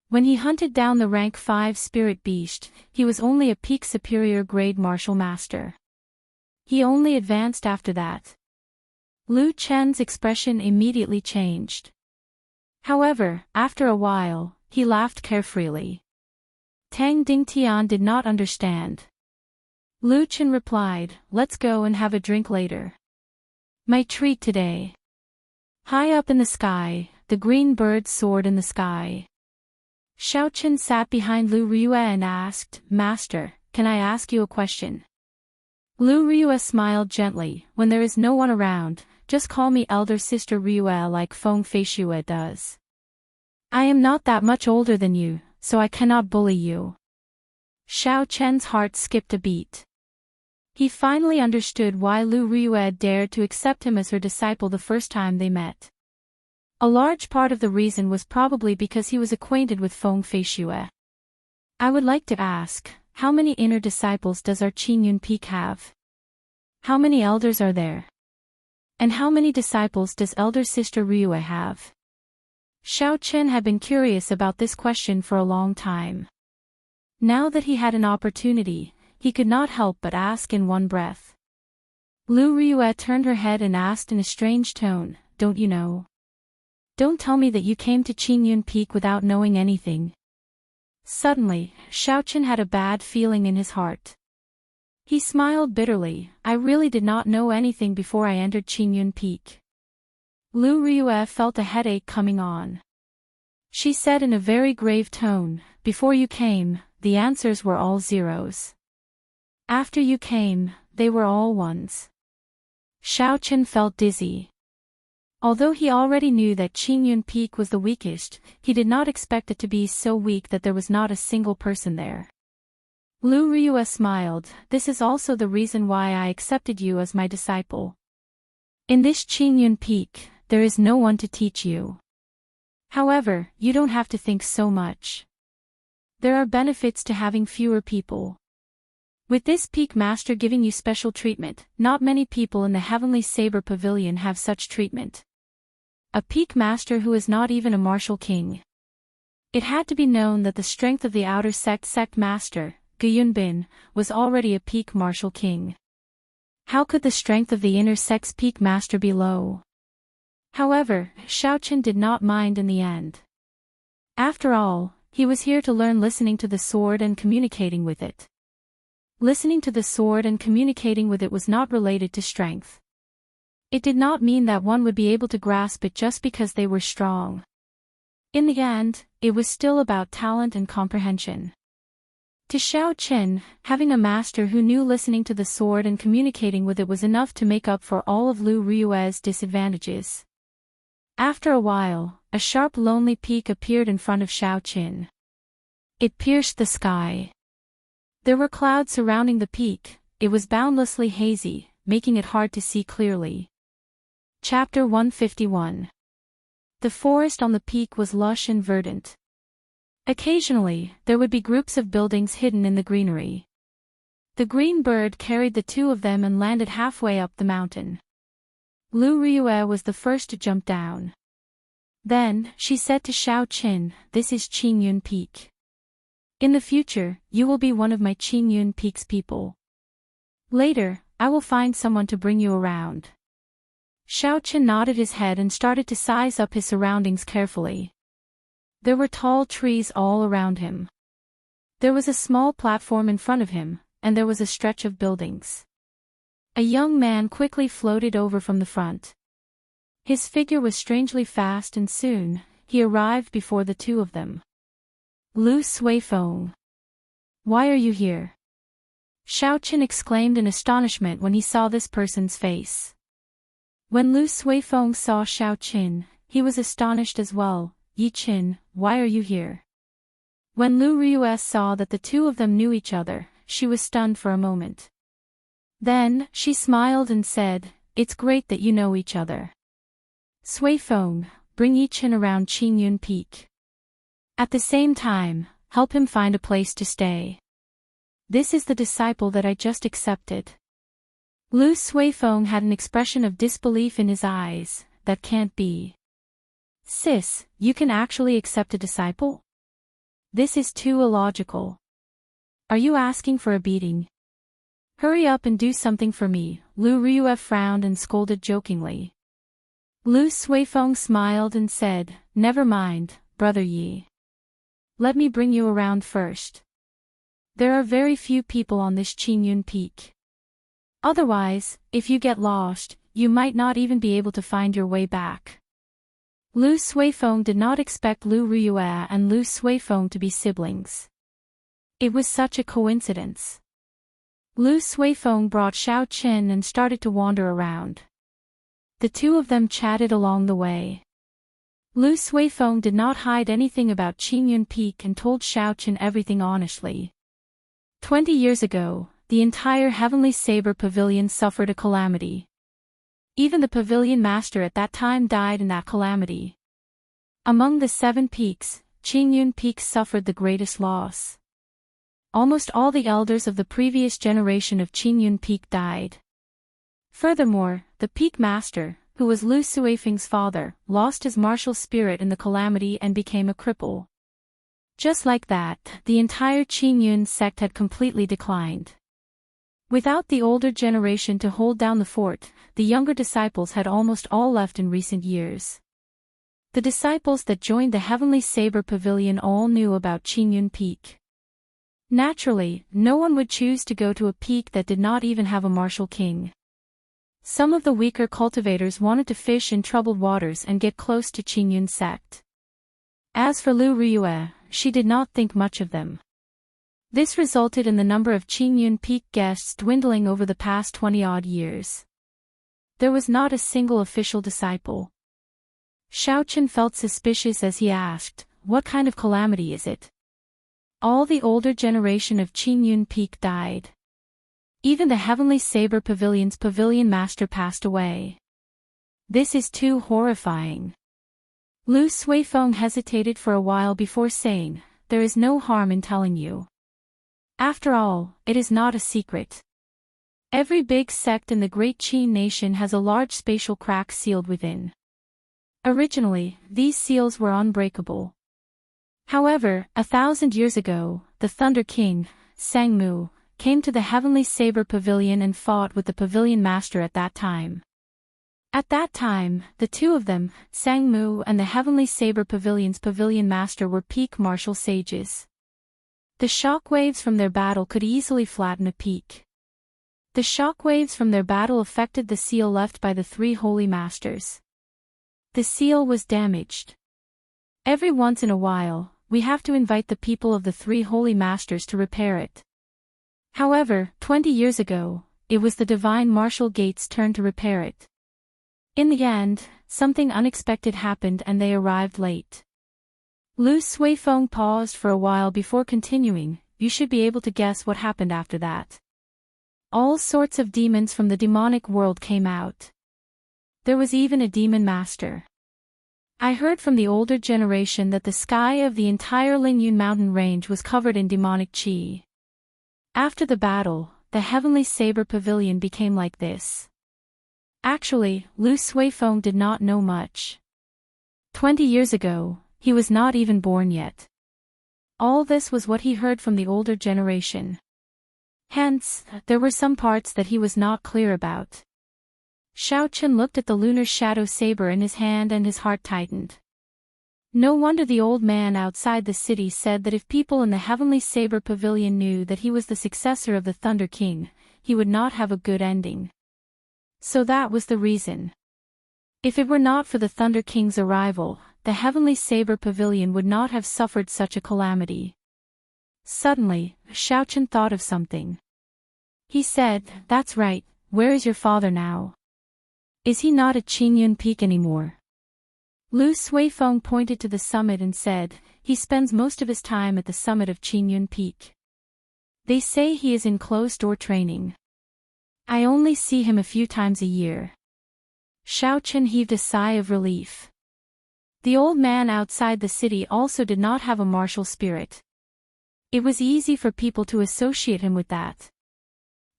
When he hunted down the rank 5 spirit beast, he was only a peak superior grade martial master. He only advanced after that. Lu Chen's expression immediately changed. However, after a while, he laughed carefreely. Tang Dingtian did not understand. Lu Chen replied, let's go and have a drink later. My treat today. High up in the sky, the green bird soared in the sky. Xiao Chen sat behind Lu Ryue and asked, Master, can I ask you a question? Lu Ryue smiled gently, when there is no one around, just call me elder sister Ryue like Feng Feishue does. I am not that much older than you, so I cannot bully you. Xiao Chen's heart skipped a beat. He finally understood why Lu Ryue dared to accept him as her disciple the first time they met. A large part of the reason was probably because he was acquainted with Feng Feishue. I would like to ask, how many inner disciples does our Qingyun Peak have? How many elders are there? And how many disciples does elder sister Ryue have? Xiao Chen had been curious about this question for a long time. Now that he had an opportunity, he could not help but ask in one breath. Lu Ryue turned her head and asked in a strange tone, don't you know? Don't tell me that you came to Qingyun Peak without knowing anything. Suddenly, Xiao Chen had a bad feeling in his heart. He smiled bitterly. I really did not know anything before I entered Qingyun Peak. Lu Ryue felt a headache coming on. She said in a very grave tone, before you came, the answers were all zeros. After you came, they were all ones. Xiaochen felt dizzy. Although he already knew that Qingyun Peak was the weakest, he did not expect it to be so weak that there was not a single person there. Lu Ryue smiled. This is also the reason why I accepted you as my disciple. In this Qingyun Peak, there is no one to teach you. However, you don't have to think so much. There are benefits to having fewer people. With this peak master giving you special treatment, not many people in the Heavenly Saber Pavilion have such treatment. A peak master who is not even a martial king. It had to be known that the strength of the outer sect master, Guyunbin, was already a peak martial king. How could the strength of the inner sect's peak master be low? However, Xiaochen did not mind in the end. After all, he was here to learn listening to the sword and communicating with it. Listening to the sword and communicating with it was not related to strength. It did not mean that one would be able to grasp it just because they were strong. In the end, it was still about talent and comprehension. To Xiaochen, having a master who knew listening to the sword and communicating with it was enough to make up for all of Lu Ryue's disadvantages. After a while, a sharp lonely peak appeared in front of Xiaochen. It pierced the sky. There were clouds surrounding the peak. It was boundlessly hazy, making it hard to see clearly. Chapter 151. The forest on the peak was lush and verdant. Occasionally, there would be groups of buildings hidden in the greenery. The green bird carried the two of them and landed halfway up the mountain. Lu Ryue was the first to jump down. Then, she said to Xiaochen, "This is Qingyun Peak. In the future, you will be one of my Qingyun Peak's people. Later, I will find someone to bring you around." Xiaochen nodded his head and started to size up his surroundings carefully. There were tall trees all around him. There was a small platform in front of him, and there was a stretch of buildings. A young man quickly floated over from the front. His figure was strangely fast and soon, he arrived before the two of them. Lu Suifeng. Why are you here? Xiaochen exclaimed in astonishment when he saw this person's face. When Lu Suifeng saw Xiaochen, he was astonished as well. "Yi-Qin, why are you here?" When Lu Ryue saw that the two of them knew each other, she was stunned for a moment. Then, she smiled and said, "It's great that you know each other. Suifeng, bring Yi-Qin around Qingyun Peak. At the same time, help him find a place to stay. This is the disciple that I just accepted." Lu Suifeng had an expression of disbelief in his eyes. "That can't be. Sis, you can actually accept a disciple? This is too illogical. Are you asking for a beating? Hurry up and do something for me." Lu Ryue frowned and scolded jokingly. Lu Suifeng smiled and said, "Never mind, Brother Yi. Let me bring you around first. There are very few people on this Qingyun Peak. Otherwise, if you get lost, you might not even be able to find your way back." Lu Suifeng did not expect Lu Ryue and Lu Suifeng to be siblings. It was such a coincidence. Lu Suifeng brought Xiaochen and started to wander around. The two of them chatted along the way. Lu Suifeng did not hide anything about Qingyun Peak and told Xiaochen everything honestly. 20 years ago, the entire Heavenly Saber Pavilion suffered a calamity. Even the pavilion master at that time died in that calamity. Among the 7 peaks, Qingyun Peak suffered the greatest loss. Almost all the elders of the previous generation of Qingyun Peak died. Furthermore, the peak master, who was Lu Suifeng's father, lost his martial spirit in the calamity and became a cripple. Just like that, the entire Qingyun sect had completely declined. Without the older generation to hold down the fort, the younger disciples had almost all left in recent years. The disciples that joined the Heavenly Saber Pavilion all knew about Qingyun Peak. Naturally, no one would choose to go to a peak that did not even have a martial king. Some of the weaker cultivators wanted to fish in troubled waters and get close to Qingyun's sect. As for Lu Riyue, she did not think much of them. This resulted in the number of Qingyun peak guests dwindling over the past 20-odd years. There was not a single official disciple. Xiaochen felt suspicious as he asked, "What kind of calamity is it?" All the older generation of Qingyun peak died. Even the Heavenly Saber Pavilion's pavilion master passed away. This is too horrifying. Lu Suifeng hesitated for a while before saying, "There is no harm in telling you. After all, it is not a secret. Every big sect in the Great Qin nation has a large spatial crack sealed within. Originally, these seals were unbreakable. However, 1,000 years ago, the Thunder King, Sangmu, came to the Heavenly Saber Pavilion and fought with the Pavilion Master at that time. At that time, the two of them, Sangmu and the Heavenly Saber Pavilion's Pavilion Master, were peak martial sages. The shockwaves from their battle could easily flatten a peak. The shockwaves from their battle affected the seal left by the three holy masters. The seal was damaged. Every once in a while, we have to invite the people of the three holy masters to repair it. However, 20 years ago, it was the divine martial gate's turn to repair it. In the end, something unexpected happened and they arrived late. Lu Suifeng paused for a while before continuing, "You should be able to guess what happened after that. All sorts of demons from the demonic world came out. There was even a demon master. I heard from the older generation that the sky of the entire Lingyun mountain range was covered in demonic qi. After the battle, the Heavenly Saber Pavilion became like this." Actually, Lu Suifeng did not know much. 20 years ago, he was not even born yet. All this was what he heard from the older generation. Hence, there were some parts that he was not clear about. Xiaochen looked at the lunar shadow saber in his hand and his heart tightened. No wonder the old man outside the city said that if people in the Heavenly Saber Pavilion knew that he was the successor of the Thunder King, he would not have a good ending. So that was the reason. If it were not for the Thunder King's arrival, the Heavenly Saber Pavilion would not have suffered such a calamity. Suddenly, Xiaochen thought of something. He said, "That's right, where is your father now? Is he not at Qingyun Peak anymore?" Lu Suifeng pointed to the summit and said, "He spends most of his time at the summit of Qingyun Peak. They say he is in closed-door training. I only see him a few times a year." Xiaochen heaved a sigh of relief. The old man outside the city also did not have a martial spirit. It was easy for people to associate him with that.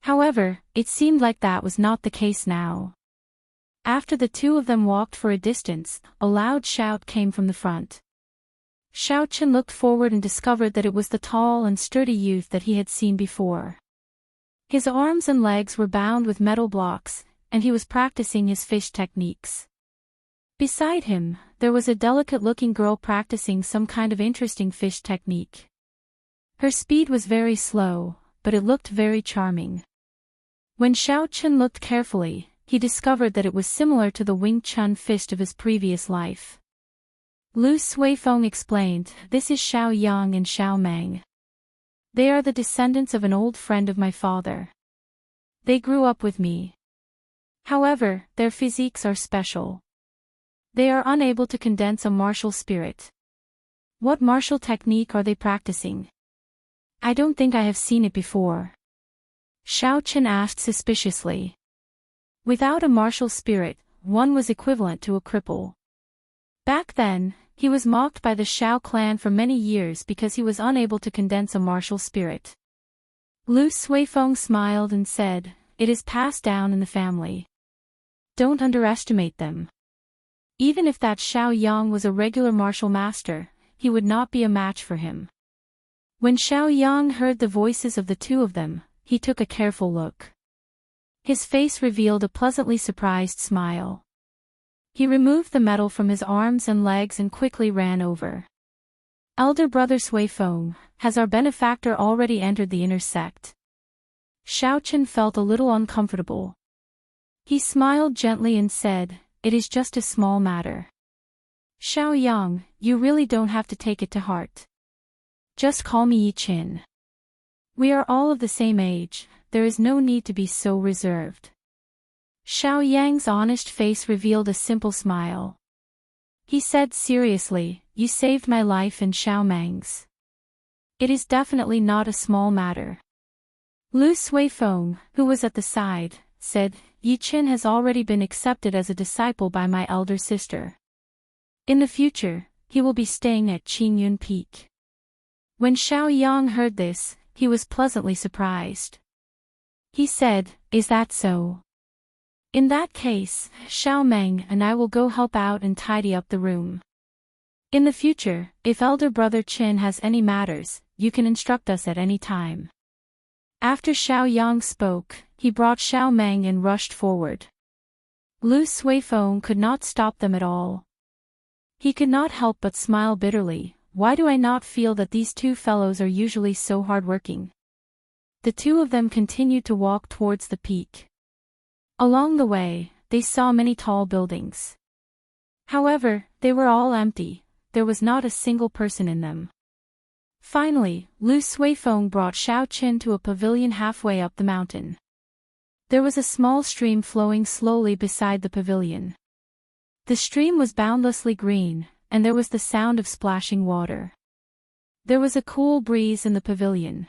However, it seemed like that was not the case now. After the two of them walked for a distance, a loud shout came from the front. Xiaochen looked forward and discovered that it was the tall and sturdy youth that he had seen before. His arms and legs were bound with metal blocks, and he was practicing his fish techniques. Beside him, there was a delicate-looking girl practicing some kind of interesting fish technique. Her speed was very slow, but it looked very charming. When Xiaochen looked carefully, he discovered that it was similar to the Wing Chun fist of his previous life. Lu Suifeng explained, "This is Xiao Yang and Xiao Meng. They are the descendants of an old friend of my father. They grew up with me. However, their physiques are special. They are unable to condense a martial spirit." "What martial technique are they practicing? I don't think I have seen it before," Xiaochen asked suspiciously. Without a martial spirit, one was equivalent to a cripple. Back then, he was mocked by the Xiao clan for many years because he was unable to condense a martial spirit. Lu Suifeng smiled and said, "It is passed down in the family. Don't underestimate them. Even if that Xiao Yang was a regular martial master, he would not be a match for him." When Xiao Yang heard the voices of the two of them, he took a careful look. His face revealed a pleasantly surprised smile. He removed the metal from his arms and legs and quickly ran over. Elder brother Sui Feng, has our benefactor already entered the inner sect? Xiao Chen felt a little uncomfortable. He smiled gently and said, "It is just a small matter. Xiao Yang, you really don't have to take it to heart. Just call me Yi Qin. We are all of the same age, there is no need to be so reserved." Xiao Yang's honest face revealed a simple smile. He said seriously, "You saved my life and Xiao Meng's. It is definitely not a small matter." Lu Suifeng, who was at the side, said, "Yi Qin has already been accepted as a disciple by my elder sister. In the future, he will be staying at Qingyun Peak." When Xiao Yang heard this, he was pleasantly surprised. He said, "Is that so? In that case, Xiao Meng and I will go help out and tidy up the room. In the future, if elder brother Qin has any matters, you can instruct us at any time." After Xiao Yang spoke, he brought Xiao Meng and rushed forward. Lu Suifeng could not stop them at all. He could not help but smile bitterly. Why do I not feel that these two fellows are usually so hardworking? The two of them continued to walk towards the peak. Along the way, they saw many tall buildings. However, they were all empty, there was not a single person in them. Finally, Lu Suifeng brought Xiao Qin to a pavilion halfway up the mountain. There was a small stream flowing slowly beside the pavilion. The stream was boundlessly green, and there was the sound of splashing water. There was a cool breeze in the pavilion.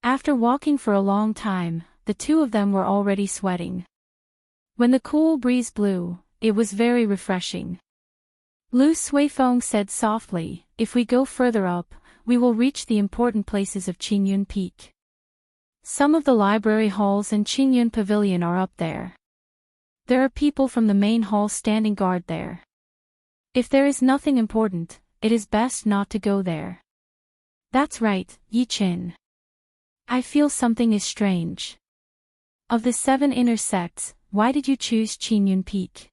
After walking for a long time, the two of them were already sweating. When the cool breeze blew, it was very refreshing. Lu Suifeng said softly, "If we go further up, we will reach the important places of Qingyun Peak. Some of the library halls and Qingyun Pavilion are up there. There are people from the main hall standing guard there. If there is nothing important, it is best not to go there." "That's right, Yi Qin. I feel something is strange. Of the 7 inner sects, why did you choose Qingyun Peak?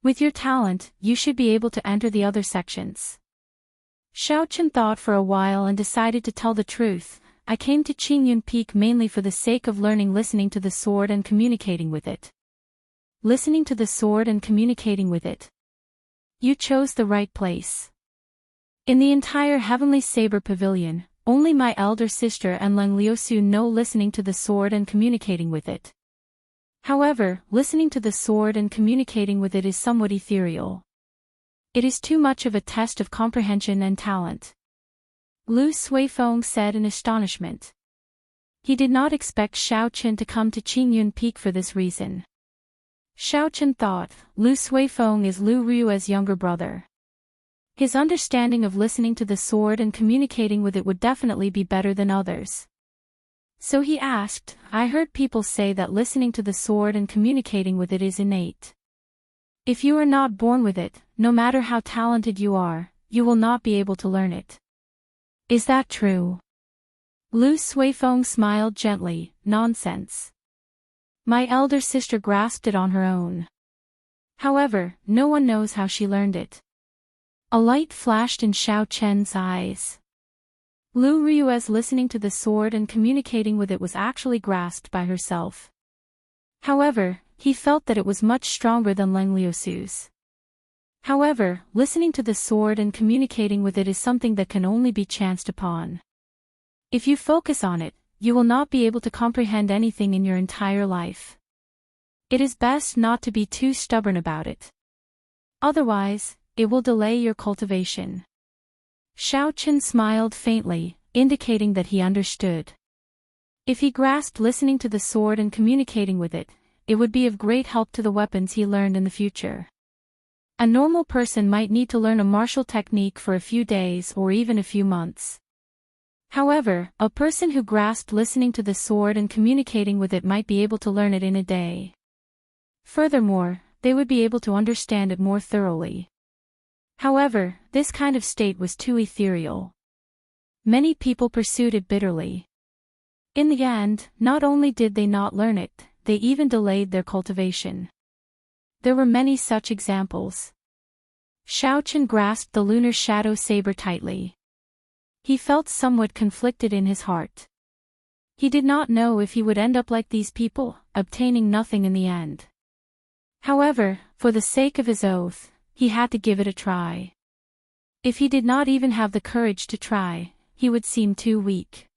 With your talent, you should be able to enter the other sections." Xiao Chen thought for a while and decided to tell the truth. "I came to Qingyun Peak mainly for the sake of learning listening to the sword and communicating with it." Listening to the sword and communicating with it. You chose the right place. In the entire Heavenly Saber Pavilion, only my elder sister and Leng Liusu know listening to the sword and communicating with it. However, listening to the sword and communicating with it is somewhat ethereal. It is too much of a test of comprehension and talent." Lu Suifeng said in astonishment. He did not expect Xiao Chen to come to Qingyun Peak for this reason. Xiao Chen thought, Lu Suifeng is Lu Rui's younger brother. His understanding of listening to the sword and communicating with it would definitely be better than others. So he asked, "I heard people say that listening to the sword and communicating with it is innate. If you are not born with it, no matter how talented you are, you will not be able to learn it. Is that true?" Lu Suifeng smiled gently, "Nonsense. My elder sister grasped it on her own. However, no one knows how she learned it." A light flashed in Xiao Chen's eyes. Lu Rui's listening to the sword and communicating with it was actually grasped by herself. However, he felt that it was much stronger than Leng Liusu's. However, listening to the sword and communicating with it is something that can only be chanced upon. If you focus on it, you will not be able to comprehend anything in your entire life. It is best not to be too stubborn about it. Otherwise, it will delay your cultivation. Xiao Chen smiled faintly, indicating that he understood. If he grasped listening to the sword and communicating with it, it would be of great help to the weapons he learned in the future. A normal person might need to learn a martial technique for a few days or even a few months. However, a person who grasped listening to the sword and communicating with it might be able to learn it in a day. Furthermore, they would be able to understand it more thoroughly. However, this kind of state was too ethereal. Many people pursued it bitterly. In the end, not only did they not learn it, they even delayed their cultivation. There were many such examples. Xiao Chen grasped the lunar shadow saber tightly. He felt somewhat conflicted in his heart. He did not know if he would end up like these people, obtaining nothing in the end. However, for the sake of his oath, he had to give it a try. If he did not even have the courage to try, he would seem too weak.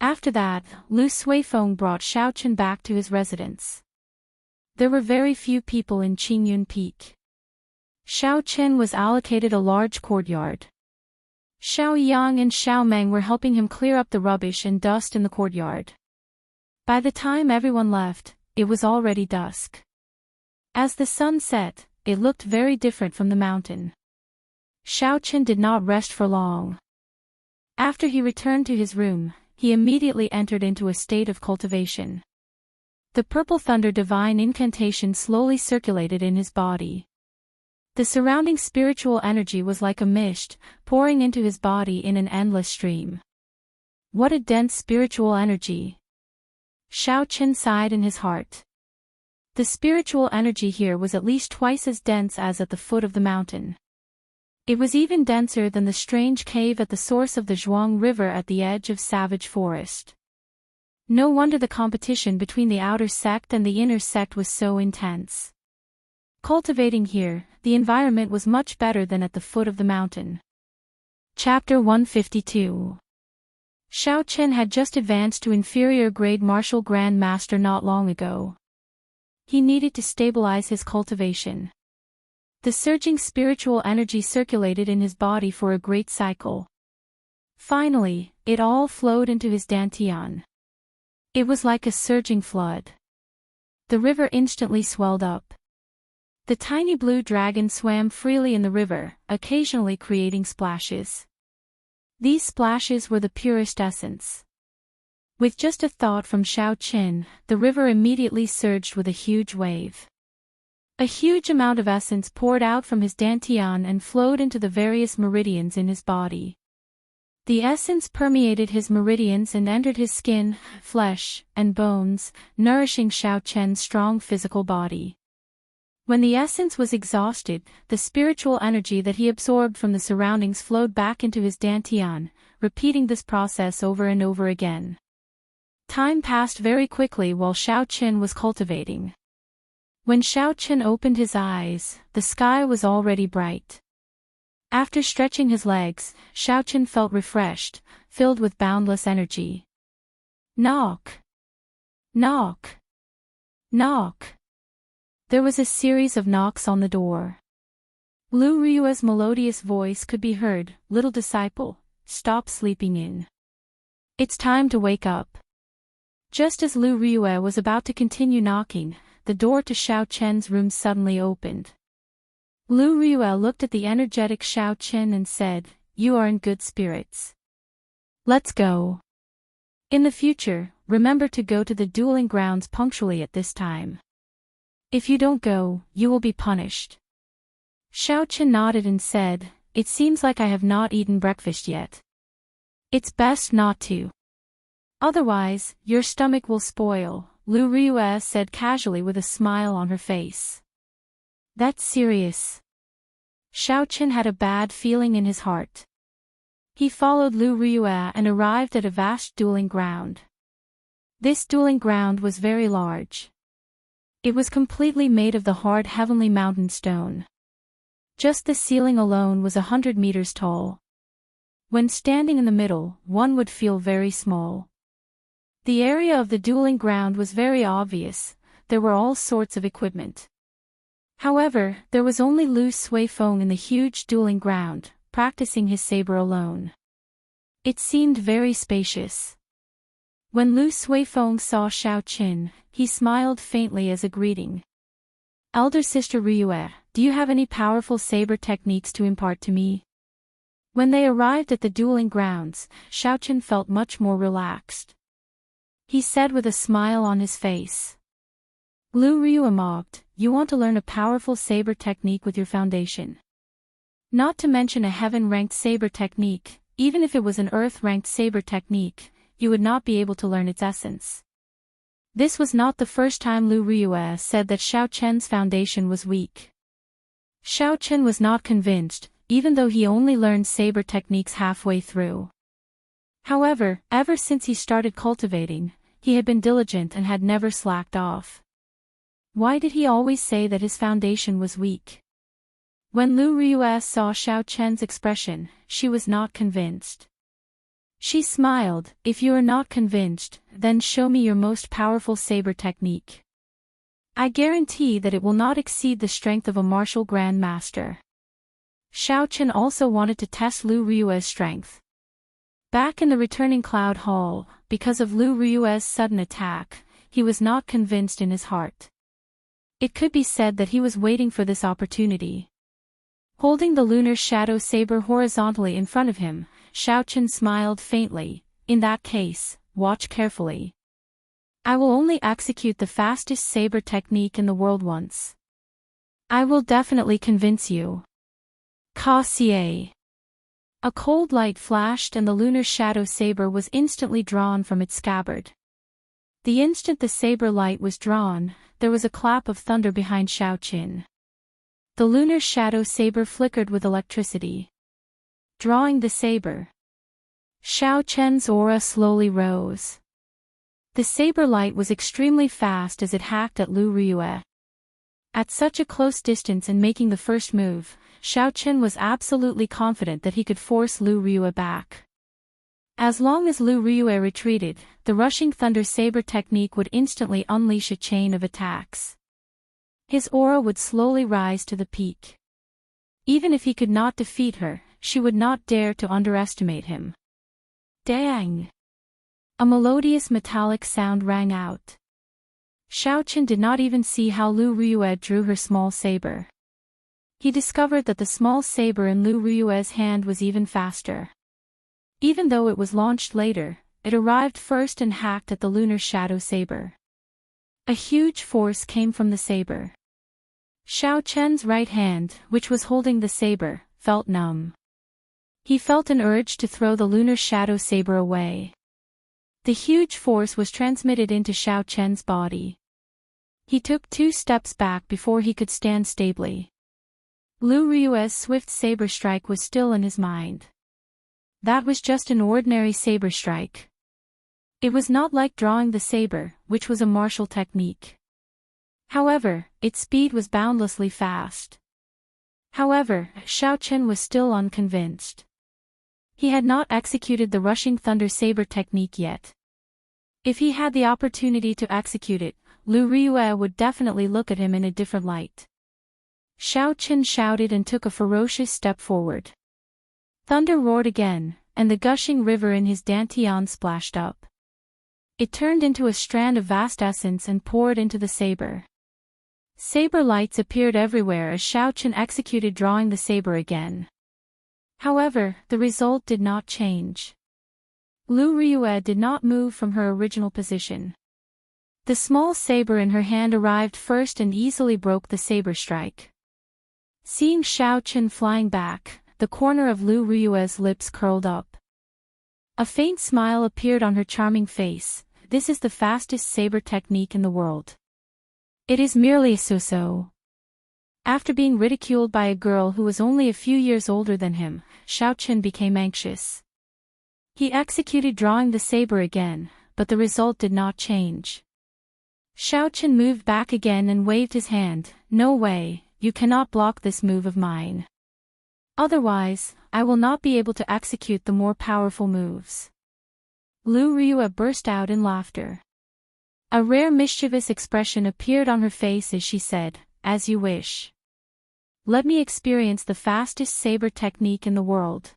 After that, Lu Suifeng brought Xiao Chen back to his residence. There were very few people in Qingyun Peak. Xiao Chen was allocated a large courtyard. Xiao Yang and Xiao Meng were helping him clear up the rubbish and dust in the courtyard. By the time everyone left, it was already dusk. As the sun set, it looked very different from the mountain. Xiao Chen did not rest for long. After he returned to his room, he immediately entered into a state of cultivation. The purple thunder divine incantation slowly circulated in his body. The surrounding spiritual energy was like a mist, pouring into his body in an endless stream. What a dense spiritual energy! Xiao Chen sighed in his heart. The spiritual energy here was at least twice as dense as at the foot of the mountain. It was even denser than the strange cave at the source of the Zhuang River at the edge of Savage Forest. No wonder the competition between the outer sect and the inner sect was so intense. Cultivating here, the environment was much better than at the foot of the mountain. Chapter 152. Xiao Chen had just advanced to inferior grade martial grand master not long ago. He needed to stabilize his cultivation. The surging spiritual energy circulated in his body for a great cycle. Finally, it all flowed into his dantian. It was like a surging flood. The river instantly swelled up. The tiny blue dragon swam freely in the river, occasionally creating splashes. These splashes were the purest essence. With just a thought from Xiao Chen, the river immediately surged with a huge wave. A huge amount of essence poured out from his dantian and flowed into the various meridians in his body. The essence permeated his meridians and entered his skin, flesh, and bones, nourishing Xiao Chen's strong physical body. When the essence was exhausted, the spiritual energy that he absorbed from the surroundings flowed back into his dantian, repeating this process over and over again. Time passed very quickly while Xiao Chen was cultivating. When Xiao Chen opened his eyes, the sky was already bright. After stretching his legs, Xiao Chen felt refreshed, filled with boundless energy. Knock! Knock! Knock! There was a series of knocks on the door. Lu Ryue's melodious voice could be heard, "Little disciple, stop sleeping in. It's time to wake up." Just as Lu Ryue was about to continue knocking, the door to Xiao Chen's room suddenly opened. Lu Ryue looked at the energetic Xiao Chen and said, "You are in good spirits. Let's go. In the future, remember to go to the dueling grounds punctually at this time. If you don't go, you will be punished." Xiao Chen nodded and said, "It seems like I have not eaten breakfast yet. It's best not to. Otherwise, your stomach will spoil," Lu Ryue said casually with a smile on her face. "That's serious." Xiao Chen had a bad feeling in his heart. He followed Lu Ryue and arrived at a vast dueling ground. This dueling ground was very large. It was completely made of the hard heavenly mountain stone. Just the ceiling alone was 100 meters tall. When standing in the middle, one would feel very small. The area of the dueling ground was very obvious. There were all sorts of equipment. However, there was only Lu Suifeng in the huge dueling ground, practicing his saber alone. It seemed very spacious. When Lu Suifeng saw Xiao Chen, he smiled faintly as a greeting. "Elder sister Ryue, do you have any powerful saber techniques to impart to me?" When they arrived at the dueling grounds, Xiao Chen felt much more relaxed. He said with a smile on his face. Lu Ryue mocked, "You want to learn a powerful saber technique with your foundation? Not to mention a heaven-ranked saber technique, even if it was an earth-ranked saber technique, you would not be able to learn its essence." This was not the first time Lu Ryue said that Xiao Chen's foundation was weak. Xiao Chen was not convinced, even though he only learned saber techniques halfway through. However, ever since he started cultivating, he had been diligent and had never slacked off. Why did he always say that his foundation was weak? When Lu Riyue saw Xiao Chen's expression, she was not convinced. She smiled. If you are not convinced, then show me your most powerful saber technique. I guarantee that it will not exceed the strength of a martial grand master. Xiao Chen also wanted to test Lu Riyue's strength. Back in the returning Cloud Hall, because of Lu Riyue's sudden attack, he was not convinced in his heart. It could be said that he was waiting for this opportunity. Holding the lunar shadow saber horizontally in front of him, Xiao Chen smiled faintly. In that case, watch carefully. I will only execute the fastest saber technique in the world once. I will definitely convince you. Ka-Xie. A cold light flashed and the lunar shadow saber was instantly drawn from its scabbard. The instant the saber light was drawn, there was a clap of thunder behind Xiao Chen. The lunar shadow saber flickered with electricity. Drawing the saber, Xiao Chen's aura slowly rose. The saber light was extremely fast as it hacked at Lu Riyue. At such a close distance and making the first move, Xiao Chen was absolutely confident that he could force Lu Riyue back. As long as Lu Riyue retreated, the rushing thunder saber technique would instantly unleash a chain of attacks. His aura would slowly rise to the peak. Even if he could not defeat her, she would not dare to underestimate him. Dang! A melodious metallic sound rang out. Xiao Chen did not even see how Lu Riyue drew her small saber. He discovered that the small saber in Lu Riyue's hand was even faster. Even though it was launched later, it arrived first and hacked at the lunar shadow saber. A huge force came from the saber. Xiao Chen's right hand, which was holding the saber, felt numb. He felt an urge to throw the lunar shadow saber away. The huge force was transmitted into Xiao Chen's body. He took 2 steps back before he could stand stably. Lu Riyue's swift saber strike was still in his mind. That was just an ordinary saber strike. It was not like drawing the saber, which was a martial technique. However, its speed was boundlessly fast. However, Xiao Chen was still unconvinced. He had not executed the rushing thunder saber technique yet. If he had the opportunity to execute it, Lu Riyue would definitely look at him in a different light. Xiao Chen shouted and took a ferocious step forward. Thunder roared again, and the gushing river in his dantian splashed up. It turned into a strand of vast essence and poured into the saber. Saber lights appeared everywhere as Xiao Chen executed drawing the saber again. However, the result did not change. Lu Riyue did not move from her original position. The small saber in her hand arrived first and easily broke the saber strike. Seeing Xiao Chen flying back, the corner of Lu Riyue's lips curled up. A faint smile appeared on her charming face. This is the fastest saber technique in the world. It is merely a so-so. After being ridiculed by a girl who was only a few years older than him, Xiao Chen became anxious. He executed drawing the saber again, but the result did not change. Xiao Chen moved back again and waved his hand. No way, you cannot block this move of mine. Otherwise, I will not be able to execute the more powerful moves. Lu Riyue burst out in laughter. A rare mischievous expression appeared on her face as she said, "As you wish. Let me experience the fastest saber technique in the world."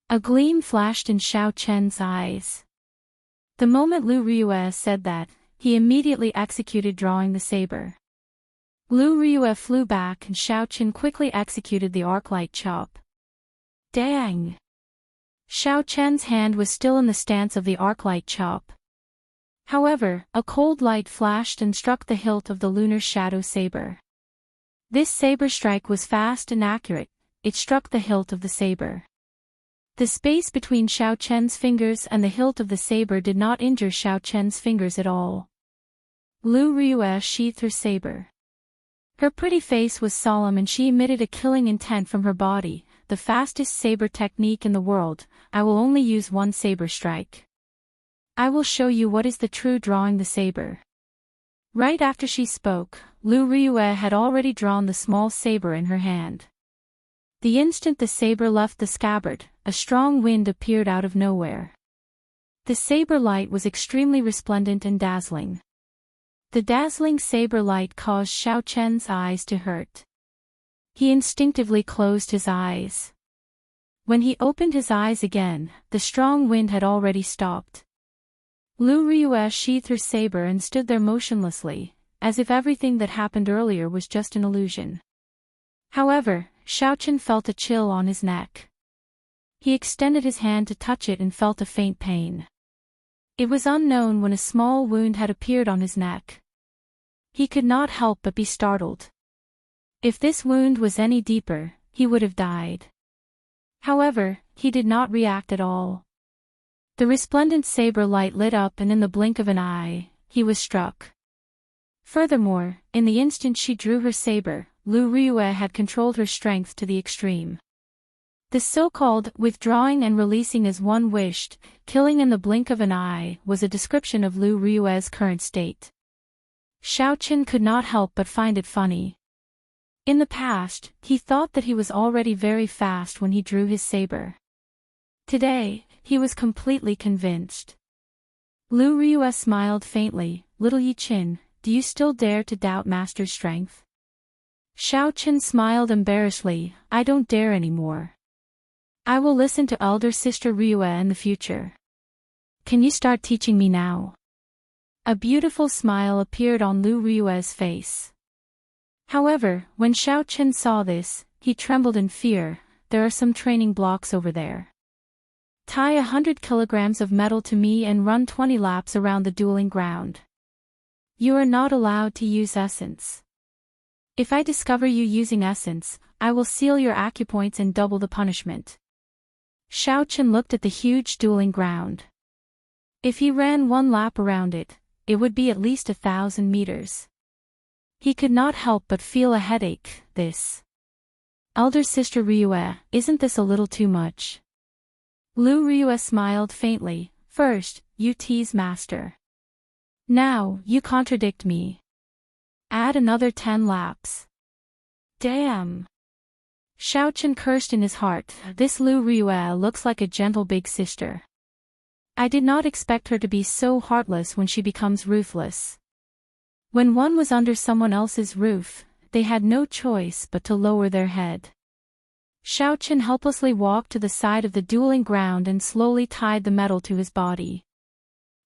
A gleam flashed in Xiao Chen's eyes. The moment Lu Riyue said that, he immediately executed drawing the saber. Lu Riyue flew back and Xiao Chen quickly executed the arc-light chop. Dang! Xiao Chen's hand was still in the stance of the arc-light chop. However, a cold light flashed and struck the hilt of the lunar shadow saber. This saber strike was fast and accurate. It struck the hilt of the saber. The space between Xiao Chen's fingers and the hilt of the saber did not injure Xiao Chen's fingers at all. Lu Riyue sheathed her saber. Her pretty face was solemn and she emitted a killing intent from her body. The fastest saber technique in the world. I will only use one saber strike. I will show you what is the true drawing the saber. Right after she spoke, Lu Ryue had already drawn the small saber in her hand. The instant the saber left the scabbard, a strong wind appeared out of nowhere. The saber light was extremely resplendent and dazzling. The dazzling saber light caused Xiao Chen's eyes to hurt. He instinctively closed his eyes. When he opened his eyes again, the strong wind had already stopped. Lu Ryue sheathed her saber and stood there motionlessly, as if everything that happened earlier was just an illusion. However, Xiao Chen felt a chill on his neck. He extended his hand to touch it and felt a faint pain. It was unknown when a small wound had appeared on his neck. He could not help but be startled. If this wound was any deeper, he would have died. However, he did not react at all. The resplendent saber light lit up and in the blink of an eye, he was struck. Furthermore, in the instant she drew her saber, Lu Ryue had controlled her strength to the extreme. The so-called withdrawing and releasing as one wished, killing in the blink of an eye, was a description of Lu Ryue's current state. Xiao Chen could not help but find it funny. In the past, he thought that he was already very fast when he drew his saber. Today, he was completely convinced. Lu Ryue smiled faintly. Little Yi Qin, do you still dare to doubt Master's strength? Xiao Chen smiled embarrassedly. I don't dare anymore. I will listen to elder sister Ryue in the future. Can you start teaching me now? A beautiful smile appeared on Lu Ryue's face. However, when Xiao Chen saw this, he trembled in fear. There are some training blocks over there. Tie 100 kilograms of metal to me and run 20 laps around the dueling ground. You are not allowed to use essence. If I discover you using essence, I will seal your acupoints and double the punishment. Xiao Chen looked at the huge dueling ground. If he ran one lap around it, it would be at least 1,000 meters. He could not help but feel a headache. This. Elder sister Ryue, isn't this a little too much? Lu Ryue smiled faintly. First, you tease Master. Now, you contradict me. Add another 10 laps. Damn. Xiao Chen cursed in his heart. This Lu Ryue looks like a gentle big sister. I did not expect her to be so heartless when she becomes ruthless. When one was under someone else's roof, they had no choice but to lower their head. Xiao Chen helplessly walked to the side of the dueling ground and slowly tied the metal to his body.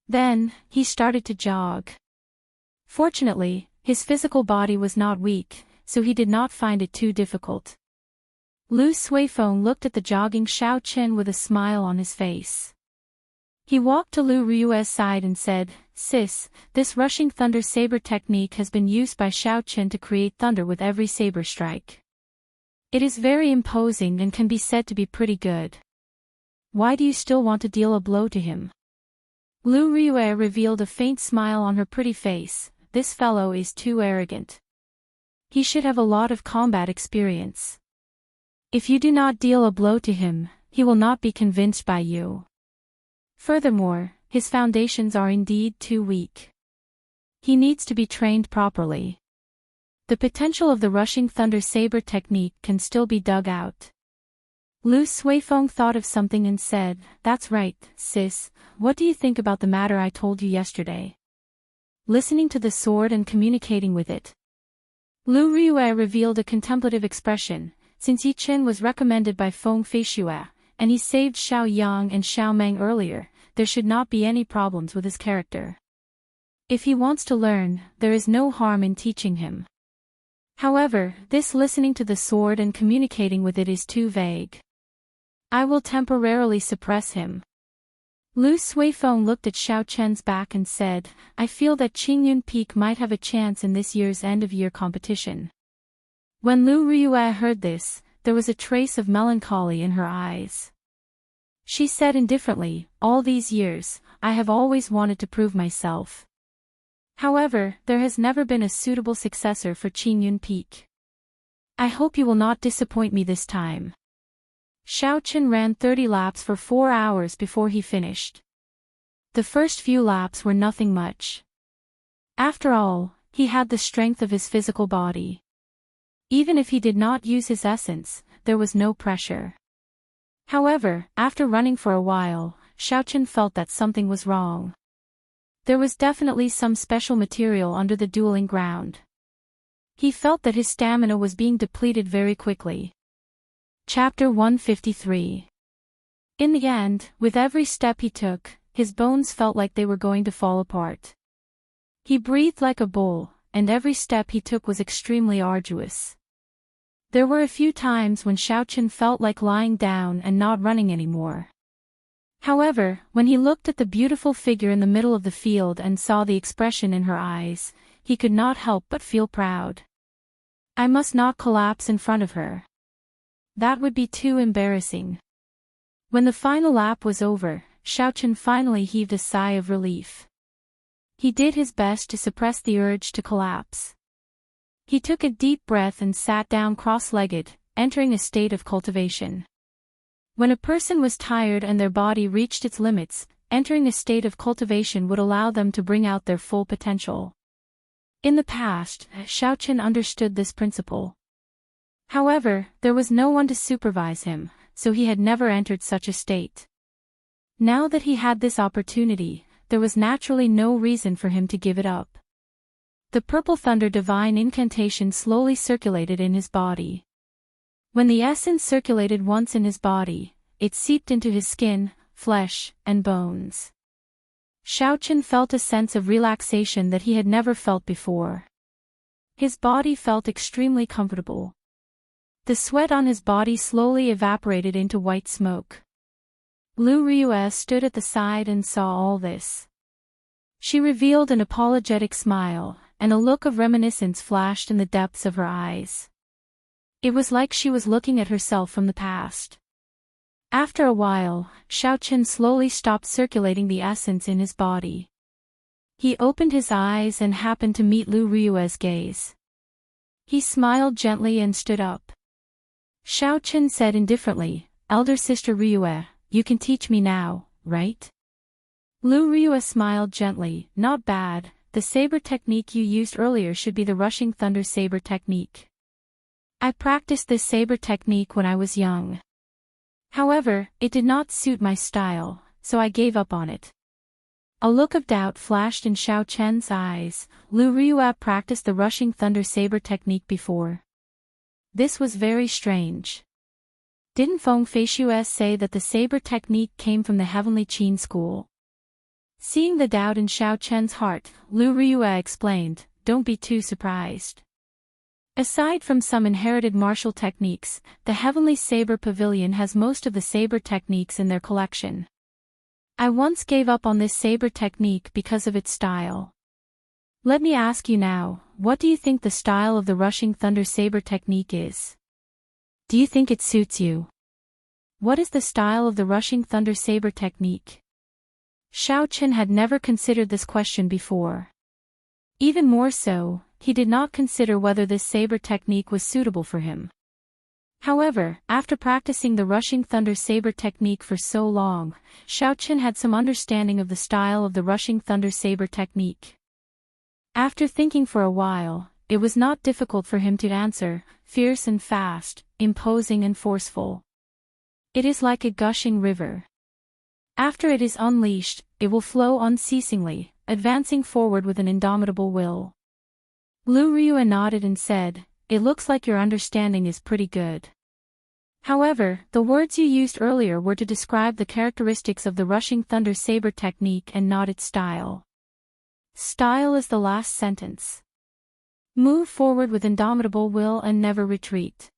Then, he started to jog. Fortunately, his physical body was not weak, so he did not find it too difficult. Lu Suifeng looked at the jogging Xiao Chen with a smile on his face. He walked to Lu Ryue's side and said, Sis, this rushing thunder saber technique has been used by Xiao Chen to create thunder with every saber strike. It is very imposing and can be said to be pretty good. Why do you still want to deal a blow to him? Lu Ryue revealed a faint smile on her pretty face. This fellow is too arrogant. He should have a lot of combat experience. If you do not deal a blow to him, he will not be convinced by you. Furthermore, his foundations are indeed too weak. He needs to be trained properly. The potential of the rushing thunder saber technique can still be dug out. Lu Suifeng thought of something and said, That's right, sis, what do you think about the matter I told you yesterday? Listening to the sword and communicating with it. Lu Ryue revealed a contemplative expression. Since Yi Qin was recommended by Feng Feishue, and he saved Xiao Yang and Xiao Meng earlier, there should not be any problems with his character. If he wants to learn, there is no harm in teaching him. However, this listening to the sword and communicating with it is too vague. I will temporarily suppress him. Lu Suifeng looked at Xiao Chen's back and said, I feel that Qingyun Peak might have a chance in this year's end-of-year competition. When Lu Ryue heard this, there was a trace of melancholy in her eyes. She said indifferently, All these years, I have always wanted to prove myself. However, there has never been a suitable successor for Qingyun Peak. I hope you will not disappoint me this time. Xiaochen ran 30 laps for 4 hours before he finished. The first few laps were nothing much. After all, he had the strength of his physical body. Even if he did not use his essence, there was no pressure. However, after running for a while, Xiaochen felt that something was wrong. There was definitely some special material under the dueling ground. He felt that his stamina was being depleted very quickly. Chapter 153. In the end, with every step he took, his bones felt like they were going to fall apart. He breathed like a bull, and every step he took was extremely arduous. There were a few times when Xiaochen felt like lying down and not running anymore. However, when he looked at the beautiful figure in the middle of the field and saw the expression in her eyes, he could not help but feel proud. I must not collapse in front of her. That would be too embarrassing. When the final lap was over, Xiaochen finally heaved a sigh of relief. He did his best to suppress the urge to collapse. He took a deep breath and sat down cross-legged, entering a state of cultivation. When a person was tired and their body reached its limits, entering a state of cultivation would allow them to bring out their full potential. In the past, Xiaochen understood this principle. However, there was no one to supervise him, so he had never entered such a state. Now that he had this opportunity, there was naturally no reason for him to give it up. The purple thunder divine incantation slowly circulated in his body. When the essence circulated once in his body, it seeped into his skin, flesh, and bones. Xiaochen felt a sense of relaxation that he had never felt before. His body felt extremely comfortable. The sweat on his body slowly evaporated into white smoke. Lu Ryue stood at the side and saw all this. She revealed an apologetic smile, and a look of reminiscence flashed in the depths of her eyes. It was like she was looking at herself from the past. After a while, Xiaochen slowly stopped circulating the essence in his body. He opened his eyes and happened to meet Lu Ryue's gaze. He smiled gently and stood up. Xiaochen said indifferently, "Elder sister Ryue, you can teach me now, right?" Lu Ryue smiled gently, "Not bad, the saber technique you used earlier should be the rushing thunder saber technique. I practiced this saber technique when I was young. However, it did not suit my style, so I gave up on it." A look of doubt flashed in Xiaochen's eyes. Lu Ryue practiced the rushing thunder saber technique before. This was very strange. Didn't Feng Feishues say that the saber technique came from the Heavenly Qin school? Seeing the doubt in Xiaochen's heart, Lu Ryue explained, "Don't be too surprised. Aside from some inherited martial techniques, the Heavenly Saber Pavilion has most of the saber techniques in their collection. I once gave up on this saber technique because of its style. Let me ask you now, what do you think the style of the rushing thunder saber technique is? Do you think it suits you? What is the style of the rushing thunder saber technique?" Xiaochen had never considered this question before. Even more so, he did not consider whether this saber technique was suitable for him. However, after practicing the rushing thunder saber technique for so long, Xiaochen had some understanding of the style of the rushing thunder saber technique. After thinking for a while, it was not difficult for him to answer, "Fierce and fast, imposing and forceful. It is like a gushing river. After it is unleashed, it will flow unceasingly, advancing forward with an indomitable will." Lu Ryue nodded and said, "It looks like your understanding is pretty good. However, the words you used earlier were to describe the characteristics of the rushing thunder saber technique and not its style. Style is the last sentence. Move forward with indomitable will and never retreat.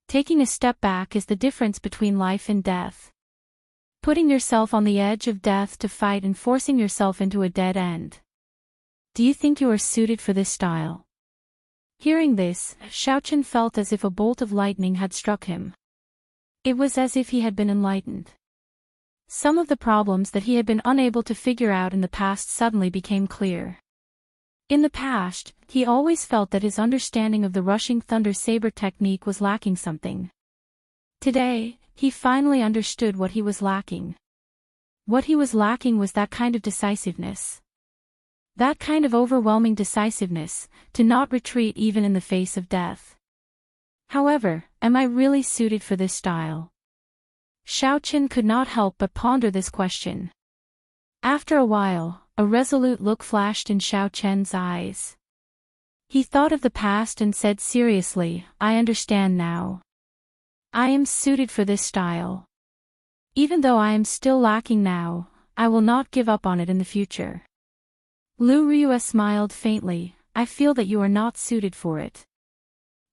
Taking a step back is the difference between life and death. Putting yourself on the edge of death to fight and forcing yourself into a dead end. Do you think you are suited for this style?" Hearing this, Xiaochen felt as if a bolt of lightning had struck him. It was as if he had been enlightened. Some of the problems that he had been unable to figure out in the past suddenly became clear. In the past, he always felt that his understanding of the rushing thunder saber technique was lacking something. Today, he finally understood what he was lacking. What he was lacking was that kind of decisiveness. That kind of overwhelming decisiveness, to not retreat even in the face of death. However, am I really suited for this style? Xiaoqin could not help but ponder this question. After a while, a resolute look flashed in Xiaoqian's eyes. He thought of the past and said seriously, I understand now. I am suited for this style. Even though I am still lacking now, I will not give up on it in the future. Lu Riyue smiled faintly, I feel that you are not suited for it.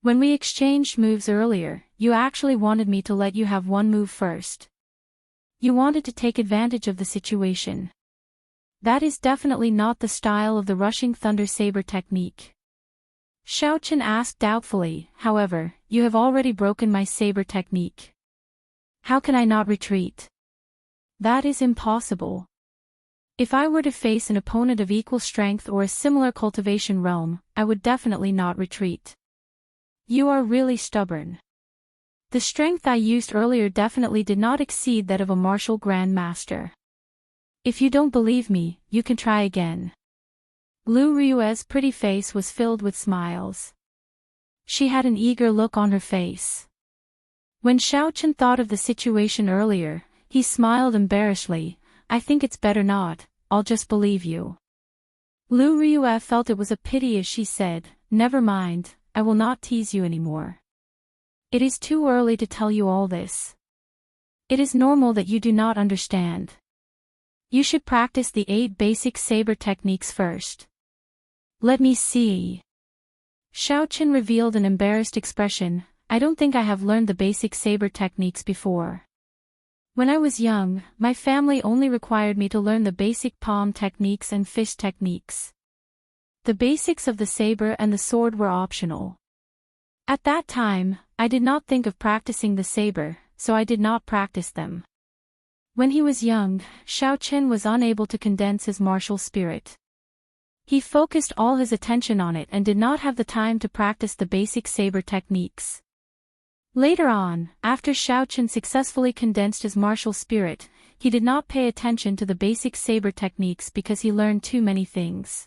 When we exchanged moves earlier, you actually wanted me to let you have one move first. You wanted to take advantage of the situation. That is definitely not the style of the rushing thunder saber technique. Xiaoqin asked doubtfully, however, you have already broken my saber technique. How can I not retreat? That is impossible. If I were to face an opponent of equal strength or a similar cultivation realm, I would definitely not retreat. You are really stubborn. The strength I used earlier definitely did not exceed that of a martial grandmaster. If you don't believe me, you can try again. Lu Riyue's pretty face was filled with smiles. She had an eager look on her face. When Xiaoqin thought of the situation earlier, he smiled embarrassedly, I think it's better not, I'll just believe you. Lu Riyue felt it was a pity as she said, never mind, I will not tease you anymore. It is too early to tell you all this. It is normal that you do not understand. You should practice the 8 basic saber techniques first. Let me see. Xiaoqin revealed an embarrassed expression, I don't think I have learned the basic saber techniques before. When I was young, my family only required me to learn the basic palm techniques and fist techniques. The basics of the saber and the sword were optional. At that time, I did not think of practicing the saber, so I did not practice them. When he was young, Xiaoqin was unable to condense his martial spirit. He focused all his attention on it and did not have the time to practice the basic saber techniques. Later on, after Xiaoqin successfully condensed his martial spirit, he did not pay attention to the basic saber techniques because he learned too many things.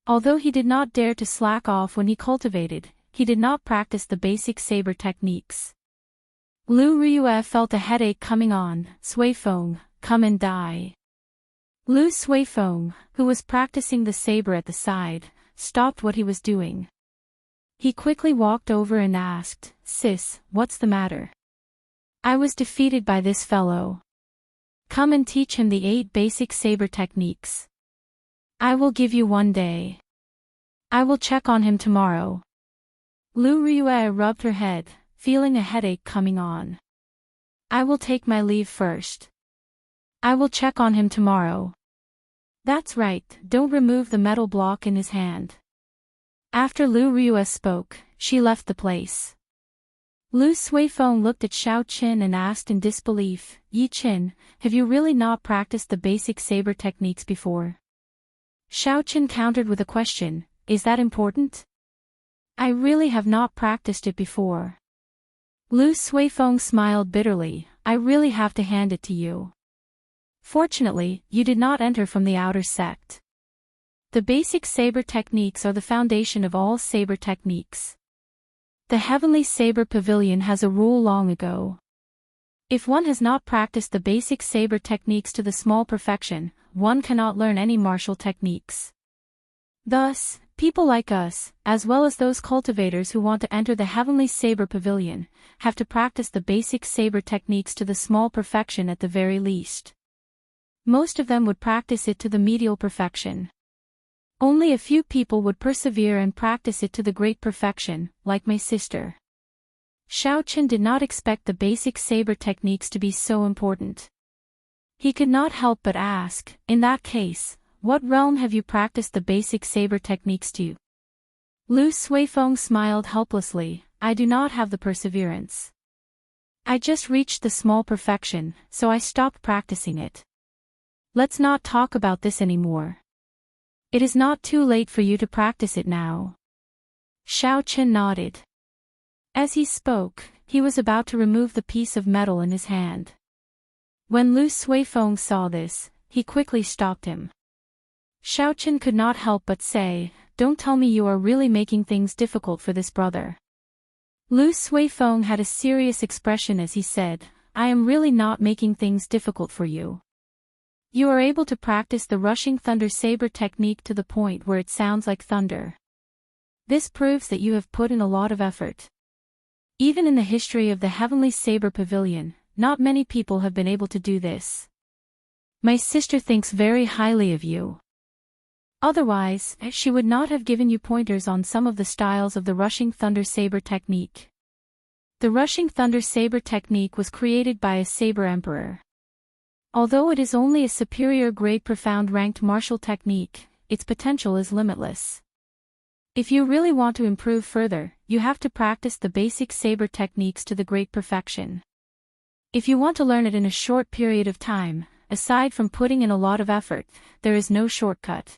Although he did not dare to slack off when he cultivated, he did not practice the basic saber techniques. Lu Riyue felt a headache coming on, Suifeng, come and die. Lu Suifeng, who was practicing the saber at the side, stopped what he was doing. He quickly walked over and asked, Sis, what's the matter? I was defeated by this fellow. Come and teach him the 8 basic saber techniques. I will give you 1 day. I will check on him tomorrow. Lu Riyue rubbed her head, feeling a headache coming on. I will take my leave first. I will check on him tomorrow. That's right, don't remove the metal block in his hand. After Lu Riyue spoke, she left the place. Lu Suifeng looked at Xiaoqin and asked in disbelief, Yi Qin, have you really not practiced the basic saber techniques before? Xiaoqin countered with a question, is that important? I really have not practiced it before. Lu Suifeng smiled bitterly, I really have to hand it to you. Fortunately, you did not enter from the outer sect. The basic saber techniques are the foundation of all saber techniques. The Heavenly Saber Pavilion has a rule long ago. If one has not practiced the basic saber techniques to the small perfection, one cannot learn any martial techniques. Thus, people like us, as well as those cultivators who want to enter the Heavenly Saber Pavilion, have to practice the basic saber techniques to the small perfection at the very least. Most of them would practice it to the medial perfection. Only a few people would persevere and practice it to the great perfection, like my sister. Xiaoqin did not expect the basic saber techniques to be so important. He could not help but ask, in that case, what realm have you practiced the basic saber techniques to? Lu Suifeng smiled helplessly, I do not have the perseverance. I just reached the small perfection, so I stopped practicing it. Let's not talk about this anymore. It is not too late for you to practice it now. Xiao Chen nodded. As he spoke, he was about to remove the piece of metal in his hand. When Lu Suifeng saw this, he quickly stopped him. Xiao Chen could not help but say, "Don't tell me you are really making things difficult for this brother." Lu Suifeng had a serious expression as he said, "I am really not making things difficult for you. You are able to practice the rushing thunder saber technique to the point where it sounds like thunder. This proves that you have put in a lot of effort. Even in the history of the Heavenly Saber Pavilion, not many people have been able to do this. My sister thinks very highly of you. Otherwise, she would not have given you pointers on some of the styles of the rushing thunder saber technique." The rushing thunder saber technique was created by a saber emperor. Although it is only a superior grade profound ranked martial technique, its potential is limitless. If you really want to improve further, you have to practice the basic saber techniques to the great perfection. If you want to learn it in a short period of time, aside from putting in a lot of effort, there is no shortcut.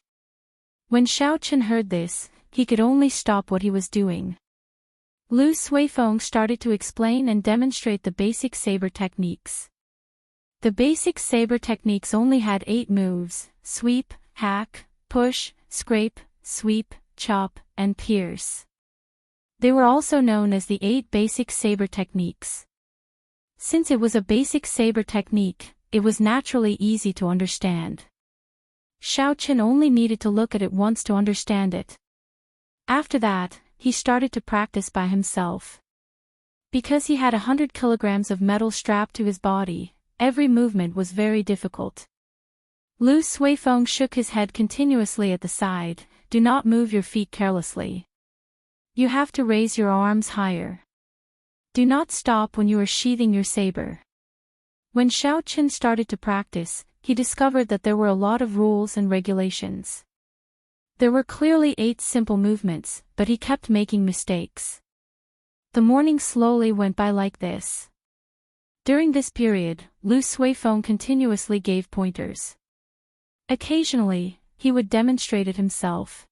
When Xiao Chen heard this, he could only stop what he was doing. Lu Suifeng started to explain and demonstrate the basic saber techniques. The basic saber techniques only had 8 moves: sweep, hack, push, scrape, sweep, chop, and pierce. They were also known as the 8 basic saber techniques. Since it was a basic saber technique, it was naturally easy to understand. Xiao Chen only needed to look at it once to understand it. After that, he started to practice by himself. Because he had 100 kilograms of metal strapped to his body, every movement was very difficult. Lu Suifeng shook his head continuously at the side. "Do not move your feet carelessly. You have to raise your arms higher. Do not stop when you are sheathing your saber." When Xiao Chen started to practice, he discovered that there were a lot of rules and regulations. There were clearly 8 simple movements, but he kept making mistakes. The morning slowly went by like this. During this period, Lu Suifeng continuously gave pointers. Occasionally, he would demonstrate it himself.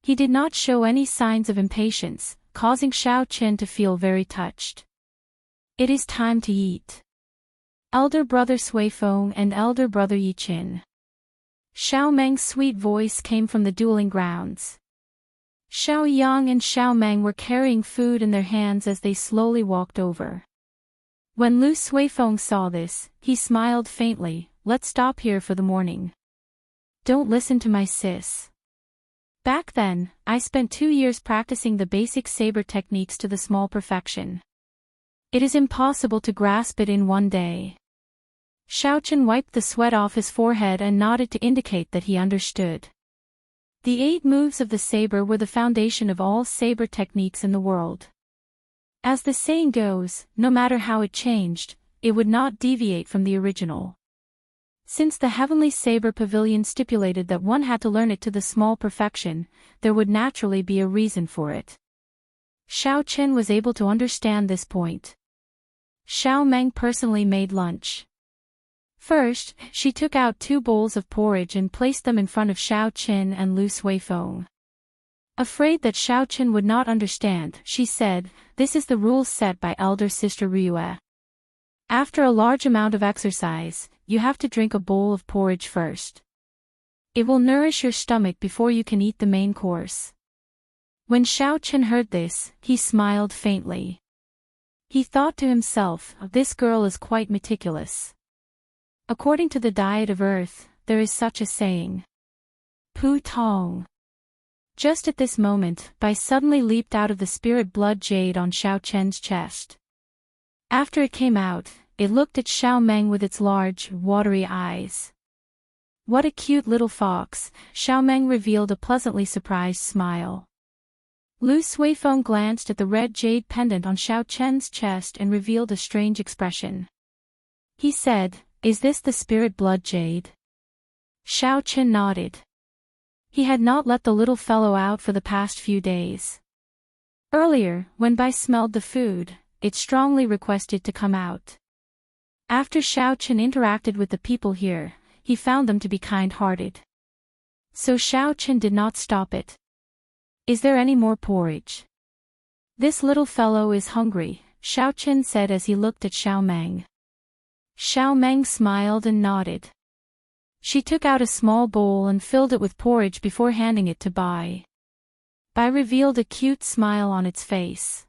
He did not show any signs of impatience, causing Xiao Chen to feel very touched. "It is time to eat." Elder brother Suifeng and elder brother Yiqin. Xiao Meng's sweet voice came from the dueling grounds. Xiao Yang and Xiao Meng were carrying food in their hands as they slowly walked over. When Lu Suifeng saw this, he smiled faintly. "Let's stop here for the morning. Don't listen to my sis. Back then, I spent 2 years practicing the basic saber techniques to the small perfection. It is impossible to grasp it in one day." Xiao Chen wiped the sweat off his forehead and nodded to indicate that he understood. The 8 moves of the saber were the foundation of all saber techniques in the world. As the saying goes, no matter how it changed, it would not deviate from the original. Since the Heavenly Saber Pavilion stipulated that one had to learn it to the small perfection, there would naturally be a reason for it. Xiao Chen was able to understand this point. Xiao Meng personally made lunch. First, she took out 2 bowls of porridge and placed them in front of Xiao Chen and Lu Suifeng. Afraid that Xiao Chen would not understand, she said, "This is the rules set by elder sister Ryue. After a large amount of exercise, you have to drink a bowl of porridge first. It will nourish your stomach before you can eat the main course." When Xiao Chen heard this, he smiled faintly. He thought to himself, "This girl is quite meticulous." According to the diet of earth, there is such a saying. Pu Tong. Just at this moment, Bai suddenly leaped out of the spirit blood jade on Xiao Chen's chest. After it came out, it looked at Xiao Meng with its large, watery eyes. "What a cute little fox," Xiao Meng revealed a pleasantly surprised smile. Lu Suifeng glanced at the red jade pendant on Xiao Chen's chest and revealed a strange expression. He said, "Is this the spirit blood jade?" Xiao Chen nodded. He had not let the little fellow out for the past few days. Earlier, when Bai smelled the food, it strongly requested to come out. After Xiao Chen interacted with the people here, he found them to be kind-hearted. So Xiao Chen did not stop it. Is there any more porridge? This little fellow is hungry, Xiao Chen said as he looked at Xiao Meng. Xiao Meng smiled and nodded. She took out a small bowl and filled it with porridge before handing it to Bai. Bai revealed a cute smile on its face.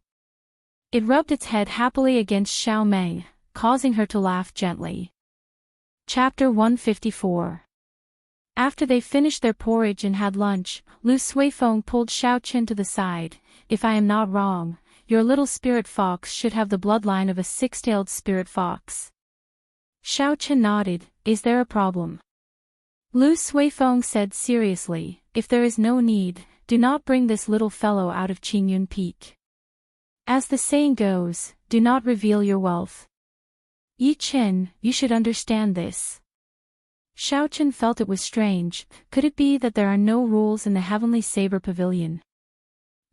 It rubbed its head happily against Xiao Meng, causing her to laugh gently. Chapter 154. After they finished their porridge and had lunch, Lu Suifeng pulled Xiao Chen to the side. If I am not wrong, your little spirit fox should have the bloodline of a six-tailed spirit fox. Xiao Chen nodded. Is there a problem? Lu Suifeng said seriously, if there is no need, do not bring this little fellow out of Qingyun Peak. As the saying goes, do not reveal your wealth. Yi Chen, you should understand this. Xiao Chen felt it was strange. Could it be that there are no rules in the Heavenly Saber Pavilion?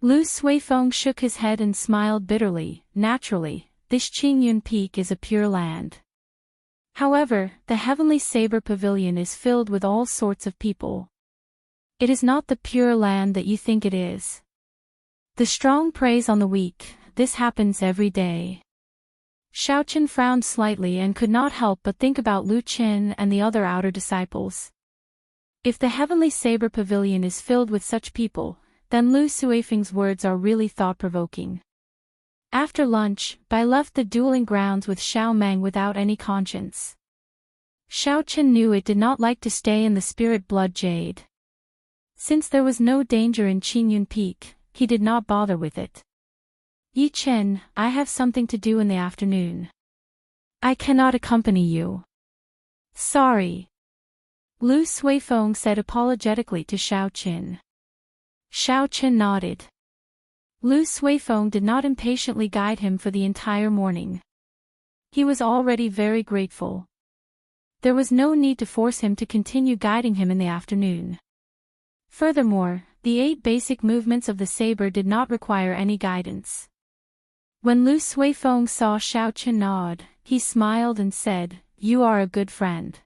Lu Suifeng shook his head and smiled bitterly. Naturally, this Qingyun Peak is a pure land. However, the Heavenly Saber Pavilion is filled with all sorts of people. It is not the pure land that you think it is. The strong preys on the weak. This happens every day. Xiao Chen frowned slightly and could not help but think about Lu Qin and the other outer disciples. If the Heavenly Saber Pavilion is filled with such people, then Lu Suifeng's words are really thought-provoking. After lunch, Bai left the dueling grounds with Xiao Meng without any conscience. Xiao Chen knew it did not like to stay in the Spirit Blood Jade. Since there was no danger in Qingyun Peak, he did not bother with it. Yi Chen, I have something to do in the afternoon. I cannot accompany you. Sorry. Lu Suifeng said apologetically to Xiao Chen. Xiao Chen nodded. Lu Suifeng did not impatiently guide him for the entire morning. He was already very grateful. There was no need to force him to continue guiding him in the afternoon. Furthermore, the 8 basic movements of the saber did not require any guidance. When Lu Suifeng saw Xiao Chen nod, he smiled and said, You are a good friend.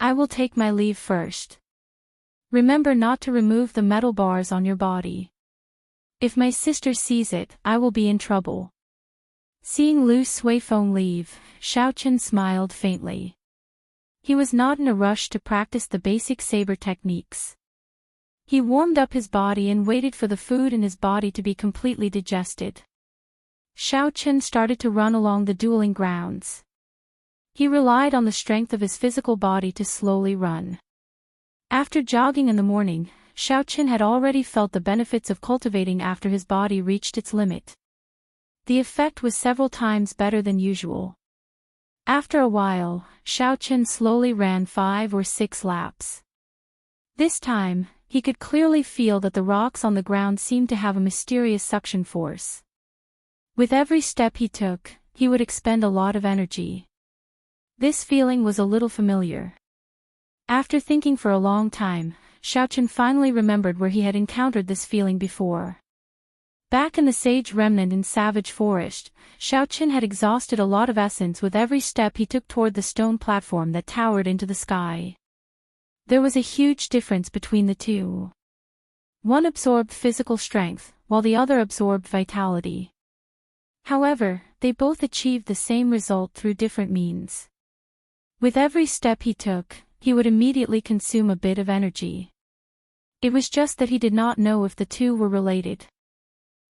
I will take my leave first. Remember not to remove the metal bars on your body. If my sister sees it, I will be in trouble. Seeing Lu Suifeng leave, Xiao Chen smiled faintly. He was not in a rush to practice the basic saber techniques. He warmed up his body and waited for the food in his body to be completely digested. Xiao Chen started to run along the dueling grounds. He relied on the strength of his physical body to slowly run. After jogging in the morning, Xiao Chen had already felt the benefits of cultivating after his body reached its limit. The effect was several times better than usual. After a while, Xiao Chen slowly ran 5 or 6 laps. This time, he could clearly feel that the rocks on the ground seemed to have a mysterious suction force. With every step he took, he would expend a lot of energy. This feeling was a little familiar. After thinking for a long time, Xiao Chen finally remembered where he had encountered this feeling before. Back in the Sage Remnant in Savage Forest, Xiao Chen had exhausted a lot of essence with every step he took toward the stone platform that towered into the sky. There was a huge difference between the two. One absorbed physical strength, while the other absorbed vitality. However, they both achieved the same result through different means. With every step he took, he would immediately consume a bit of energy. It was just that he did not know if the two were related.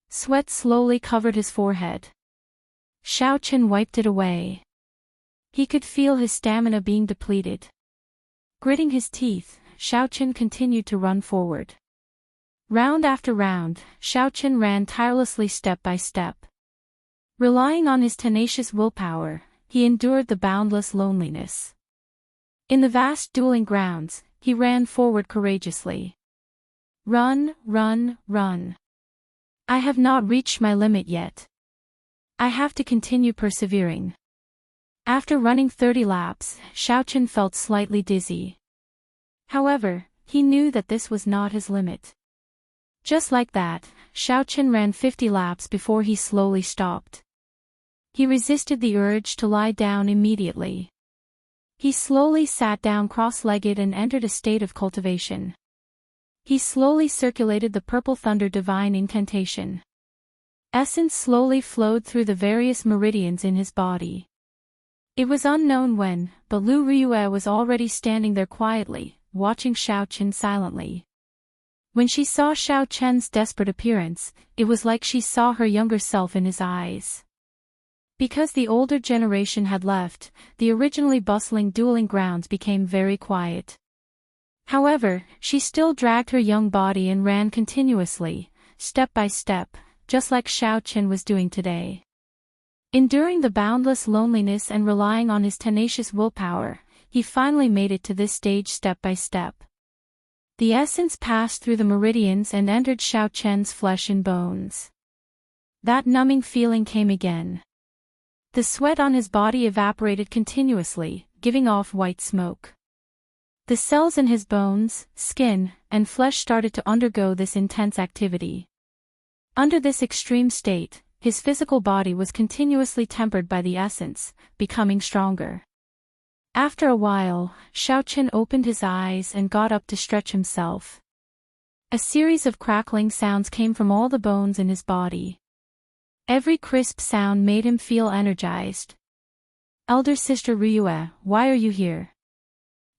Sweat slowly covered his forehead. Xiao Chen wiped it away. He could feel his stamina being depleted. Gritting his teeth, Xiao Chen continued to run forward. Round after round, Xiao Chen ran tirelessly step by step. Relying on his tenacious willpower, he endured the boundless loneliness. In the vast dueling grounds, he ran forward courageously. Run, run, run. I have not reached my limit yet. I have to continue persevering. After running 30 laps, Xiao Chen felt slightly dizzy. However, he knew that this was not his limit. Just like that, Xiao Chen ran 50 laps before he slowly stopped. He resisted the urge to lie down immediately. He slowly sat down cross-legged and entered a state of cultivation. He slowly circulated the purple thunder divine incantation. Essence slowly flowed through the various meridians in his body. It was unknown when, but Lu Riyue was already standing there quietly, watching Xiao Chen silently. When she saw Xiao Chen's desperate appearance, it was like she saw her younger self in his eyes. Because the older generation had left, the originally bustling dueling grounds became very quiet. However, she still dragged her young body and ran continuously, step by step, just like Xiao Chen was doing today. Enduring the boundless loneliness and relying on his tenacious willpower, he finally made it to this stage step by step. The essence passed through the meridians and entered Xiao Chen's flesh and bones. That numbing feeling came again. The sweat on his body evaporated continuously, giving off white smoke. The cells in his bones, skin, and flesh started to undergo this intense activity. Under this extreme state, his physical body was continuously tempered by the essence, becoming stronger. After a while, Xiao Chen opened his eyes and got up to stretch himself. A series of crackling sounds came from all the bones in his body. Every crisp sound made him feel energized. "Elder Sister Riyue, why are you here?"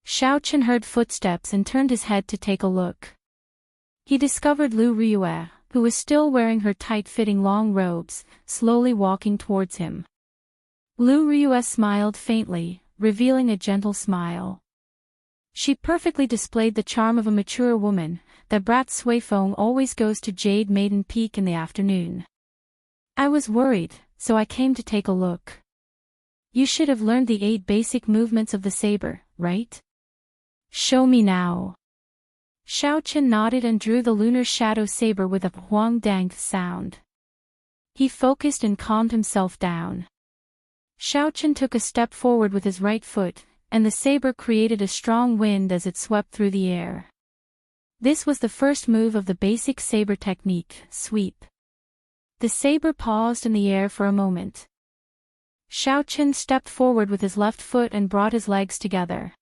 Xiao Chen heard footsteps and turned his head to take a look. He discovered Lu Riyue, who was still wearing her tight-fitting long robes, slowly walking towards him. Lu Riyue smiled faintly, revealing a gentle smile. She perfectly displayed the charm of a mature woman. That brat Suifeng always goes to Jade Maiden Peak in the afternoon. "I was worried, so I came to take a look. You should have learned the 8 basic movements of the saber, right? Show me now." Xiao Chen nodded and drew the lunar shadow saber with a huang dang sound. He focused and calmed himself down. Xiao Chen took a step forward with his right foot, and the saber created a strong wind as it swept through the air. This was the first move of the basic saber technique, sweep. The saber paused in the air for a moment. Xiao Chen stepped forward with his left foot and brought his legs together.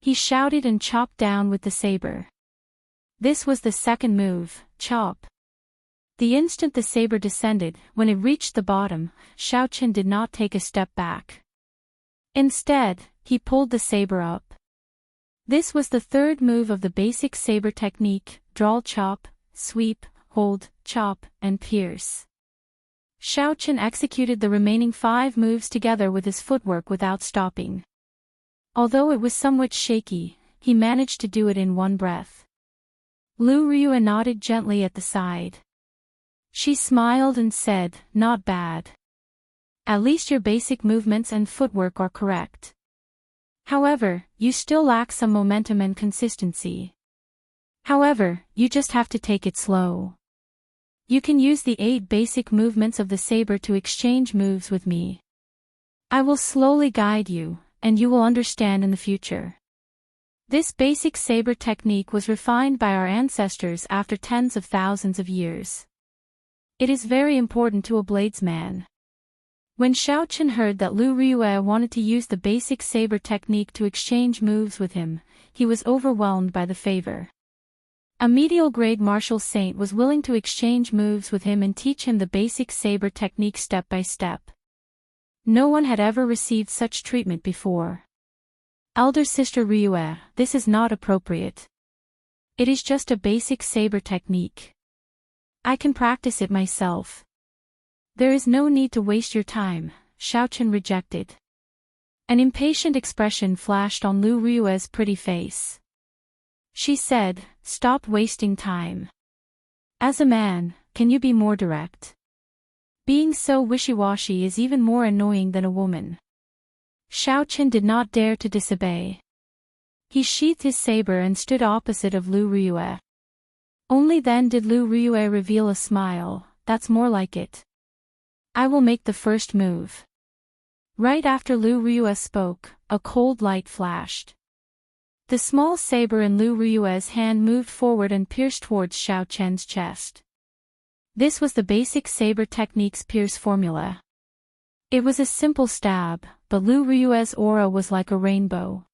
He shouted and chopped down with the saber. This was the second move, chop. The instant the saber descended, when it reached the bottom, Xiao Chen did not take a step back. Instead, he pulled the saber up. This was the third move of the basic saber technique, draw chop, sweep, hold, chop, and pierce. Xiao Chen executed the remaining 5 moves together with his footwork without stopping. Although it was somewhat shaky, he managed to do it in one breath. Lu Riyue nodded gently at the side. She smiled and said, "Not bad. At least your basic movements and footwork are correct. However, you still lack some momentum and consistency. However, you just have to take it slow. You can use the 8 basic movements of the saber to exchange moves with me. I will slowly guide you, and you will understand in the future." This basic saber technique was refined by our ancestors after tens of thousands of years. It is very important to a bladesman. When Xiao Chen heard that Lu Riyue wanted to use the basic saber technique to exchange moves with him, he was overwhelmed by the favor. A medial grade martial saint was willing to exchange moves with him and teach him the basic saber technique step by step. No one had ever received such treatment before. "Elder Sister Riyue, this is not appropriate. It is just a basic saber technique. I can practice it myself. There is no need to waste your time," Xiao Chen rejected. An impatient expression flashed on Lu Riyue's pretty face. She said, "Stop wasting time. As a man, can you be more direct? Being so wishy-washy is even more annoying than a woman." Xiao Chen did not dare to disobey. He sheathed his saber and stood opposite of Lu Riyue. Only then did Lu Riyue reveal a smile. "That's more like it. I will make the first move." Right after Lu Riyue spoke, a cold light flashed. The small saber in Lu Riyue's hand moved forward and pierced towards Xiao Chen's chest. This was the basic saber technique's pierce formula. It was a simple stab, but Lu Riyue's aura was like a rainbow.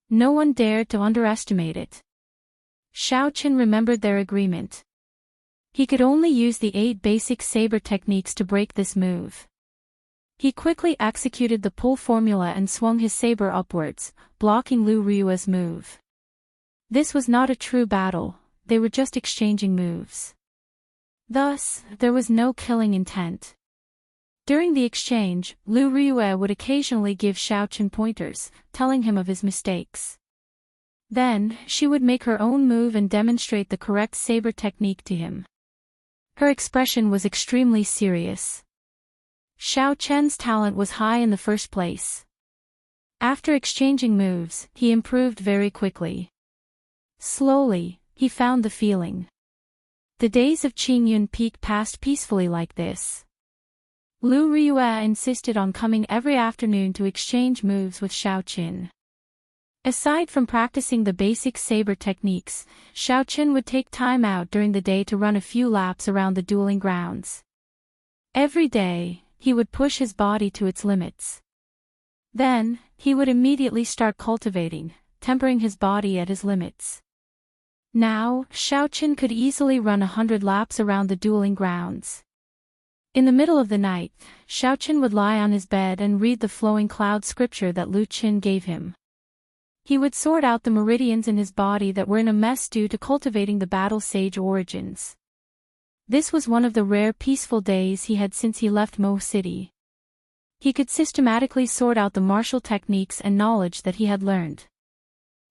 No one dared to underestimate it. Xiao Qin remembered their agreement. He could only use the 8 basic saber techniques to break this move. He quickly executed the pull formula and swung his saber upwards, blocking Lu Ryue's move. This was not a true battle, they were just exchanging moves. Thus, there was no killing intent. During the exchange, Lu Ryue would occasionally give Xiao Qin pointers, telling him of his mistakes. Then, she would make her own move and demonstrate the correct saber technique to him. Her expression was extremely serious. Xiao Chen's talent was high in the first place. After exchanging moves, he improved very quickly. Slowly, he found the feeling. The days of Qingyun Peak passed peacefully like this. Lu Ryue insisted on coming every afternoon to exchange moves with Xiao Qin. Aside from practicing the basic saber techniques, Xiao Qin would take time out during the day to run a few laps around the dueling grounds. Every day, he would push his body to its limits. Then, he would immediately start cultivating, tempering his body at his limits. Now, Xiao Qin could easily run 100 laps around the dueling grounds. In the middle of the night, Xiao Qin would lie on his bed and read the flowing cloud scripture that Lu Qin gave him. He would sort out the meridians in his body that were in a mess due to cultivating the battle sage origins. This was one of the rare peaceful days he had since he left Mo City. He could systematically sort out the martial techniques and knowledge that he had learned.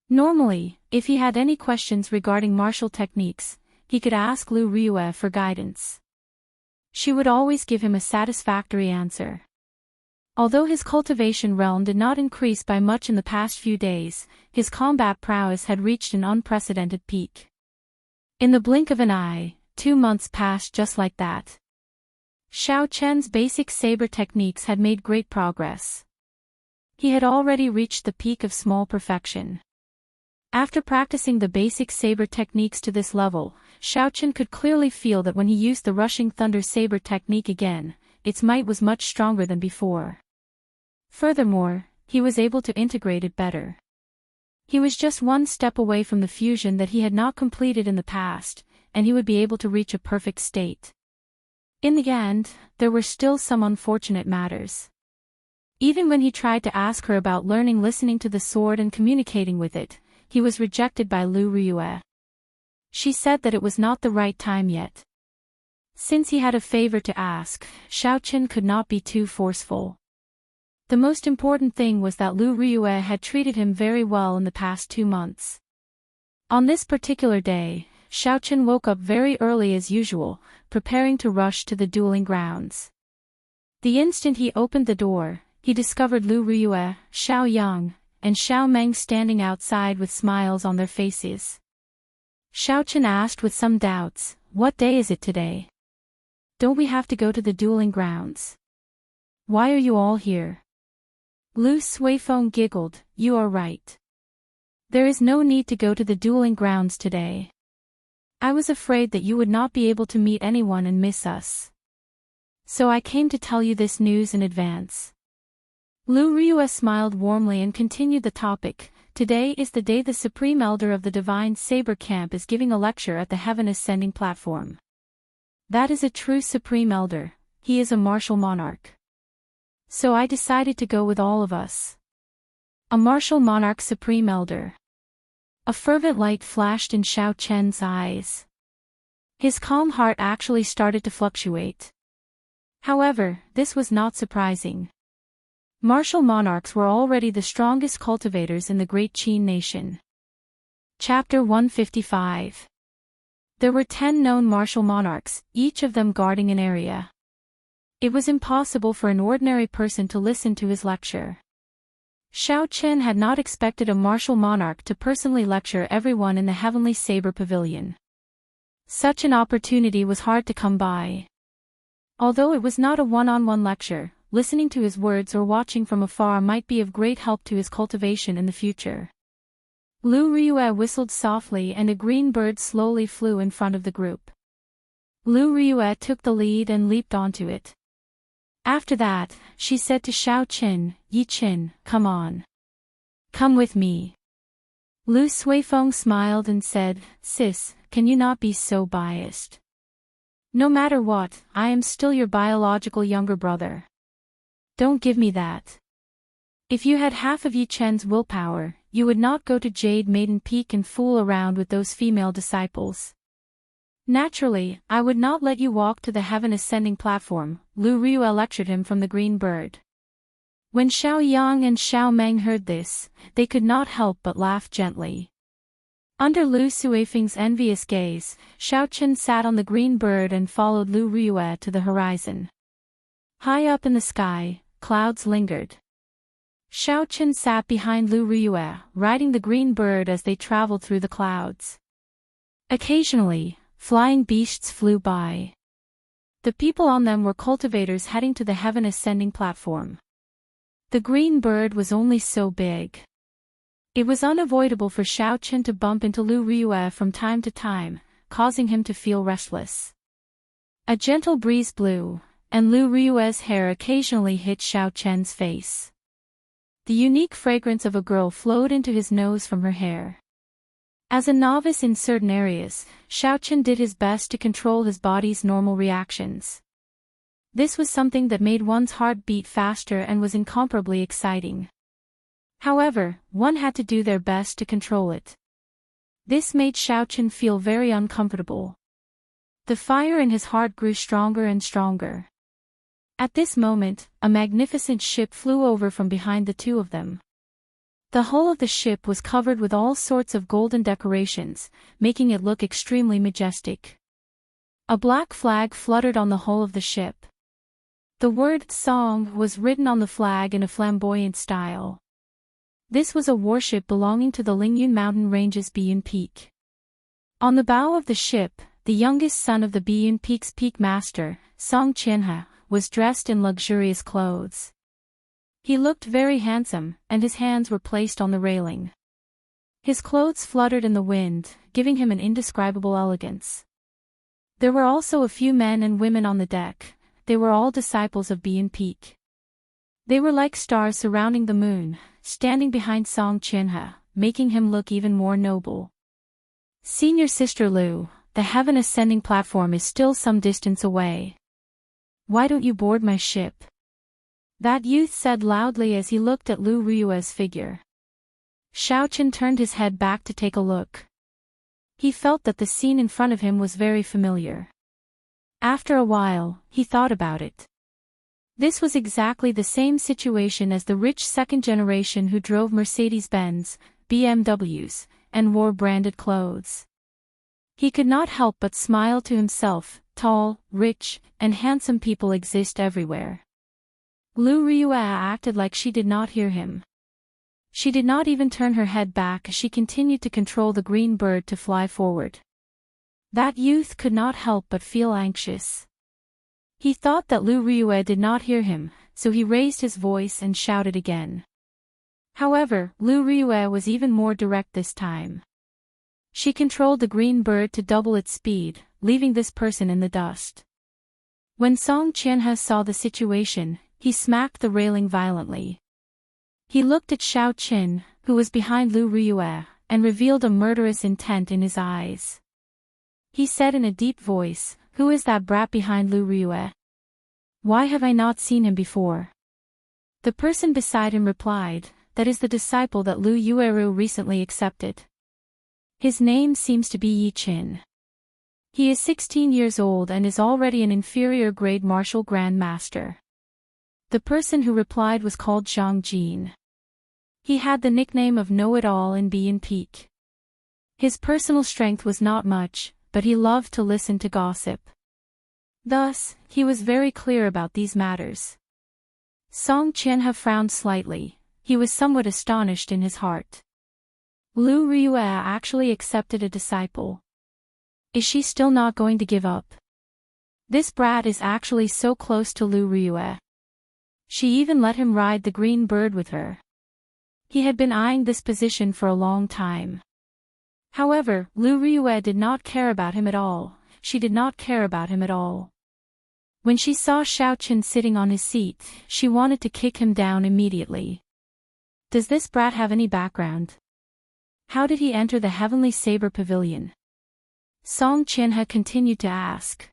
Normally, if he had any questions regarding martial techniques, he could ask Lu Ryue for guidance. She would always give him a satisfactory answer. Although his cultivation realm did not increase by much in the past few days, his combat prowess had reached an unprecedented peak. In the blink of an eye, 2 months passed just like that. Xiao Chen's basic saber techniques had made great progress. He had already reached the peak of small perfection. After practicing the basic saber techniques to this level, Xiao Chen could clearly feel that when he used the rushing thunder saber technique again, its might was much stronger than before. Furthermore, he was able to integrate it better. He was just one step away from the fusion that he had not completed in the past, and he would be able to reach a perfect state. In the end, there were still some unfortunate matters. Even when he tried to ask her about learning listening to the sword and communicating with it, he was rejected by Lu Ryue. She said that it was not the right time yet. Since he had a favor to ask, Xiao Qin could not be too forceful. The most important thing was that Lu Ryue had treated him very well in the past 2 months. On this particular day, Xiao Qin woke up very early as usual, preparing to rush to the dueling grounds. The instant he opened the door, he discovered Lu Ryue, Xiao Yang, and Xiao Meng standing outside with smiles on their faces. Xiao Qin asked with some doubts, "What day is it today? Don't we have to go to the dueling grounds? Why are you all here?" Lu Suifeng giggled, "You are right. There is no need to go to the dueling grounds today. I was afraid that you would not be able to meet anyone and miss us. So I came to tell you this news in advance." Lu Ryue smiled warmly and continued the topic. "Today is the day the Supreme Elder of the Divine Saber Camp is giving a lecture at the Heaven Ascending platform. That is a true Supreme Elder, he is a martial monarch. So I decided to go with all of us." A martial monarch Supreme Elder. A fervent light flashed in Xiao Chen's eyes. His calm heart actually started to fluctuate. However, this was not surprising. Martial monarchs were already the strongest cultivators in the great Qin nation. Chapter 155. There were 10 known martial monarchs, each of them guarding an area. It was impossible for an ordinary person to listen to his lecture. Xiao Qin had not expected a martial monarch to personally lecture everyone in the Heavenly Saber Pavilion. Such an opportunity was hard to come by. Although it was not a one-on-one lecture, listening to his words or watching from afar might be of great help to his cultivation in the future. Lu Ryue whistled softly and a green bird slowly flew in front of the group. Lu Ryue took the lead and leaped onto it. After that, she said to Xiao Qin, "Yi Qin, come on. Come with me." Lu Suifeng smiled and said, "Sis, can you not be so biased? No matter what, I am still your biological younger brother. Don't give me that. If you had half of Yi Chen's willpower, you would not go to Jade Maiden Peak and fool around with those female disciples. Naturally, I would not let you walk to the heaven ascending platform," Lu Riyue lectured him from the green bird. When Xiao Yang and Xiao Meng heard this, they could not help but laugh gently. Under Lu Suifeng's envious gaze, Xiao Chen sat on the green bird and followed Lu Riyue to the horizon. High up in the sky, clouds lingered. Xiao Chen sat behind Lu Riyue, riding the green bird as they traveled through the clouds. Occasionally, flying beasts flew by. The people on them were cultivators heading to the heaven ascending platform. The green bird was only so big. It was unavoidable for Xiao Chen to bump into Lu Riyue from time to time, causing him to feel restless. A gentle breeze blew, and Lu Riyue's hair occasionally hit Xiao Chen's face. The unique fragrance of a girl flowed into his nose from her hair. As a novice in certain areas, Xiao Chen did his best to control his body's normal reactions. This was something that made one's heart beat faster and was incomparably exciting. However, one had to do their best to control it. This made Xiao Chen feel very uncomfortable. The fire in his heart grew stronger and stronger. At this moment, a magnificent ship flew over from behind the two of them. The hull of the ship was covered with all sorts of golden decorations, making it look extremely majestic. A black flag fluttered on the hull of the ship. The word "Song" was written on the flag in a flamboyant style. This was a warship belonging to the Lingyun Mountain Range's Biyun Peak. On the bow of the ship, the youngest son of the Biyun Peak's peak master, Song Qianhe, was dressed in luxurious clothes. He looked very handsome, and his hands were placed on the railing. His clothes fluttered in the wind, giving him an indescribable elegance. There were also a few men and women on the deck. They were all disciples of Biyun Peak. They were like stars surrounding the moon, standing behind Song Qianhe, making him look even more noble. "Senior Sister Lu, the heaven ascending platform is still some distance away. Why don't you board my ship?" That youth said loudly as he looked at Lu Riyue's figure. Xiao Chen turned his head back to take a look. He felt that the scene in front of him was very familiar. After a while, he thought about it. This was exactly the same situation as the rich second generation who drove Mercedes-Benz, BMWs, and wore branded clothes. He could not help but smile to himself. Tall, rich, and handsome people exist everywhere. Lu Riyue acted like she did not hear him. She did not even turn her head back as she continued to control the green bird to fly forward. That youth could not help but feel anxious. He thought that Lu Riyue did not hear him, so he raised his voice and shouted again. However, Lu Riyue was even more direct this time. She controlled the green bird to double its speed, leaving this person in the dust. When Song Qianhe saw the situation, he smacked the railing violently. He looked at Xiao Chen, who was behind Lu Riyue, and revealed a murderous intent in his eyes. He said in a deep voice, "Who is that brat behind Lu Riyue? Why have I not seen him before?" The person beside him replied, "That is the disciple that Lu Yueru recently accepted. His name seems to be Yi Qin. He is 16 years old and is already an inferior grade martial grand master." The person who replied was called Zhang Jin. He had the nickname of Know-It-All in Biyun Peak. His personal strength was not much, but he loved to listen to gossip. Thus, he was very clear about these matters. Song Qianhe frowned slightly. He was somewhat astonished in his heart. Lu Riyue actually accepted a disciple. Is she still not going to give up? This brat is actually so close to Lu Riyue. She even let him ride the green bird with her. He had been eyeing this position for a long time. However, Lu Riyue did not care about him at all. She did not care about him at all. When she saw Xiao Chen sitting on his seat, she wanted to kick him down immediately. Does this brat have any background? How did he enter the heavenly saber pavilion? Song Qinhe continued to ask.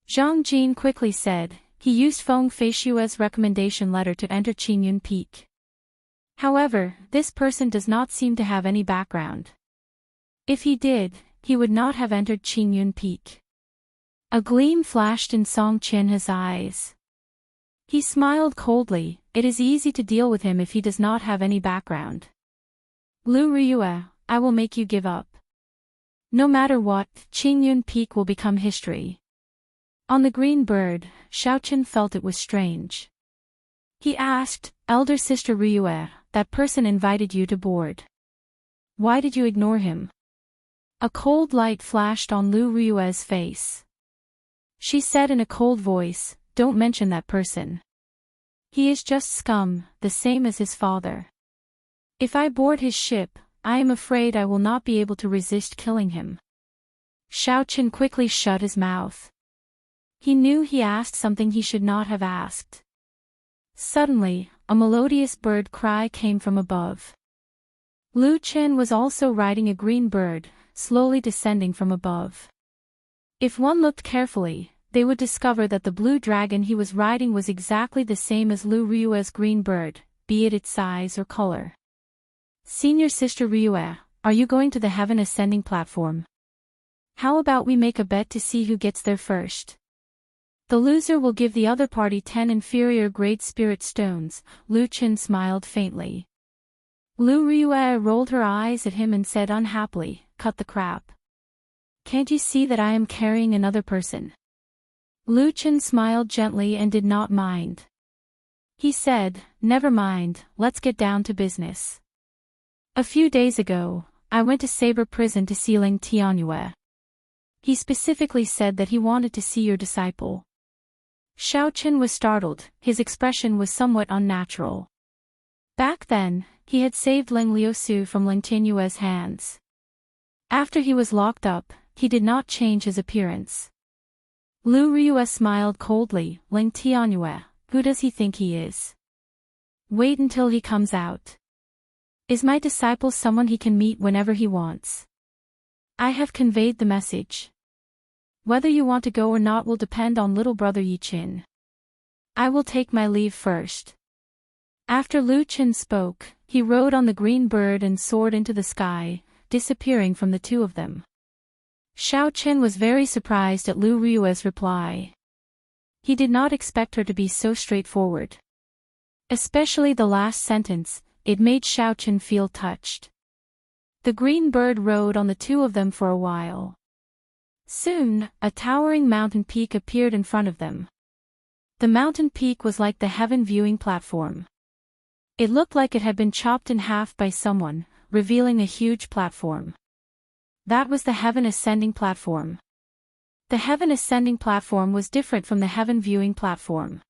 Zhang Jin quickly said, he used Feng Feishue's recommendation letter to enter Qingyun Peak. However, this person does not seem to have any background. If he did, he would not have entered Qingyun Peak. A gleam flashed in Song Qinhe's eyes. He smiled coldly. It is easy to deal with him if he does not have any background. Lu Riyue, I will make you give up. No matter what, Qingyun Peak will become history. On the green bird, Xiaoqin felt it was strange. He asked, Elder Sister Riyue, that person invited you to board. Why did you ignore him? A cold light flashed on Lu Riyue's face. She said in a cold voice, don't mention that person. He is just scum, the same as his father. If I board his ship, I am afraid I will not be able to resist killing him. Xiaoqin quickly shut his mouth. He knew he asked something he should not have asked. Suddenly, a melodious bird cry came from above. Lu Chen was also riding a green bird, slowly descending from above. If one looked carefully, they would discover that the blue dragon he was riding was exactly the same as Lu Riyue's green bird, be it its size or color. Senior Sister Riyue, are you going to the heaven ascending platform? How about we make a bet to see who gets there first? The loser will give the other party 10 inferior grade spirit stones. Lu Chen smiled faintly. Lu Riyue rolled her eyes at him and said unhappily, cut the crap. Can't you see that I am carrying another person? Lu Chen smiled gently and did not mind. He said, never mind, let's get down to business. A few days ago, I went to Saber Prison to see Ling Tianyue. He specifically said that he wanted to see your disciple. Xiaoqin was startled, his expression was somewhat unnatural. Back then, he had saved Ling Liusu from Ling Tianyue's hands. After he was locked up, he did not change his appearance. Lu Riyue smiled coldly, Ling Tianyue, who does he think he is? Wait until he comes out. Is my disciple someone he can meet whenever he wants? I have conveyed the message. Whether you want to go or not will depend on little brother Yiqin. I will take my leave first. After Lu Chen spoke, he rode on the green bird and soared into the sky, disappearing from the two of them. Xiaoqin was very surprised at Lu Riyue's reply. He did not expect her to be so straightforward. Especially the last sentence, it made Xiaoqin feel touched. The green bird rode on the two of them for a while. Soon, a towering mountain peak appeared in front of them. The mountain peak was like the heaven viewing platform. It looked like it had been chopped in half by someone, revealing a huge platform. That was the heaven ascending platform. The heaven ascending platform was different from the heaven viewing platform.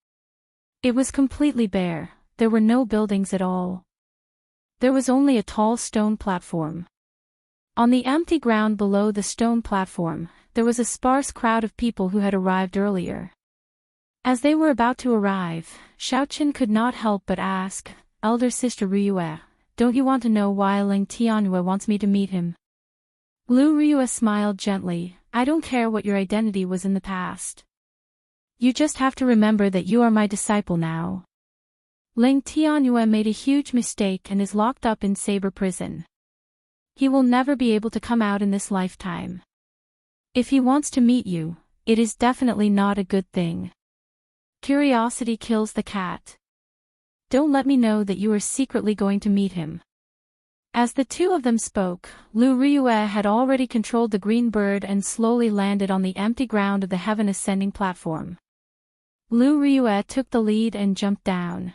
It was completely bare, there were no buildings at all. There was only a tall stone platform. On the empty ground below the stone platform, there was a sparse crowd of people who had arrived earlier. As they were about to arrive, Xiaoqin could not help but ask, Elder Sister Riyue, don't you want to know why Ling Tianyue wants me to meet him? Lu Riyue smiled gently, I don't care what your identity was in the past. You just have to remember that you are my disciple now. Ling Tianyue made a huge mistake and is locked up in Saber Prison. He will never be able to come out in this lifetime. If he wants to meet you, it is definitely not a good thing. Curiosity kills the cat. Don't let me know that you are secretly going to meet him. As the two of them spoke, Lu Riyue had already controlled the green bird and slowly landed on the empty ground of the heaven ascending platform. Lu Riyue took the lead and jumped down.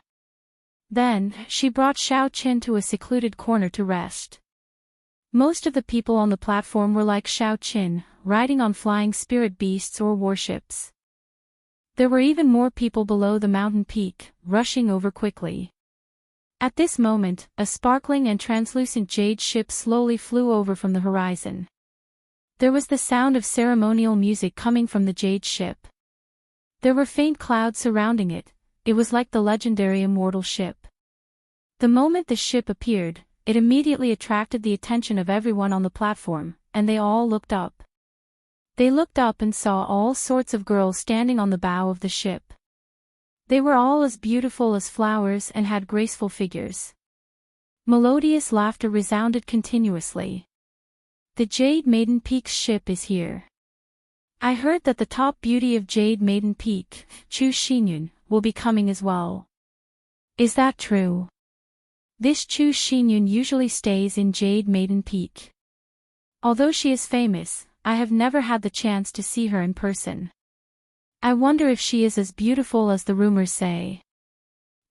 Then, she brought Xiaoqin to a secluded corner to rest. Most of the people on the platform were like Xiaoqin, riding on flying spirit beasts or warships. There were even more people below the mountain peak, rushing over quickly. At this moment, a sparkling and translucent jade ship slowly flew over from the horizon. There was the sound of ceremonial music coming from the jade ship. There were faint clouds surrounding it, it was like the legendary Immortal ship. The moment the ship appeared, it immediately attracted the attention of everyone on the platform, and they all looked up. They looked up and saw all sorts of girls standing on the bow of the ship. They were all as beautiful as flowers and had graceful figures. Melodious laughter resounded continuously. The Jade Maiden Peak's ship is here. I heard that the top beauty of Jade Maiden Peak, Chu Xinyun, will be coming as well. Is that true? This Chu Xinyun usually stays in Jade Maiden Peak. Although she is famous, I have never had the chance to see her in person. I wonder if she is as beautiful as the rumors say.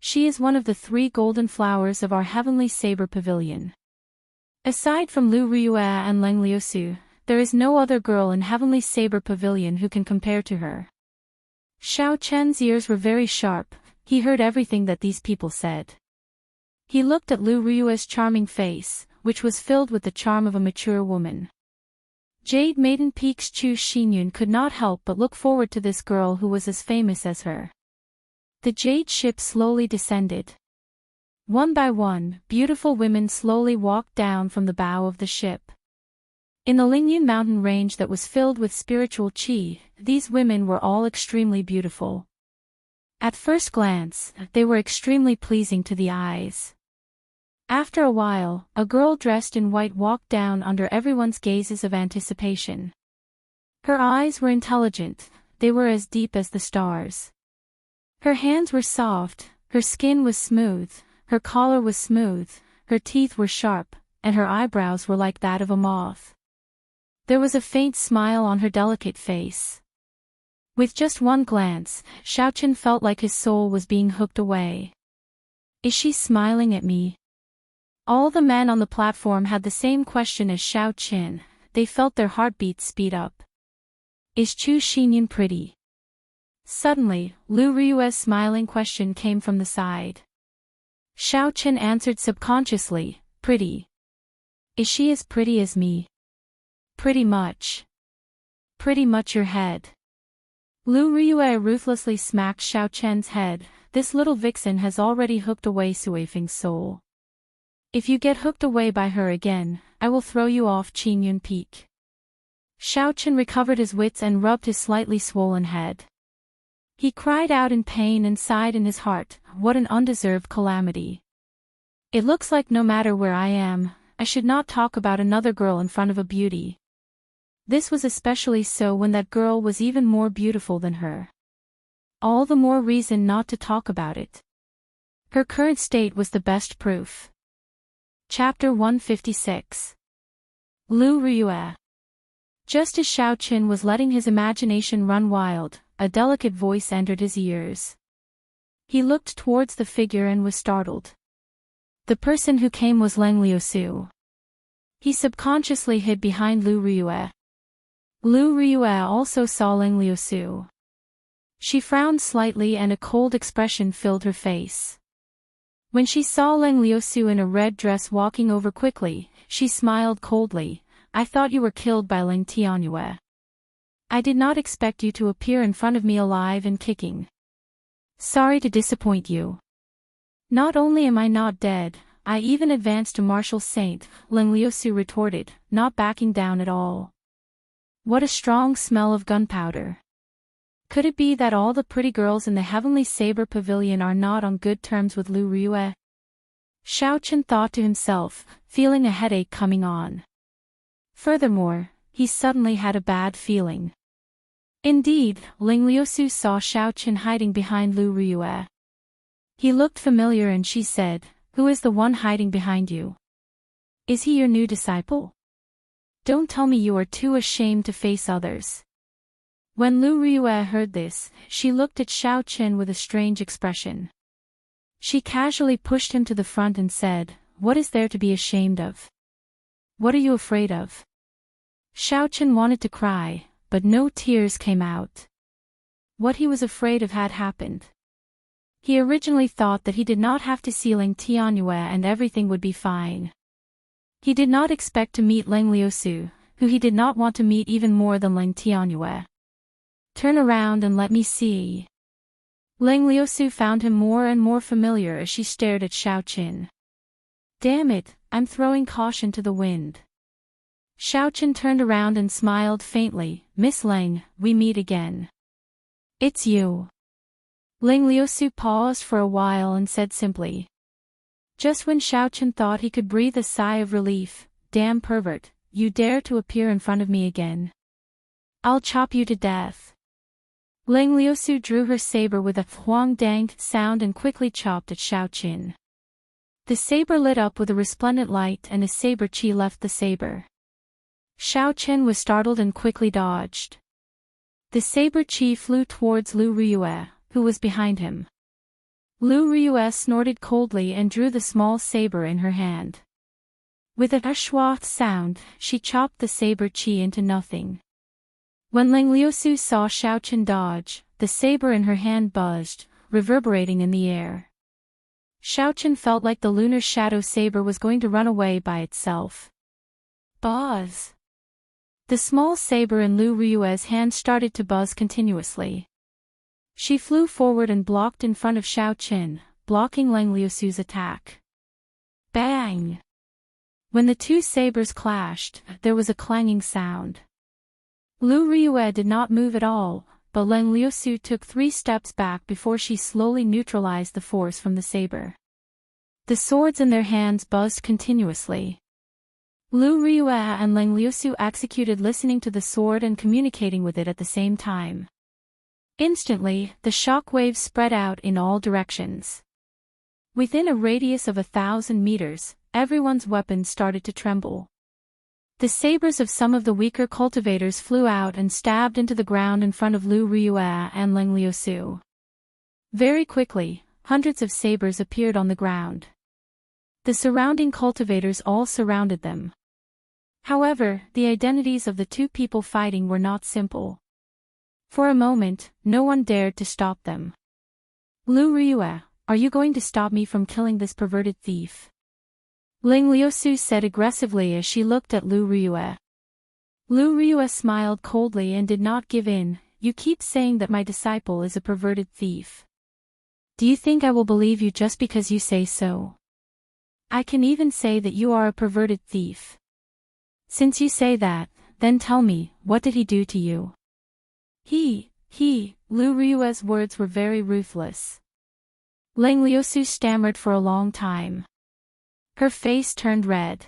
She is one of the 3 golden flowers of our heavenly saber pavilion. Aside from Lu Riyue and Leng Liusu, there is no other girl in heavenly saber pavilion who can compare to her. Xiao Chen's ears were very sharp, he heard everything that these people said. He looked at Lu Riyue's charming face, which was filled with the charm of a mature woman. Jade Maiden Peak's Chu Xinyun could not help but look forward to this girl who was as famous as her. The jade ship slowly descended. One by one, beautiful women slowly walked down from the bow of the ship. In the Lingyun mountain range that was filled with spiritual qi, these women were all extremely beautiful. At first glance, they were extremely pleasing to the eyes. After a while, a girl dressed in white walked down under everyone's gazes of anticipation. Her eyes were intelligent, they were as deep as the stars. Her hands were soft, her skin was smooth, her collar was smooth, her teeth were sharp, and her eyebrows were like that of a moth. There was a faint smile on her delicate face. With just one glance, Xiaochen felt like his soul was being hooked away. Is she smiling at me? All the men on the platform had the same question as Xiaochen, they felt their heartbeats speed up. Is Chu Xinyun pretty? Suddenly, Lu Riyue's smiling question came from the side. Xiaochen answered subconsciously, pretty. Is she as pretty as me? Pretty much. Pretty much your head. Lu Riyue ruthlessly smacked Xiaochen's head, this little vixen has already hooked away Suifeng's soul. If you get hooked away by her again, I will throw you off Qinyun Peak. Xiaochen recovered his wits and rubbed his slightly swollen head. He cried out in pain and sighed in his heart, what an undeserved calamity. It looks like no matter where I am, I should not talk about another girl in front of a beauty. This was especially so when that girl was even more beautiful than her. All the more reason not to talk about it. Her current state was the best proof. Chapter 156. Lu Riyue. Just as Xiaochen was letting his imagination run wild, a delicate voice entered his ears. He looked towards the figure and was startled. The person who came was Leng Liusu. He subconsciously hid behind Lu Riyue. Lu Riyue also saw Leng Liusu. She frowned slightly and a cold expression filled her face. When she saw Leng Liusu in a red dress walking over quickly, she smiled coldly. I thought you were killed by Leng Tianyue. I did not expect you to appear in front of me alive and kicking. Sorry to disappoint you. Not only am I not dead, I even advanced to martial saint, Leng Liusu retorted, not backing down at all. What a strong smell of gunpowder. Could it be that all the pretty girls in the Heavenly Saber Pavilion are not on good terms with Lu Riyue? Xiaochen thought to himself, feeling a headache coming on. Furthermore, he suddenly had a bad feeling. Indeed, Leng Liusu saw Xiaochen hiding behind Lu Riyue. He looked familiar and she said, who is the one hiding behind you? Is he your new disciple? Don't tell me you are too ashamed to face others. When Lu Riyue heard this, she looked at Xiaochen with a strange expression. She casually pushed him to the front and said, what is there to be ashamed of? What are you afraid of? Xiaochen wanted to cry, but no tears came out. What he was afraid of had happened. He originally thought that he did not have to see Leng Tianyue and everything would be fine. He did not expect to meet Leng Liusu, who he did not want to meet even more than Leng Tianyue. Turn around and let me see. Leng Liusu found him more and more familiar as she stared at Xiaochen. Damn it, I'm throwing caution to the wind. Xiaochen turned around and smiled faintly. Miss Lang, we meet again. It's you. Ling Liusu paused for a while and said simply. Just when Xiaochen thought he could breathe a sigh of relief, damn pervert, you dare to appear in front of me again. I'll chop you to death. Ling Liusu drew her saber with a huang-dang sound and quickly chopped at Xiaochen. The saber lit up with a resplendent light and a saber chi left the saber. Xiaochen was startled and quickly dodged. The saber chi flew towards Lu Riyue, who was behind him. Lu Riyue snorted coldly and drew the small saber in her hand. With a schwa sound, she chopped the saber chi into nothing. When Ling Liusu saw Xiaochen dodge, the saber in her hand buzzed, reverberating in the air. Xiaochen felt like the lunar shadow saber was going to run away by itself. Buzz! The small saber in Lu Riyue's hand started to buzz continuously. She flew forward and blocked in front of Xiaochen, blocking Ling Liusu's attack. Bang! When the two sabers clashed, there was a clanging sound. Lu Riyue did not move at all, but Ling Liusu took 3 steps back before she slowly neutralized the force from the saber. The swords in their hands buzzed continuously. Lu Riyue and Ling Liusu executed listening to the sword and communicating with it at the same time. Instantly, the shock waves spread out in all directions. Within a radius of 1,000 meters, everyone's weapons started to tremble. The sabers of some of the weaker cultivators flew out and stabbed into the ground in front of Lu Riyue and Ling Liusu. Very quickly, hundreds of sabers appeared on the ground. The surrounding cultivators all surrounded them. However, the identities of the two people fighting were not simple. For a moment, no one dared to stop them. Lu Riyue, are you going to stop me from killing this perverted thief? Ling Liusu said aggressively as she looked at Lu Riyue. Lu Riyue smiled coldly and did not give in. You keep saying that my disciple is a perverted thief. Do you think I will believe you just because you say so? I can even say that you are a perverted thief. Since you say that, then tell me, what did he do to you? Lu Riyue's words were very ruthless. Ling Liusu stammered for a long time. Her face turned red.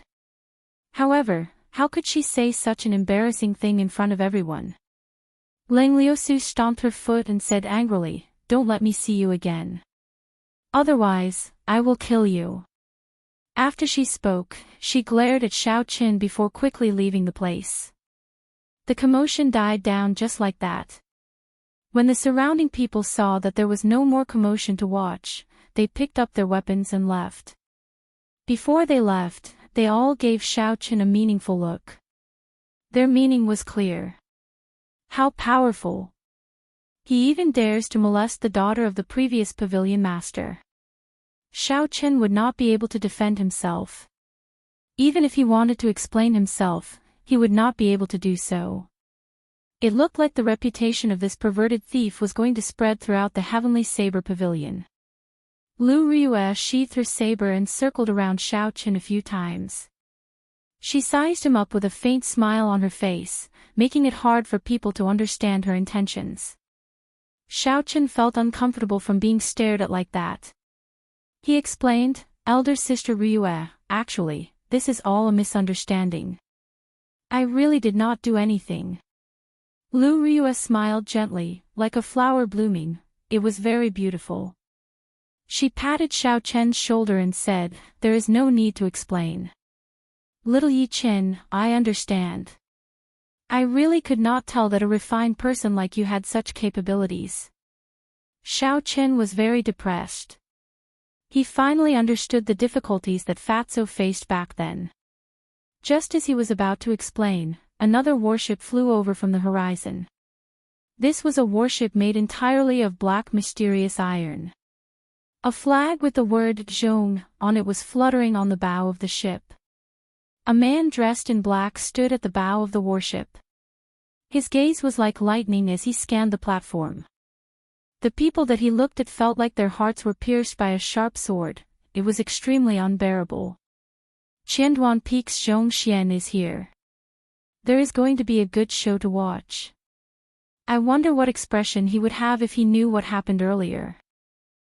However, how could she say such an embarrassing thing in front of everyone? Ling Liusu stomped her foot and said angrily, don't let me see you again. Otherwise, I will kill you. After she spoke, she glared at Xiaochen before quickly leaving the place. The commotion died down just like that. When the surrounding people saw that there was no more commotion to watch, they picked up their weapons and left. Before they left, they all gave Xiaochen a meaningful look. Their meaning was clear. How powerful! He even dares to molest the daughter of the previous pavilion master. Xiaochen would not be able to defend himself. Even if he wanted to explain himself, he would not be able to do so. It looked like the reputation of this perverted thief was going to spread throughout the Heavenly Saber Pavilion. Lu Riyue sheathed her saber and circled around Xiaochen a few times. She sized him up with a faint smile on her face, making it hard for people to understand her intentions. Xiaochen felt uncomfortable from being stared at like that. He explained, Elder Sister Riyue, actually, this is all a misunderstanding. I really did not do anything. Lu Riyue smiled gently, like a flower blooming. It was very beautiful. She patted Xiaochen's shoulder and said, there is no need to explain. Little Yi Qin, I understand. I really could not tell that a refined person like you had such capabilities. Xiaochen was very depressed. He finally understood the difficulties that Fatso faced back then. Just as he was about to explain, another warship flew over from the horizon. This was a warship made entirely of black mysterious iron. A flag with the word Zhong on it was fluttering on the bow of the ship. A man dressed in black stood at the bow of the warship. His gaze was like lightning as he scanned the platform. The people that he looked at felt like their hearts were pierced by a sharp sword. It was extremely unbearable. Qianduan Peak's Zhong Xian is here. There is going to be a good show to watch. I wonder what expression he would have if he knew what happened earlier.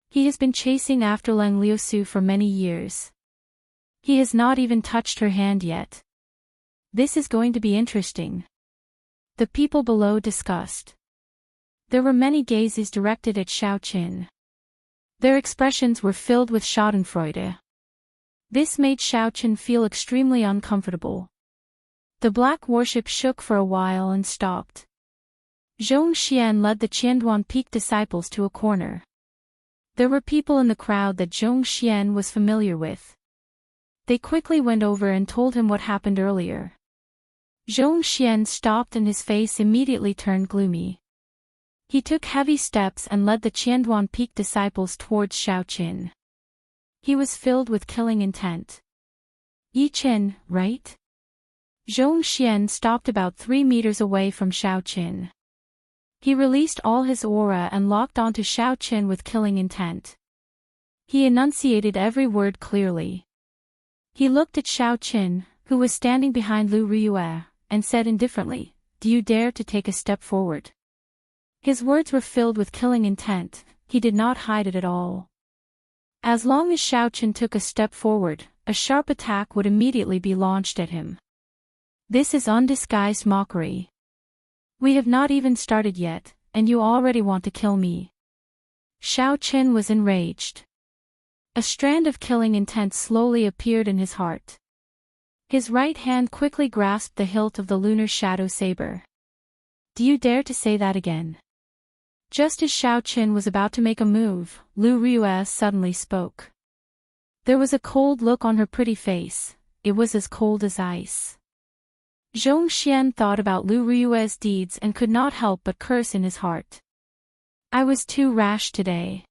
He has been chasing after Lang Liusu for many years. He has not even touched her hand yet. This is going to be interesting. The people below discussed. There were many gazes directed at Xiao Qin. Their expressions were filled with schadenfreude. This made Xiao Qin feel extremely uncomfortable. The black warship shook for a while and stopped. Zhong Xian led the Qianduan Peak disciples to a corner. There were people in the crowd that Zhong Xian was familiar with. They quickly went over and told him what happened earlier. Zhong Xian stopped and his face immediately turned gloomy. He took heavy steps and led the Qianduan Peak disciples towards Xiao Qin. He was filled with killing intent. Yi Qin, right? Zhong Xian stopped about 3 meters away from Xiao Qin. He released all his aura and locked onto Xiao Qin with killing intent. He enunciated every word clearly. He looked at Xiao Qin, who was standing behind Lu Riyue, and said indifferently, "Do you dare to take a step forward?" His words were filled with killing intent, he did not hide it at all. As long as Xiao Qin took a step forward, a sharp attack would immediately be launched at him. This is undisguised mockery. We have not even started yet, and you already want to kill me. Xiao Qin was enraged. A strand of killing intent slowly appeared in his heart. His right hand quickly grasped the hilt of the lunar shadow saber. "Do you dare to say that again?" Just as Xiao Qin was about to make a move, Lu Riyue suddenly spoke. There was a cold look on her pretty face, it was as cold as ice. Zhong Xian thought about Lu Riyue's deeds and could not help but curse in his heart. I was too rash today.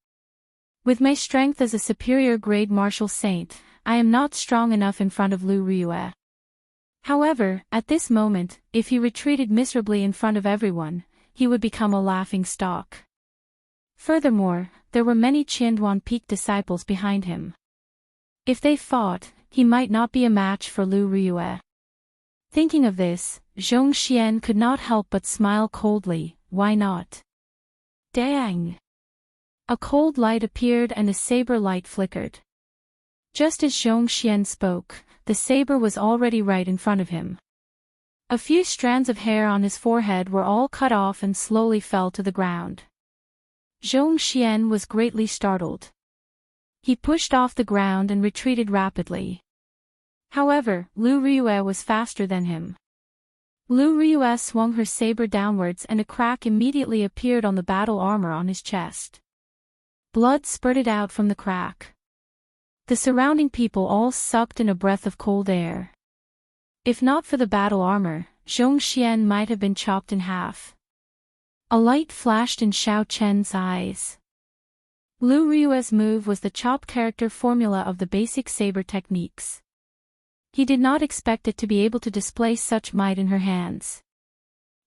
With my strength as a superior grade martial saint, I am not strong enough in front of Lu Riyue. However, at this moment, if he retreated miserably in front of everyone, he would become a laughing stock. Furthermore, there were many Qianduan Peak disciples behind him. If they fought, he might not be a match for Lu Riyue. Thinking of this, Zhong Xian could not help but smile coldly. Why not? Dang! A cold light appeared and a saber light flickered. Just as Zhong Xian spoke, the saber was already right in front of him. A few strands of hair on his forehead were all cut off and slowly fell to the ground. Zhong Xian was greatly startled. He pushed off the ground and retreated rapidly. However, Lu Riyue was faster than him. Lu Riyue swung her saber downwards and a crack immediately appeared on the battle armor on his chest. Blood spurted out from the crack. The surrounding people all sucked in a breath of cold air. If not for the battle armor, Zhong Xian might have been chopped in half. A light flashed in Xiao Chen's eyes. Lu Riyue's move was the chop character formula of the basic saber techniques. He did not expect it to be able to display such might in her hands.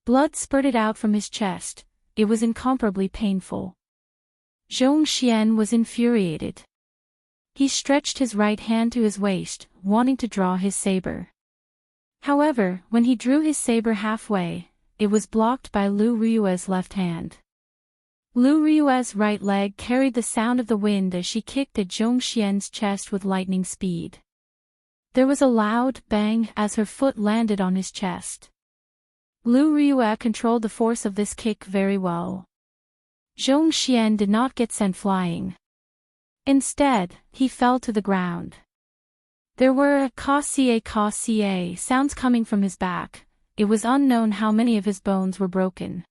Blood spurted out from his chest, it was incomparably painful. Zhong Xian was infuriated. He stretched his right hand to his waist, wanting to draw his saber. However, when he drew his saber halfway, it was blocked by Lu Riyue's left hand. Lu Riyue's right leg carried the sound of the wind as she kicked at Zhong Xian's chest with lightning speed. There was a loud bang as her foot landed on his chest. Lu Riyue controlled the force of this kick very well. Zhong Xian did not get sent flying. Instead, he fell to the ground. There were a ka-cia sounds coming from his back. It was unknown how many of his bones were broken.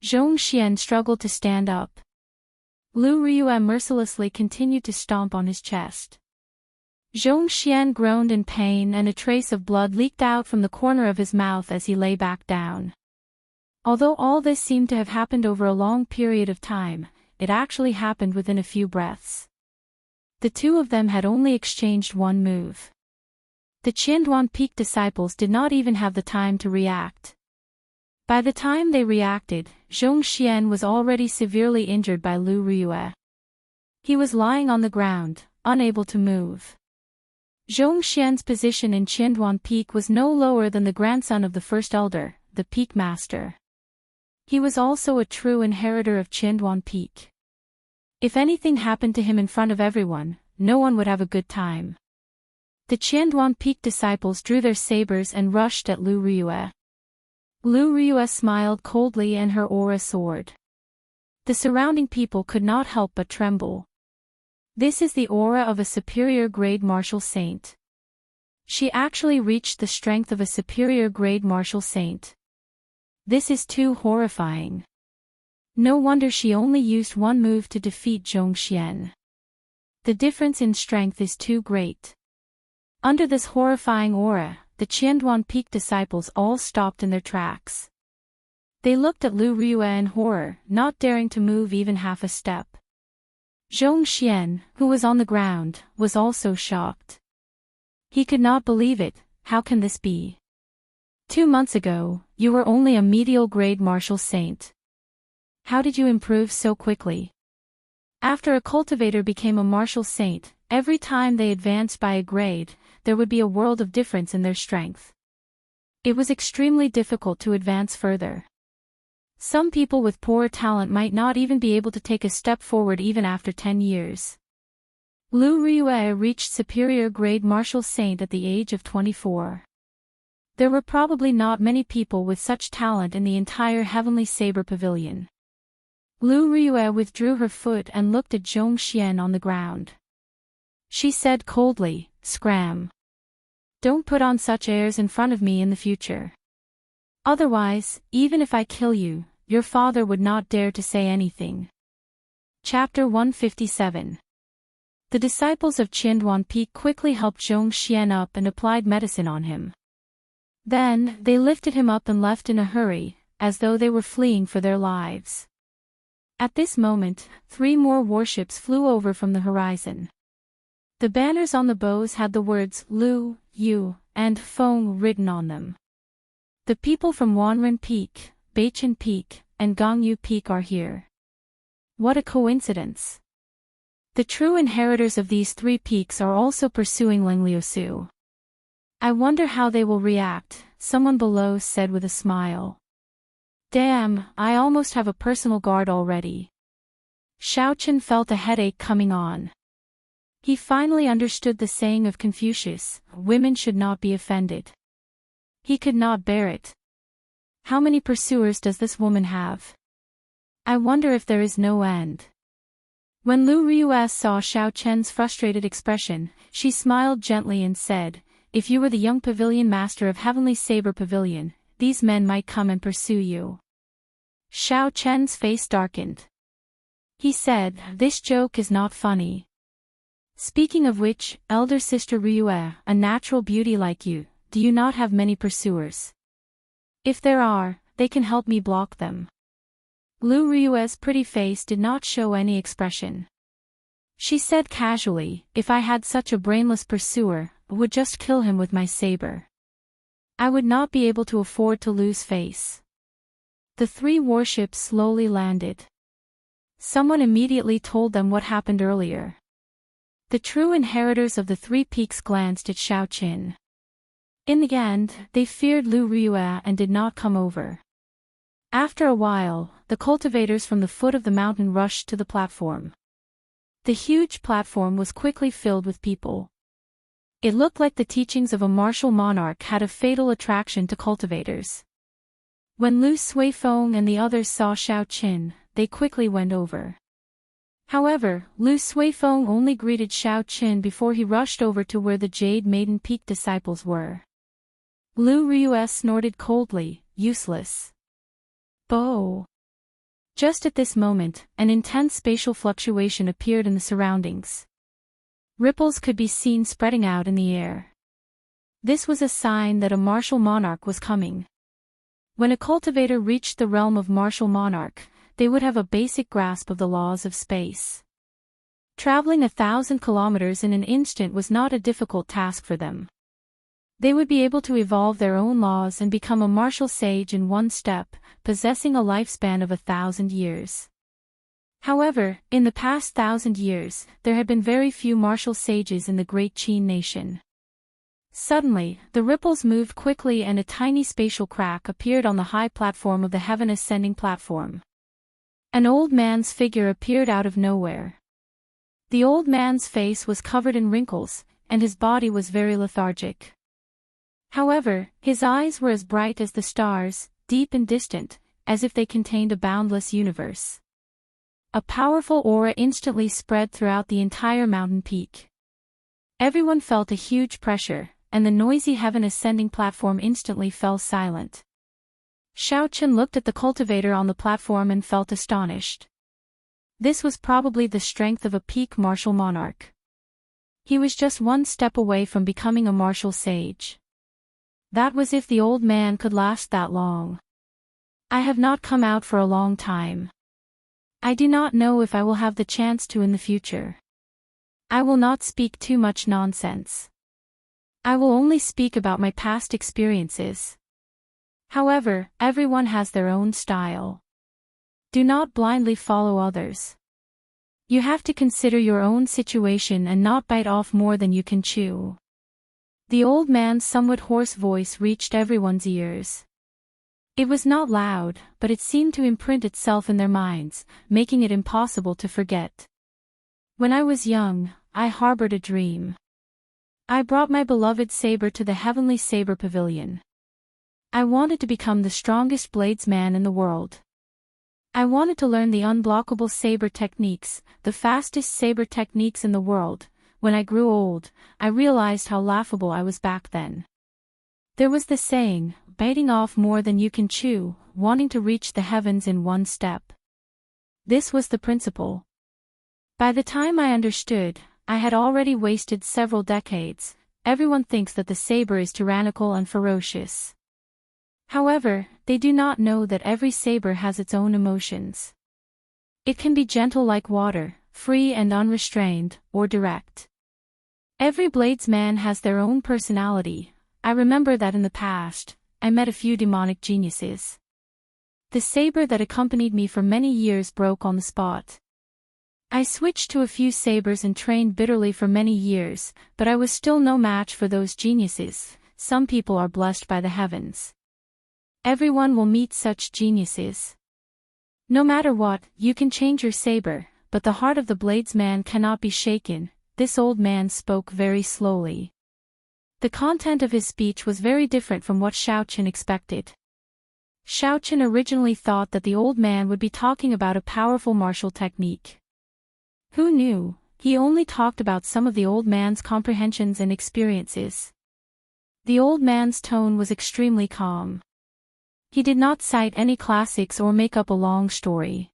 Zhong Xian struggled to stand up. Lu Riyue mercilessly continued to stomp on his chest. Zhong Xian groaned in pain and a trace of blood leaked out from the corner of his mouth as he lay back down. Although all this seemed to have happened over a long period of time, it actually happened within a few breaths. The two of them had only exchanged one move. The Qianduan Peak disciples did not even have the time to react. By the time they reacted, Zhong Xian was already severely injured by Lu Riyue. He was lying on the ground, unable to move. Zhongxian's position in Qianduan Peak was no lower than the grandson of the first elder, the Peak Master. He was also a true inheritor of Qianduan Peak. If anything happened to him in front of everyone, no one would have a good time. The Qianduan Peak disciples drew their sabers and rushed at Lu Riyue. Lu Riyue smiled coldly and her aura soared. The surrounding people could not help but tremble. This is the aura of a superior grade martial saint. She actually reached the strength of a superior grade martial saint. This is too horrifying. No wonder she only used one move to defeat Zhongxian. The difference in strength is too great. Under this horrifying aura, the Qianduan Peak disciples all stopped in their tracks. They looked at Lu Riyue in horror, not daring to move even half a step. Zhongxian, who was on the ground, was also shocked. He could not believe it. How can this be? 2 months ago, you were only a medial grade martial saint. How did you improve so quickly? After a cultivator became a martial saint, every time they advanced by a grade, there would be a world of difference in their strength. It was extremely difficult to advance further. Some people with poor talent might not even be able to take a step forward even after 10 years. Lu Riyue reached superior grade martial saint at the age of 24. There were probably not many people with such talent in the entire Heavenly Saber Pavilion. Lu Riyue withdrew her foot and looked at Zhongxian on the ground. She said coldly, "Scram. Don't put on such airs in front of me in the future. Otherwise, even if I kill you, your father would not dare to say anything." Chapter 157. The disciples of Qianduan Peak quickly helped Zhongxian up and applied medicine on him. Then, they lifted him up and left in a hurry, as though they were fleeing for their lives. At this moment, 3 more warships flew over from the horizon. The banners on the bows had the words Lu, Yu, and Feng written on them. The people from Wanren Peak, Beichen Peak, and Gongyu Peak are here. What a coincidence! The true inheritors of these 3 peaks are also pursuing Lengliusu. I wonder how they will react, someone below said with a smile. Damn, I almost have a personal guard already. Xiaochen felt a headache coming on. He finally understood the saying of Confucius, women should not be offended. He could not bear it. How many pursuers does this woman have? I wonder if there is no end. When Lu Riyue saw Xiaochen's frustrated expression, she smiled gently and said, "If you were the young pavilion master of Heavenly Saber Pavilion, these men might come and pursue you." Xiaochen's face darkened. He said, "This joke is not funny. Speaking of which, elder sister Riyue, a natural beauty like you, do you not have many pursuers? If there are, they can help me block them." Lu Riyue's pretty face did not show any expression. She said casually, "If I had such a brainless pursuer, I would just kill him with my saber. I would not be able to afford to lose face." The 3 warships slowly landed. Someone immediately told them what happened earlier. The true inheritors of the 3 peaks glanced at Xiaochen. In the end, they feared Lu Riyue and did not come over. After a while, the cultivators from the foot of the mountain rushed to the platform. The huge platform was quickly filled with people. It looked like the teachings of a martial monarch had a fatal attraction to cultivators. When Lu Suifeng and the others saw Xiaochen, they quickly went over. However, Lu Suifeng only greeted Xiaochen before he rushed over to where the Jade Maiden Peak disciples were. Lu Riyue snorted coldly, "Useless." Bo. Just at this moment, an intense spatial fluctuation appeared in the surroundings. Ripples could be seen spreading out in the air. This was a sign that a martial monarch was coming. When a cultivator reached the realm of martial monarch, they would have a basic grasp of the laws of space. Traveling 1,000 kilometers in an instant was not a difficult task for them. They would be able to evolve their own laws and become a martial sage in one step, possessing a lifespan of 1,000 years. However, in the past 1,000 years, there had been very few martial sages in the Great Qin nation. Suddenly, the ripples moved quickly and a tiny spatial crack appeared on the high platform of the heaven ascending platform. An old man's figure appeared out of nowhere. The old man's face was covered in wrinkles, and his body was very lethargic. However, his eyes were as bright as the stars, deep and distant, as if they contained a boundless universe. A powerful aura instantly spread throughout the entire mountain peak. Everyone felt a huge pressure, and the noisy heaven ascending platform instantly fell silent. Xiao Chen looked at the cultivator on the platform and felt astonished. This was probably the strength of a peak martial monarch. He was just one step away from becoming a martial sage. That was if the old man could last that long. I have not come out for a long time. I do not know if I will have the chance to in the future. I will not speak too much nonsense. I will only speak about my past experiences. However, everyone has their own style. Do not blindly follow others. You have to consider your own situation and not bite off more than you can chew. The old man's somewhat hoarse voice reached everyone's ears. It was not loud, but it seemed to imprint itself in their minds, making it impossible to forget. When I was young, I harbored a dream. I brought my beloved saber to the heavenly saber pavilion. I wanted to become the strongest bladesman in the world. I wanted to learn the unblockable saber techniques, the fastest saber techniques in the world. When I grew old, I realized how laughable I was back then. There was the saying, biting off more than you can chew, wanting to reach the heavens in one step. This was the principle. By the time I understood, I had already wasted several decades. Everyone thinks that the saber is tyrannical and ferocious. However, they do not know that every saber has its own emotions. It can be gentle like water, free and unrestrained, or direct. Every bladesman has their own personality. I remember that in the past, I met a few demonic geniuses. The saber that accompanied me for many years broke on the spot. I switched to a few sabers and trained bitterly for many years, but I was still no match for those geniuses. Some people are blessed by the heavens. Everyone will meet such geniuses. No matter what, you can change your saber, but the heart of the bladesman cannot be shaken. This old man spoke very slowly. The content of his speech was very different from what Xiao Chen expected. Xiao Chen originally thought that the old man would be talking about a powerful martial technique. Who knew, he only talked about some of the old man's comprehensions and experiences. The old man's tone was extremely calm. He did not cite any classics or make up a long story.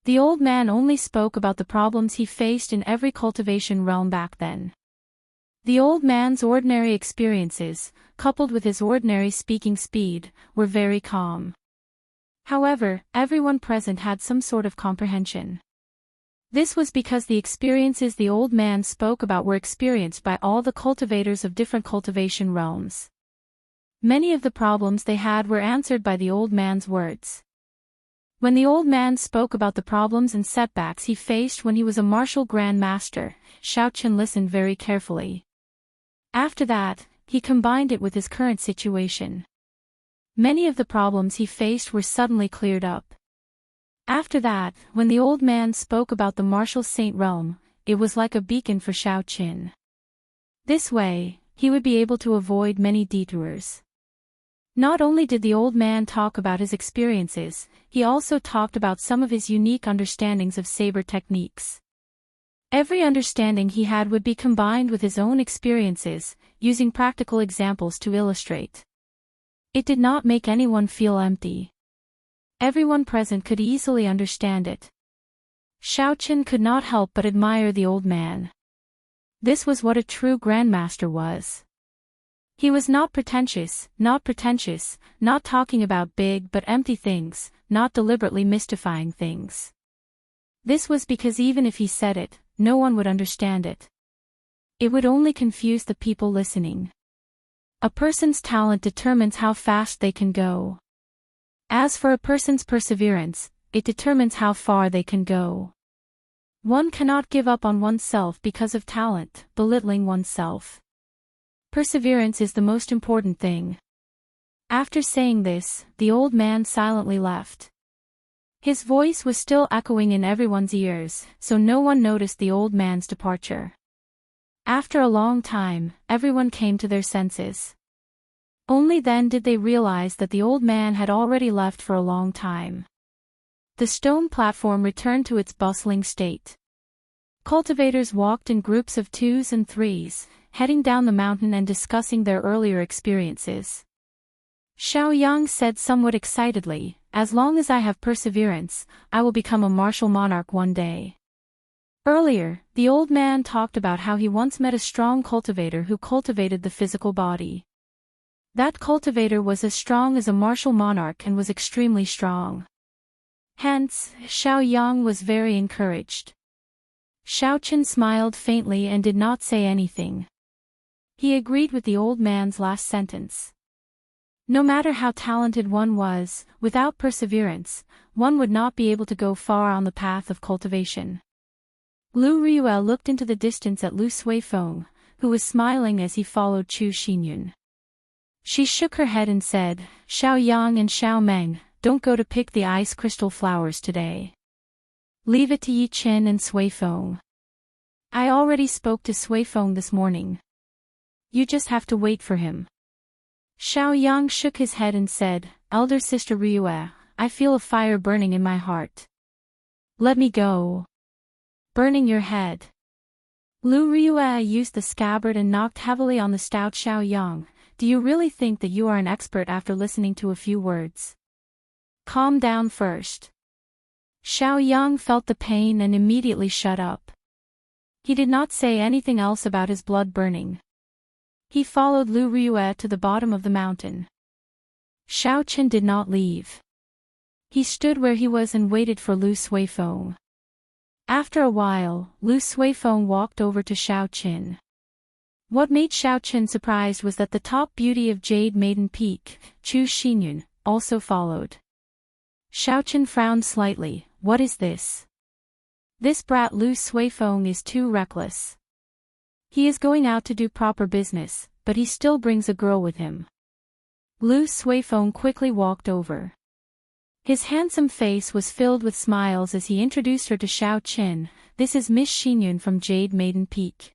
The old man only spoke about the problems he faced in every cultivation realm back then. The old man's ordinary experiences, coupled with his ordinary speaking speed, were very calm. However, everyone present had some sort of comprehension. This was because the experiences the old man spoke about were experienced by all the cultivators of different cultivation realms. Many of the problems they had were answered by the old man's words. When the old man spoke about the problems and setbacks he faced when he was a martial grand master, Xiao Chen listened very carefully. After that, he combined it with his current situation. Many of the problems he faced were suddenly cleared up. After that, when the old man spoke about the martial saint realm, it was like a beacon for Xiao Chen. This way, he would be able to avoid many detours. Not only did the old man talk about his experiences, he also talked about some of his unique understandings of saber techniques. Every understanding he had would be combined with his own experiences, using practical examples to illustrate. It did not make anyone feel empty. Everyone present could easily understand it. Xiao Chen could not help but admire the old man. This was what a true grandmaster was. He was not pretentious, not talking about big but empty things, not deliberately mystifying things. This was because even if he said it, no one would understand it. It would only confuse the people listening. A person's talent determines how fast they can go. As for a person's perseverance, it determines how far they can go. One cannot give up on oneself because of talent, belittling oneself. Perseverance is the most important thing. After saying this, the old man silently left. His voice was still echoing in everyone's ears, so no one noticed the old man's departure. After a long time, everyone came to their senses. Only then did they realize that the old man had already left for a long time. The stone platform returned to its bustling state. Cultivators walked in groups of 2s and 3s, heading down the mountain and discussing their earlier experiences. Xiao Yang said somewhat excitedly, "As long as I have perseverance, I will become a martial monarch one day." Earlier, the old man talked about how he once met a strong cultivator who cultivated the physical body. That cultivator was as strong as a martial monarch and was extremely strong. Hence, Xiao Yang was very encouraged. Xiao Chen smiled faintly and did not say anything. He agreed with the old man's last sentence. No matter how talented one was, without perseverance, one would not be able to go far on the path of cultivation. Lu Riyue looked into the distance at Lu Suifeng, who was smiling as he followed Chu Xinyun. She shook her head and said, "Xiao Yang and Xiao Meng, don't go to pick the ice crystal flowers today. Leave it to Yi Chen and Suifeng. I already spoke to Suifeng this morning. You just have to wait for him." Xiao Yang shook his head and said, "Elder sister Riyue, I feel a fire burning in my heart. Let me go." "Burning your head." Lu Riyue used the scabbard and knocked heavily on the stout Xiao Yang. "Do you really think that you are an expert after listening to a few words? Calm down first." Xiao Yang felt the pain and immediately shut up. He did not say anything else about his blood burning. He followed Lu Riyue to the bottom of the mountain. Xiao Chen did not leave. He stood where he was and waited for Lu Suifeng. After a while, Lu Suifeng walked over to Xiao Chen. What made Xiao Chen surprised was that the top beauty of Jade Maiden Peak, Chu Xinyun, also followed. Xiao Chen frowned slightly. "What is this? This brat Lu Suifeng is too reckless. He is going out to do proper business, but he still brings a girl with him." Lu Suifeng quickly walked over. His handsome face was filled with smiles as he introduced her to Xiao Chen. "This is Miss Xinyun from Jade Maiden Peak.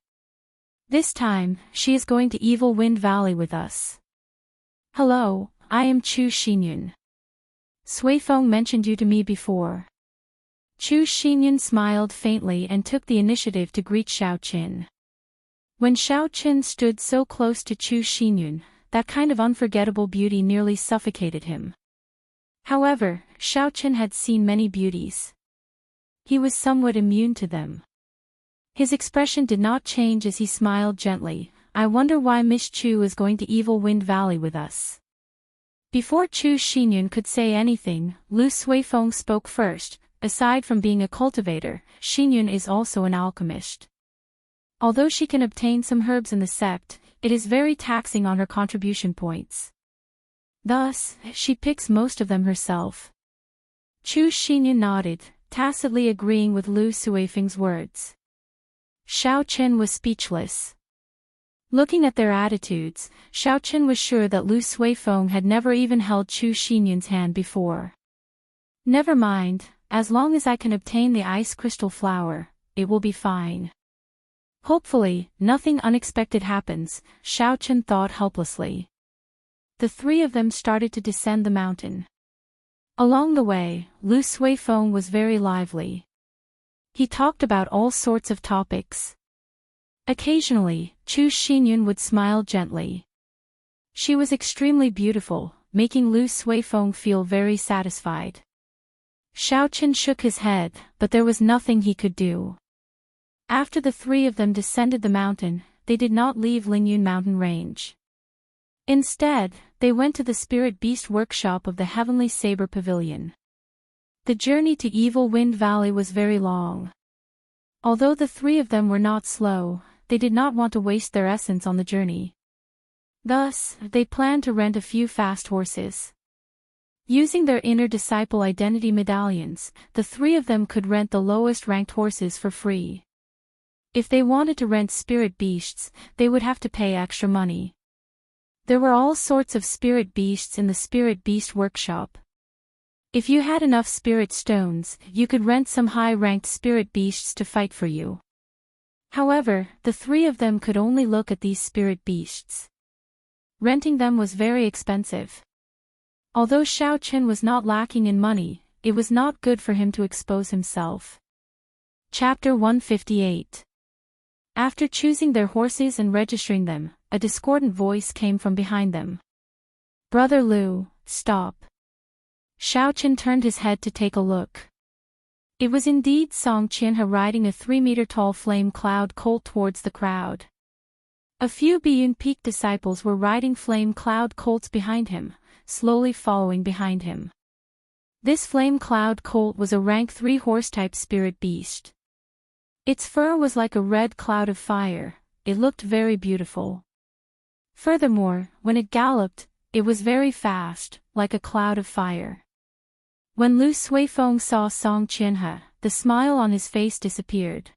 This time, she is going to Evil Wind Valley with us." "Hello, I am Chu Xinyun. Suifeng mentioned you to me before." Chu Xinyun smiled faintly and took the initiative to greet Xiao Chen. When Xiao Chen stood so close to Chu Xinyun, that kind of unforgettable beauty nearly suffocated him. However, Xiao Chen had seen many beauties. He was somewhat immune to them. His expression did not change as he smiled gently. "I wonder why Miss Chu is going to Evil Wind Valley with us." Before Chu Xinyun could say anything, Lu Suifeng spoke first. "Aside from being a cultivator, Xinyun is also an alchemist. Although she can obtain some herbs in the sect, it is very taxing on her contribution points. Thus, she picks most of them herself." Chu Xinyun nodded, tacitly agreeing with Lu Suifeng's words. Xiao Chen was speechless. Looking at their attitudes, Xiao Chen was sure that Lu Suifeng had never even held Chu Xinyun's hand before. "Never mind, as long as I can obtain the ice crystal flower, it will be fine. Hopefully, nothing unexpected happens," Xiao Chen thought helplessly. The three of them started to descend the mountain. Along the way, Lu Suifeng was very lively. He talked about all sorts of topics. Occasionally, Chu Xinyun would smile gently. She was extremely beautiful, making Lu Suifeng feel very satisfied. Xiao Chen shook his head, but there was nothing he could do. After the three of them descended the mountain, they did not leave Lingyun mountain range. Instead, they went to the spirit beast workshop of the Heavenly Saber Pavilion. The journey to Evil Wind Valley was very long. Although the three of them were not slow, they did not want to waste their essence on the journey. Thus, they planned to rent a few fast horses. Using their inner disciple identity medallions, the three of them could rent the lowest ranked horses for free. If they wanted to rent spirit beasts, they would have to pay extra money. There were all sorts of spirit beasts in the spirit beast workshop. If you had enough spirit stones, you could rent some high-ranked spirit beasts to fight for you. However, the three of them could only look at these spirit beasts. Renting them was very expensive. Although Xiao Chen was not lacking in money, it was not good for him to expose himself. Chapter 158. After choosing their horses and registering them, a discordant voice came from behind them. "Brother Lu, stop." Xiao Chen turned his head to take a look. It was indeed Song Qianhe riding a 3-meter-tall flame cloud colt towards the crowd. A few Biyun Peak disciples were riding flame cloud colts behind him, slowly following behind him. This flame cloud colt was a rank 3 horse-type spirit beast. Its fur was like a red cloud of fire, it looked very beautiful. Furthermore, when it galloped, it was very fast, like a cloud of fire. When Lu Suifeng saw Song Qianhe, the smile on his face disappeared.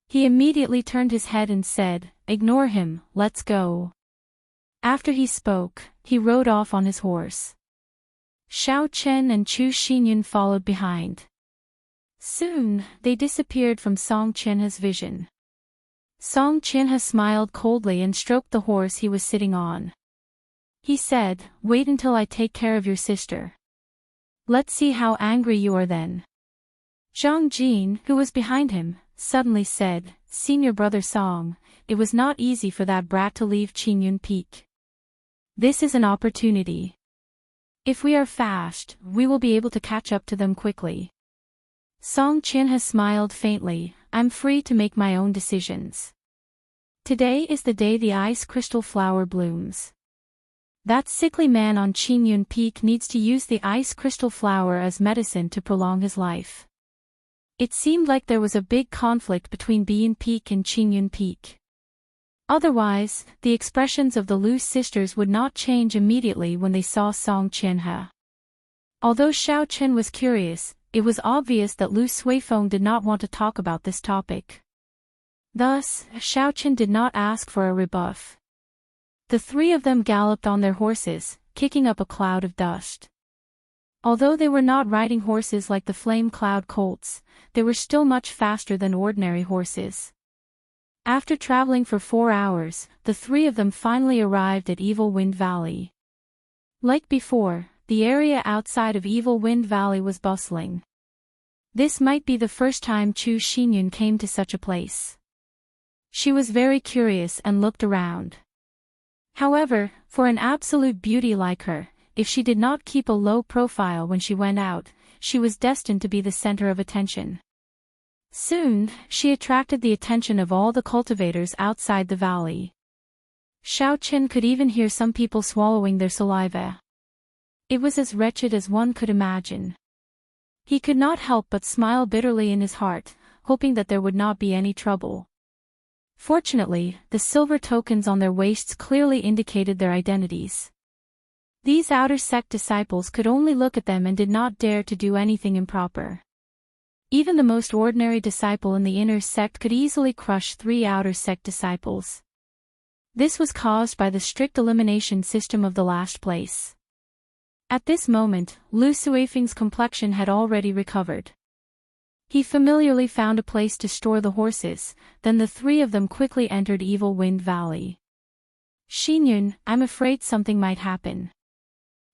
He immediately turned his head and said, "Ignore him, let's go." After he spoke, he rode off on his horse. Xiao Chen and Chu Xinyun followed behind. Soon, they disappeared from Song Qianhe's vision. Song Qianhe smiled coldly and stroked the horse he was sitting on. He said, "Wait until I take care of your sister. Let's see how angry you are then." Zhang Jin, who was behind him, suddenly said, "Senior brother Song, it was not easy for that brat to leave Qingyun Peak. This is an opportunity. If we are fast, we will be able to catch up to them quickly." Song Qianhe smiled faintly, "I'm free to make my own decisions. Today is the day the ice crystal flower blooms. That sickly man on Qingyun Peak needs to use the ice crystal flower as medicine to prolong his life." It seemed like there was a big conflict between Biyun Peak and Qingyun Peak. Otherwise, the expressions of the Lu sisters would not change immediately when they saw Song Qianhe. Although Xiao Chen was curious, it was obvious that Lu Suifeng did not want to talk about this topic. Thus, Xiao Chen did not ask for a rebuff. The three of them galloped on their horses, kicking up a cloud of dust. Although they were not riding horses like the flame cloud colts, they were still much faster than ordinary horses. After traveling for 4 hours, the three of them finally arrived at Evil Wind Valley. Like before, the area outside of Evil Wind Valley was bustling. This might be the first time Chu Xinyun came to such a place. She was very curious and looked around. However, for an absolute beauty like her, if she did not keep a low profile when she went out, she was destined to be the center of attention. Soon, she attracted the attention of all the cultivators outside the valley. Xiao Chen could even hear some people swallowing their saliva. It was as wretched as one could imagine. He could not help but smile bitterly in his heart, hoping that there would not be any trouble. Fortunately, the silver tokens on their waists clearly indicated their identities. These outer sect disciples could only look at them and did not dare to do anything improper. Even the most ordinary disciple in the inner sect could easily crush 3 outer sect disciples. This was caused by the strict elimination system of the last place. At this moment, Lu Suifeng's complexion had already recovered. He familiarly found a place to store the horses, then the three of them quickly entered Evil Wind Valley. "Xinyun, I'm afraid something might happen.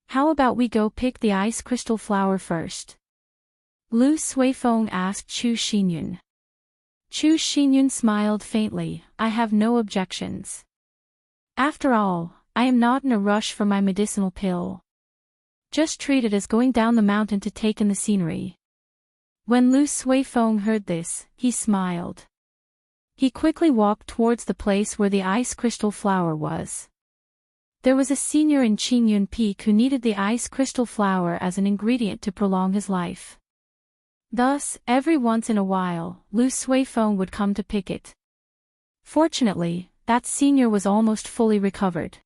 How about we go pick the ice crystal flower first?" Lu Suifeng asked Chu Xinyun. Chu Xinyun smiled faintly, "I have no objections. After all, I am not in a rush for my medicinal pill. Just treat it as going down the mountain to take in the scenery." When Lu Suifeng heard this, he smiled. He quickly walked towards the place where the ice crystal flower was. There was a senior in Qingyun Peak who needed the ice crystal flower as an ingredient to prolong his life. Thus, every once in a while, Lu Suifeng would come to pick it. Fortunately, that senior was almost fully recovered.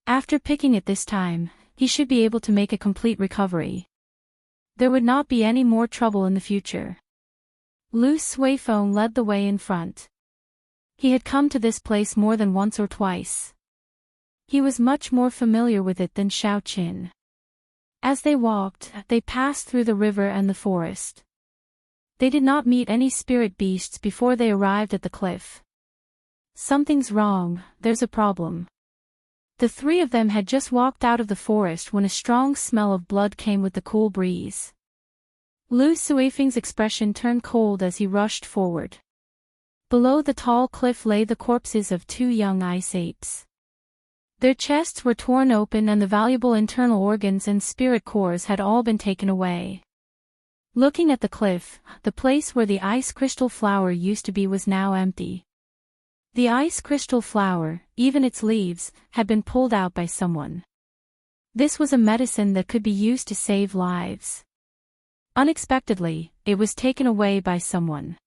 After picking it this time, he should be able to make a complete recovery. There would not be any more trouble in the future. Lu Suifeng led the way in front. He had come to this place more than once or twice. He was much more familiar with it than Xiaoqin. As they walked, they passed through the river and the forest. They did not meet any spirit beasts before they arrived at the cliff. Something's wrong, there's a problem. The three of them had just walked out of the forest when a strong smell of blood came with the cool breeze. Lu Suifeng's expression turned cold as he rushed forward. Below the tall cliff lay the corpses of two young ice apes. Their chests were torn open and the valuable internal organs and spirit cores had all been taken away. Looking at the cliff, the place where the ice crystal flower used to be was now empty. The ice crystal flower, even its leaves, had been pulled out by someone. This was a medicine that could be used to save lives. Unexpectedly, it was taken away by someone.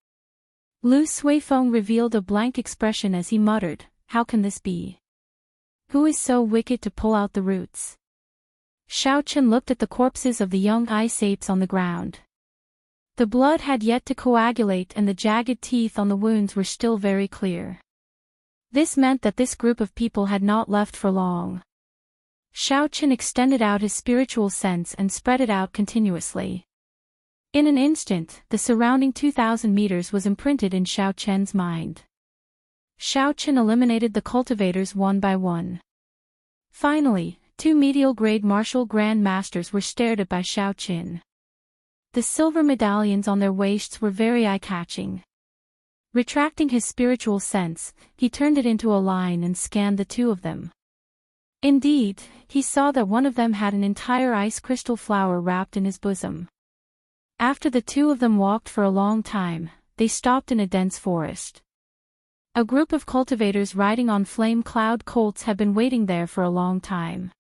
Lu Suifeng revealed a blank expression as he muttered, "How can this be? Who is so wicked to pull out the roots?" Xiaoqin looked at the corpses of the young ice apes on the ground. The blood had yet to coagulate and the jagged teeth on the wounds were still very clear. This meant that this group of people had not left for long. Xiaoqin extended out his spiritual sense and spread it out continuously. In an instant, the surrounding 2,000 meters was imprinted in Xiaoqian's mind. Xiaoqin eliminated the cultivators one by one. Finally, two medial-grade martial grand masters were stared at by Xiaoqin. The silver medallions on their waists were very eye-catching. Retracting his spiritual sense, he turned it into a line and scanned the two of them. Indeed, he saw that one of them had an entire ice crystal flower wrapped in his bosom. After the two of them walked for a long time, they stopped in a dense forest. A group of cultivators riding on flame cloud colts had been waiting there for a long time.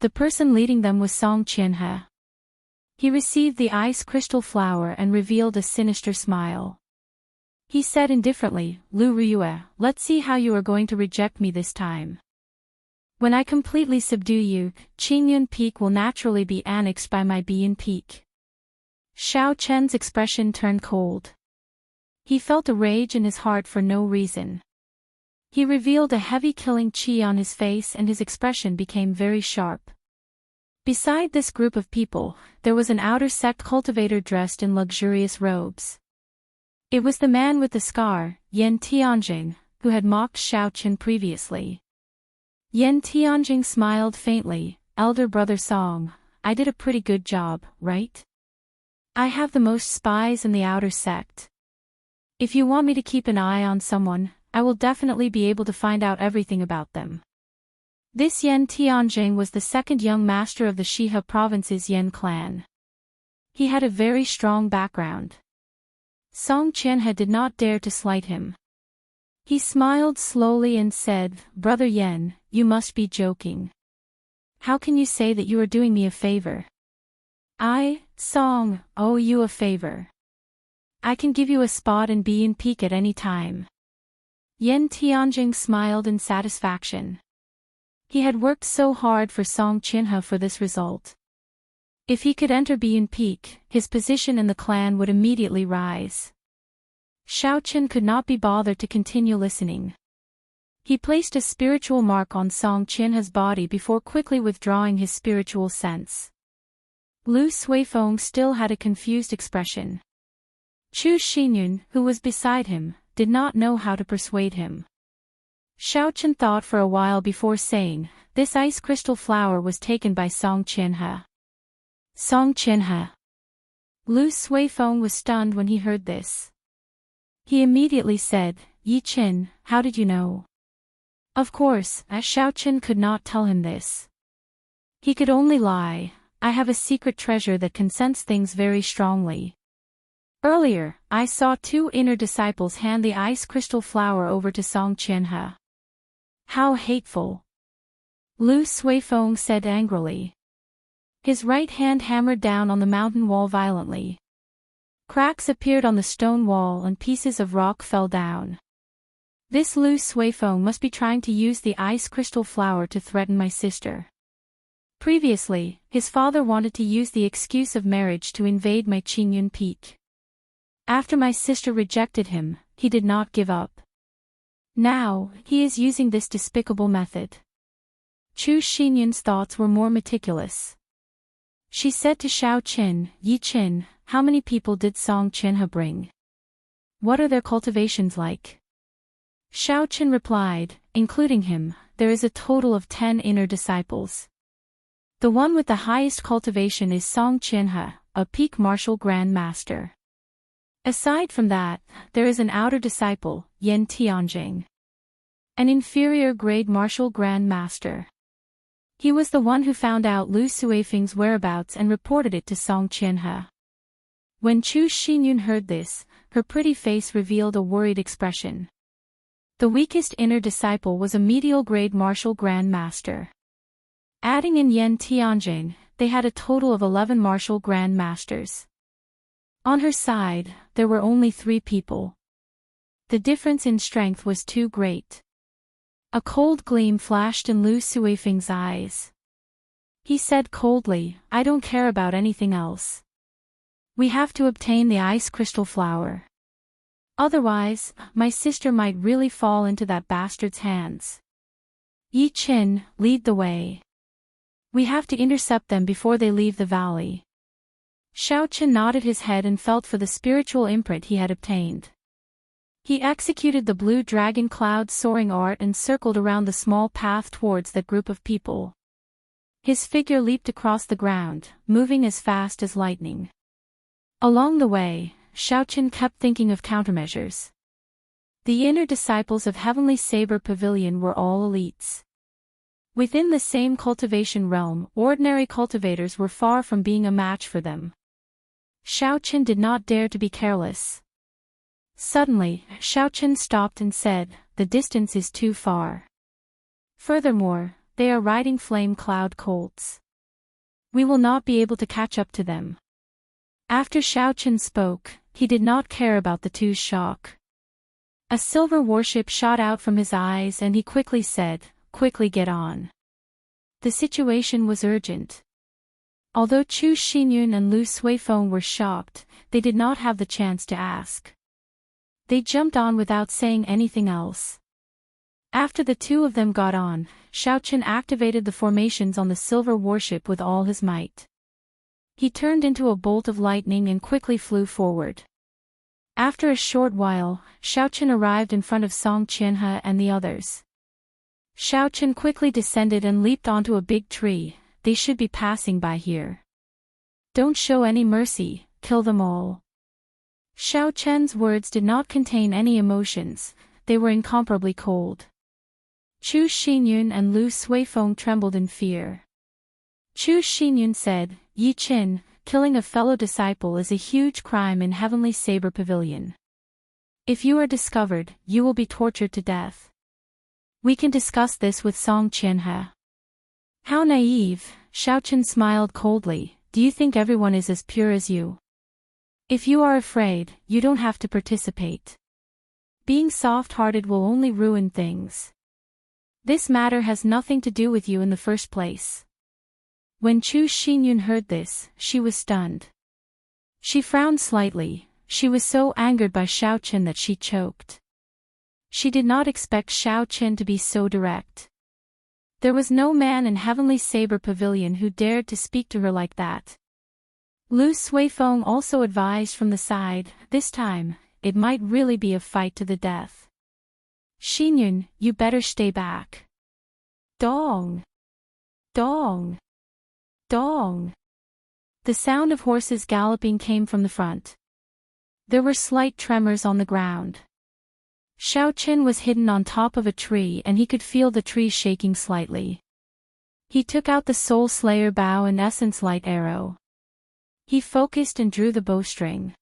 The person leading them was Song Qianhe. He received the ice crystal flower and revealed a sinister smile. He said indifferently, "Lu Riyue, let's see how you are going to reject me this time. When I completely subdue you, Qingyun Peak will naturally be annexed by my Bian Peak." Xiao Chen's expression turned cold. He felt a rage in his heart for no reason. He revealed a heavy killing qi on his face and his expression became very sharp. Beside this group of people, there was an outer sect cultivator dressed in luxurious robes. It was the man with the scar, Yan Tianjing, who had mocked Xiao Chen previously. Yan Tianjing smiled faintly, "Elder brother Song, I did a pretty good job, right? I have the most spies in the outer sect. If you want me to keep an eye on someone, I will definitely be able to find out everything about them." This Yan Tianjing was the second young master of the Shihe province's Yan clan. He had a very strong background. Song Qianhe did not dare to slight him. He smiled slowly and said, "Brother Yan, you must be joking. How can you say that you are doing me a favor? I, Song, owe you a favor. I can give you a spot in Bian Peak at any time." Yan Tianjing smiled in satisfaction. He had worked so hard for Song Qianhe for this result. If he could enter Bian Peak, his position in the clan would immediately rise. Xiao Chen could not be bothered to continue listening. He placed a spiritual mark on Song Qianhe's body before quickly withdrawing his spiritual sense. Lu Suifeng still had a confused expression. Chu Xinyun, who was beside him, did not know how to persuade him. Xiao Chen thought for a while before saying, "This ice crystal flower was taken by Song Qianhe." Song Qianhe. Lu Suifeng was stunned when he heard this. He immediately said, "Yi Qin, how did you know?" Of course, Xiao Chen could not tell him this. He could only lie, "I have a secret treasure that can sense things very strongly. Earlier, I saw two inner disciples hand the ice crystal flower over to Song Qianhe." How hateful! Lu Suifeng said angrily. His right hand hammered down on the mountain wall violently. Cracks appeared on the stone wall and pieces of rock fell down. This Lu Suifeng must be trying to use the ice crystal flower to threaten my sister. Previously, his father wanted to use the excuse of marriage to invade my Qingyun Peak. After my sister rejected him, he did not give up. Now, he is using this despicable method. Chu Xinyun's thoughts were more meticulous. She said to Xiao Qin, Yi Qin, how many people did Song Qinhe bring? What are their cultivations like? Xiao Qin replied, including him, there is a total of 10 inner disciples. The one with the highest cultivation is Song Qinhe, a peak martial grand master. Aside from that, there is an outer disciple, Yan Tianjing. An inferior grade martial grand master. He was the one who found out Lu Suifeng's whereabouts and reported it to Song Qinhe. When Chu Xinyun heard this, her pretty face revealed a worried expression. The weakest inner disciple was a medial grade martial grand master. Adding in Yan Tianjing, they had a total of 11 martial grand masters. On her side, there were only 3 people. The difference in strength was too great. A cold gleam flashed in Lu Suifeng's eyes. He said coldly, I don't care about anything else. We have to obtain the ice crystal flower. Otherwise, my sister might really fall into that bastard's hands. Yi Qin, lead the way. We have to intercept them before they leave the valley. Xiao Qin nodded his head and felt for the spiritual imprint he had obtained. He executed the blue dragon cloud soaring art and circled around the small path towards that group of people. His figure leaped across the ground, moving as fast as lightning. Along the way, Xiao Qin kept thinking of countermeasures. The inner disciples of Heavenly Saber Pavilion were all elites. Within the same cultivation realm, ordinary cultivators were far from being a match for them. Xiao Qin did not dare to be careless. Suddenly, Xiao Qin stopped and said, the distance is too far. Furthermore, they are riding flame cloud colts. We will not be able to catch up to them. After Xiao Qin spoke, he did not care about the two's shock. A silver warship shot out from his eyes and he quickly said, quickly get on. The situation was urgent. Although Chu Xinyun and Lu Suifeng were shocked, they did not have the chance to ask. They jumped on without saying anything else. After the two of them got on, Xiao Qin activated the formations on the silver warship with all his might. He turned into a bolt of lightning and quickly flew forward. After a short while, Xiao Qin arrived in front of Song Qinhe and the others. Xiao Qin quickly descended and leaped onto a big tree. They should be passing by here. Don't show any mercy, kill them all. Xiao Qin's words did not contain any emotions, they were incomparably cold. Chu Xinyun and Lu Suifeng trembled in fear. Chu Xinyun said, Yi Qin, killing a fellow disciple is a huge crime in Heavenly Saber Pavilion. If you are discovered, you will be tortured to death. We can discuss this with Song Qinhe. How naive, Xiao Qin smiled coldly, do you think everyone is as pure as you? If you are afraid, you don't have to participate. Being soft-hearted will only ruin things. This matter has nothing to do with you in the first place. When Chu Xinyun heard this, she was stunned. She frowned slightly, she was so angered by Xiao Qin that she choked. She did not expect Xiao Qin to be so direct. There was no man in Heavenly Saber Pavilion who dared to speak to her like that. Lu Suifeng also advised from the side, this time, it might really be a fight to the death. Xinyun, you better stay back. Dong! Dong! Dong! The sound of horses galloping came from the front. There were slight tremors on the ground. Xiao Qin was hidden on top of a tree and he could feel the tree shaking slightly. He took out the Soul Slayer bow and Essence Light arrow. He focused and drew the bowstring.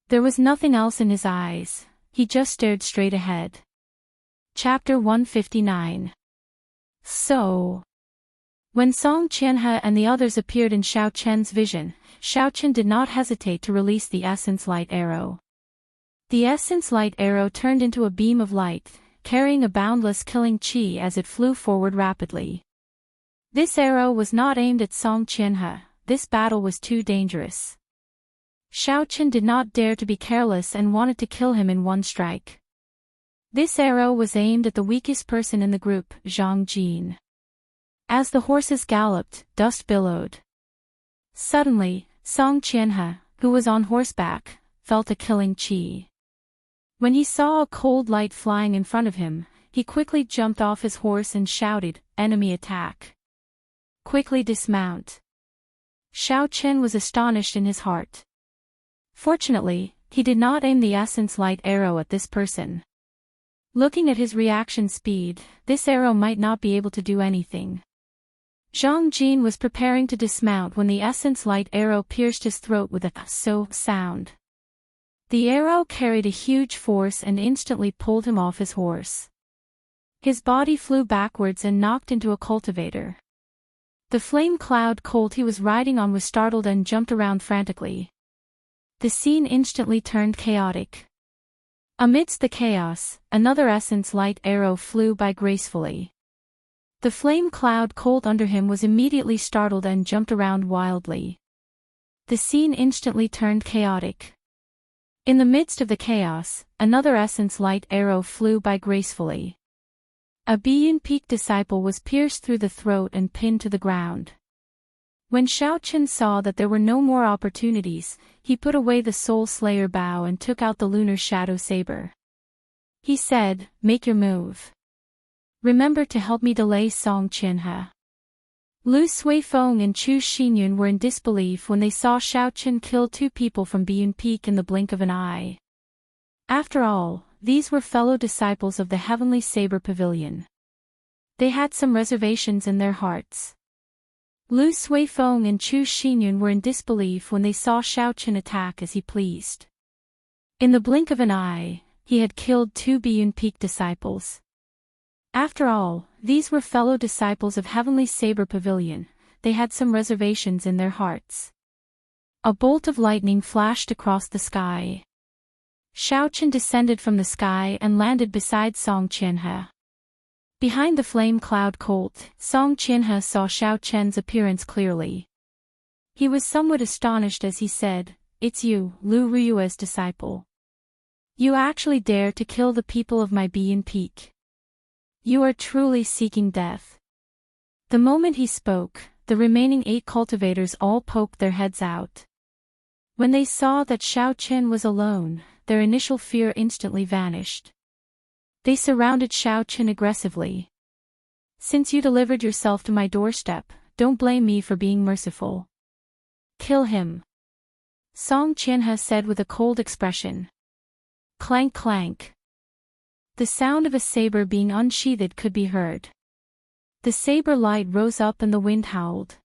There was nothing else in his eyes, he just stared straight ahead. Chapter 159. So. When Song Qinhe and the others appeared in Xiao Qin's vision, Xiao Qin did not hesitate to release the Essence Light arrow. The Essence Light arrow turned into a beam of light, carrying a boundless killing chi as it flew forward rapidly. This arrow was not aimed at Song Qinhe, this battle was too dangerous. Xiao Chen did not dare to be careless and wanted to kill him in one strike. This arrow was aimed at the weakest person in the group, Zhang Jin. As the horses galloped, dust billowed. Suddenly, Song Qianhe, who was on horseback, felt a killing qi. When he saw a cold light flying in front of him, he quickly jumped off his horse and shouted, "Enemy attack! Quickly dismount!" Xiao Chen was astonished in his heart. Fortunately, he did not aim the essence light arrow at this person. Looking at his reaction speed, this arrow might not be able to do anything. Zhang Jin was preparing to dismount when the essence light arrow pierced his throat with a "so" sound. The arrow carried a huge force and instantly pulled him off his horse. His body flew backwards and knocked into a cultivator. The flame cloud colt he was riding on was startled and jumped around frantically. The scene instantly turned chaotic. Amidst the chaos, another essence light arrow flew by gracefully. The flame cloud colt under him was immediately startled and jumped around wildly. The scene instantly turned chaotic. In the midst of the chaos, another essence light arrow flew by gracefully. A Biyun Peak disciple was pierced through the throat and pinned to the ground. When Xiao Chen saw that there were no more opportunities, he put away the Soul Slayer bow and took out the Lunar Shadow Saber. He said, "Make your move. Remember to help me delay Song Qianhe." Lu Suifeng and Chu Xinyun were in disbelief when they saw Xiao Chen kill 2 people from Biyun Peak in the blink of an eye. After all, these were fellow disciples of the Heavenly Saber Pavilion. They had some reservations in their hearts. Lu Suifeng and Chu Xinyun were in disbelief when they saw Xiao Chen attack as he pleased. In the blink of an eye, he had killed 2 Biyun Peak disciples. After all, these were fellow disciples of Heavenly Saber Pavilion. They had some reservations in their hearts. A bolt of lightning flashed across the sky. Xiao Chen descended from the sky and landed beside Song Qianhe. Behind the flame cloud colt, Song Qianhe saw Xiao Chen's appearance clearly. He was somewhat astonished as he said, "It's you, Lu Ruyue's disciple. You actually dare to kill the people of my Biyun Peak. You are truly seeking death." The moment he spoke, the remaining 8 cultivators all poked their heads out. When they saw that Xiao Chen was alone, their initial fear instantly vanished. They surrounded Xiao Chen aggressively. "Since you delivered yourself to my doorstep, don't blame me for being merciful. Kill him," Song Qianhe said with a cold expression. Clank clank. The sound of a saber being unsheathed could be heard. The saber light rose up and the wind howled.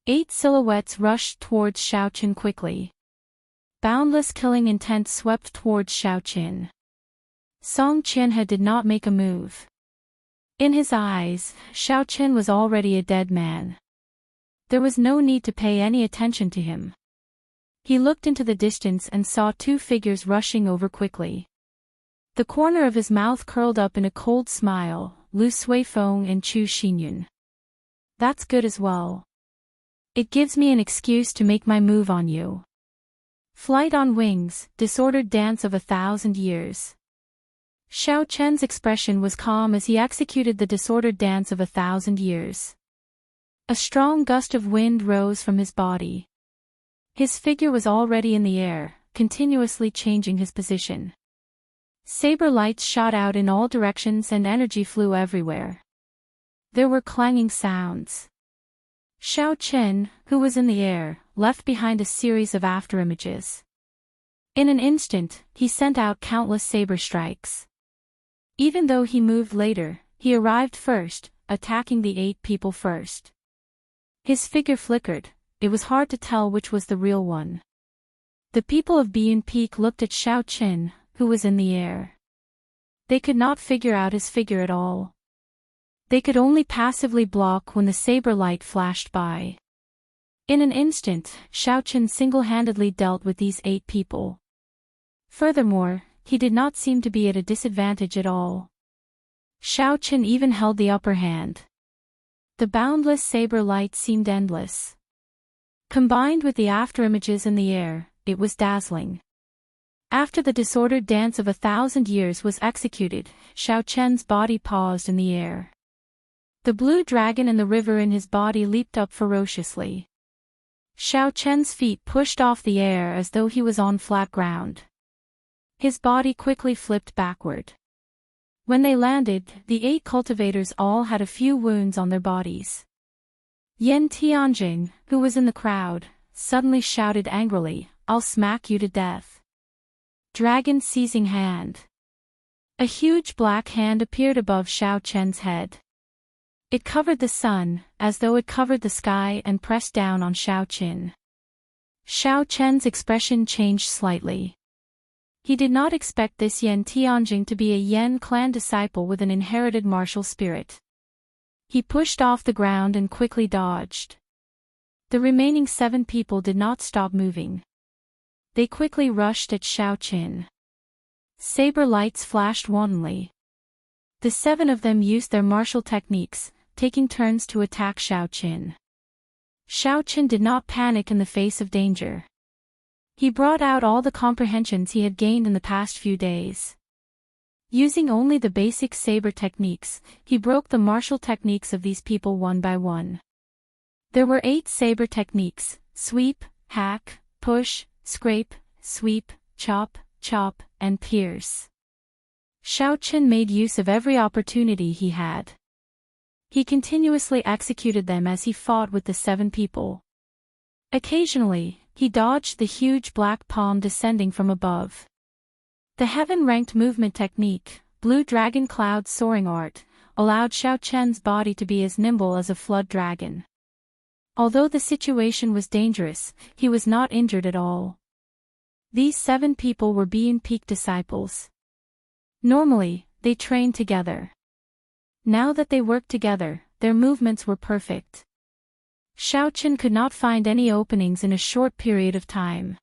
8 silhouettes rushed towards Xiao Chen quickly. Boundless killing intent swept towards Xiao Chen. Song Qianhe did not make a move. In his eyes, Xiao Chen was already a dead man. There was no need to pay any attention to him. He looked into the distance and saw 2 figures rushing over quickly. The corner of his mouth curled up in a cold smile, Lu Suifeng and Chu Xinyun. "That's good as well. It gives me an excuse to make my move on you." Flight on wings, disordered dance of 1,000 years. Xiao Chen's expression was calm as he executed the disordered dance of 1,000 years. A strong gust of wind rose from his body. His figure was already in the air, continuously changing his position. Saber lights shot out in all directions and energy flew everywhere. There were clanging sounds. Xiao Chen, who was in the air, left behind a series of afterimages. In an instant, he sent out countless saber strikes. Even though he moved later, he arrived first, attacking the 8 people first. His figure flickered, it was hard to tell which was the real one. The people of Biyun Peak looked at Xiao Chen, who was in the air. They could not figure out his figure at all. They could only passively block when the saber light flashed by. In an instant, Xiao Chen single-handedly dealt with these 8 people. Furthermore, he did not seem to be at a disadvantage at all. Xiao Chen even held the upper hand. The boundless saber light seemed endless. Combined with the afterimages in the air, it was dazzling. After the disordered dance of 1,000 years was executed, Xiao Chen's body paused in the air. The blue dragon and the river in his body leaped up ferociously. Xiao Chen's feet pushed off the air as though he was on flat ground. His body quickly flipped backward. When they landed, the 8 cultivators all had a few wounds on their bodies. Yan Tianjing, who was in the crowd, suddenly shouted angrily, "I'll smack you to death." Dragon seizing hand. A huge black hand appeared above Xiao Chen's head. It covered the sun, as though it covered the sky, and pressed down on Xiao Chen. Xiao Chen's expression changed slightly. He did not expect this Yan Tianjing to be a Yan clan disciple with an inherited martial spirit. He pushed off the ground and quickly dodged. The remaining 7 people did not stop moving. They quickly rushed at Xiao Chen. Saber lights flashed wantonly. The 7 of them used their martial techniques, taking turns to attack Xiao Chen. Xiao Chen did not panic in the face of danger. He brought out all the comprehensions he had gained in the past few days. Using only the basic saber techniques, he broke the martial techniques of these people one by one. There were 8 saber techniques: sweep, hack, push, scrape, sweep, chop, chop, and pierce. Xiao Chen made use of every opportunity he had. He continuously executed them as he fought with the 7 people. Occasionally, he dodged the huge black palm descending from above. The heaven-ranked movement technique, Blue Dragon Cloud Soaring Art, allowed Xiao Chen's body to be as nimble as a flood dragon. Although the situation was dangerous, he was not injured at all. These 7 people were Being Peak disciples. Normally, they trained together. Now that they worked together, their movements were perfect. Xiao Chen could not find any openings in a short period of time.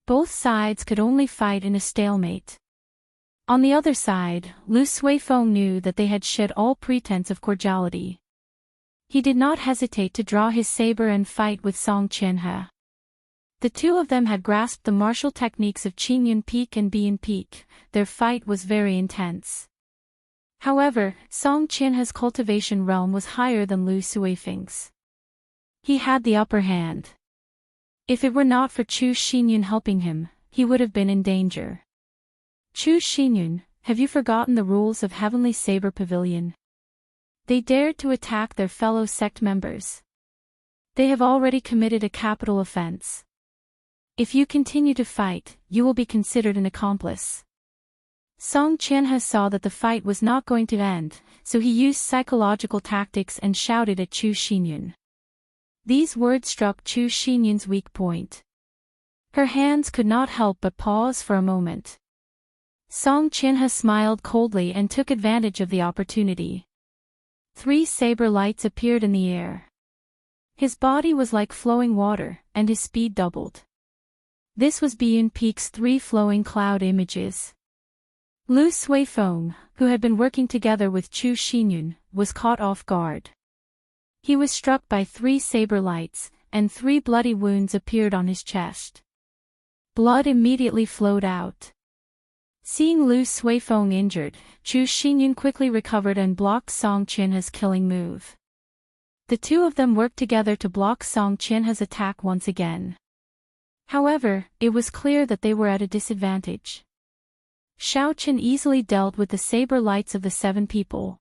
Both sides could only fight in a stalemate. On the other side, Lu Suifeng knew that they had shed all pretense of cordiality. He did not hesitate to draw his saber and fight with Song Qianhe. The 2 of them had grasped the martial techniques of Qingyun Peak and Being Peak. Their fight was very intense. However, Song Qianhe's cultivation realm was higher than Lu Suifeng's. He had the upper hand. If it were not for Chu Xinyun helping him, he would have been in danger. Chu Xinyun, have you forgotten the rules of Heavenly Saber Pavilion? They dared to attack their fellow sect members. They have already committed a capital offense. If you continue to fight, you will be considered an accomplice. Song Qianhe saw that the fight was not going to end, so he used psychological tactics and shouted at Chu Xinyun. These words struck Chu Xinyun's weak point. Her hands could not help but pause for a moment. Song Qianhe smiled coldly and took advantage of the opportunity. 3 saber lights appeared in the air. His body was like flowing water, and his speed doubled. This was Being Peak's 3 flowing cloud images. Lu Suifeng, who had been working together with Chu Xinyun, was caught off guard. He was struck by 3 saber lights, and 3 bloody wounds appeared on his chest. Blood immediately flowed out. Seeing Lu Suifeng injured, Chu Xinyun quickly recovered and blocked Song Qianhe's killing move. The 2 of them worked together to block Song Qianhe's attack once again. However, it was clear that they were at a disadvantage. Xiao Chen easily dealt with the saber lights of the 7 people.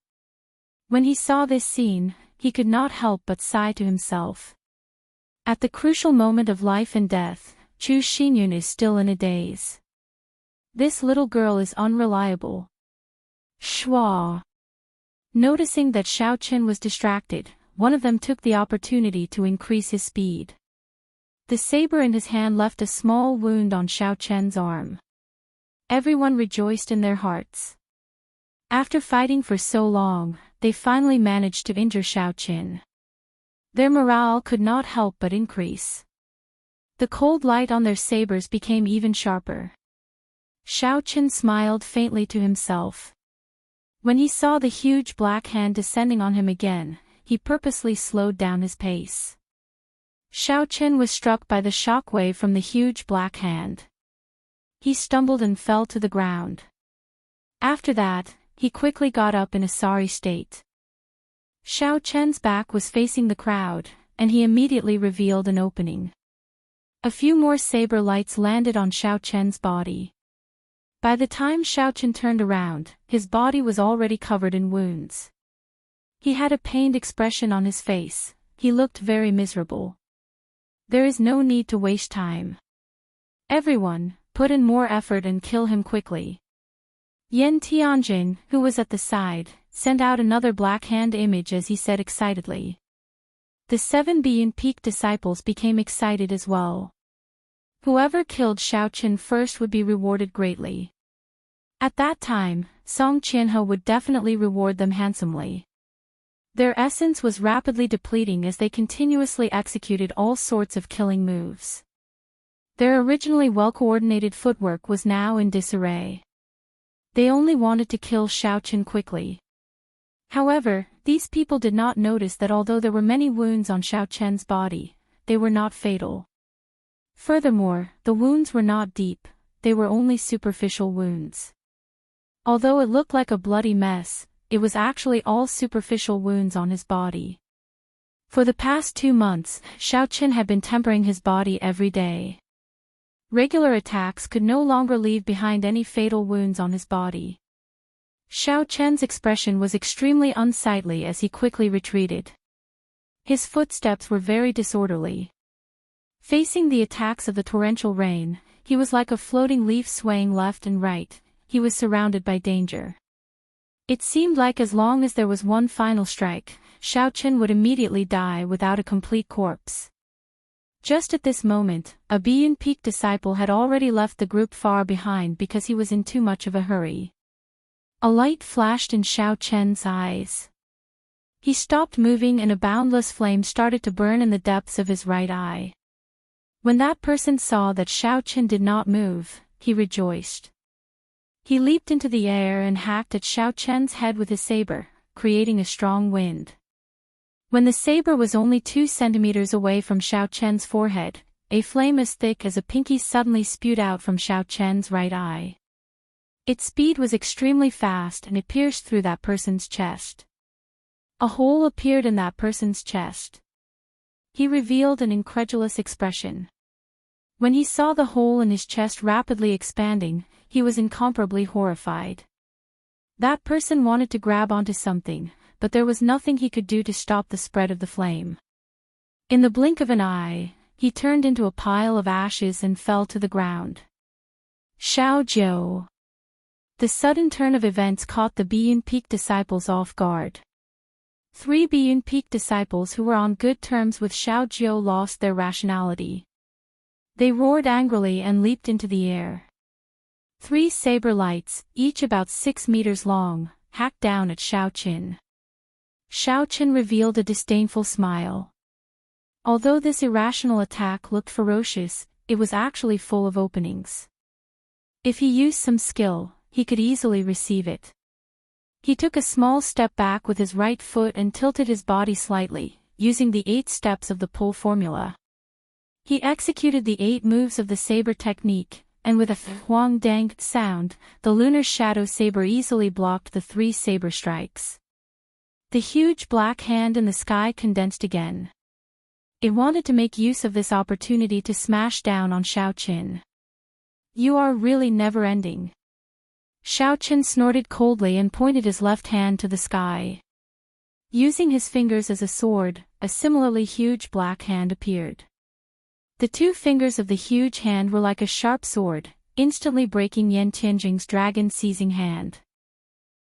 When he saw this scene, he could not help but sigh to himself. At the crucial moment of life and death, Chu Xinyun is still in a daze. This little girl is unreliable. Shua. Noticing that Xiao Chen was distracted, one of them took the opportunity to increase his speed. The saber in his hand left a small wound on Xiao Chen's arm. Everyone rejoiced in their hearts. After fighting for so long, they finally managed to injure Xiao Chen. Their morale could not help but increase. The cold light on their sabers became even sharper. Xiao Chen smiled faintly to himself. When he saw the huge black hand descending on him again, he purposely slowed down his pace. Xiao Chen was struck by the shockwave from the huge black hand. He stumbled and fell to the ground. After that, he quickly got up in a sorry state. Xiao Chen's back was facing the crowd, and he immediately revealed an opening. A few more saber lights landed on Xiao Chen's body. By the time Xiao Chen turned around, his body was already covered in wounds. He had a pained expression on his face. He looked very miserable. There is no need to waste time. Everyone, put in more effort and kill him quickly. Yan Tianjin, who was at the side, sent out another black hand image as he said excitedly. The 7 Biyun Peak disciples became excited as well. Whoever killed Xiao Chen first would be rewarded greatly. At that time, Song Qianhe would definitely reward them handsomely. Their essence was rapidly depleting as they continuously executed all sorts of killing moves. Their originally well-coordinated footwork was now in disarray. They only wanted to kill Xiao Chen quickly. However, these people did not notice that although there were many wounds on Xiao Chen's body, they were not fatal. Furthermore, the wounds were not deep, they were only superficial wounds. Although it looked like a bloody mess, it was actually all superficial wounds on his body. For the past 2 months, Xiao Chen had been tempering his body every day. Regular attacks could no longer leave behind any fatal wounds on his body. Xiao Chen's expression was extremely unsightly as he quickly retreated. His footsteps were very disorderly. Facing the attacks of the torrential rain, he was like a floating leaf swaying left and right. He was surrounded by danger. It seemed like as long as there was one final strike, Xiao Chen would immediately die without a complete corpse. Just at this moment, a Biyun Peak disciple had already left the group far behind because he was in too much of a hurry. A light flashed in Xiao Chen's eyes. He stopped moving and a boundless flame started to burn in the depths of his right eye. When that person saw that Xiao Chen did not move, he rejoiced. He leaped into the air and hacked at Xiao Chen's head with his saber, creating a strong wind. When the saber was only 2 centimeters away from Xiao Chen's forehead, a flame as thick as a pinky suddenly spewed out from Xiao Chen's right eye. Its speed was extremely fast and it pierced through that person's chest. A hole appeared in that person's chest. He revealed an incredulous expression. When he saw the hole in his chest rapidly expanding, he was incomparably horrified. That person wanted to grab onto something, but there was nothing he could do to stop the spread of the flame. In the blink of an eye, he turned into a pile of ashes and fell to the ground. Xiao Jiu. The sudden turn of events caught the Biyun Peak disciples off guard. 3 Biyun Peak disciples who were on good terms with Xiao Jiu lost their rationality. They roared angrily and leaped into the air. 3 saber lights, each about 6 meters long, hacked down at Xiao Chen. Xiao Chen revealed a disdainful smile. Although this irrational attack looked ferocious, it was actually full of openings. If he used some skill, he could easily receive it. He took a small step back with his right foot and tilted his body slightly, using the 8 steps of the pull formula. He executed the 8 moves of the saber technique, and with a huang dang sound, the lunar shadow saber easily blocked the 3 saber strikes. The huge black hand in the sky condensed again. It wanted to make use of this opportunity to smash down on Xiao Chen. You are really never-ending. Xiao Chen snorted coldly and pointed his left hand to the sky. Using his fingers as a sword, a similarly huge black hand appeared. The 2 fingers of the huge hand were like a sharp sword, instantly breaking Yan Tianjing's dragon-seizing hand.